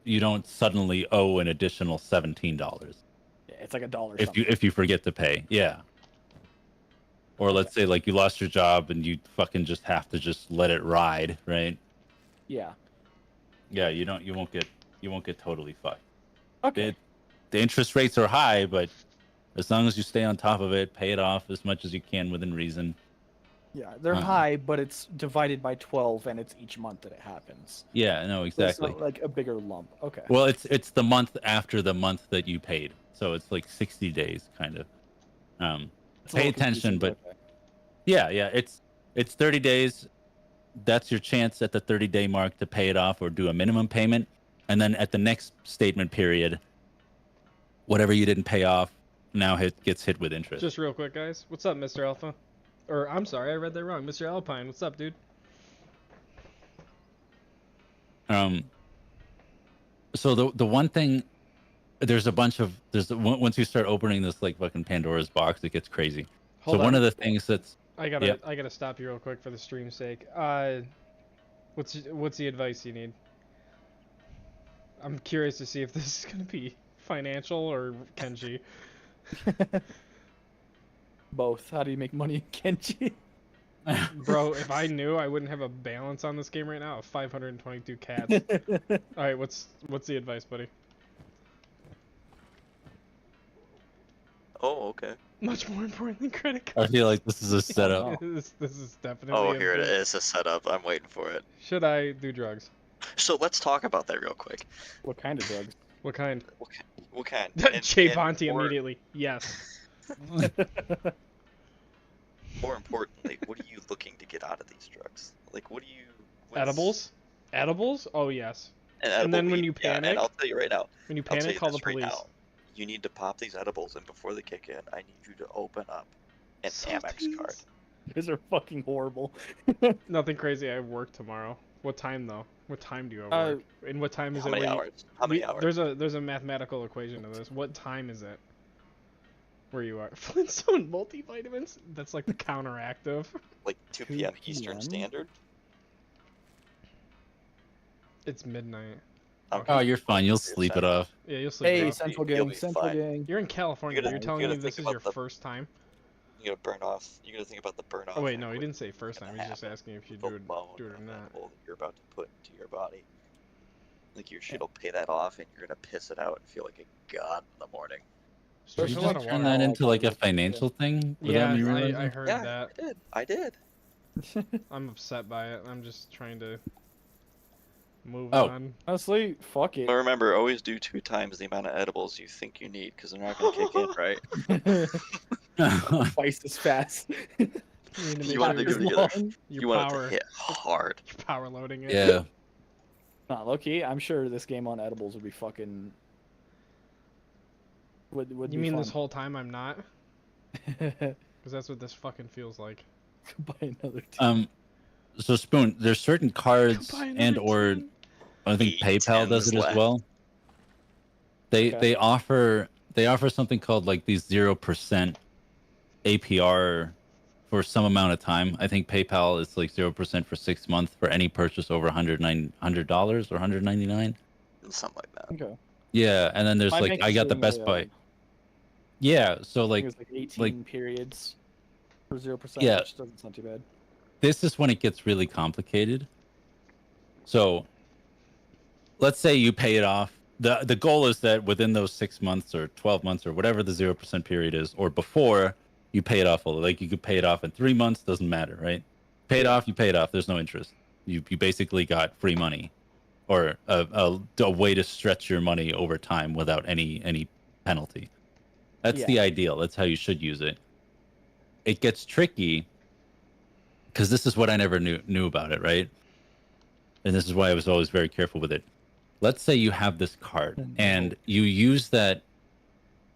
Speaker 8: you don't suddenly owe an additional $17.
Speaker 5: Yeah, it's like $1.
Speaker 8: If you forget to pay, yeah. Or let's say like you lost your job and you fucking just have to just let it ride, right?
Speaker 5: Yeah.
Speaker 8: Yeah, you won't get totally fucked.
Speaker 5: Okay.
Speaker 8: The interest rates are high, but as long as you stay on top of it, pay it off as much as you can within reason.
Speaker 5: Yeah, they're high, but it's divided by 12, and it's each month that it happens.
Speaker 8: Yeah, no, exactly.
Speaker 5: So it's not like a bigger lump. Okay.
Speaker 8: Well, it's the month after the month that you paid, so it's like 60 days, kind of. Pay attention, but yeah, it's 30 days. That's your chance at the 30-day mark to pay it off or do a minimum payment, and then at the next statement period, whatever you didn't pay off now gets hit with interest.
Speaker 1: Just real quick, guys. What's up, Mr. Alpha? Or I'm sorry, I read that wrong. Mr. Alpine, what's up, dude?
Speaker 8: So the one thing, once you start opening this like fucking Pandora's box, it gets crazy.
Speaker 1: Hold on.
Speaker 8: One of the things that's
Speaker 1: I gotta stop you real quick for the stream's sake. What's the advice you need? I'm curious to see if this is gonna be financial or Kenji.
Speaker 3: Both. How do you make money in Kenji?
Speaker 1: Bro, if I knew, I wouldn't have a balance on this game right now of 522 cats. All right, what's the advice, buddy?
Speaker 6: Oh, okay.
Speaker 1: Much more important than credit
Speaker 8: I
Speaker 1: cards.
Speaker 8: feel like this is a setup.
Speaker 3: no.
Speaker 1: This is definitely.
Speaker 6: Oh,
Speaker 1: a
Speaker 6: here it
Speaker 1: bit-
Speaker 6: is. A setup. I'm waiting for it.
Speaker 1: Should I do drugs?
Speaker 6: So let's talk about that real quick.
Speaker 3: What kind of drugs?
Speaker 1: What kind?
Speaker 6: What kind?
Speaker 1: Che
Speaker 6: And
Speaker 1: Bonte
Speaker 6: more-
Speaker 1: immediately. Yes.
Speaker 6: More importantly, what are you looking to get out of these drugs? Like, what do you? what's-
Speaker 1: Edibles? Edibles? Oh yes.
Speaker 6: And,
Speaker 1: And then
Speaker 6: edible
Speaker 1: when
Speaker 6: weed,
Speaker 1: you
Speaker 6: yeah,
Speaker 1: panic-
Speaker 6: and I'll tell you right now.
Speaker 1: When you
Speaker 6: I'll tell
Speaker 1: panic,
Speaker 6: you
Speaker 1: call the
Speaker 6: this right
Speaker 1: police.
Speaker 6: now. You need to pop these edibles, and before they kick in, I need you to open up an Amex card.
Speaker 3: These are fucking horrible.
Speaker 1: Nothing crazy. I have work tomorrow. What time though? What time do you have work? And what time is
Speaker 6: How
Speaker 1: it?
Speaker 6: many
Speaker 1: where you-
Speaker 6: hours? How many hours?
Speaker 1: There's a mathematical equation to this. What time is it? Where you are? Flintstone multivitamins? That's like the counteractive.
Speaker 6: Like 2
Speaker 3: 2
Speaker 6: p.m. Eastern
Speaker 3: PM?
Speaker 6: Standard.
Speaker 1: It's midnight.
Speaker 6: Okay.
Speaker 8: Oh, you're fine. You'll
Speaker 6: You're
Speaker 8: sleep
Speaker 6: set.
Speaker 8: it off.
Speaker 1: Yeah, you'll sleep.
Speaker 3: Hey,
Speaker 1: it off.
Speaker 3: Central
Speaker 6: You'll
Speaker 3: Gang,
Speaker 6: be
Speaker 3: Central
Speaker 6: fine.
Speaker 3: Gang.
Speaker 1: You're in California.
Speaker 6: You're
Speaker 1: You're
Speaker 6: gonna-
Speaker 1: telling
Speaker 6: you're
Speaker 1: me
Speaker 6: gonna
Speaker 1: this
Speaker 6: think
Speaker 1: is your
Speaker 6: about the-
Speaker 1: first time?
Speaker 6: You gotta burn off. You gotta think about the burn off.
Speaker 1: Oh wait, no, he
Speaker 6: liquid
Speaker 1: didn't say first
Speaker 6: that's
Speaker 1: time.
Speaker 6: gonna
Speaker 1: He's just
Speaker 6: happen
Speaker 1: asking if you
Speaker 6: with
Speaker 1: do it,
Speaker 6: the loan
Speaker 1: do it or
Speaker 6: of
Speaker 1: not.
Speaker 6: alcohol that you're about to put into your body. Like your shit'll pay that off, and you're gonna piss it out and feel like a god in the morning.
Speaker 1: Just
Speaker 8: Did
Speaker 1: drink
Speaker 8: you
Speaker 1: a lot
Speaker 8: just
Speaker 1: of
Speaker 8: turn
Speaker 1: water.
Speaker 8: that into like a
Speaker 3: Yeah.
Speaker 8: financial thing?
Speaker 1: Yeah,
Speaker 8: without me
Speaker 1: I
Speaker 8: realizing?
Speaker 1: heard
Speaker 6: Yeah,
Speaker 1: that.
Speaker 6: I did.
Speaker 1: I'm upset by it. I'm just trying to move
Speaker 8: Oh.
Speaker 1: on.
Speaker 3: Honestly, fuck it.
Speaker 6: But remember, always do 2 times the amount of edibles you think you need, because they're not gonna kick in, right?
Speaker 3: Twice as fast.
Speaker 1: You need to
Speaker 6: You
Speaker 1: make
Speaker 6: wanna
Speaker 1: sure
Speaker 6: do
Speaker 1: you're,
Speaker 6: the other-
Speaker 3: Long.
Speaker 1: you're
Speaker 6: You want it
Speaker 1: power,
Speaker 6: to hit hard.
Speaker 1: you're power loading it.
Speaker 8: yeah.
Speaker 3: Nah, low key, I'm sure this game on edibles would be fucking. Would
Speaker 1: You
Speaker 3: be
Speaker 1: mean
Speaker 3: fun.
Speaker 1: this whole time I'm not? Because that's what this fucking feels like.
Speaker 3: Buy another team.
Speaker 8: So Spoon, there's certain cards
Speaker 1: Buy another
Speaker 8: and or
Speaker 1: team.
Speaker 8: I think
Speaker 6: 8
Speaker 8: PayPal does it
Speaker 6: tens
Speaker 8: as
Speaker 6: left.
Speaker 8: well.
Speaker 3: Okay.
Speaker 8: They offer something called like these 0% APR for some amount of time. I think PayPal is like 0% for 6 months for any purchase over $100 or $199.
Speaker 6: Something like that.
Speaker 3: Okay.
Speaker 8: Yeah, and then there's
Speaker 3: My
Speaker 8: like
Speaker 3: bank
Speaker 8: I
Speaker 3: is
Speaker 8: got the
Speaker 3: doing
Speaker 8: Best
Speaker 3: a,
Speaker 8: Buy. Yeah, so
Speaker 3: I
Speaker 8: like
Speaker 3: think it's like 18 periods for 0%.
Speaker 8: Yeah.
Speaker 3: Which doesn't sound too bad.
Speaker 8: this is when it gets really complicated. So let's say you pay it off. The goal is that within those 6 months or 12 months or whatever the 0% period is, or before, you pay it off fully. Like you could pay it off in 3 months, doesn't matter, right? Pay it off, you pay it off. There's no interest. You basically got free money, or a way to stretch your money over time without any penalty. That's
Speaker 3: Yeah.
Speaker 8: the ideal. That's how you should use it. It gets tricky because this is what I never knew about it, right? And this is why I was always very careful with it. Let's say you have this card and you use that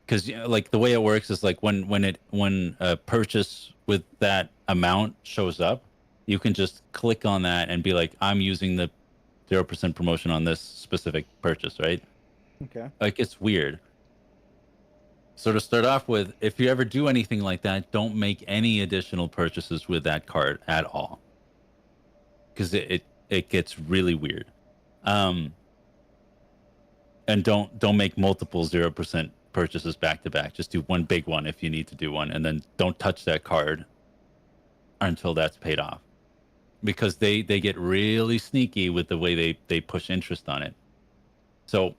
Speaker 8: because like the way it works is like when a purchase with that amount shows up, you can just click on that and be like, I'm using the 0% promotion on this specific purchase, right?
Speaker 3: Okay.
Speaker 8: Like it's weird. So to start off with, if you ever do anything like that, don't make any additional purchases with that card at all, because it gets really weird. And don't make multiple 0% purchases back to back. Just do one big one if you need to do one, and then don't touch that card until that's paid off, because they get really sneaky with the way they push interest on it. So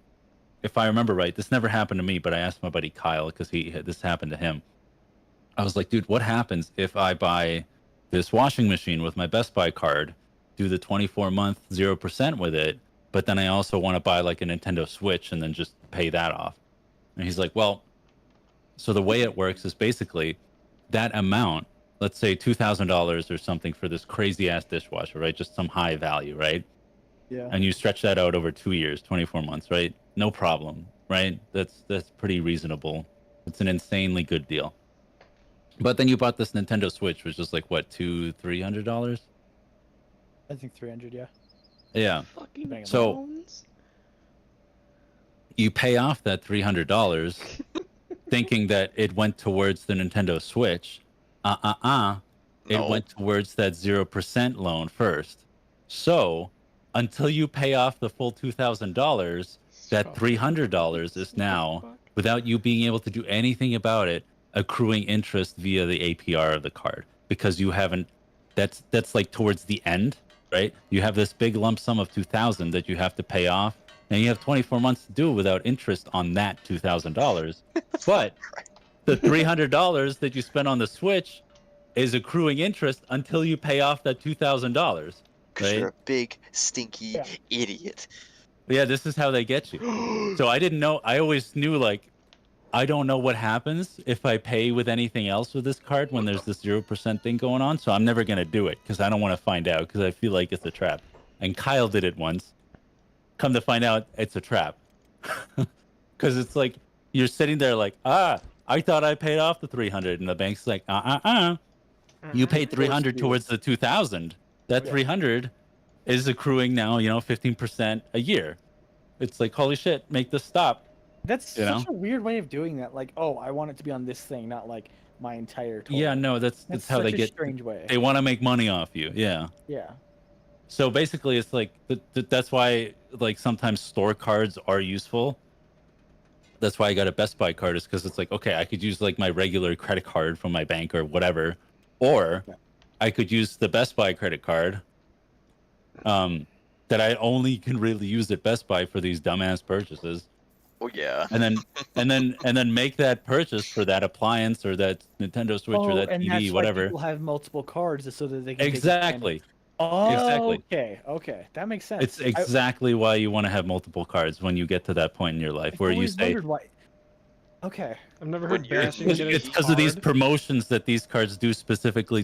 Speaker 8: if I remember right, this never happened to me, but I asked my buddy Kyle because this happened to him. I was like, dude, what happens if I buy this washing machine with my Best Buy card, do the 24-month 0% with it, but then I also want to buy like a Nintendo Switch and then just pay that off? And he's like, well, so the way it works is basically that amount, let's say $2,000 or something for this crazy ass dishwasher, right? Just some high value, right?
Speaker 3: Yeah.
Speaker 8: And you stretch that out over 2 years, 24 months, right? No problem, right? That's pretty reasonable. It's an insanely good deal. But then you bought this Nintendo Switch, which is like what, $200-$300?
Speaker 3: I think 300. Yeah.
Speaker 8: Yeah.
Speaker 1: Fucking
Speaker 3: Bang 'em.
Speaker 8: So-
Speaker 1: bones.
Speaker 8: You pay off that $300 thinking that it went towards the Nintendo Switch. It
Speaker 6: No.
Speaker 8: went towards that 0% loan first. So until you pay off the full $2,000, that $300 is now, without you being able to do anything about it, accruing interest via the APR of the card because you haven't. That's like towards the end, right? You have this big lump sum of 2,000 that you have to pay off, and you have 24 months to do it without interest on that $2,000. But the $300 that you spent on the Switch is accruing interest until you pay off that $2,000.
Speaker 6: Because
Speaker 8: Right?
Speaker 6: you're a big, stinky
Speaker 3: Yeah.
Speaker 6: idiot.
Speaker 8: Yeah, this is how they get you. So I didn't know. I always knew, like, I don't know what happens if I pay with anything else with this card when there's this 0% thing going on. So I'm never going to do it because I don't want to find out because I feel like it's a trap. And Kyle did it once. Come to find out, it's a trap. Because it's like, you're sitting there like, I thought I paid off the 300, and the bank's like, you paid 300 towards the 2,000. That 300 is accruing now, 15% a year. It's like, holy shit, make this stop.
Speaker 3: That's
Speaker 8: You
Speaker 3: such
Speaker 8: know?
Speaker 3: a weird way of doing that. Like, oh, I want it to be on this thing, not like my entire total.
Speaker 8: Yeah, no, that's how
Speaker 3: such
Speaker 8: they
Speaker 3: a
Speaker 8: get.
Speaker 3: strange way.
Speaker 8: They want to make money off you. Yeah.
Speaker 3: Yeah.
Speaker 8: So basically, it's like that's why like sometimes store cards are useful. That's why I got a Best Buy card, is because it's like, okay, I could use like my regular credit card from my bank or whatever, or I could use the Best Buy credit card. That I only can really use at Best Buy for these dumbass purchases.
Speaker 6: Oh yeah.
Speaker 8: And then make that purchase for that appliance or that Nintendo Switch or that
Speaker 3: and
Speaker 8: TV,
Speaker 3: that's
Speaker 8: whatever.
Speaker 3: Why people have multiple cards so that they can take
Speaker 8: Exactly.
Speaker 3: Oh,
Speaker 8: Exactly.
Speaker 3: Okay, that makes sense.
Speaker 8: It's exactly why you want to have multiple cards when you get to that point in your life where you say,
Speaker 3: why. Okay.
Speaker 1: I've never
Speaker 6: When
Speaker 1: heard
Speaker 6: you're-
Speaker 1: bashing get
Speaker 8: it's because of these promotions that these cards do typically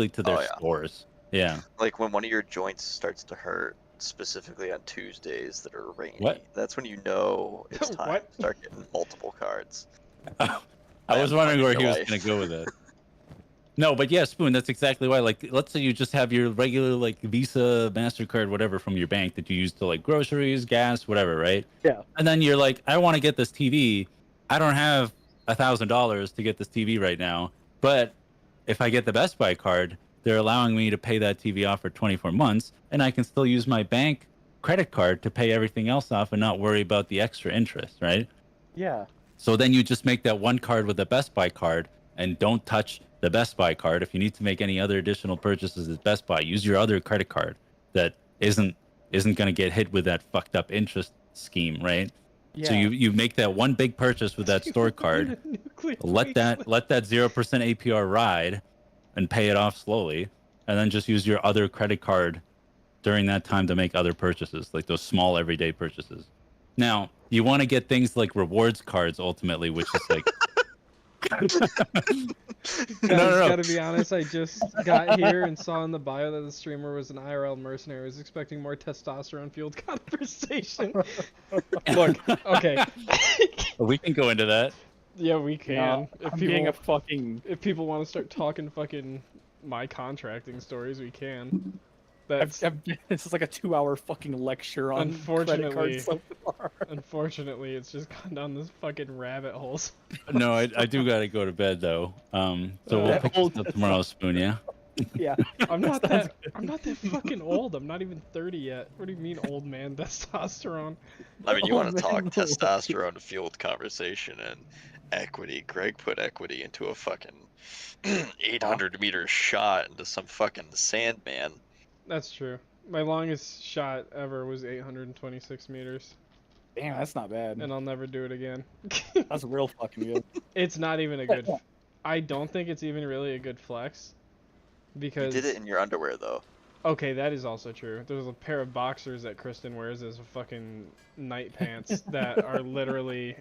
Speaker 8: to their
Speaker 6: Oh, yeah.
Speaker 8: stores. Yeah.
Speaker 6: Like when one of your joints starts to hurt, specifically on Tuesdays that are rainy.
Speaker 8: What?
Speaker 6: That's when you know it's time
Speaker 1: What?
Speaker 6: to start getting multiple cards.
Speaker 8: I was wondering where he was
Speaker 6: life.
Speaker 8: going to go with it. No, but yeah, Spoon, that's exactly why. Like, let's say you just have your regular, like, Visa, MasterCard, whatever from your bank that you use to, like, groceries, gas, whatever, right?
Speaker 3: Yeah.
Speaker 8: And then you're like, I want to get this TV. I don't have $1,000 to get this TV right now. But if I get the Best Buy card, they're allowing me to pay that TV off for 24 months, and I can still use my bank credit card to pay everything else off and not worry about the extra interest, right?
Speaker 3: Yeah.
Speaker 8: So then you just make that one card with the Best Buy card and don't touch the Best Buy card. If you need to make any other additional purchases at Best Buy, use your other credit card that isn't going to get hit with that fucked up interest scheme, right?
Speaker 3: Yeah.
Speaker 8: So you make that one big purchase with that store card, let that 0% APR ride and pay it off slowly, and then just use your other credit card during that time to make other purchases, like those small everyday purchases. Now, you want to get things like rewards cards ultimately, which is like
Speaker 1: Gotta be honest, I just got here and saw in the bio that the streamer was an IRL mercenary. I was expecting more testosterone fueled conversation. Look, okay.
Speaker 8: we can go into that.
Speaker 1: Yeah, we can.
Speaker 3: No,
Speaker 1: if
Speaker 3: I'm
Speaker 1: people
Speaker 3: being a fucking.
Speaker 1: if people want to start talking fucking my contracting stories, we can. That's
Speaker 3: This is like a 2-hour fucking lecture on credit
Speaker 1: Unfortunately.
Speaker 3: cards so far.
Speaker 1: unfortunately it's just gone down this fucking rabbit holes.
Speaker 8: No, I do got to go to bed though. So we'll pick this up tomorrow, Spoon. Yeah.
Speaker 3: Yeah.
Speaker 1: I'm not that fucking old. I'm not even 30 yet. What do you mean old man testosterone?
Speaker 6: I mean, you
Speaker 3: Oh,
Speaker 6: want to talk
Speaker 3: man, no.
Speaker 6: testosterone fueled conversation and equity. Greg put equity into a fucking 800 meter shot into some fucking Sandman.
Speaker 1: That's true. My longest shot ever was 826 meters,
Speaker 3: Damn, that's not bad.
Speaker 1: and I'll never do it again.
Speaker 3: That's real fucking good.
Speaker 1: It's not even a good. I don't think it's even really a good flex,
Speaker 6: You
Speaker 1: because
Speaker 6: did it in your underwear though.
Speaker 1: okay, that is also true. There's a pair of boxers that Kristen wears as fucking night pants that are literally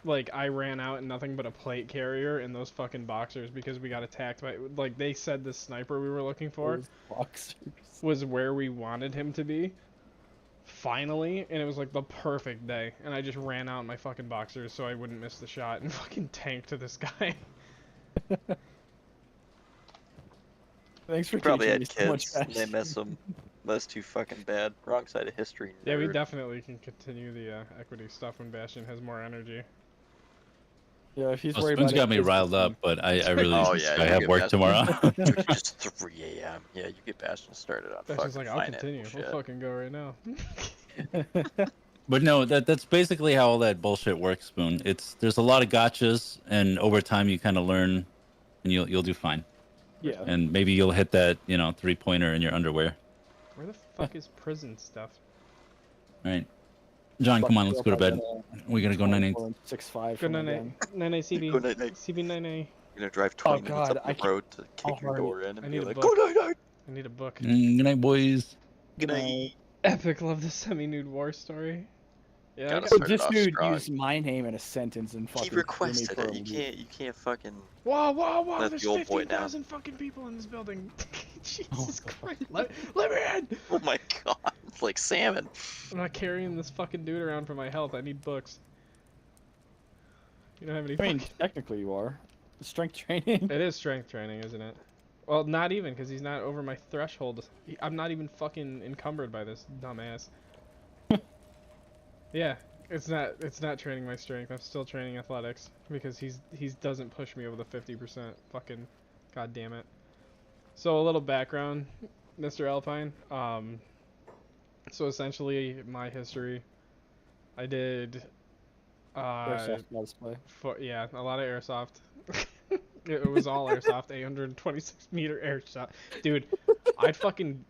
Speaker 1: like, I ran out in nothing but a plate carrier in those fucking boxers because we got attacked by, like, they said the sniper we were looking for
Speaker 3: Those boxers.
Speaker 1: was where we wanted him to be. Finally, and it was like the perfect day, and I just ran out in my fucking boxers so I wouldn't miss the shot and fucking tanked to this guy.
Speaker 3: Thanks for
Speaker 6: Probably
Speaker 3: teaching me
Speaker 6: had
Speaker 3: so much
Speaker 6: kids. And they
Speaker 3: fashion.
Speaker 6: miss them. That's too fucking bad. Wrong side of history.
Speaker 1: Yeah, we
Speaker 6: nerd.
Speaker 1: definitely can continue the equity stuff when Bastion has more energy.
Speaker 3: Yeah, if he's
Speaker 8: Well,
Speaker 3: worried
Speaker 8: Spoon's
Speaker 3: about
Speaker 8: got me
Speaker 3: it,
Speaker 8: riled up, but I really
Speaker 6: Oh, yeah,
Speaker 8: I
Speaker 6: you
Speaker 8: have
Speaker 6: get
Speaker 8: work
Speaker 6: that.
Speaker 8: tomorrow.
Speaker 6: Dude, it's 3 a.m. Yeah, you get Bastion started on
Speaker 1: Bastion's
Speaker 6: fucking
Speaker 1: like, I'll
Speaker 6: financial
Speaker 1: continue.
Speaker 6: shit.
Speaker 1: We'll fucking go right now.
Speaker 8: But no, that's basically how all that bullshit works, Spoon. There's a lot of gotchas, and over time you kind of learn, and you'll do fine.
Speaker 3: Yeah.
Speaker 8: And maybe you'll hit that 3-pointer in your underwear.
Speaker 1: Where the fuck is prison stuff?
Speaker 8: All right, John, come on, let's go to bed. We gotta go 9-8.
Speaker 3: 6-5
Speaker 1: Good
Speaker 3: for my
Speaker 1: night,
Speaker 3: gun.
Speaker 1: night, CB.
Speaker 6: Go night night.
Speaker 1: CB night night.
Speaker 6: You're gonna drive 20 minutes
Speaker 3: God,
Speaker 6: up
Speaker 3: I
Speaker 6: the
Speaker 3: can't-
Speaker 6: road to
Speaker 3: I'll
Speaker 6: kick your
Speaker 3: hurry.
Speaker 6: door in
Speaker 1: I
Speaker 6: and
Speaker 1: need
Speaker 6: be
Speaker 1: a
Speaker 6: like,
Speaker 1: book.
Speaker 6: "Go night night."
Speaker 1: I need a book.
Speaker 8: Good night, boys.
Speaker 6: Good night.
Speaker 1: Epic love the semi-nude war story. Yeah,
Speaker 6: Gotta
Speaker 1: I
Speaker 3: So
Speaker 6: start
Speaker 3: this
Speaker 6: it off
Speaker 3: dude
Speaker 6: strong.
Speaker 3: used my name in a sentence and fucking
Speaker 6: He
Speaker 3: threw me
Speaker 6: requested
Speaker 3: for a
Speaker 6: it. You
Speaker 3: loop.
Speaker 6: can't fucking.
Speaker 1: Whoa!
Speaker 6: Let
Speaker 1: There's
Speaker 6: the old boy down.
Speaker 1: 15,000 fucking people in this building. Jesus Christ! Let me in!
Speaker 6: Oh my god, it's like salmon.
Speaker 1: I'm not carrying this fucking dude around for my health. I need books. You don't have any
Speaker 3: I mean,
Speaker 1: fucking...
Speaker 3: technically you are. Strength training.
Speaker 1: It is strength training, isn't it? Well, not even, because he's not over my threshold. I'm not even fucking encumbered by this dumbass. Yeah, it's not training my strength. I'm still training athletics because he doesn't push me over the 50% fucking, god damn it. So a little background, Mr. Alpine. So essentially my history, I did
Speaker 3: Airsoft cosplay.
Speaker 1: yeah, a lot of airsoft. It was all airsoft, 826 meter airsoft. Dude, I'd fucking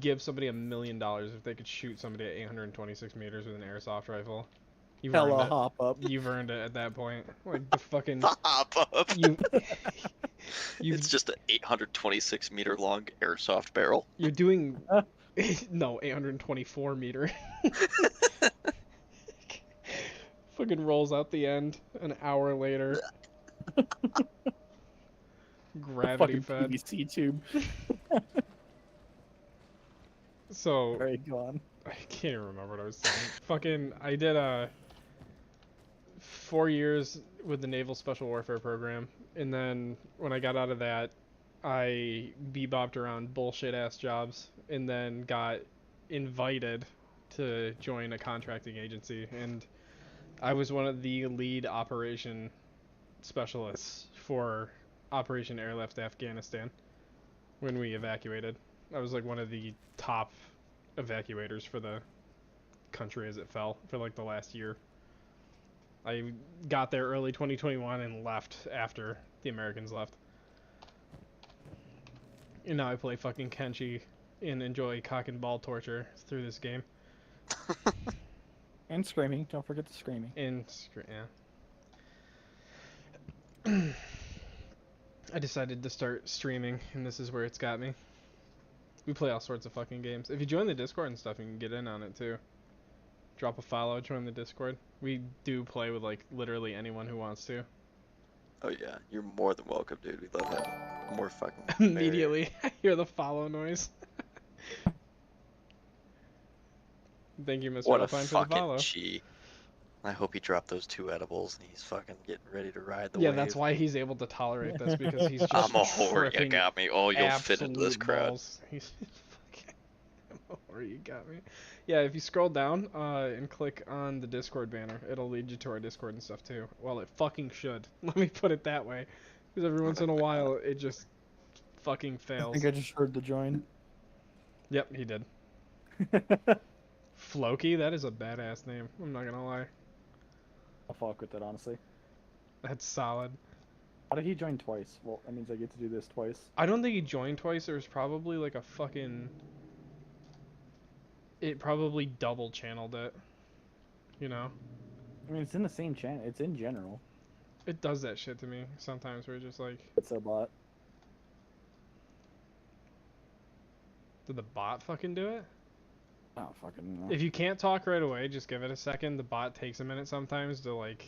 Speaker 1: give somebody $1 million if they could shoot somebody at 826 meters with an airsoft rifle. You've
Speaker 3: Hella
Speaker 1: earned it.
Speaker 3: hop up.
Speaker 1: You've earned it at that point. Like the fucking
Speaker 6: Hop up.
Speaker 1: you
Speaker 6: It's just an 826 meter long airsoft barrel.
Speaker 1: you're doing no 824 meter. Fucking rolls out the end an hour later. Gravity
Speaker 3: Fucking
Speaker 1: fed.
Speaker 3: PVC tube.
Speaker 1: So
Speaker 3: Very gone.
Speaker 1: I can't even remember what I was saying. Fucking, I did 4 years with the Naval Special Warfare Program, and then when I got out of that, I bebopped around bullshit ass jobs, and then got invited to join a contracting agency, and I was one of the lead operation specialists for Operation Airlift Afghanistan when we evacuated. I was like one of the top evacuators for the country as it fell for like the last year. I got there early 2021 and left after the Americans left. And now I play fucking Kenshi and enjoy cock and ball torture through this game.
Speaker 3: And screaming. Don't forget the screaming.
Speaker 1: And yeah. I decided to start streaming, and this is where it's got me. We play all sorts of fucking games. If you join the Discord and stuff, you can get in on it too. Drop a follow, join the Discord. We do play with like literally anyone who wants to.
Speaker 6: Oh yeah, you're more than welcome, dude. We love having more fucking.
Speaker 1: Immediately, I hear the follow noise. Thank you, Mr.
Speaker 6: What a
Speaker 1: Alpine, for the follow.
Speaker 6: fucking G. I hope he dropped those 2 edibles and he's fucking getting ready to ride the
Speaker 1: Yeah,
Speaker 6: wave.
Speaker 1: that's why he's able to tolerate this, because he's just
Speaker 6: I'm a whore, you
Speaker 1: tripping
Speaker 6: got me. Oh, you'll fit into this
Speaker 1: absolute
Speaker 6: crowd.
Speaker 1: balls. He's fucking I'm a whore, you got me. Yeah, if you scroll down and click on the Discord banner, it'll lead you to our Discord and stuff too. Well, it fucking should. Let me put it that way. Because every once in a while, it just fucking
Speaker 3: I
Speaker 1: fails.
Speaker 3: think I just heard the join.
Speaker 1: Yep, he did. Floki, that is a badass name. I'm not gonna lie.
Speaker 3: I'll fuck with it, honestly.
Speaker 1: That's solid.
Speaker 3: How did he join twice? Well, that means I get to do this twice.
Speaker 1: I don't think he joined twice. There was probably like a fucking... It probably double channeled it. You know?
Speaker 3: I mean, it's in the same channel. It's in general.
Speaker 1: It does that shit to me sometimes where it's just like...
Speaker 3: It's a bot.
Speaker 1: Did the bot fucking do it?
Speaker 3: I don't fucking know.
Speaker 1: If you can't talk right away, just give it a second. The bot takes a minute sometimes to like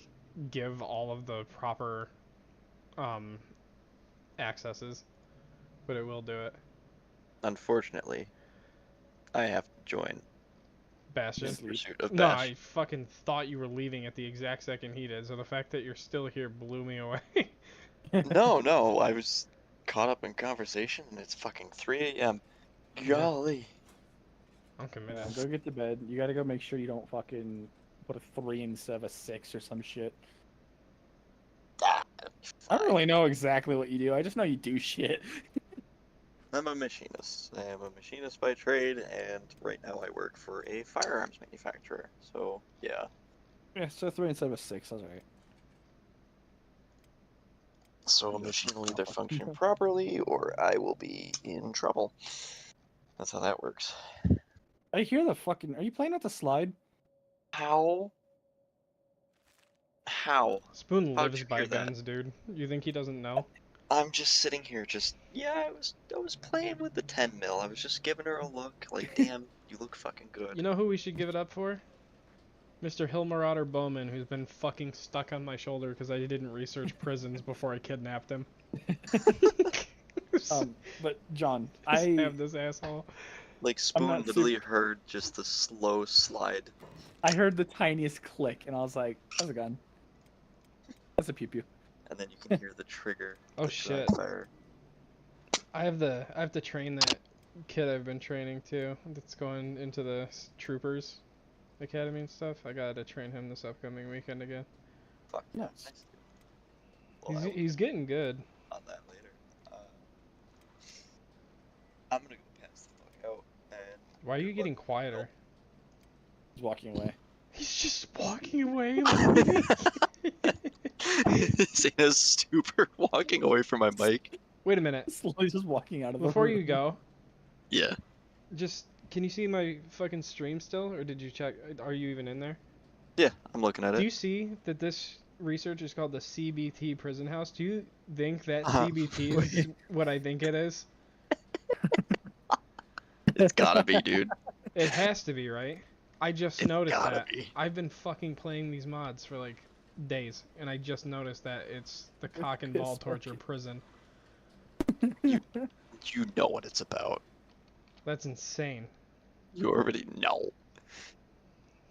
Speaker 1: give all of the proper accesses, but it will do it.
Speaker 6: Unfortunately, I have to join
Speaker 1: Bastion.
Speaker 6: in pursuit of
Speaker 1: No,
Speaker 6: Bash.
Speaker 1: I fucking thought you were leaving at the exact second he did, so the fact that you're still here blew me away.
Speaker 6: No, I was caught up in conversation and it's fucking 3 a.m. Golly.
Speaker 1: I'm committed.
Speaker 3: Yeah, go get to bed. You gotta go make sure you don't fucking put a 3 instead of a 6 or some shit. I don't really know exactly what you do. I just know you do shit.
Speaker 6: I'm a machinist. I am a machinist by trade, and right now I work for a firearms manufacturer. So yeah.
Speaker 3: Yeah, so 3 instead of a 6. That's alright.
Speaker 6: So a machine will either function properly, or I will be in trouble. That's how that works.
Speaker 3: I hear the fucking. Are you playing at the slide?
Speaker 6: How? How?
Speaker 1: Spoon
Speaker 6: How'd
Speaker 1: lives
Speaker 6: you
Speaker 1: by
Speaker 6: hear that?
Speaker 1: guns, dude. You think he doesn't know?
Speaker 6: I'm just sitting here, I was playing with the 10 mil. I was just giving her a look, like, damn, you look fucking good.
Speaker 1: You know who we should give it up for? Mr. Hillmarauder Bowman, who's been fucking stuck on my shoulder because I didn't research prisons before I kidnapped him.
Speaker 3: But John,
Speaker 1: Just
Speaker 3: I
Speaker 1: have this asshole.
Speaker 6: Like
Speaker 3: I'm
Speaker 6: Spoon
Speaker 3: not
Speaker 6: literally heard just the slow slide.
Speaker 3: heard the tiniest click, and I was like, "That's a gun. That's a pew pew."
Speaker 6: And then you can hear the trigger.
Speaker 1: Oh
Speaker 6: the dry
Speaker 1: shit.
Speaker 6: fire.
Speaker 1: I have to train that kid I've been training too. That's going into the troopers academy and stuff. I gotta train him this upcoming weekend again.
Speaker 6: Fuck.
Speaker 3: Yes.
Speaker 6: Nice. Well, I will
Speaker 1: He's getting good.
Speaker 6: on that later. I'm gonna go pass the fuck out. And
Speaker 1: Why are you
Speaker 6: good
Speaker 1: getting
Speaker 6: luck.
Speaker 1: quieter?
Speaker 3: He's walking away.
Speaker 1: He's just walking away. Like,
Speaker 6: He's in a stupor walking away from my mic.
Speaker 1: wait a minute.
Speaker 3: Slowly just walking out of the
Speaker 1: Before
Speaker 3: room.
Speaker 1: you go,
Speaker 6: Yeah.
Speaker 1: just can you see my fucking stream still, or did you check? Are you even in there?
Speaker 6: Yeah, I'm looking at
Speaker 1: Do
Speaker 6: it.
Speaker 1: you see that this research is called the CBT prison house? Do you think that
Speaker 6: Uh-huh.
Speaker 1: CBT is what I think it is?
Speaker 6: It's gotta be, dude.
Speaker 1: It has to be, right? I just
Speaker 6: It's
Speaker 1: noticed
Speaker 6: gotta
Speaker 1: that.
Speaker 6: be.
Speaker 1: I've been fucking playing these mods for like days, and I just noticed that it's the cock and ball
Speaker 3: It's
Speaker 1: torture
Speaker 3: fucking-
Speaker 1: prison.
Speaker 6: You know what it's about.
Speaker 1: That's insane.
Speaker 6: You already know.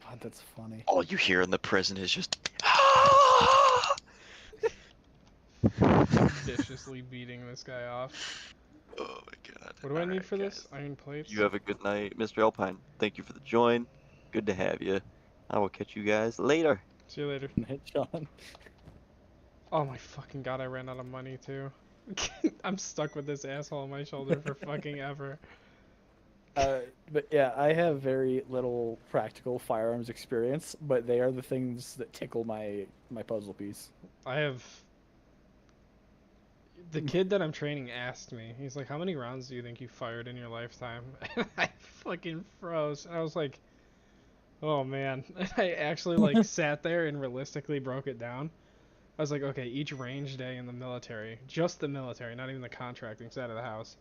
Speaker 3: God, that's funny.
Speaker 6: All you hear in the prison is just.
Speaker 1: Viciously beating this guy off.
Speaker 6: Oh my god.
Speaker 1: What do I need
Speaker 6: Alright,
Speaker 1: for this?
Speaker 6: guys.
Speaker 1: Iron plates?
Speaker 6: You have a good night, Mr. Alpine. Thank you for the join. Good to have you. I will catch you guys later.
Speaker 1: See you later.
Speaker 3: Hit John.
Speaker 1: Oh my fucking god, I ran out of money too. I'm stuck with this asshole on my shoulder for fucking ever.
Speaker 3: But yeah, I have very little practical firearms experience, but they are the things that tickle my puzzle piece.
Speaker 1: I have. The kid that I'm training asked me, he's like, how many rounds do you think you fired in your lifetime? And I fucking froze. And I was like, oh man. And I actually like sat there and realistically broke it down. I was like, okay, each range day in the military, just the military, not even the contracting side of the house.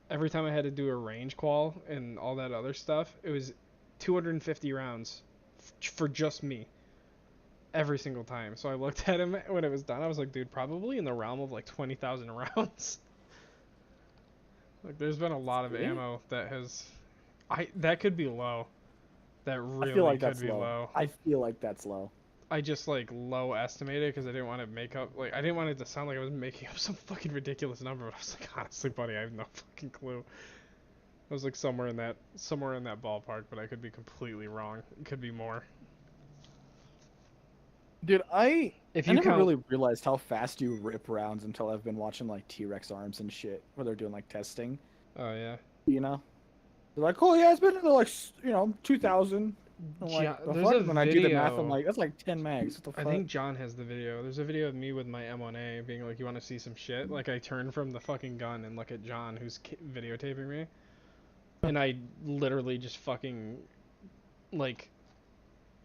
Speaker 1: Every time I had to do a range qual and all that other stuff, it was 250 rounds for just me. Every single time. So I looked at him when it was done. I was like, dude, probably in the realm of like 20,000 rounds. Like, there's been a lot of
Speaker 3: Sweet.
Speaker 1: ammo that has. That could be low. That really
Speaker 3: I feel like
Speaker 1: could
Speaker 3: that's
Speaker 1: be
Speaker 3: low.
Speaker 1: low.
Speaker 3: I feel like that's low.
Speaker 1: I just like low estimated because I didn't want to make up. Like, I didn't want it to sound like I was making up some fucking ridiculous number. But I was like, honestly, buddy, I have no fucking clue. I was like somewhere in that ballpark, but I could be completely wrong. It could be more.
Speaker 3: Dude, I
Speaker 1: If
Speaker 3: I
Speaker 1: you
Speaker 3: never
Speaker 1: count,
Speaker 3: really realized how fast you rip rounds until I've been watching like T-Rex arms and shit where they're doing like testing,
Speaker 1: oh yeah.
Speaker 3: you know? They're like, oh yeah, it's been like 2,000. I'm like,
Speaker 1: Yeah,
Speaker 3: the
Speaker 1: there's
Speaker 3: fuck?
Speaker 1: a
Speaker 3: When I do the math,
Speaker 1: video-
Speaker 3: I'm like, that's like 10 mags. What the
Speaker 1: I
Speaker 3: fuck?
Speaker 1: think John has the video. There's a video of me with my M1A being like, you want to see some shit? Like, I turn from the fucking gun and look at John, who's videotaping me. And I literally just fucking, like,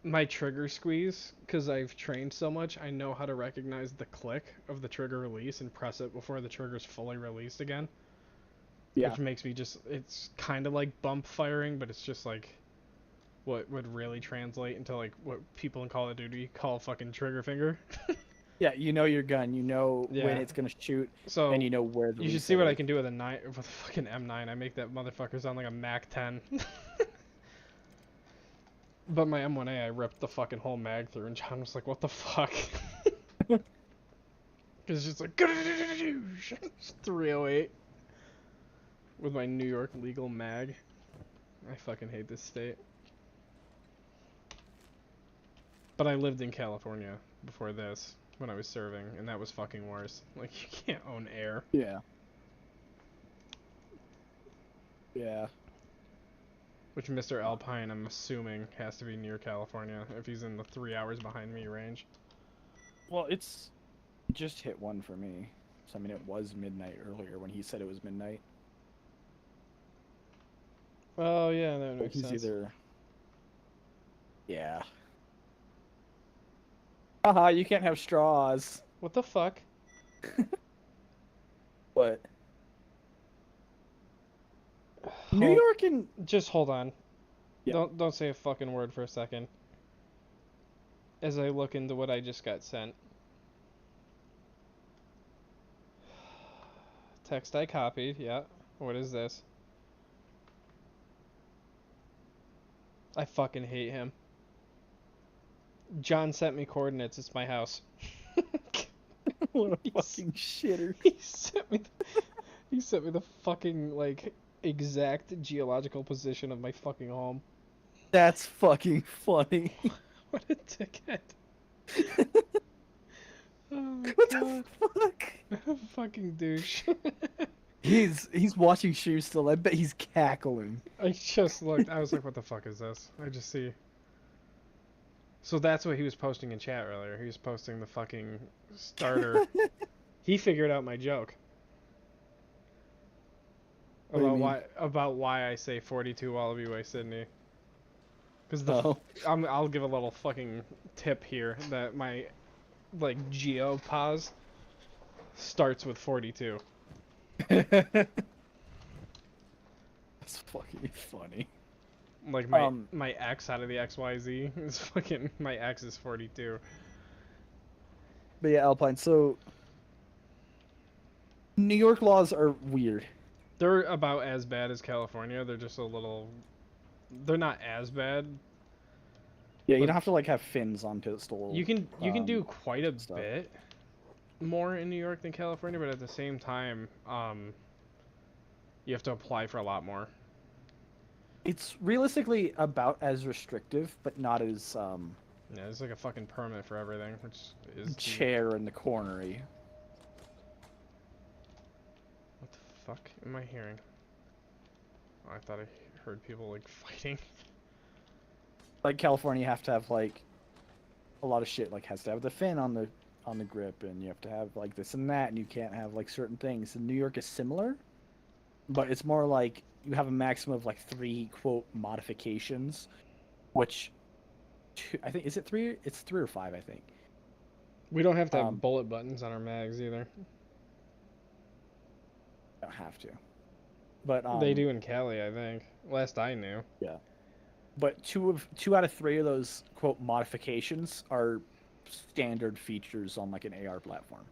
Speaker 1: my trigger squeeze, because I've trained so much, I know how to recognize the click of the trigger release and press it before the trigger's fully released again.
Speaker 3: Yeah.
Speaker 1: Which makes me just, it's kind of like bump firing, but it's just like what would really translate into like what people in Call of Duty call fucking trigger finger.
Speaker 3: Yeah, you know your gun, you know
Speaker 1: Yeah.
Speaker 3: when it's gonna shoot,
Speaker 1: So
Speaker 3: and you know where the
Speaker 1: you should
Speaker 3: reset
Speaker 1: see what I
Speaker 3: is.
Speaker 1: can do with with a fucking M9. I make that motherfucker sound like a Mac 10. But my M1A, I ripped the fucking whole mag through, and John was like, "What the fuck?" Because it's just like 308 with my New York legal mag. I fucking hate this state. But I lived in California before this when I was serving, and that was fucking worse. Like, you can't own air.
Speaker 3: Yeah. Yeah.
Speaker 1: Which Mr. Alpine, I'm assuming, has to be near California if he's in the 3 hours behind me range.
Speaker 3: Well, it's just hit 1 for me. So I mean, it was midnight earlier when he said it was midnight.
Speaker 1: Oh yeah, that
Speaker 3: So
Speaker 1: makes
Speaker 3: he's
Speaker 1: sense.
Speaker 3: either. Yeah. Haha, you can't have straws.
Speaker 1: What the fuck?
Speaker 3: What? New
Speaker 1: Hold-
Speaker 3: York and
Speaker 1: Just hold on.
Speaker 3: Yeah.
Speaker 1: Don't say a fucking word for a second. As I look into what I just got sent. Text I copied, yeah. What is this? I fucking hate him. John sent me coordinates, it's my house.
Speaker 3: what a
Speaker 1: He's-
Speaker 3: fucking shitter.
Speaker 1: He sent me the fucking like exact geological position of my fucking home.
Speaker 3: That's fucking funny.
Speaker 1: What a dickhead. Oh my
Speaker 3: What
Speaker 1: god.
Speaker 3: the fuck?
Speaker 1: Fucking douche.
Speaker 3: He's watching shoes still. I bet he's cackling.
Speaker 1: I just looked. I was like, what the fuck is this? I just see. So that's what he was posting in chat earlier. He was posting the fucking starter. He figured out my joke.
Speaker 3: What do you
Speaker 1: About why I say 42 Wallaby Way, Sydney. Because
Speaker 3: Oh.
Speaker 1: I'll give a little fucking tip here that my like geopause starts with 42.
Speaker 3: That's fucking funny.
Speaker 1: Like my X out of the XYZ is fucking my X is 42.
Speaker 3: But yeah, Alpine. So New York laws are weird.
Speaker 1: They're about as bad as California. They're just a little. They're not as bad.
Speaker 3: Yeah, you
Speaker 1: But-
Speaker 3: don't have to like have fins on pistol.
Speaker 1: You can do quite a
Speaker 3: stuff.
Speaker 1: bit more in New York than California, but at the same time, you have to apply for a lot more.
Speaker 3: It's realistically about as restrictive, but not as
Speaker 1: Yeah, there's like a fucking permit for everything, which is
Speaker 3: chair in the cornery.
Speaker 1: What the fuck am I hearing? Oh, I thought I heard people like fighting.
Speaker 3: Like California, you have to have like a lot of shit. Like has to have the fin on the grip, and you have to have like this and that, and you can't have like certain things. And New York is similar, but it's more like you have a maximum of like 3 quote modifications, which I think is it 3? It's 3 or 5, I think.
Speaker 1: We don't have to have bullet buttons on our mags either.
Speaker 3: Don't have to, but
Speaker 1: They do in Cali, I think. Last I knew.
Speaker 3: Yeah. But 2 out of 3 of those quote modifications are standard features on like an AR platform.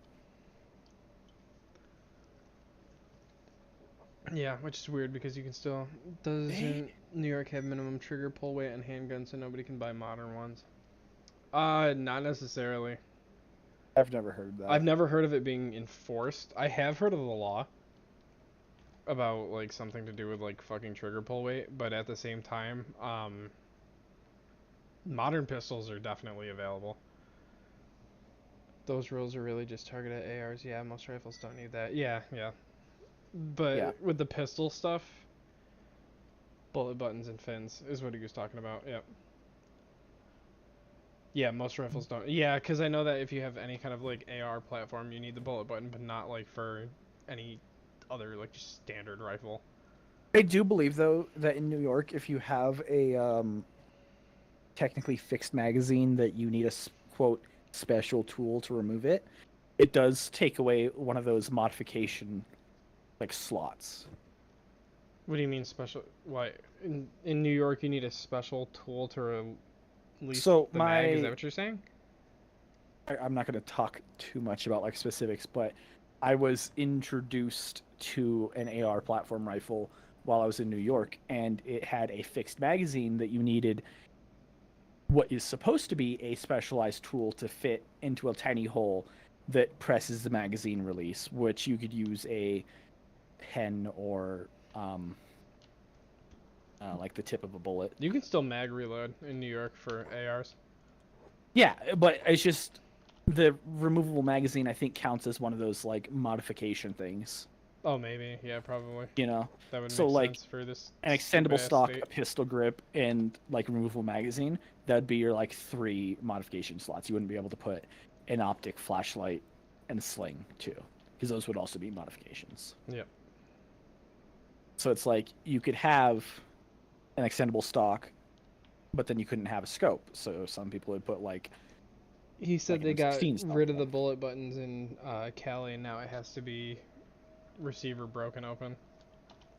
Speaker 1: Yeah, which is weird because you can still doesn't New York have minimum trigger pull weight on handguns so nobody can buy modern ones? Not necessarily.
Speaker 3: I've never heard that.
Speaker 1: I've never heard of it being enforced. I have heard of the law about like something to do with like fucking trigger pull weight, but at the same time, modern pistols are definitely available. Those rules are really just targeted at ARs. Yeah, most rifles don't need that. Yeah. But
Speaker 3: Yeah.
Speaker 1: with the pistol stuff, bullet buttons and fins is what he was talking about. Yep. Yeah, most rifles don't. Yeah, because I know that if you have any kind of like AR platform, you need the bullet button, but not like for any other like standard rifle.
Speaker 3: I do believe though that in New York, if you have a technically fixed magazine, that you need a quote special tool to remove it. It does take away one of those modification like slots.
Speaker 1: What do you mean special? Why in New York you need a special tool to release
Speaker 3: So
Speaker 1: the mag? Is that what you're saying?
Speaker 3: I'm not going to talk too much about like specifics, but I was introduced to an AR platform rifle while I was in New York, and it had a fixed magazine that you needed what is supposed to be a specialized tool to fit into a tiny hole that presses the magazine release, which you could use a pen or like the tip of a bullet.
Speaker 1: You can still mag reload in New York for ARs.
Speaker 3: Yeah, but it's just the removable magazine I think counts as one of those like modification things.
Speaker 1: Oh, maybe. Yeah, probably.
Speaker 3: You know,
Speaker 1: That would
Speaker 3: So,
Speaker 1: make
Speaker 3: like,
Speaker 1: sense for this
Speaker 3: an
Speaker 1: stupid
Speaker 3: extendable
Speaker 1: ass
Speaker 3: stock,
Speaker 1: state.
Speaker 3: a pistol grip, and like removable magazine. That'd be your like 3 modification slots. You wouldn't be able to put an optic, flashlight, and a sling too, because those would also be modifications.
Speaker 1: Yep.
Speaker 3: So it's like you could have an extendable stock, but then you couldn't have a scope. So some people would put like
Speaker 1: He said
Speaker 3: an
Speaker 1: they got
Speaker 3: M16 stock
Speaker 1: rid of the
Speaker 3: one.
Speaker 1: bullet buttons in Cali, and now it has to be receiver broken open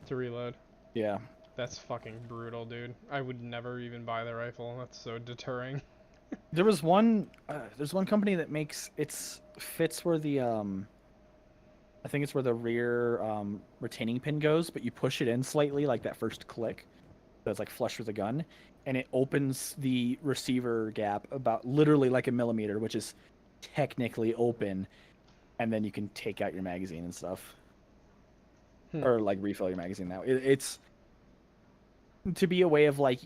Speaker 1: to reload.
Speaker 3: Yeah.
Speaker 1: That's fucking brutal, dude. I would never even buy the rifle. That's so deterring.
Speaker 3: There was one. There's one company that makes fits where the I think it's where the rear retaining pin goes, but you push it in slightly, like that first click. That's like flush with the gun, and it opens the receiver gap about literally like a millimeter, which is technically open, and then you can take out your magazine and stuff,
Speaker 1: Hmm.
Speaker 3: or like refill your magazine. Now it's to be a way of like,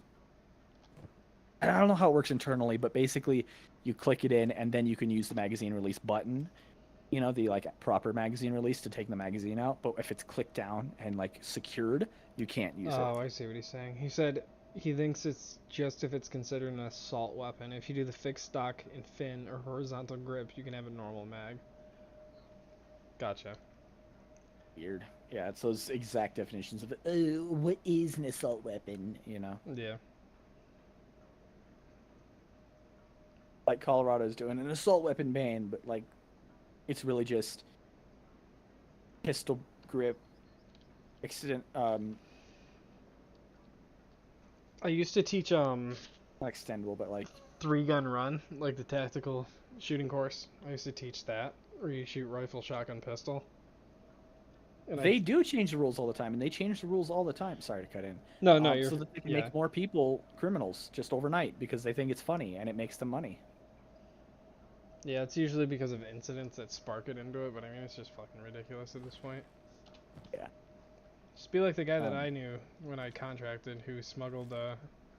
Speaker 3: I don't know how it works internally, but basically you click it in, and then you can use the magazine release button. You know, the like proper magazine release to take the magazine out. But if it's clicked down and like secured, you can't use it.
Speaker 1: Oh, I see what he's saying. He said he thinks it's just if it's considered an assault weapon. If you do the fixed stock and fin or horizontal grip, you can have a normal mag. Gotcha.
Speaker 3: Weird. Yeah, it's those exact definitions of what is an assault weapon, you know?
Speaker 1: Yeah.
Speaker 3: Like Colorado's doing an assault weapon ban, but like it's really just pistol grip, accident,
Speaker 1: I used to teach
Speaker 3: not extendable, but like
Speaker 1: 3-gun run, like the tactical shooting course. I used to teach that, where you shoot rifle, shotgun, pistol. And
Speaker 3: they do change the rules all the time, and they change the rules all the time. Sorry to cut in.
Speaker 1: No, you're
Speaker 3: so that they can
Speaker 1: yeah.
Speaker 3: make more people criminals just overnight because they think it's funny and it makes them money.
Speaker 1: Yeah, it's usually because of incidents that spark it into it, but I mean, it's just fucking ridiculous at this point.
Speaker 3: Yeah.
Speaker 1: Just be like the guy that I knew when I contracted who smuggled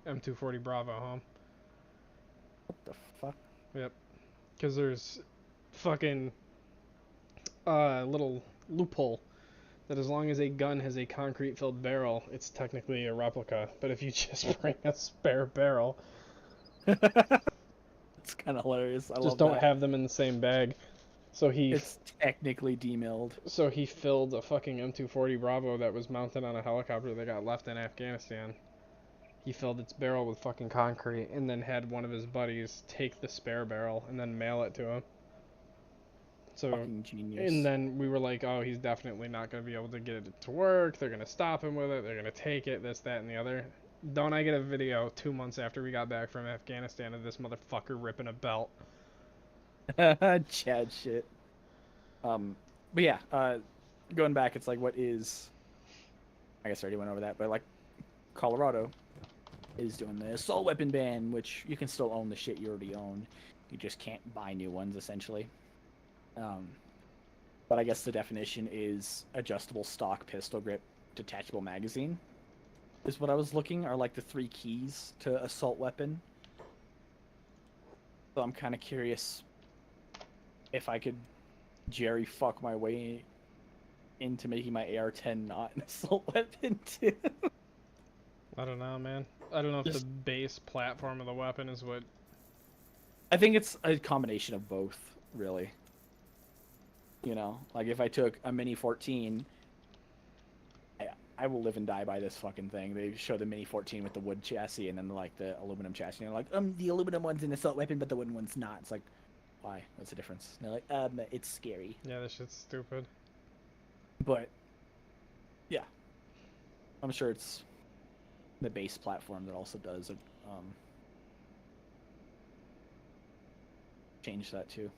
Speaker 1: M240 Bravo home.
Speaker 3: What the fuck?
Speaker 1: Yep. Because there's fucking little loophole that as long as a gun has a concrete filled barrel, it's technically a replica. But if you just bring a spare barrel,
Speaker 3: It's kind of hilarious. I
Speaker 1: just
Speaker 3: love
Speaker 1: don't
Speaker 3: that.
Speaker 1: have them in the same bag. So
Speaker 3: It's technically demilled.
Speaker 1: So he filled a fucking M240 Bravo that was mounted on a helicopter that got left in Afghanistan. He filled its barrel with fucking concrete and then had one of his buddies take the spare barrel and then mail it to him. So,
Speaker 3: Fucking genius.
Speaker 1: and then we were like, oh, he's definitely not going to be able to get it to work. They're going to stop him with it. They're going to take it, this, that, and the other. Don't I get a video 2 months after we got back from Afghanistan of this motherfucker ripping a belt?
Speaker 3: Chad shit. But yeah, going back, it's like, what is? I guess I already went over that, but like, Colorado is doing the assault weapon ban, which you can still own the shit you already own. You just can't buy new ones, essentially. But I guess the definition is adjustable stock pistol grip, detachable magazine. Is what I was looking, are like the 3 keys to assault weapon. So I'm kind of curious if I could Jerry fuck my way into making my AR-10 not an assault weapon too.
Speaker 1: I don't know, man. I don't know if the
Speaker 3: Just-
Speaker 1: base platform of the weapon is what...
Speaker 3: I think it's a combination of both, really. You know, like if I took a Mini 14, I will live and die by this fucking thing. They show the Mini 14 with the wood chassis and then like the aluminum chassis. And they're like, the aluminum one's an assault weapon, but the wooden one's not. It's like, why? What's the difference? And they're like, it's scary.
Speaker 1: Yeah, this shit's stupid.
Speaker 3: But yeah, I'm sure it's the base platform that also does it. Change that too.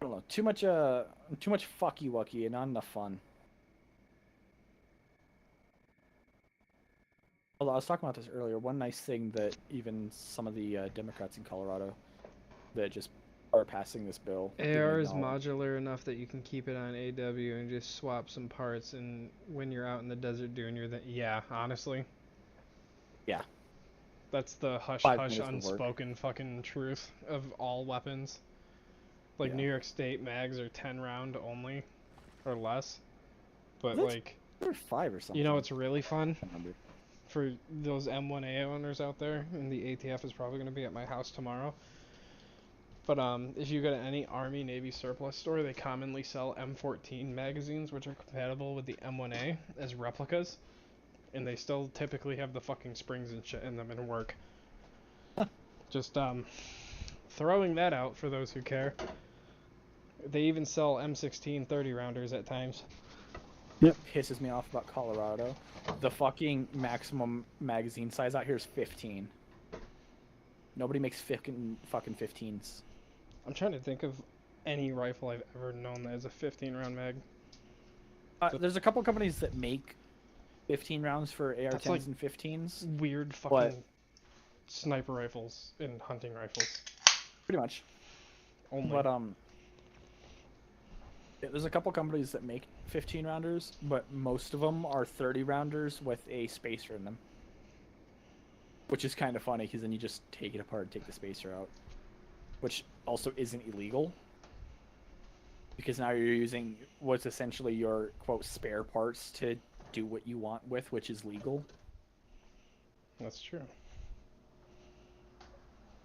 Speaker 3: I don't know. Too much fucky wucky and not enough fun. Although I was talking about this earlier, one nice thing that even some of the Democrats in Colorado that just are passing this bill.
Speaker 1: AR is modular enough that you can keep it on AW and just swap some parts, and when you're out in the desert doing your thing, yeah, honestly.
Speaker 3: Yeah.
Speaker 1: That's the hush
Speaker 3: 5
Speaker 1: hush
Speaker 3: minutes would work.
Speaker 1: unspoken fucking truth of all weapons. Like
Speaker 3: Yeah.
Speaker 1: New York State mags are 10 round only. or less. But
Speaker 3: That's-
Speaker 1: like,
Speaker 3: Or 5 or something.
Speaker 1: you know, it's really fun
Speaker 3: I don't remember.
Speaker 1: for those M1A owners out there, and the ATF is probably going to be at my house tomorrow. But if you go to any Army Navy surplus store, they commonly sell M14 magazines, which are compatible with the M1A as replicas, and they still typically have the fucking springs and shit in them and work. Just throwing that out for those who care. They even sell M16 30 rounders at times.
Speaker 3: Yep. Pisses me off about Colorado. The fucking maximum magazine size out here is 15. Nobody makes fucking 15s.
Speaker 1: I'm trying to think of any rifle I've ever known that has a 15 round mag.
Speaker 3: There's a couple companies that make 15 rounds for AR-10s
Speaker 1: like
Speaker 3: and 15s.
Speaker 1: Weird fucking sniper rifles and hunting rifles.
Speaker 3: Pretty much.
Speaker 1: Only.
Speaker 3: But yeah, there's a couple companies that make 15 rounders, but most of them are 30 rounders with a spacer in them. Which is kind of funny because then you just take it apart and take the spacer out. Which also isn't illegal. Because now you're using what's essentially your, quote, spare parts to do what you want with, which is legal.
Speaker 1: That's true.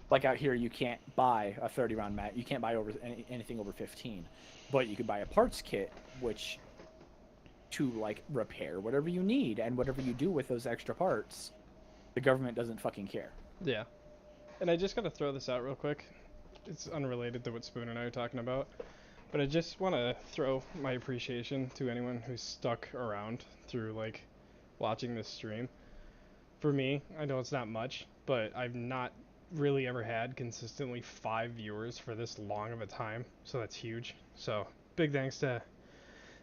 Speaker 3: Like out here, you can't buy a 30 round mag. You can't buy anything over 15. But you could buy a parts kit, which to like repair whatever you need and whatever you do with those extra parts, the government doesn't fucking care.
Speaker 1: Yeah. And I just gotta throw this out real quick. It's unrelated to what Spoon and I are talking about. But I just want to throw my appreciation to anyone who's stuck around through, like, watching this stream. For me, I know it's not much, but I've not really ever had consistently 5 viewers for this long of a time, so that's huge. So, big thanks to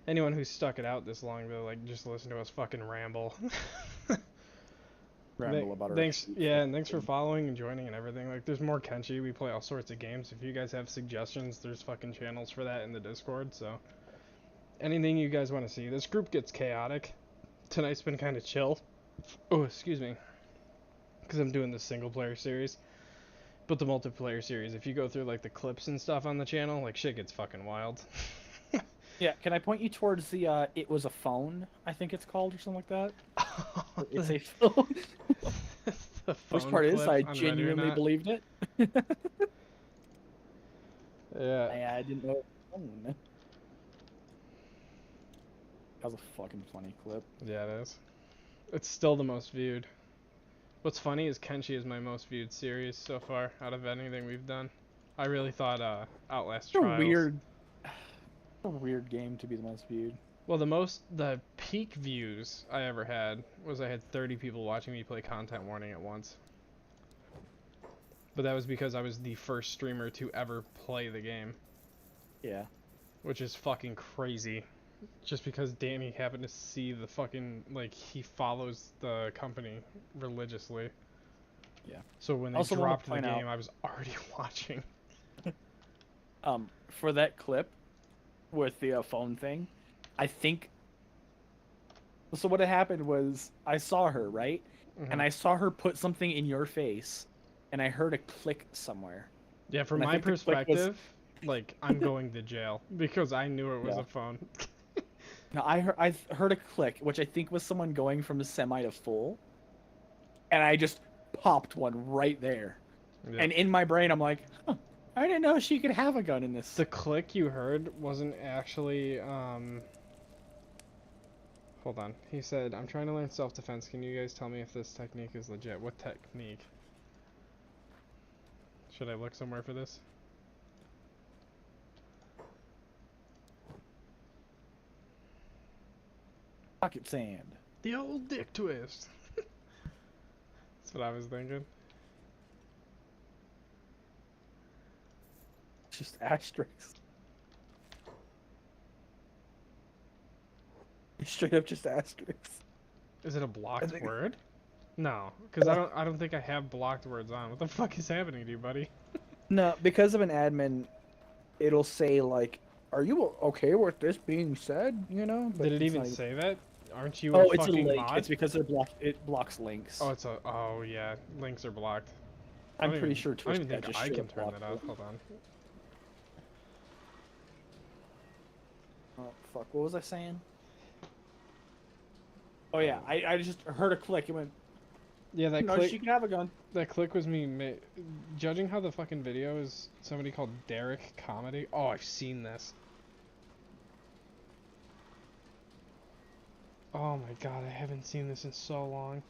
Speaker 1: anyone who's stuck it out this long to, like, just listen to us fucking ramble.
Speaker 3: Ramble about our
Speaker 1: Thanks, yeah, and thanks for following and joining and everything. Like, there's more Kenshi. We play all sorts of games. If you guys have suggestions, there's fucking channels for that in the Discord. So, anything you guys want to see. This group gets chaotic. Tonight's been kind of chill. Oh, excuse me, because I'm doing the single player series. But the multiplayer series, if you go through like the clips and stuff on the channel, like shit gets fucking wild.
Speaker 3: Yeah, can I point you towards the It Was a Phone, I think it's called, or something like that? It's a phone.
Speaker 1: The
Speaker 3: Worst
Speaker 1: phone
Speaker 3: part is,
Speaker 1: clip
Speaker 3: I
Speaker 1: on Ready or
Speaker 3: genuinely
Speaker 1: Not.
Speaker 3: believed it.
Speaker 1: Yeah.
Speaker 3: I didn't know it was a phone. That was a fucking funny clip.
Speaker 1: Yeah, it is. It's still the most viewed. What's funny is Kenshi is my most viewed series so far out of anything we've done. I really thought Outlast
Speaker 3: It's
Speaker 1: Trials.
Speaker 3: a weird game to be the most viewed.
Speaker 1: Well, the peak views I ever had was I had 30 people watching me play Content Warning at once. But that was because I was the first streamer to ever play the game,
Speaker 3: Yeah.
Speaker 1: which is fucking crazy. Just because Danny happened to see the fucking, like, he follows the company religiously.
Speaker 3: Yeah.
Speaker 1: So when they
Speaker 3: Also wanna
Speaker 1: dropped the
Speaker 3: point out-
Speaker 1: game, I was already watching.
Speaker 3: For that clip with the phone thing, I think. So what had happened was I saw her, right? And I saw her put something in your face, and I heard a click somewhere.
Speaker 1: Yeah, from
Speaker 3: and I
Speaker 1: my
Speaker 3: think the click was-
Speaker 1: perspective, like, I'm going to jail because I knew it was
Speaker 3: Yeah.
Speaker 1: a phone.
Speaker 3: No, I heard a click, which I think was someone going from semi to full, and I just popped one right there.
Speaker 1: Yeah.
Speaker 3: And in my brain, I'm like, huh, I didn't know she could have a gun in this.
Speaker 1: The click you heard wasn't actually, Hold on. He said, I'm trying to learn self-defense. Can you guys tell me if this technique is legit? What technique? Should I look somewhere for this?
Speaker 3: Pocket sand.
Speaker 1: The old dick twist. That's what I was thinking.
Speaker 3: Just asterisks. Straight up just asterisks.
Speaker 1: Is it a blocked
Speaker 3: think-
Speaker 1: word? No, because I don't think I have blocked words on. What the fuck is happening to you, buddy?
Speaker 3: No, because of an admin, it'll say like, "Are you okay with this being said?" You know. But
Speaker 1: Did it
Speaker 3: it's
Speaker 1: even
Speaker 3: not-
Speaker 1: say that? Aren't you
Speaker 3: Oh,
Speaker 1: a
Speaker 3: it's a
Speaker 1: fucking
Speaker 3: link.
Speaker 1: mod?
Speaker 3: It's because they're blocked. It blocks links.
Speaker 1: Oh yeah, links are blocked.
Speaker 3: I'm
Speaker 1: I don't
Speaker 3: pretty
Speaker 1: even-
Speaker 3: sure
Speaker 1: I
Speaker 3: Twitch
Speaker 1: don't even
Speaker 3: Chat
Speaker 1: think
Speaker 3: just
Speaker 1: I
Speaker 3: straight
Speaker 1: can
Speaker 3: up
Speaker 1: turn
Speaker 3: blocked
Speaker 1: that off.
Speaker 3: it.
Speaker 1: Hold on.
Speaker 3: Oh,
Speaker 5: fuck, what was I saying? Oh yeah, I just heard a click and went,
Speaker 1: Yeah, that
Speaker 5: no,
Speaker 1: click.
Speaker 5: she can have a gun.
Speaker 1: That click was me. Judging how the fucking video is, somebody called Derek Comedy. Oh, I've seen this. Oh my god, I haven't seen this in so long.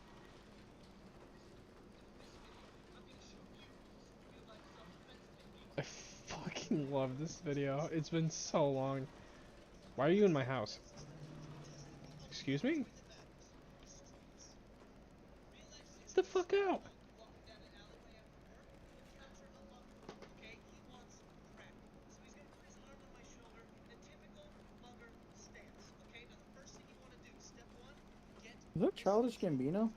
Speaker 1: I fucking love this video. It's been so long. Why are you in my house? Excuse me? Get the fuck out!
Speaker 5: Is that Childish Gambino?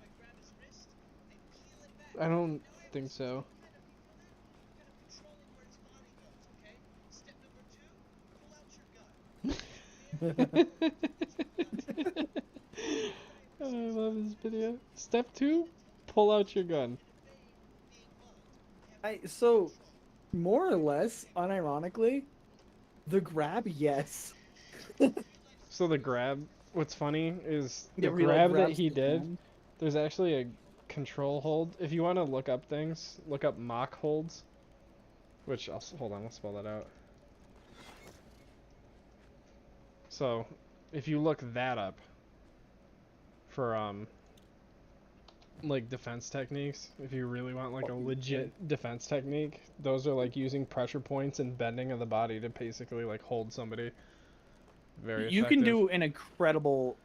Speaker 1: I don't think so. I love this video. Step 2, pull out your gun.
Speaker 5: So, more or less, unironically, the grab, yes.
Speaker 1: So the grab, what's funny is the
Speaker 5: Yeah, where he, like,
Speaker 1: grab that
Speaker 5: grabs
Speaker 1: he
Speaker 5: the
Speaker 1: did,
Speaker 5: hand.
Speaker 1: there's actually a control hold. If you want to look up things, look up mock holds. Which, hold on, I'll spell that out. So, if you look that up for, like defense techniques, if you really want like a legit defense technique, those are like using pressure points and bending of the body to basically like hold somebody. Very
Speaker 5: You
Speaker 1: effective.
Speaker 5: can do an incredible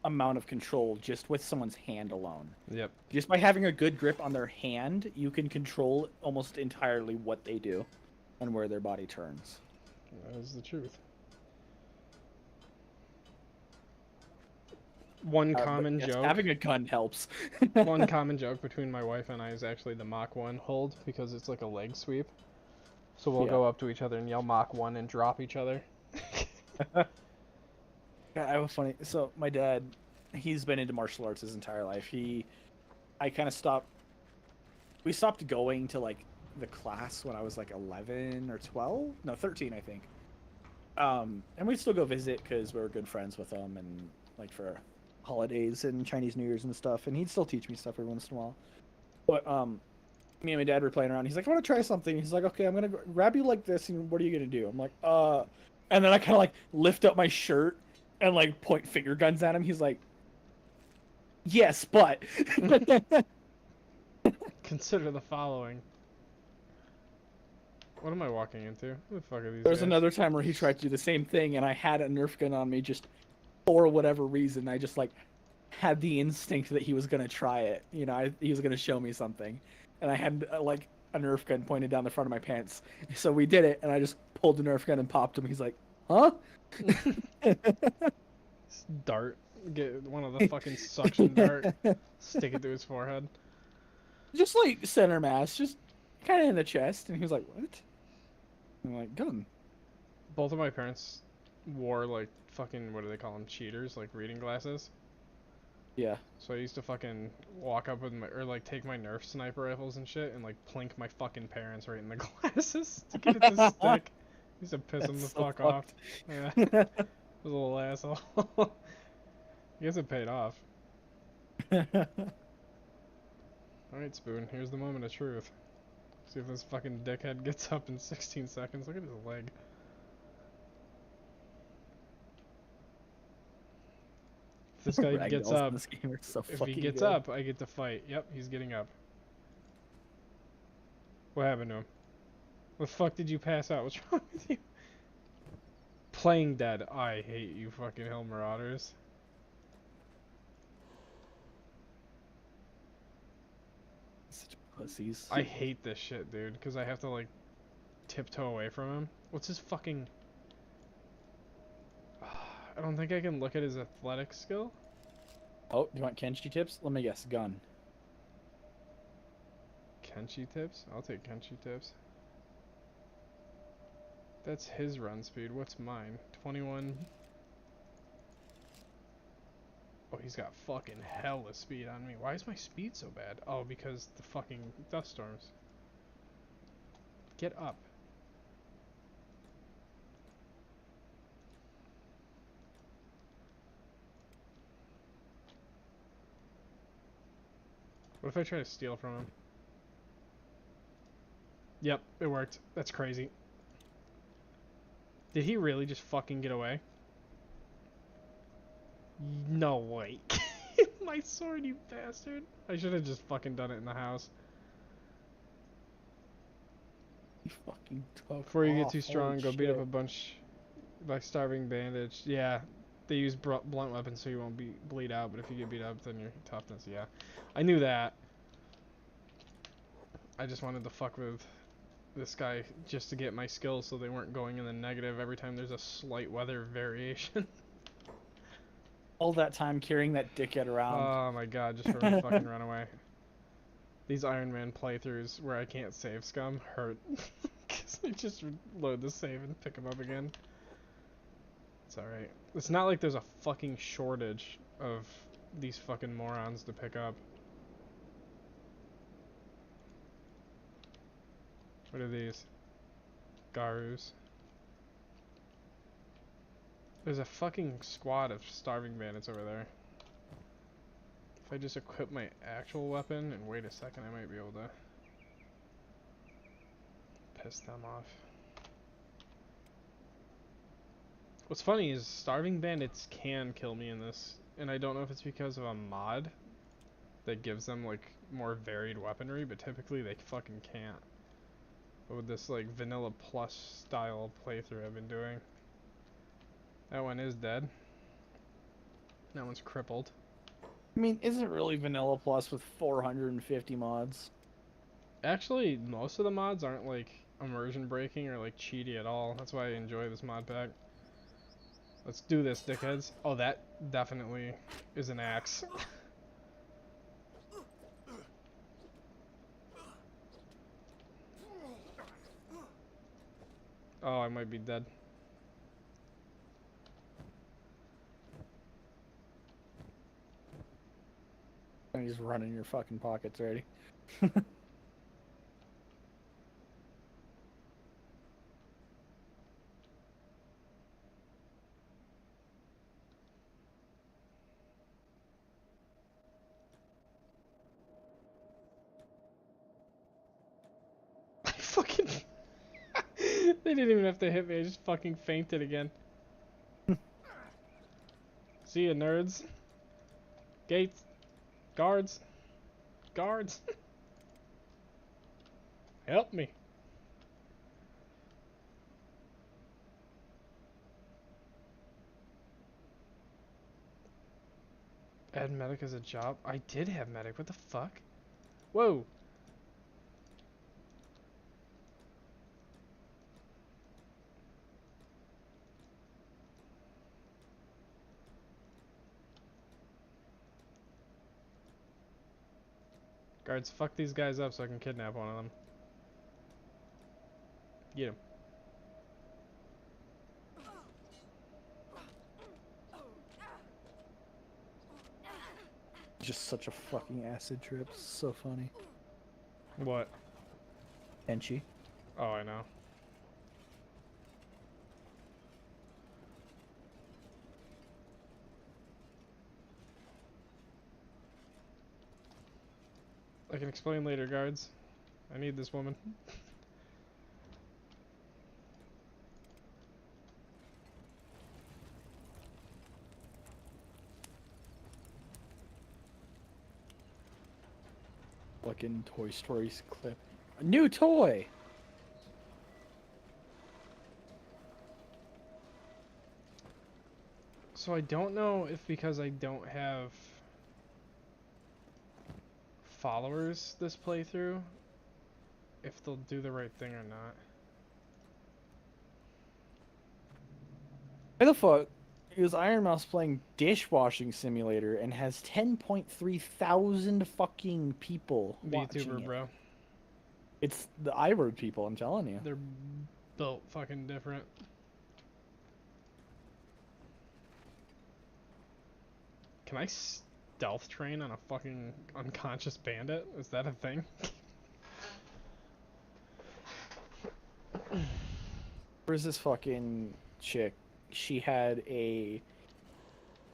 Speaker 5: amount of control just with someone's hand alone.
Speaker 1: Yep.
Speaker 5: Just by having a good grip on their hand, you can control almost entirely what they do and where their body turns.
Speaker 1: That is the truth. One common
Speaker 5: yes,
Speaker 1: joke.
Speaker 5: having a gun helps.
Speaker 1: One common joke between my wife and I is actually the Mach 1 hold, because it's like a leg sweep. So we'll go up to each other and yell Mach 1 and drop each other.
Speaker 5: God, I was funny. So my dad, he's been into martial arts his entire life. I kind of stopped. We stopped going to like the class when I was like 11 or 12. No, 13, I think. And we'd still go visit because we were good friends with him, and like for holidays and Chinese New Year's and stuff. And he'd still teach me stuff every once in a while. But me and my dad were playing around. He's like, I want to try something. He's like, okay, I'm gonna grab you like this, and what are you gonna do? I'm like, and then I kind of like lift up my shirt and like point finger guns at him. He's like, yes, but
Speaker 1: Consider the following. What am I walking into? Who the fuck are these
Speaker 5: there's
Speaker 1: guys?
Speaker 5: another time where he tried to do the same thing, and I had a Nerf gun on me just for whatever reason. I just like had the instinct that he was gonna try it. You know, he was gonna show me something, and I had like a Nerf gun pointed down the front of my pants. So we did it, and I just pulled the Nerf gun and popped him. He's like, huh?
Speaker 1: Dart. Get one of the fucking suction dart. Stick it to his forehead.
Speaker 5: Just like center mass, just kind of in the chest. And he was like, what? I'm like, gun.
Speaker 1: Both of my parents wore like fucking, what do they call them? Cheaters, like reading glasses.
Speaker 5: Yeah.
Speaker 1: So I used to fucking walk up with my, or like take my Nerf sniper rifles and shit and like plink my fucking parents right in the glasses to get it to stick. Used to piss them the
Speaker 5: That's so
Speaker 1: fuck off. Yeah. Was a little asshole. I guess it paid off. Alright, Spoon, here's the moment of truth. See if this fucking dickhead gets up in 16 seconds. Look at his leg. If this guy gets
Speaker 5: Ragdolls in
Speaker 1: up,
Speaker 5: this game are so
Speaker 1: if he
Speaker 5: fucking
Speaker 1: gets
Speaker 5: good.
Speaker 1: up, I get to fight. Yep, he's getting up. What happened to him? What the fuck did you pass out? What's wrong with you? Playing dead. I hate you fucking Hill Marauders.
Speaker 5: Such pussies.
Speaker 1: I hate this shit, dude, because I have to like tiptoe away from him. What's his fucking... I don't think I can look at his athletic skill.
Speaker 5: Oh, do you want Kenshi tips? Let me guess, gun.
Speaker 1: Kenshi tips? I'll take Kenshi tips. That's his run speed. What's mine? 21. Oh, he's got fucking hella speed on me. Why is my speed so bad? Oh, because the fucking dust storms. Get up. What if I try to steal from him? Yep, it worked. That's crazy. Did he really just fucking get away? No way. My sword, you bastard. I should have just fucking done it in the house.
Speaker 3: He fucking took
Speaker 1: Before you get
Speaker 3: off.
Speaker 1: too strong,
Speaker 3: Holy
Speaker 1: go beat up
Speaker 3: shit.
Speaker 1: a bunch like starving bandage. Yeah, they use blunt weapons so you won't bleed out, but if you get beat up, then your toughness, yeah. I knew that. I just wanted to fuck with this guy just to get my skills so they weren't going in the negative every time there's a slight weather variation.
Speaker 3: All that time carrying that dickhead around.
Speaker 1: Oh my god, just for him to fucking run away. These Iron Man playthroughs where I can't save scum hurt. Because I just load the save and pick him up again. It's alright. It's not like there's a fucking shortage of these fucking morons to pick up. What are these? Garus. There's a fucking squad of starving bandits over there. If I just equip my actual weapon and wait a second, I might be able to piss them off. What's funny is starving bandits can kill me in this, and I don't know if it's because of a mod that gives them like more varied weaponry, but typically they fucking can't. But with this like vanilla plus style playthrough I've been doing, that one is dead. That one's crippled.
Speaker 3: I mean, isn't really Vanilla Plus with 450 mods?
Speaker 1: Actually, most of the mods aren't like immersion breaking or like cheaty at all. That's why I enjoy this mod pack. Let's do this, dickheads. Oh, that definitely is an axe. Oh, I might be dead.
Speaker 3: And just run in your fucking pockets already.
Speaker 1: I fucking... They didn't even have to hit me, I just fucking fainted again. See ya, nerds. Gates. Guards. Guards. Help me. Add medic as a job? I did have medic, what the fuck? Whoa. Guards, fuck these guys up so I can kidnap one of them. Get him.
Speaker 3: Just such a fucking acid trip. So funny.
Speaker 1: What?
Speaker 3: Enchi.
Speaker 1: Oh, I know. I can explain later, guards. I need this woman.
Speaker 3: Fucking Toy Story's clip. A new toy!
Speaker 1: So I don't know if because I don't have followers this playthrough, if they'll do the right thing or not.
Speaker 3: Why the fuck is Iron Mouse playing Dishwashing Simulator and has 10.3 thousand fucking people watching
Speaker 1: VTuber,
Speaker 3: it?
Speaker 1: bro.
Speaker 3: It's the iRoad people, I'm telling you.
Speaker 1: They're built fucking different. Can I stealth train on a fucking unconscious bandit? Is that a thing?
Speaker 3: Where's this fucking chick? She had a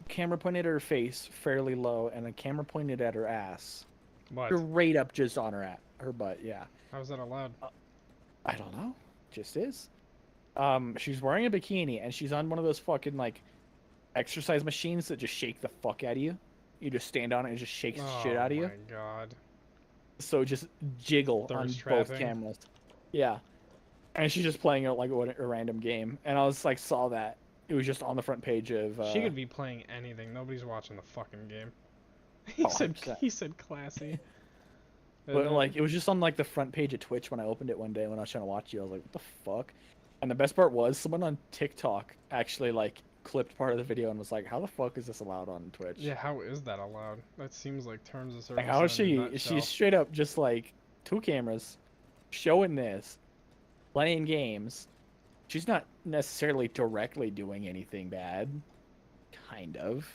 Speaker 3: camera pointed at her face fairly low and a camera pointed at her ass.
Speaker 1: What?
Speaker 3: Straight up just on her butt. Yeah.
Speaker 1: How's that allowed?
Speaker 3: I don't know. Just is. She's wearing a bikini and she's on one of those fucking like exercise machines that just shake the fuck out of you. You just stand on it and it just shakes the shit out of
Speaker 1: Oh
Speaker 3: you.
Speaker 1: my god.
Speaker 3: So just jiggle on
Speaker 1: Thirst
Speaker 3: both
Speaker 1: trapping.
Speaker 3: cameras. Yeah. And she's just playing like a random game. And I was like, saw that. It was just on the front page of.
Speaker 1: She could be playing anything. Nobody's watching the fucking game. He
Speaker 3: Oh,
Speaker 1: said
Speaker 3: 100%.
Speaker 1: he said classy.
Speaker 3: But like it was just on like the front page of Twitch when I opened it one day when I was trying to watch you. I was like, what the fuck? And the best part was someone on TikTok actually like clipped part of the video and was like, how the fuck is this allowed on Twitch?
Speaker 1: Yeah, how is that allowed? That seems like terms of service.
Speaker 3: Like how is
Speaker 1: in a
Speaker 3: she?
Speaker 1: nutshell.
Speaker 3: She's straight up just like 2 cameras, showing this, playing games. She's not necessarily directly doing anything bad. Kind of.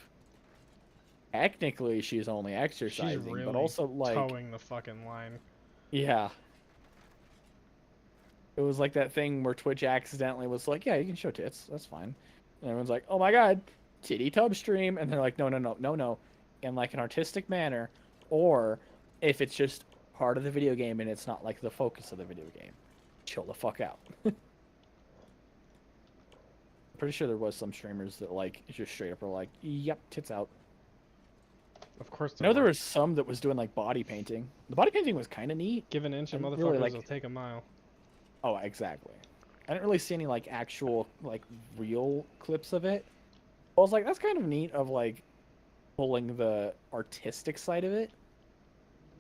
Speaker 3: Technically, she's only exercising,
Speaker 1: She's really
Speaker 3: but also like
Speaker 1: towing the fucking line.
Speaker 3: yeah. It was like that thing where Twitch accidentally was like, yeah, you can show tits. That's fine. And everyone's like, oh my god, titty tub stream. And they're like, no, no, no, no, no. In like an artistic manner. Or if it's just part of the video game and it's not like the focus of the video game. Chill the fuck out. Pretty sure there was some streamers that like just straight up were like, yep, tits out.
Speaker 1: Of course.
Speaker 3: I know there was some that was doing like body painting. The body painting was kind of neat.
Speaker 1: Give an inch and
Speaker 3: I
Speaker 1: motherfuckers
Speaker 3: really like-
Speaker 1: will take a mile.
Speaker 3: Oh, exactly. I didn't really see any like actual like real clips of it. I was like, that's kind of neat of like pulling the artistic side of it,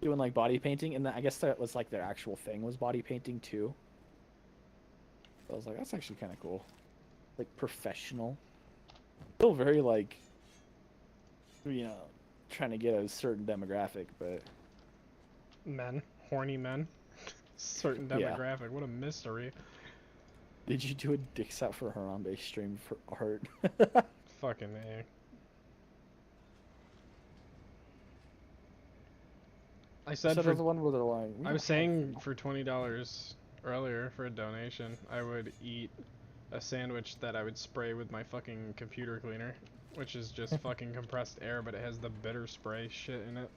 Speaker 3: doing like body painting, and then I guess that was like their actual thing was body painting too. So I was like, that's actually kind of cool, like professional. Still very like, you know, trying to get a certain demographic, but
Speaker 1: Men, horny men, certain
Speaker 3: Yeah.
Speaker 1: demographic. What a mystery.
Speaker 3: did you do a dicks out for Harambe stream for art?
Speaker 1: Fucking A. I said
Speaker 3: So
Speaker 1: for
Speaker 3: there's the one where they're like, we
Speaker 1: I
Speaker 3: don't
Speaker 1: was
Speaker 3: have
Speaker 1: saying for $20 earlier for a donation, I would eat a sandwich that I would spray with my fucking computer cleaner, which is just fucking compressed air, but it has the bitter spray shit in it.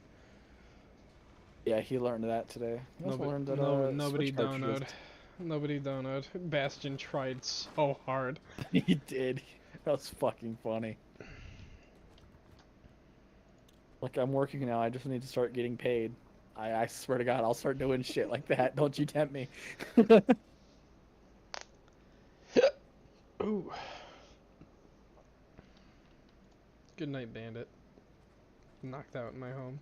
Speaker 3: Yeah, he learned that today. He also learned that
Speaker 1: Nobody
Speaker 3: Switch cartridges-
Speaker 1: donoed. Nobody donoed. Bastion tried so hard.
Speaker 3: He did. That was fucking funny. Like, I'm working now. I just need to start getting paid. I swear to God, I'll start doing shit like that. Don't you tempt me.
Speaker 1: Ooh. Good night, Bandit. Knocked out in my home.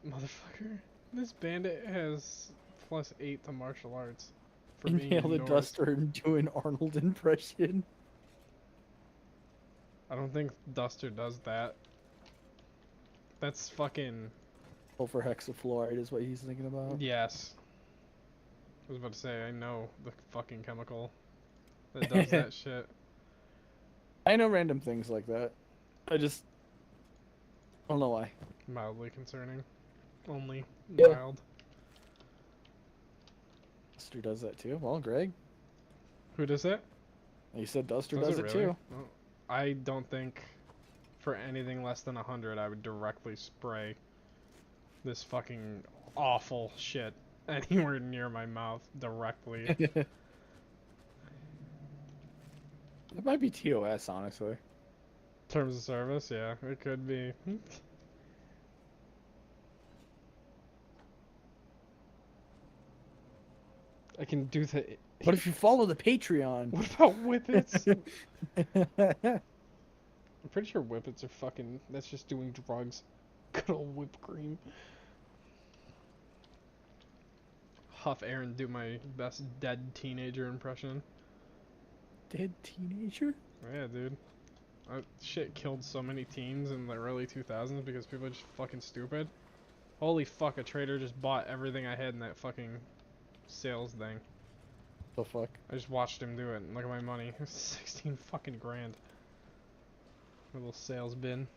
Speaker 1: Motherfucker. This bandit has +8 to martial arts. For being
Speaker 3: Inhale the
Speaker 1: ignored.
Speaker 3: duster and do an Arnold impression.
Speaker 1: I don't think Duster does that. That's fucking...
Speaker 3: Sulfur hexafluoride is what he's thinking about.
Speaker 1: Yes. I was about to say, I know the fucking chemical that does that shit.
Speaker 3: I know random things like that. I just don't know why.
Speaker 1: Mildly concerning. Only
Speaker 3: Yeah.
Speaker 1: mild.
Speaker 3: Duster does that too. Well, Greg,
Speaker 1: Who does that?
Speaker 3: you said Duster
Speaker 1: Does
Speaker 3: does it
Speaker 1: really?
Speaker 3: too.
Speaker 1: Oh, I don't think for anything less than 100 I would directly spray this fucking awful shit anywhere near my mouth directly.
Speaker 3: It might be TOS, honestly.
Speaker 1: Terms of service, yeah, it could be. I can do the.
Speaker 3: But if you follow the Patreon.
Speaker 1: What about whippets? I'm pretty sure whippets are fucking. That's just doing drugs. Good old whipped cream. Huff air and do my best dead teenager impression.
Speaker 3: Dead teenager?
Speaker 1: Yeah, dude. Shit killed so many teens in the early 2000s because people are just fucking stupid. Holy fuck, a trader just bought everything I had in that fucking sales thing.
Speaker 3: The fuck?
Speaker 1: I just watched him do it, and look at my money. 16 fucking grand. My little sales bin.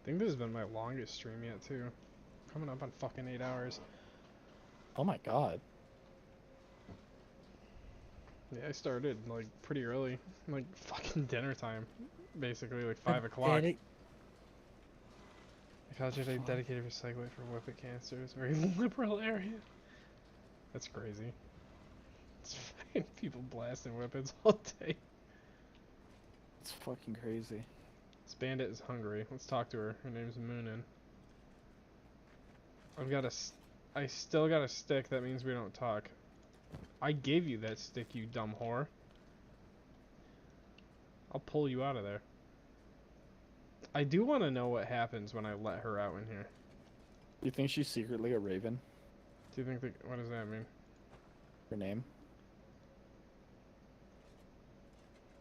Speaker 1: I think this has been my longest stream yet, too. Coming up on fucking 8 hours.
Speaker 3: Oh my god.
Speaker 1: Yeah, I started like pretty early, like fucking dinner time, basically like 5 o'clock. The college I dedicated for segue for weapon canisters, very liberal area. That's crazy. It's fucking people blasting weapons all day.
Speaker 3: It's fucking crazy.
Speaker 1: This bandit is hungry. Let's talk to her. Her name's Moonin. I still got a stick. That means we don't talk. I gave you that stick, you dumb whore. I'll pull you out of there. I do want to know what happens when I let her out in here.
Speaker 3: Do you think she's secretly a raven?
Speaker 1: Do you think what does that mean?
Speaker 3: Her name?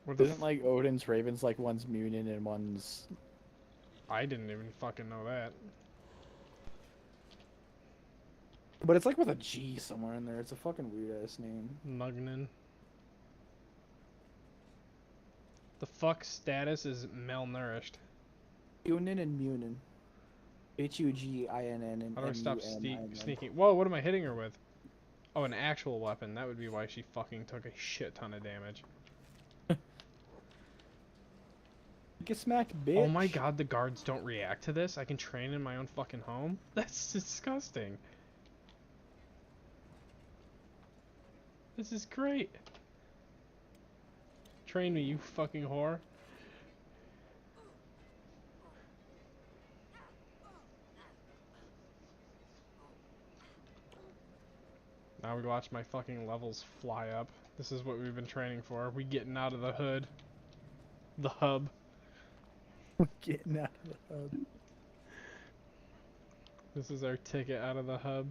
Speaker 1: What the
Speaker 3: Isn't like Odin's ravens like one's Munin and one's...
Speaker 1: I didn't even fucking know that.
Speaker 3: But it's like with a G somewhere in there. It's a fucking weird ass name.
Speaker 1: Mugnin. The fuck status is malnourished.
Speaker 3: Munin and Munin. Huginn and
Speaker 1: How do I stop
Speaker 3: Mun.
Speaker 1: sneaking? Whoa, what am I hitting her with? Oh, an actual weapon. That would be why she fucking took a shit ton of damage.
Speaker 3: Get smacked, bitch.
Speaker 1: Oh my god, the guards don't react to this? I can train in my own fucking home? That's disgusting. This is great. Train me, you fucking whore. Now we watch my fucking levels fly up. This is what we've been training for. We getting out of the hood. The hub.
Speaker 3: Getting out of the hub.
Speaker 1: This is our ticket out of the hub.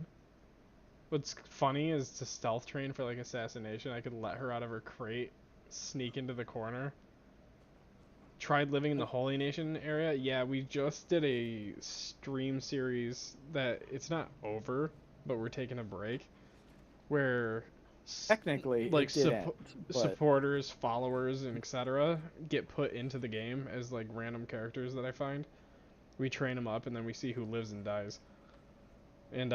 Speaker 1: What's funny is to stealth train for like assassination, I could let her out of her crate, sneak into the corner. Tried living in the Holy Nation area. Yeah, we just did a stream series that it's not over, but we're taking a break. Where
Speaker 3: Technically,
Speaker 1: like
Speaker 3: it did end, but...
Speaker 1: supporters, followers, and etc. get put into the game as like random characters that I find. We train them up, and then we see who lives and dies. And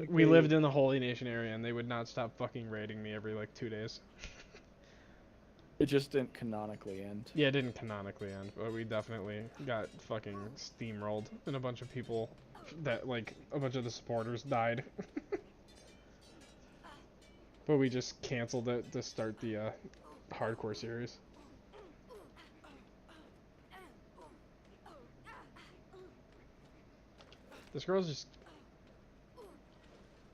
Speaker 1: we lived in the Holy Nation area, and they would not stop fucking raiding me every like 2 days.
Speaker 3: It just didn't canonically end.
Speaker 1: Yeah, it didn't canonically end, but we definitely got fucking steamrolled, and a bunch of people that like a bunch of the supporters died. But we just canceled it to start the hardcore series. This girl's just...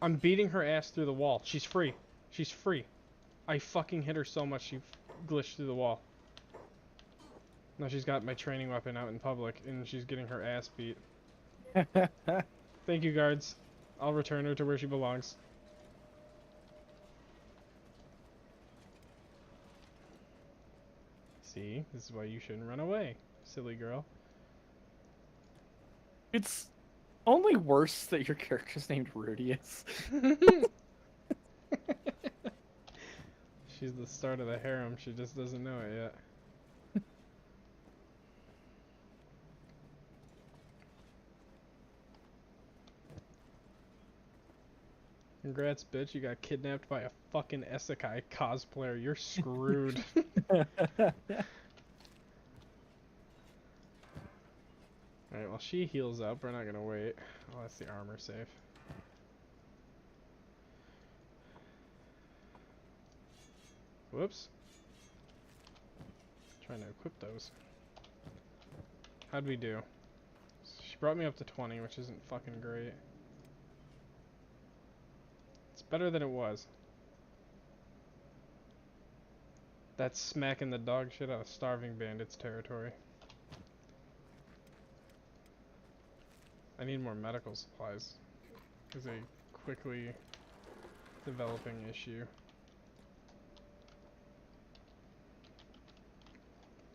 Speaker 1: I'm beating her ass through the wall. She's free. She's free. I fucking hit her so much she glitched through the wall. Now she's got my training weapon out in public, and she's getting her ass beat. Thank you, guards. I'll return her to where she belongs. See? This is why you shouldn't run away, silly girl.
Speaker 3: It's only worse that your character's named Rudius.
Speaker 1: She's the start of the harem, she just doesn't know it yet. Congrats, bitch, you got kidnapped by a fucking Isekai cosplayer. You're screwed. Alright, while she heals up, we're not gonna wait. Oh, that's the armor safe. Whoops. Trying to equip those. How'd we do? She brought me up to 20, which isn't fucking great. It's better than it was. That's smacking the dog shit out of starving bandits territory. I need more medical supplies. It's a quickly developing issue.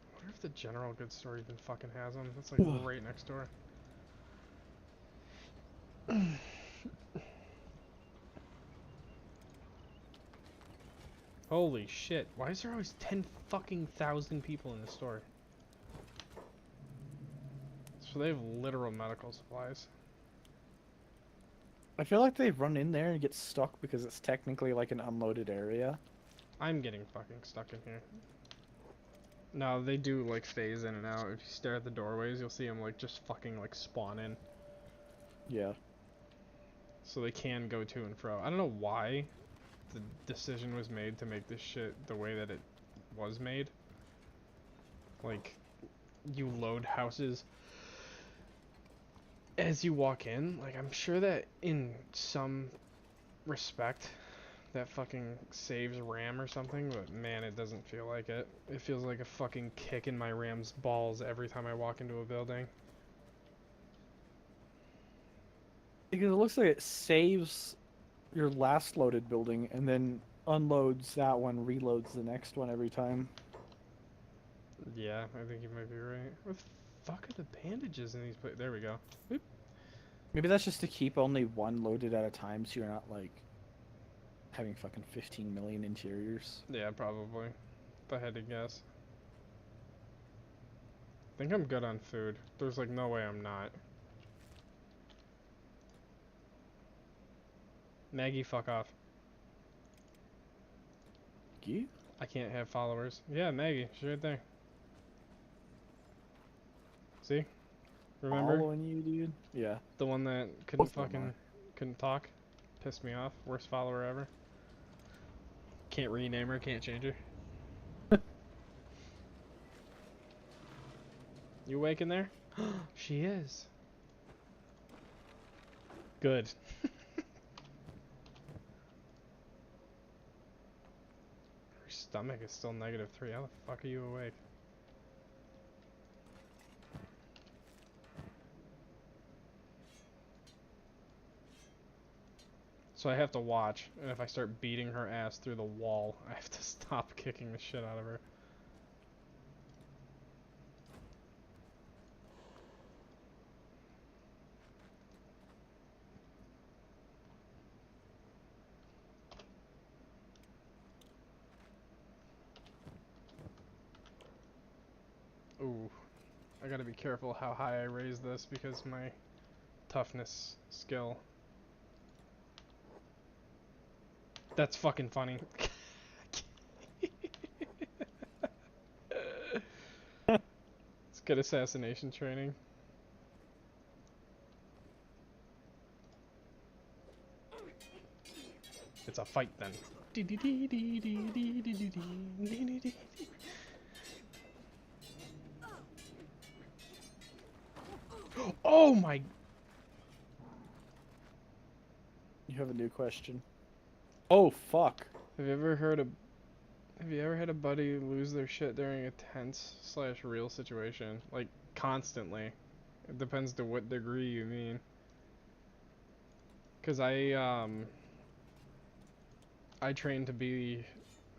Speaker 1: I wonder if the general goods store even fucking has them. That's like right next door. Holy shit. Why is there always 10 fucking thousand people in the store? So they have literal medical supplies.
Speaker 3: I feel like they run in there and get stuck because it's technically like an unloaded area.
Speaker 1: I'm getting fucking stuck in here. No, they do like phase in and out. If you stare at the doorways, you'll see them like just fucking like spawn in.
Speaker 3: Yeah.
Speaker 1: So they can go to and fro. I don't know why the decision was made to make this shit the way that it was made. Like, you load houses as you walk in. Like, I'm sure that in some respect that fucking saves RAM or something, but man, it doesn't feel like it. It feels like a fucking kick in my RAM's balls every time I walk into a building.
Speaker 3: Because it looks like it saves your last loaded building and then unloads that one, reloads the next one every time.
Speaker 1: Yeah, I think you might be right. Where the fuck are the bandages in these places? There we go. Boop.
Speaker 3: Maybe that's just to keep only one loaded at a time so you're not like having fucking 15 million interiors.
Speaker 1: Yeah, probably. If I had to guess. I think I'm good on food. There's like no way I'm not. Maggie, fuck off.
Speaker 3: You?
Speaker 1: I can't have followers. Yeah, Maggie, she's right there. See? Remember?
Speaker 3: Following you, dude? Yeah.
Speaker 1: The one that couldn't
Speaker 3: Both of them
Speaker 1: fucking couldn't talk? Pissed me off. Worst follower ever. Can't rename her, can't change her. You awake in there? She is. Good. Her stomach is still -3. How the fuck are you awake? So I have to watch, and if I start beating her ass through the wall, I have to stop kicking the shit out of her. Ooh, I gotta be careful how high I raise this because my toughness skill. That's fucking funny. It's good assassination training. It's a fight then. Oh my!
Speaker 3: You have a new question. Oh, fuck.
Speaker 1: Have you ever had a buddy lose their shit during a tense/real situation? Like, constantly. It depends to what degree you mean. Cause I trained to be,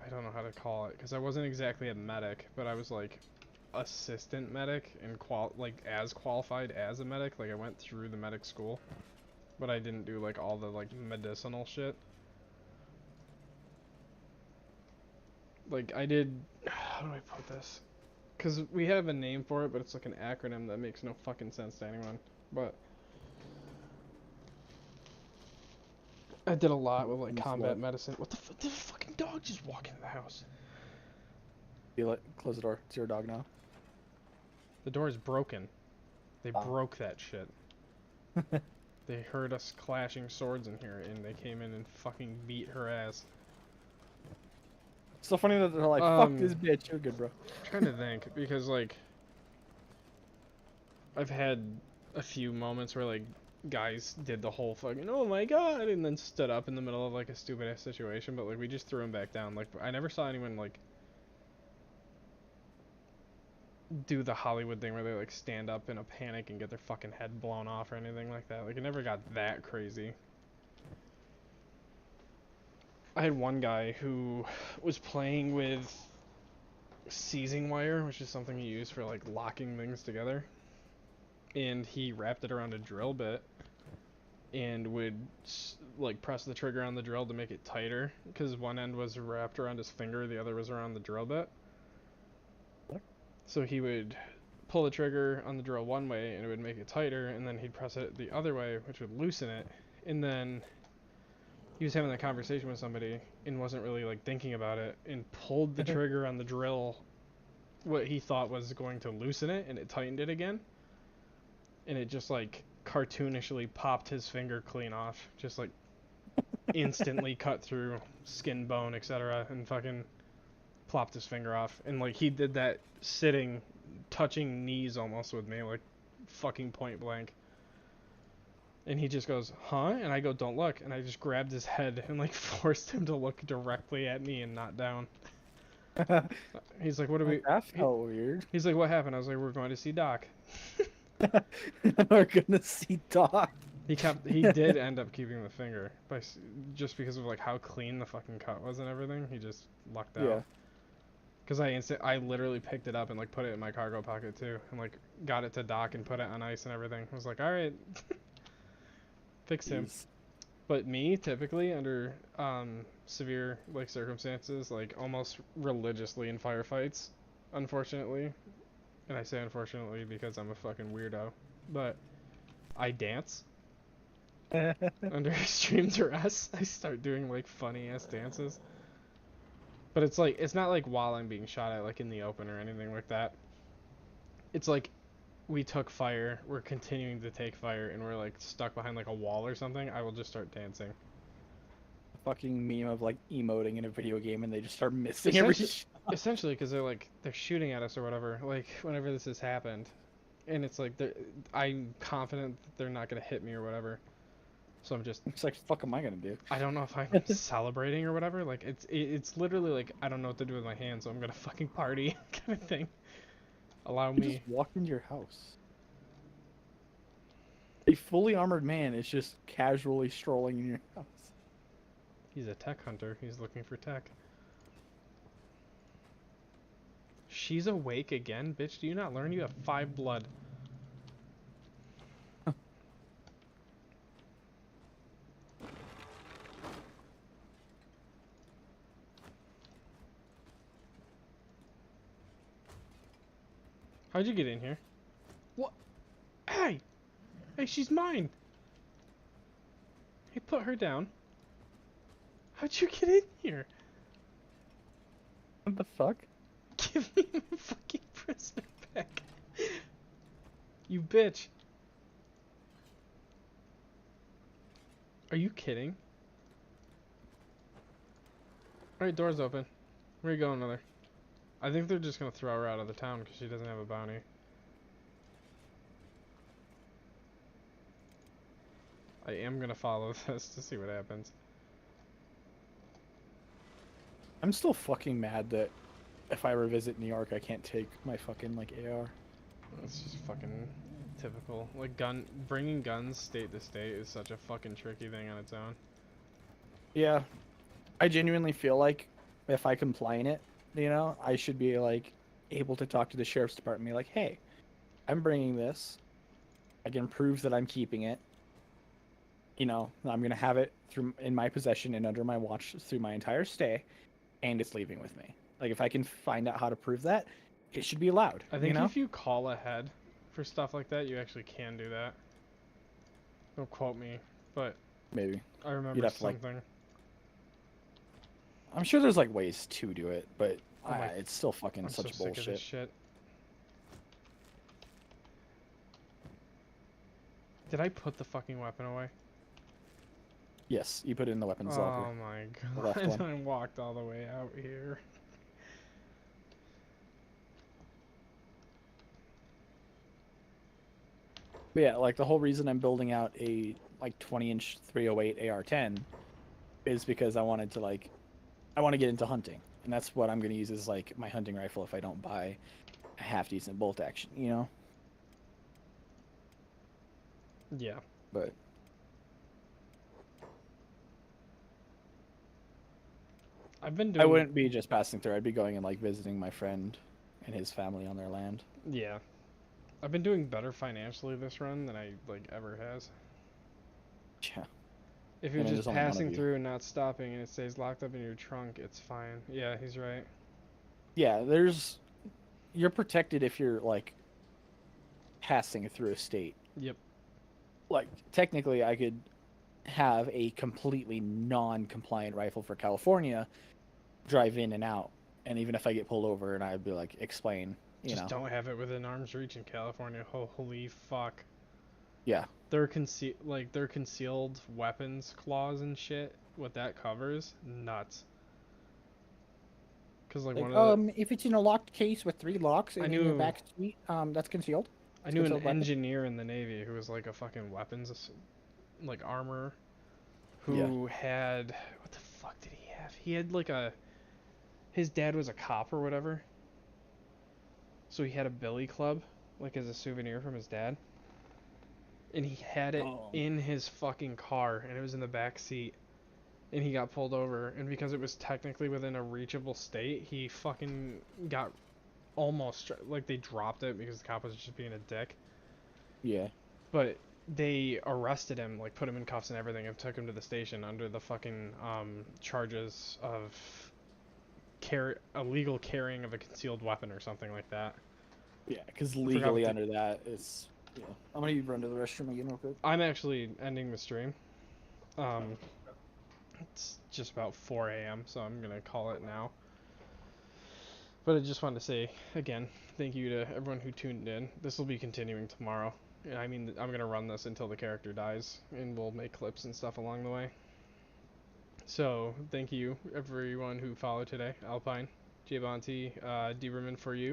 Speaker 1: I don't know how to call it, cause I wasn't exactly a medic, but I was like assistant medic and like as qualified as a medic. Like I went through the medic school, but I didn't do like all the like medicinal shit. Like I did, how do I put this? Cause we have a name for it, but it's like an acronym that makes no fucking sense to anyone. But I did a lot with like combat medicine. What the fuck? Did a fucking dog just walk into the house?
Speaker 3: Feel it. Close the door. It's your dog now.
Speaker 1: The door is broken. They
Speaker 3: Oh.
Speaker 1: broke that shit. They heard us clashing swords in here, and they came in and fucking beat her ass.
Speaker 3: It's so funny that they're like, fuck this bitch. You're good, bro.
Speaker 1: I'm trying to think, because like I've had a few moments where like guys did the whole fucking oh my god and then stood up in the middle of like a stupid ass situation, but like we just threw them back down. Like I never saw anyone like do the Hollywood thing where they like stand up in a panic and get their fucking head blown off or anything like that. Like it never got that crazy. I had one guy who was playing with seizing wire, which is something you use for like locking things together, and he wrapped it around a drill bit and would like press the trigger on the drill to make it tighter because one end was wrapped around his finger, the other was around the drill bit. So he would pull the trigger on the drill one way and it would make it tighter, and then he'd press it the other way, which would loosen it, and then he was having that conversation with somebody and wasn't really like thinking about it and pulled the trigger on the drill what he thought was going to loosen it, and it tightened it again, and it just like cartoonishly popped his finger clean off, just like instantly cut through skin, bone, etc., and fucking plopped his finger off. And like he did that sitting, touching knees almost with me, like fucking point blank. And he just goes, huh? And I go, don't look. And I just grabbed his head and like forced him to look directly at me and not down. He's like, what are we?
Speaker 3: That felt weird.
Speaker 1: He's like, what happened? I was like, we're going to see Doc.
Speaker 3: We're gonna see Doc.
Speaker 1: He did end up keeping the finger, just because of like how clean the fucking cut was and everything. He just lucked out.
Speaker 3: Yeah.
Speaker 1: Cause I literally picked it up and like put it in my cargo pocket too, and like got it to Doc and put it on ice and everything. I was like, all right, fix him.
Speaker 3: Jeez.
Speaker 1: But me, typically under severe like circumstances, like almost religiously in firefights, unfortunately, and I say unfortunately because I'm a fucking weirdo, but I dance under extreme duress. I start doing like funny ass dances. But it's like, it's not like while I'm being shot at, like in the open or anything like that. It's like we took fire, we're continuing to take fire, and we're like stuck behind like a wall or something. I will just start dancing.
Speaker 3: Fucking meme of like emoting in a video game and they just start missing every shot.
Speaker 1: Essentially, because they're shooting at us or whatever. Like whenever this has happened, and it's like I'm confident that they're not gonna hit me or whatever. So I'm just.
Speaker 3: It's like, fuck am I gonna do?
Speaker 1: I don't know if I'm celebrating or whatever. Like it's literally like I don't know what to do with my hands, so I'm gonna fucking party kind of thing. Allow
Speaker 3: You
Speaker 1: me.
Speaker 3: just walked into your house. A fully armored man is just casually strolling in your house.
Speaker 1: He's a tech hunter. He's looking for tech. She's awake again, bitch. Do you not learn? You have 5 blood. How'd you get in here? What? Hey! Hey, she's mine! Hey, put her down. How'd you get in here?
Speaker 3: What the fuck?
Speaker 1: Give me my fucking prisoner back. You bitch. Are you kidding? Alright, door's open. Where you going, Mother? I think they're just gonna throw her out of the town because she doesn't have a bounty. I am gonna follow this to see what happens.
Speaker 3: I'm still fucking mad that if I revisit New York, I can't take my fucking like AR.
Speaker 1: It's just fucking typical. Like bringing guns state to state is such a fucking tricky thing on its own.
Speaker 3: Yeah, I genuinely feel like if I complain it, you know, I should be like able to talk to the sheriff's department and be like, hey, I'm bringing this. I can prove that I'm keeping it. You know, I'm gonna have it in my possession and under my watch through my entire stay, and it's leaving with me. Like if I can find out how to prove that, it should be allowed.
Speaker 1: I think
Speaker 3: you know?
Speaker 1: if you call ahead for stuff like that, you actually can do that. Don't quote me, but
Speaker 3: Maybe
Speaker 1: I remember
Speaker 3: You'd have to, like,
Speaker 1: something.
Speaker 3: I'm sure there's like ways to do it, but
Speaker 1: Oh my-
Speaker 3: it's still fucking
Speaker 1: I'm so
Speaker 3: such
Speaker 1: sick of this
Speaker 3: bullshit.
Speaker 1: shit. Did I put the fucking weapon away?
Speaker 3: Yes, you put it in the weapons
Speaker 1: Oh
Speaker 3: locker.
Speaker 1: my
Speaker 3: The left
Speaker 1: god,
Speaker 3: one.
Speaker 1: I walked all the way out here.
Speaker 3: But yeah, like the whole reason I'm building out a like 20-inch 308 AR-10 is because I wanted to I want to get into hunting, and that's what I'm going to use as like my hunting rifle if I don't buy a half decent bolt action, you know.
Speaker 1: Yeah.
Speaker 3: But
Speaker 1: I've been doing.
Speaker 3: I wouldn't be just passing through. I'd be going and like visiting my friend and his family on their land.
Speaker 1: Yeah. I've been doing better financially this run than I like ever has.
Speaker 3: Yeah.
Speaker 1: If you're
Speaker 3: And
Speaker 1: just
Speaker 3: there's only one of
Speaker 1: passing
Speaker 3: you.
Speaker 1: through and not stopping and it stays locked up in your trunk, it's fine. Yeah, he's right.
Speaker 3: Yeah, you're protected if you're like passing through a state.
Speaker 1: Yep.
Speaker 3: Like technically I could have a completely non-compliant rifle for California drive in and out. And even if I get pulled over and I'd be like, explain, you
Speaker 1: Just
Speaker 3: know.
Speaker 1: don't have it within arm's reach in California. Holy fuck.
Speaker 3: Yeah.
Speaker 1: Their concealed weapons clause and shit, what that covers, nuts. Cause like
Speaker 3: Like,
Speaker 1: one of
Speaker 3: if it's in a locked case with 3 locks and
Speaker 1: I
Speaker 3: in your
Speaker 1: knew-
Speaker 3: back seat, that's concealed.
Speaker 1: I knew an
Speaker 3: concealed weapon?
Speaker 1: engineer in the Navy who was like a fucking weapons, like armor, who had, what the fuck did he have? He had like his dad was a cop or whatever. So he had a billy club, like as a souvenir from his dad. And he had it
Speaker 3: Oh.
Speaker 1: in his fucking car, and it was in the back seat. And he got pulled over, and because it was technically within a reachable state, he fucking got almost, like they dropped it because the cop was just being a dick.
Speaker 3: Yeah.
Speaker 1: But they arrested him, like put him in cuffs and everything, and took him to the station under the fucking charges of illegal carrying of a concealed weapon or something like that.
Speaker 3: Yeah, because
Speaker 1: forgot
Speaker 3: legally
Speaker 1: what
Speaker 3: under that, it's... Yeah. I'm gonna run to the restroom again real quick.
Speaker 1: I'm actually ending the stream. It's just about 4 a.m., so I'm gonna call it now. But I just wanted to say again, thank you to everyone who tuned in. This will be continuing tomorrow. I mean, I'm gonna run this until the character dies, and we'll make clips and stuff along the way. So thank you everyone who followed today. Alpine, J Bonti, Lieberman for you.